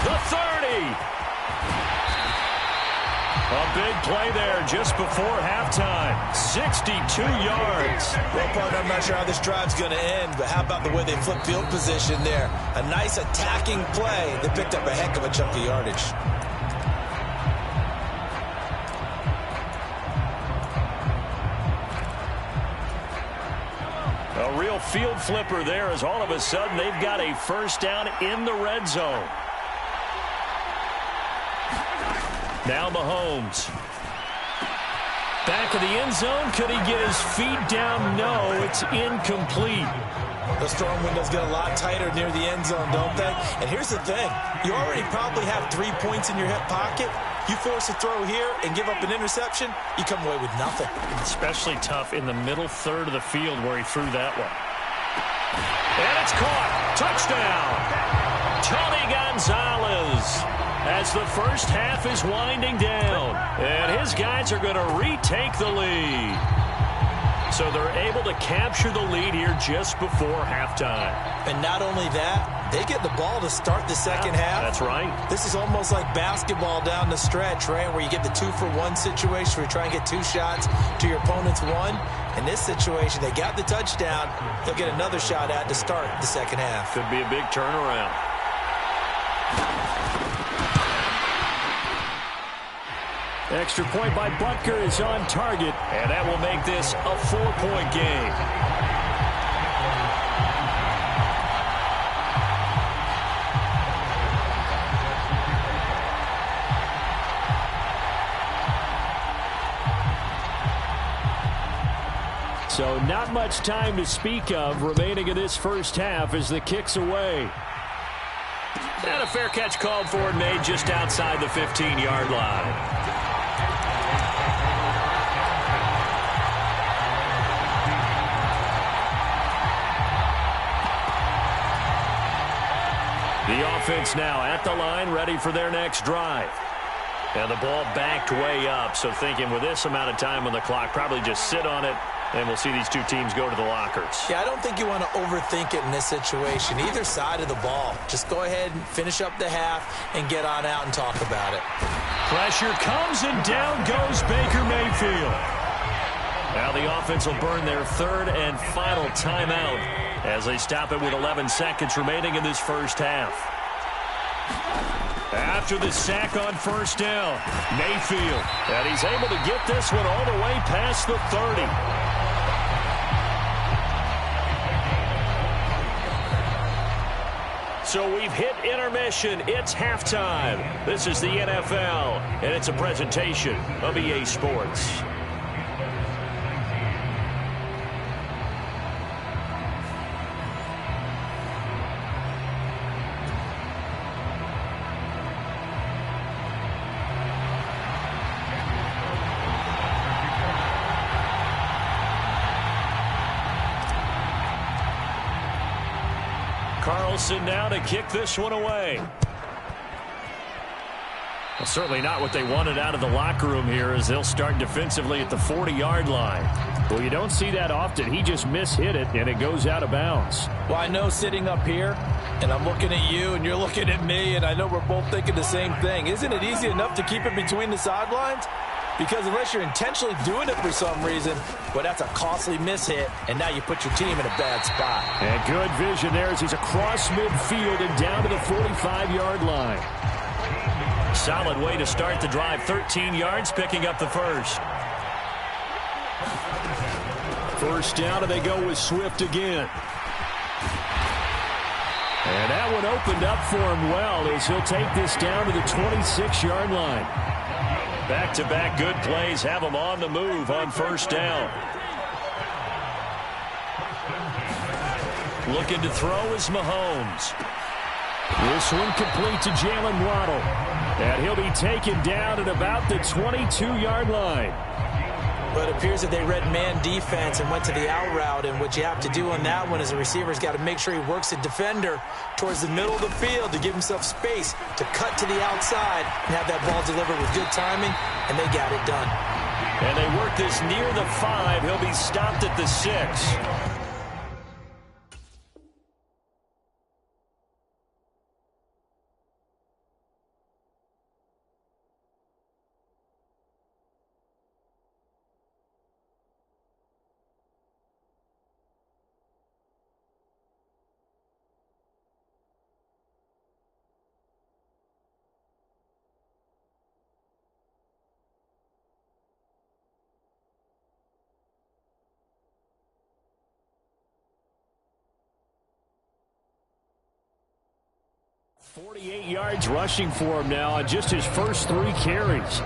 The 30. A big play there just before halftime. 62 yards. Well, partner, I'm not sure how this drive's going to end, but how about the way they flip field position there? A nice attacking play. They picked up a heck of a chunk of yardage. A real field flipper there as all of a sudden they've got a first down in the red zone. Now Mahomes. Back of the end zone. Could he get his feet down? No, it's incomplete. Those throwing windows get a lot tighter near the end zone, don't they? And here's the thing. You already probably have 3 points in your hip pocket. You force a throw here and give up an interception, you come away with nothing. Especially tough in the middle third of the field where he threw that one. And it's caught. Touchdown. Tony Gonzalez. As the first half is winding down. And his guys are going to retake the lead. So they're able to capture the lead here just before halftime. And not only that, they get the ball to start the second half. That's right. This is almost like basketball down the stretch, right? Where you get the 2-for-1 situation where you try and get 2 shots to your opponent's 1. In this situation, they got the touchdown. They'll get another shot at to start the second half. Could be a big turnaround. Extra point by Butker is on target. And that will make this a 4-point game. So not much time to speak of remaining in this first half as the kick's away. And a fair catch called for and made just outside the 15-yard line. The offense now at the line, ready for their next drive. And the ball backed way up, so thinking with this amount of time on the clock, probably just sit on it, and we'll see these two teams go to the lockers. Yeah, I don't think you want to overthink it in this situation. Either side of the ball. Just go ahead and finish up the half and get on out and talk about it. Pressure comes, and down goes Baker Mayfield. Now the offense will burn their third and final timeout as they stop it with 11 seconds remaining in this first half. After the sack on first down, Mayfield. And he's able to get this one all the way past the 30. So we've hit intermission. It's halftime. This is the NFL, and it's a presentation of EA Sports. Carlson now to kick this one away. Well, certainly not what they wanted out of the locker room here as they'll start defensively at the 40-yard line. Well, you don't see that often. He just mishit it, and it goes out of bounds. Well, I know sitting up here, and I'm looking at you, and you're looking at me, and I know we're both thinking the same thing. Isn't it easy enough to keep it between the sidelines? Because unless you're intentionally doing it for some reason, well, that's a costly mishit, and now you put your team in a bad spot. And good vision there as he's across midfield and down to the 45-yard line. Solid way to start the drive. 13 yards, picking up the first. First down, and they go with Swift again. And that one opened up for him well as he'll take this down to the 26-yard line. Back-to-back good plays have them on the move on first down. Looking to throw is Mahomes. This one complete to Jalen Waddle. And he'll be taken down at about the 22-yard line. But it appears that they read man defense and went to the out route, and what you have to do on that one is a receiver's got to make sure he works the defender towards the middle of the field to give himself space to cut to the outside and have that ball delivered with good timing, and they got it done. And they work this near the 5. He'll be stopped at the 6. .48 yards rushing for him now on just his first 3 carries.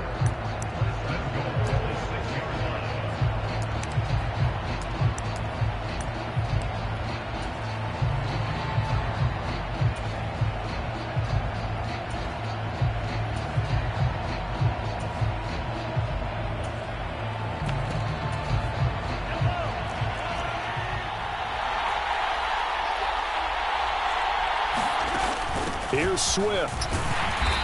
Here's Swift.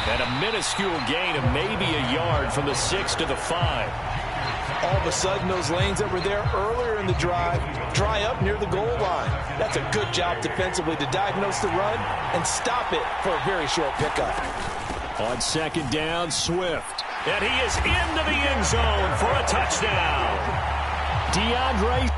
And a minuscule gain of maybe a yard from the 6 to the 5. All of a sudden, those lanes that were there earlier in the drive dry up near the goal line. That's a good job defensively to diagnose the run and stop it for a very short pickup. On second down, Swift. And he is into the end zone for a touchdown. DeAndre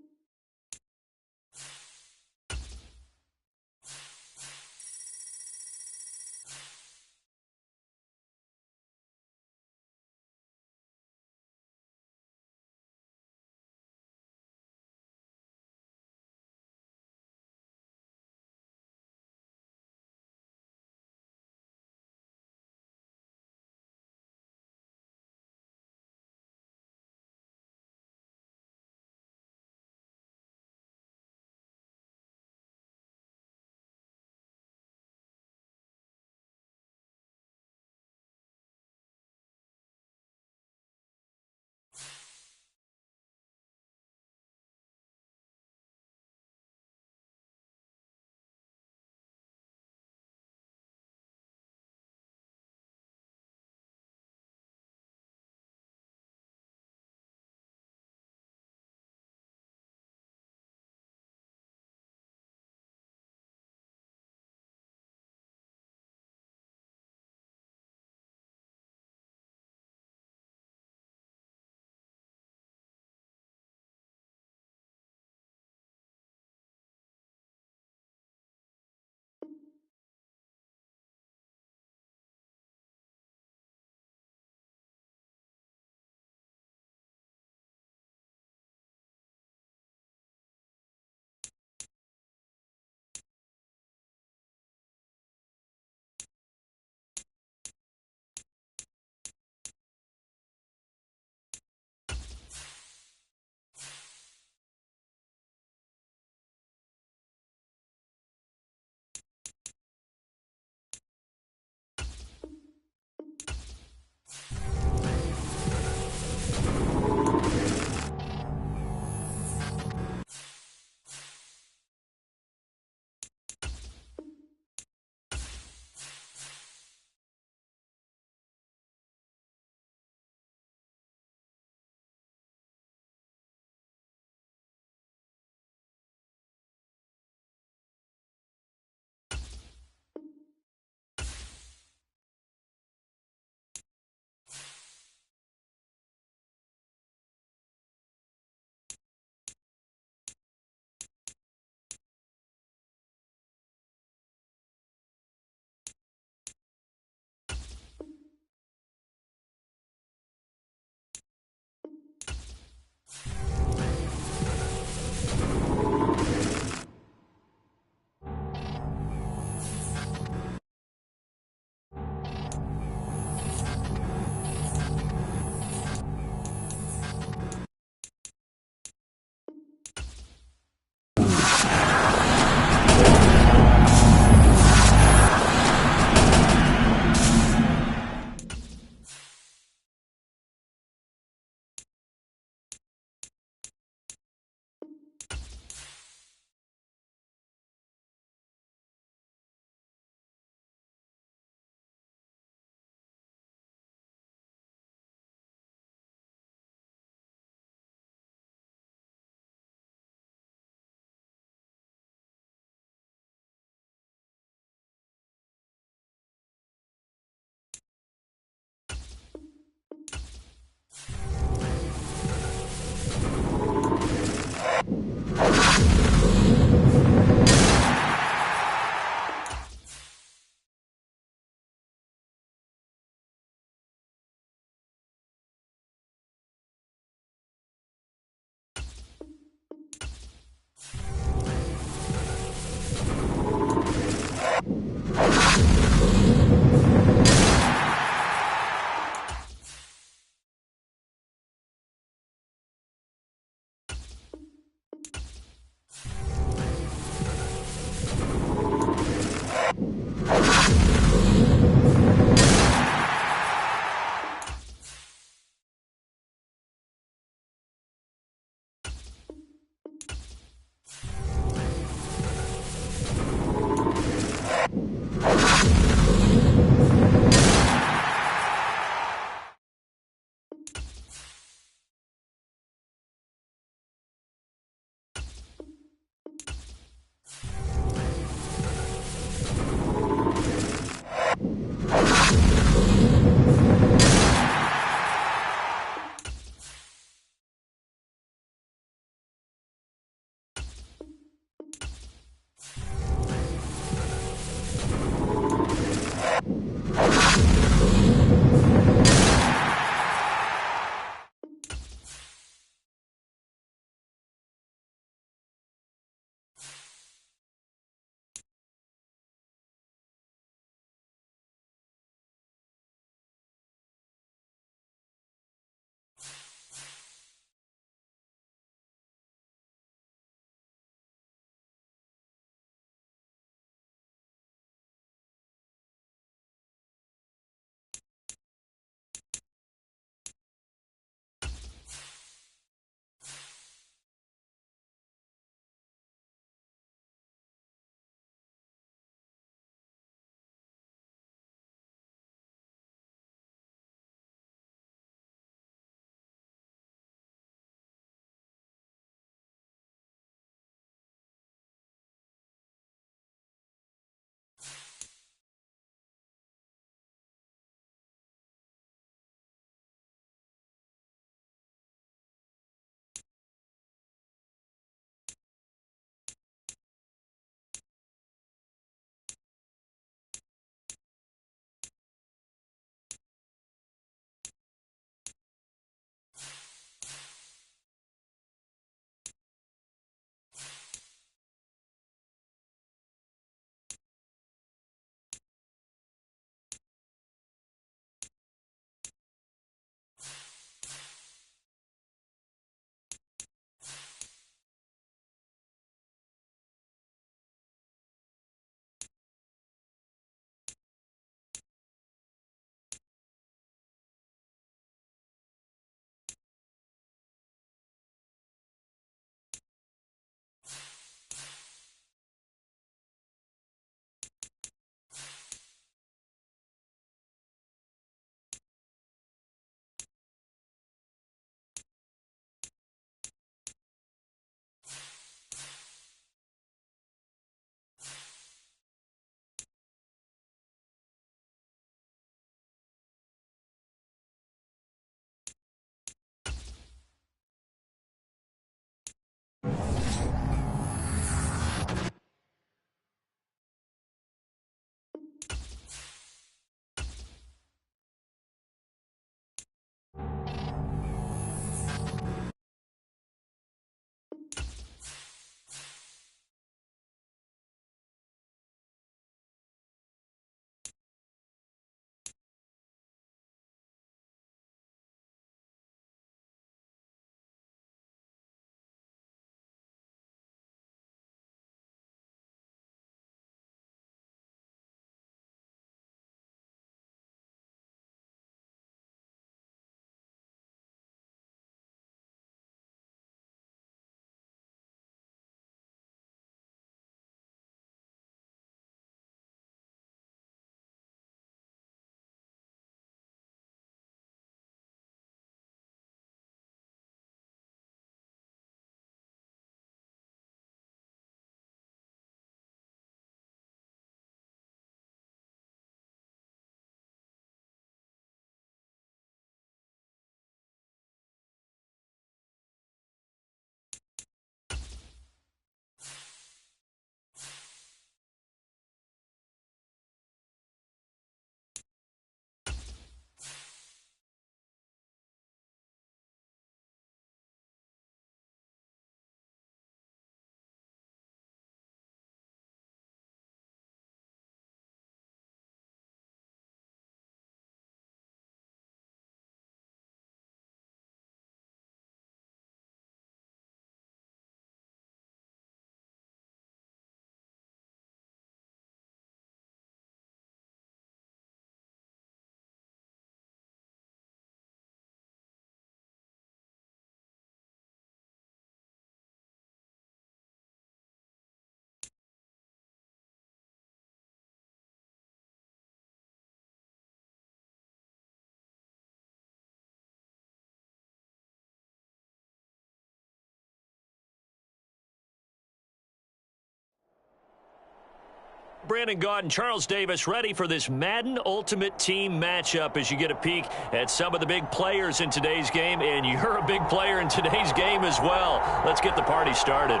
Brandon Gaud and Charles Davis ready for this Madden Ultimate Team matchup as you get a peek at some of the big players in today's game, and you're a big player in today's game as well. Let's get the party started.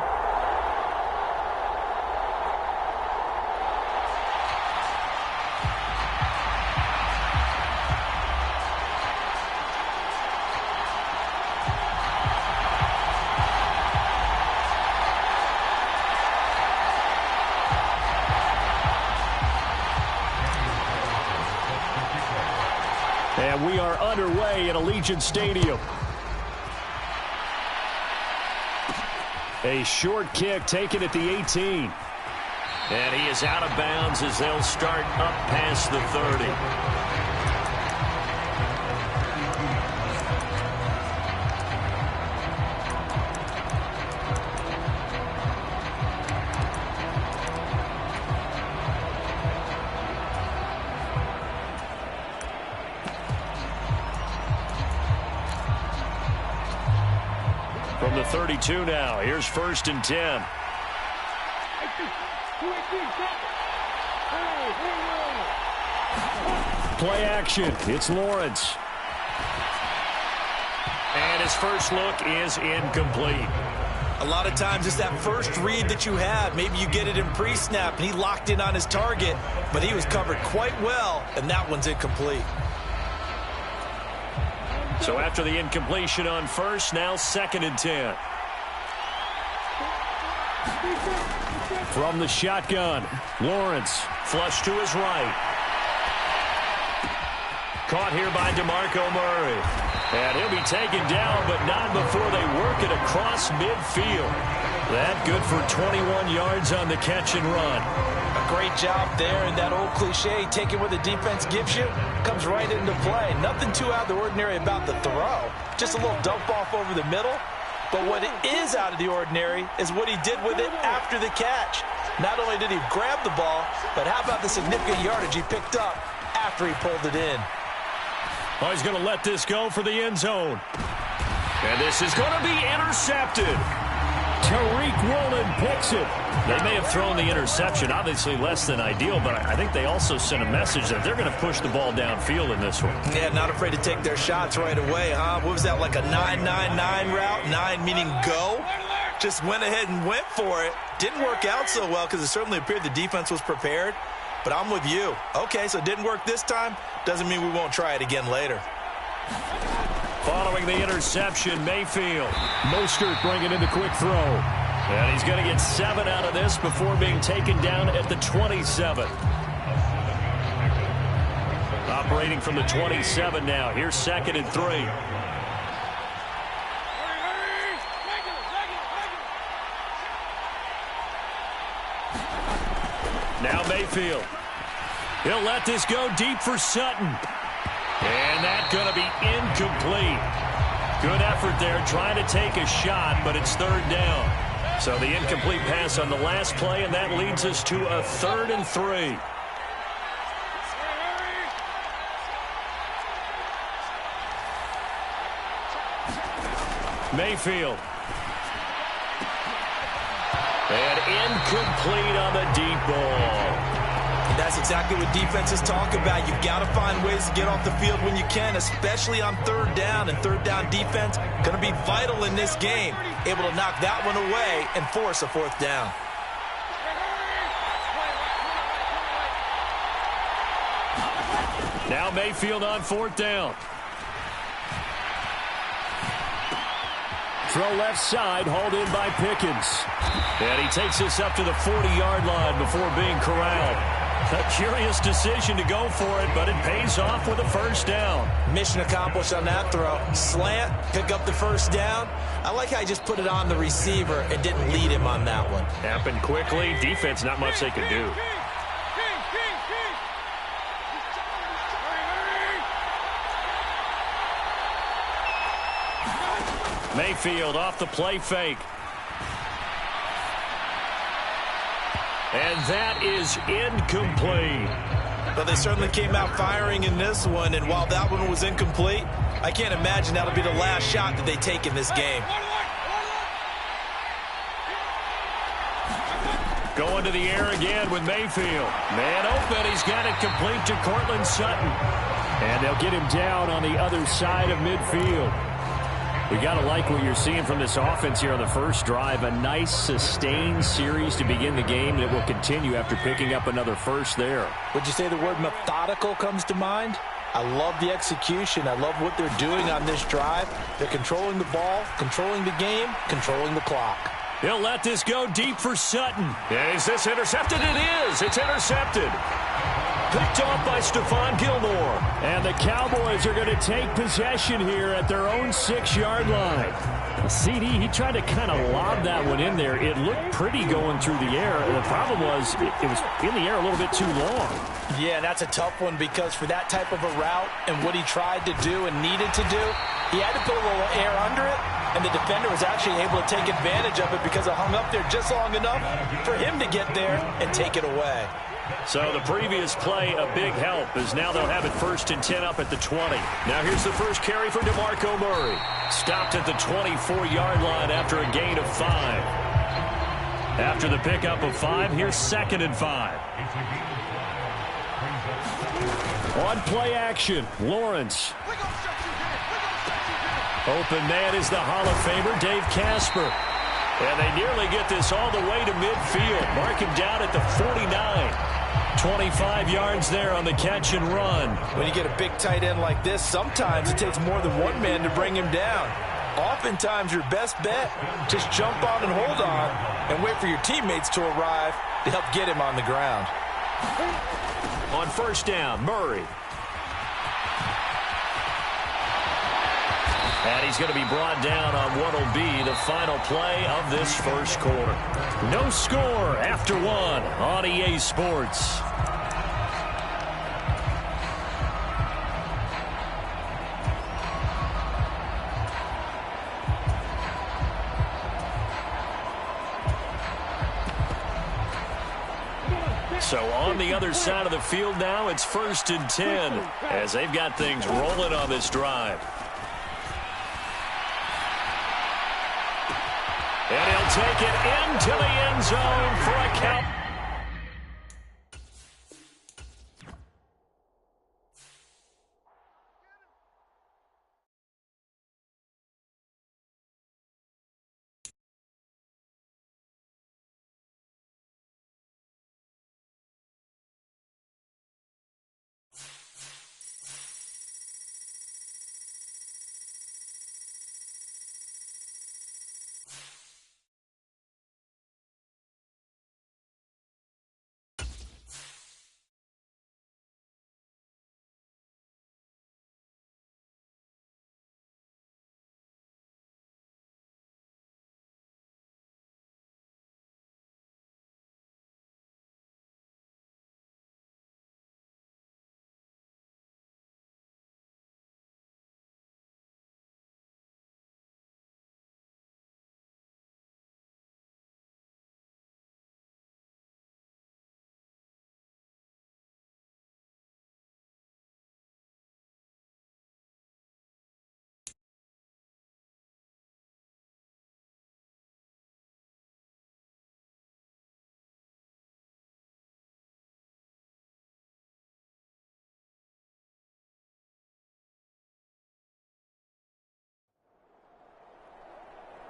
And we are underway at Allegiant Stadium. A short kick taken at the 18. And he is out of bounds as they'll start up past the 30. From the 32 now, here's 1st and 10. Play action. It's Lawrence. And his first look is incomplete. A lot of times it's that first read that you have. Maybe you get it in pre-snap, and he locked in on his target, but he was covered quite well, and that one's incomplete. So after the incompletion on first, now 2nd and 10. From the shotgun, Lawrence. Flush to his right. Caught here by DeMarco Murray. And he'll be taken down, but not before they work it across midfield. That good for 21 yards on the catch and run. A great job there, and that old cliche, taking what the defense gives you, comes right into play. Nothing too out of the ordinary about the throw. Just a little dump off over the middle. But what is out of the ordinary is what he did with it after the catch. Not only did he grab the ball, but how about the significant yardage he picked up after he pulled it in. Oh, he's going to let this go for the end zone. And this is going to be intercepted. Tariq Woolen picks it. They may have thrown the interception, obviously less than ideal, but I think they also sent a message that they're going to push the ball downfield in this one. Yeah, not afraid to take their shots right away, huh? What was that, like a 9-9-9 route? 9 meaning go? Just went ahead and went for it. Didn't work out so well because it certainly appeared the defense was prepared. But I'm with you. Okay, so it didn't work this time. Doesn't mean we won't try it again later. Following the interception, Mayfield. Mostert bringing in the quick throw. And he's going to get 7 out of this before being taken down at the 27. Operating from the 27 now. Here's 2nd and 3. Now Mayfield. He'll let this go deep for Sutton. And that's going to be incomplete. Good effort there trying to take a shot, but it's 3rd down. So the incomplete pass on the last play, and that leads us to a 3rd and 3. Mayfield. And incomplete on the deep ball. That's exactly what defenses talk about. You've got to find ways to get off the field when you can, especially on 3rd down. And 3rd down defense going to be vital in this game. Able to knock that one away and force a 4th down. Now Mayfield on 4th down. Throw left side, hauled in by Pickens. And he takes this up to the 40-yard line before being corralled. A curious decision to go for it, but it pays off with a 1st down. Mission accomplished on that throw. Slant, pick up the 1st down. I like how he just put it on the receiver and didn't lead him on that one. Happened quickly. Defense, not much they could do. Mayfield off the play fake. And that is incomplete. But they certainly came out firing in this one, and while that one was incomplete, I can't imagine that'll be the last shot that they take in this game. Going into the air again with Mayfield. Man open. He's got it complete to Cortland Sutton. And they'll get him down on the other side of midfield. We got to like what you're seeing from this offense here on the first drive. A nice, sustained series to begin the game that will continue after picking up another first there. Would you say the word methodical comes to mind? I love the execution. I love what they're doing on this drive. They're controlling the ball, controlling the game, controlling the clock. He'll let this go deep for Sutton. And is this intercepted? It is. It's intercepted. Picked off by Stephon Gilmore. And the Cowboys are going to take possession here at their own 6-yard line. CD, he tried to kind of lob that one in there. It looked pretty going through the air. The problem was it was in the air a little bit too long. Yeah, that's a tough one because for that type of a route and what he tried to do and needed to do, he had to put a little air under it, and the defender was actually able to take advantage of it because it hung up there just long enough for him to get there and take it away. So the previous play, a big help, as now they'll have it 1st and 10 up at the 20. Now here's the first carry for DeMarco Murray. Stopped at the 24-yard line after a gain of 5. After the pickup of 5, here's 2nd and 5. On play action, Lawrence. Open man is the Hall of Famer, Dave Casper. And they nearly get this all the way to midfield. Mark him down at the 49. 25 yards there on the catch and run. When you get a big tight end like this, sometimes it takes more than one man to bring him down. Oftentimes, your best bet, just jump on and hold on and wait for your teammates to arrive to help get him on the ground. On 1st down, Murray. And he's going to be brought down on what will be the final play of this first quarter. No score after 1 on EA Sports. So on the other side of the field now, it's 1st and 10 as they've got things rolling on this drive. And he'll take it into the end zone for a count.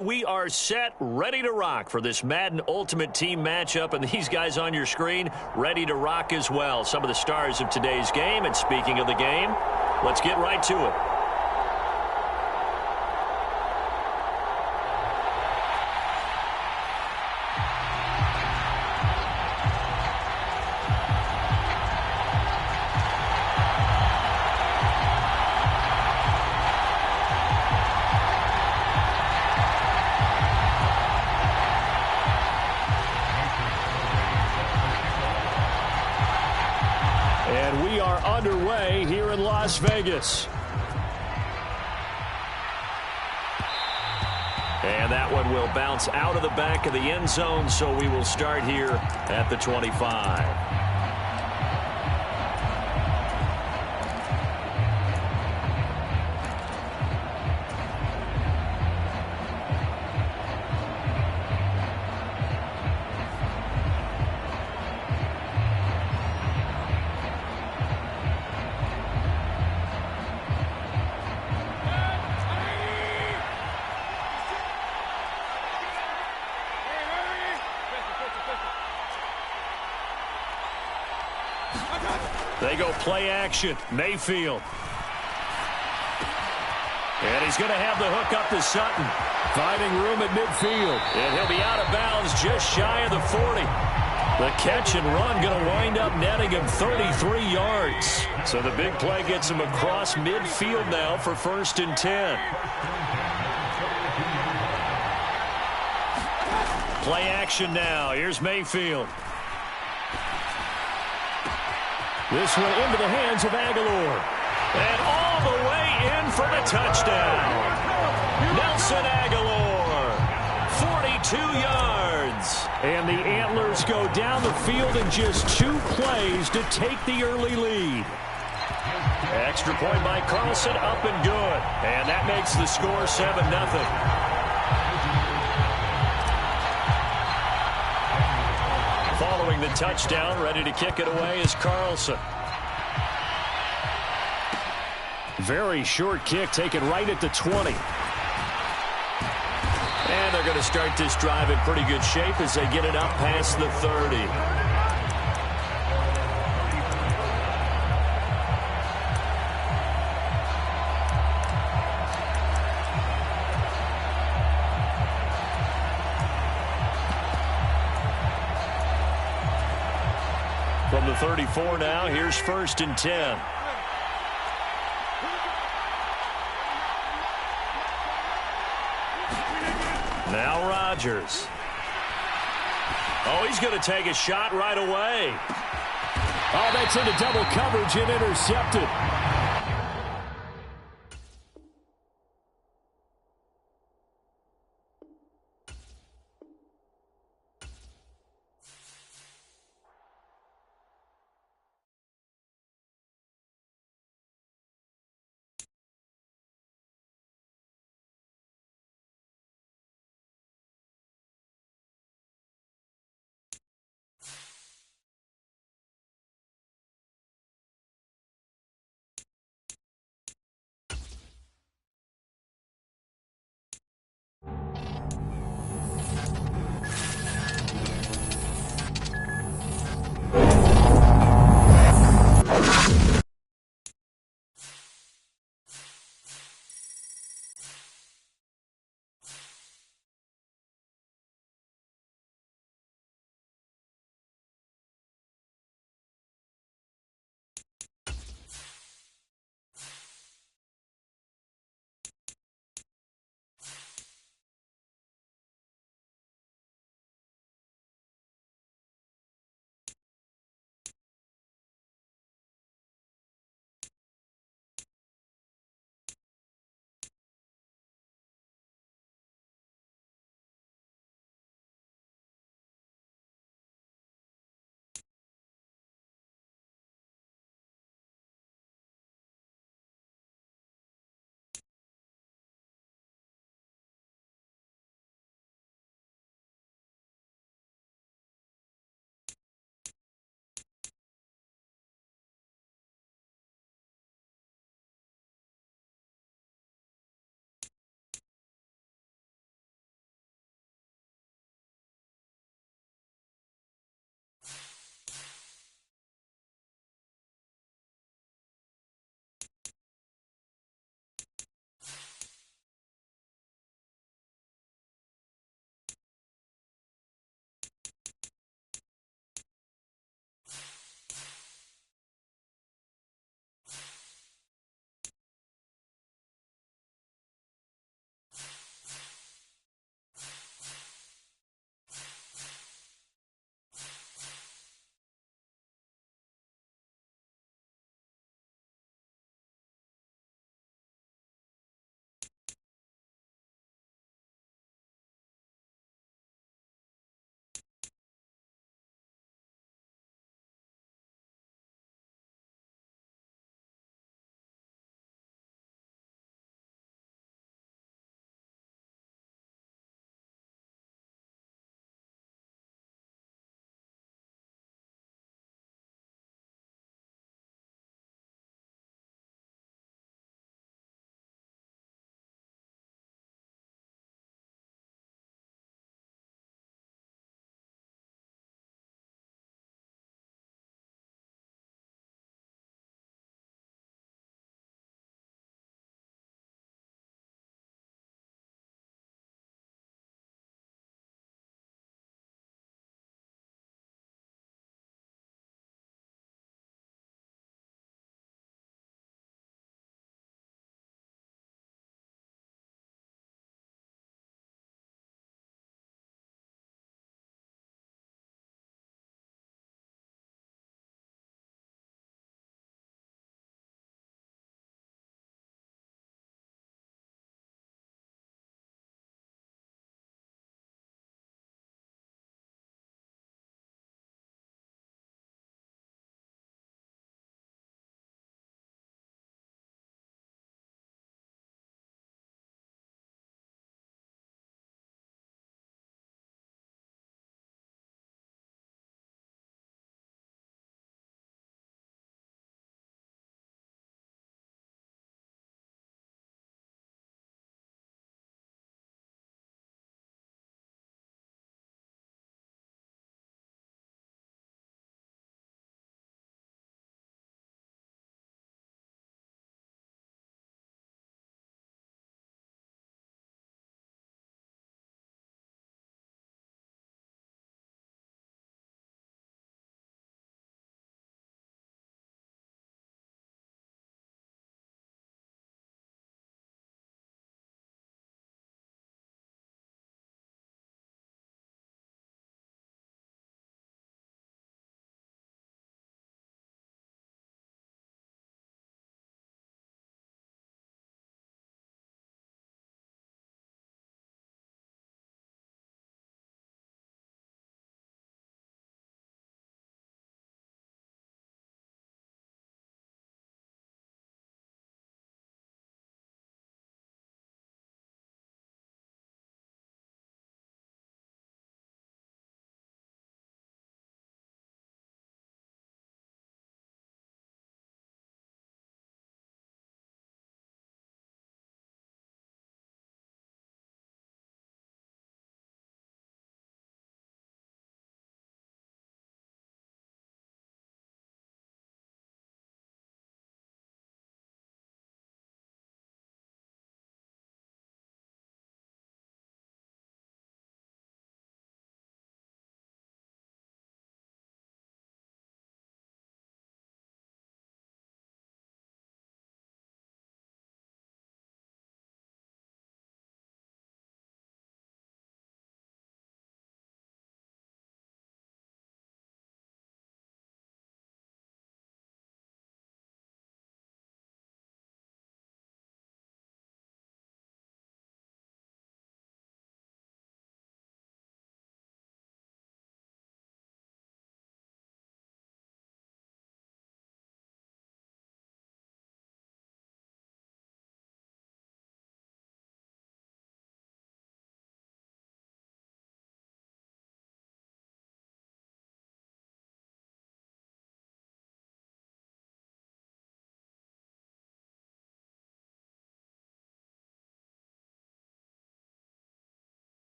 We are set, ready to rock for this Madden Ultimate Team matchup, and these guys on your screen ready to rock as well. Some of the stars of today's game, and speaking of the game, let's get right to it. Underway here in Las Vegas. And that one will bounce out of the back of the end zone, so we will start here at the 25. They go play action. Mayfield. And he's going to have the hook up to Sutton. Finding room at midfield. And he'll be out of bounds just shy of the 40. The catch and run going to wind up netting him 33 yards. So the big play gets him across midfield now for 1st and 10. Play action now. Here's Mayfield. This one into the hands of Aguilar. And all the way in for the touchdown. Nelson Aguilar, 42 yards. And the Antlers go down the field in just 2 plays to take the early lead. Extra point by Carlson, up and good. And that makes the score 7-0. Following the touchdown, ready to kick it away is Carlson. Very short kick taken right at the 20. And they're going to start this drive in pretty good shape as they get it up past the 30. From the 34 now, here's 1st and 10. Now Rodgers. Oh, he's going to take a shot right away. Oh, that's into double coverage and intercepted.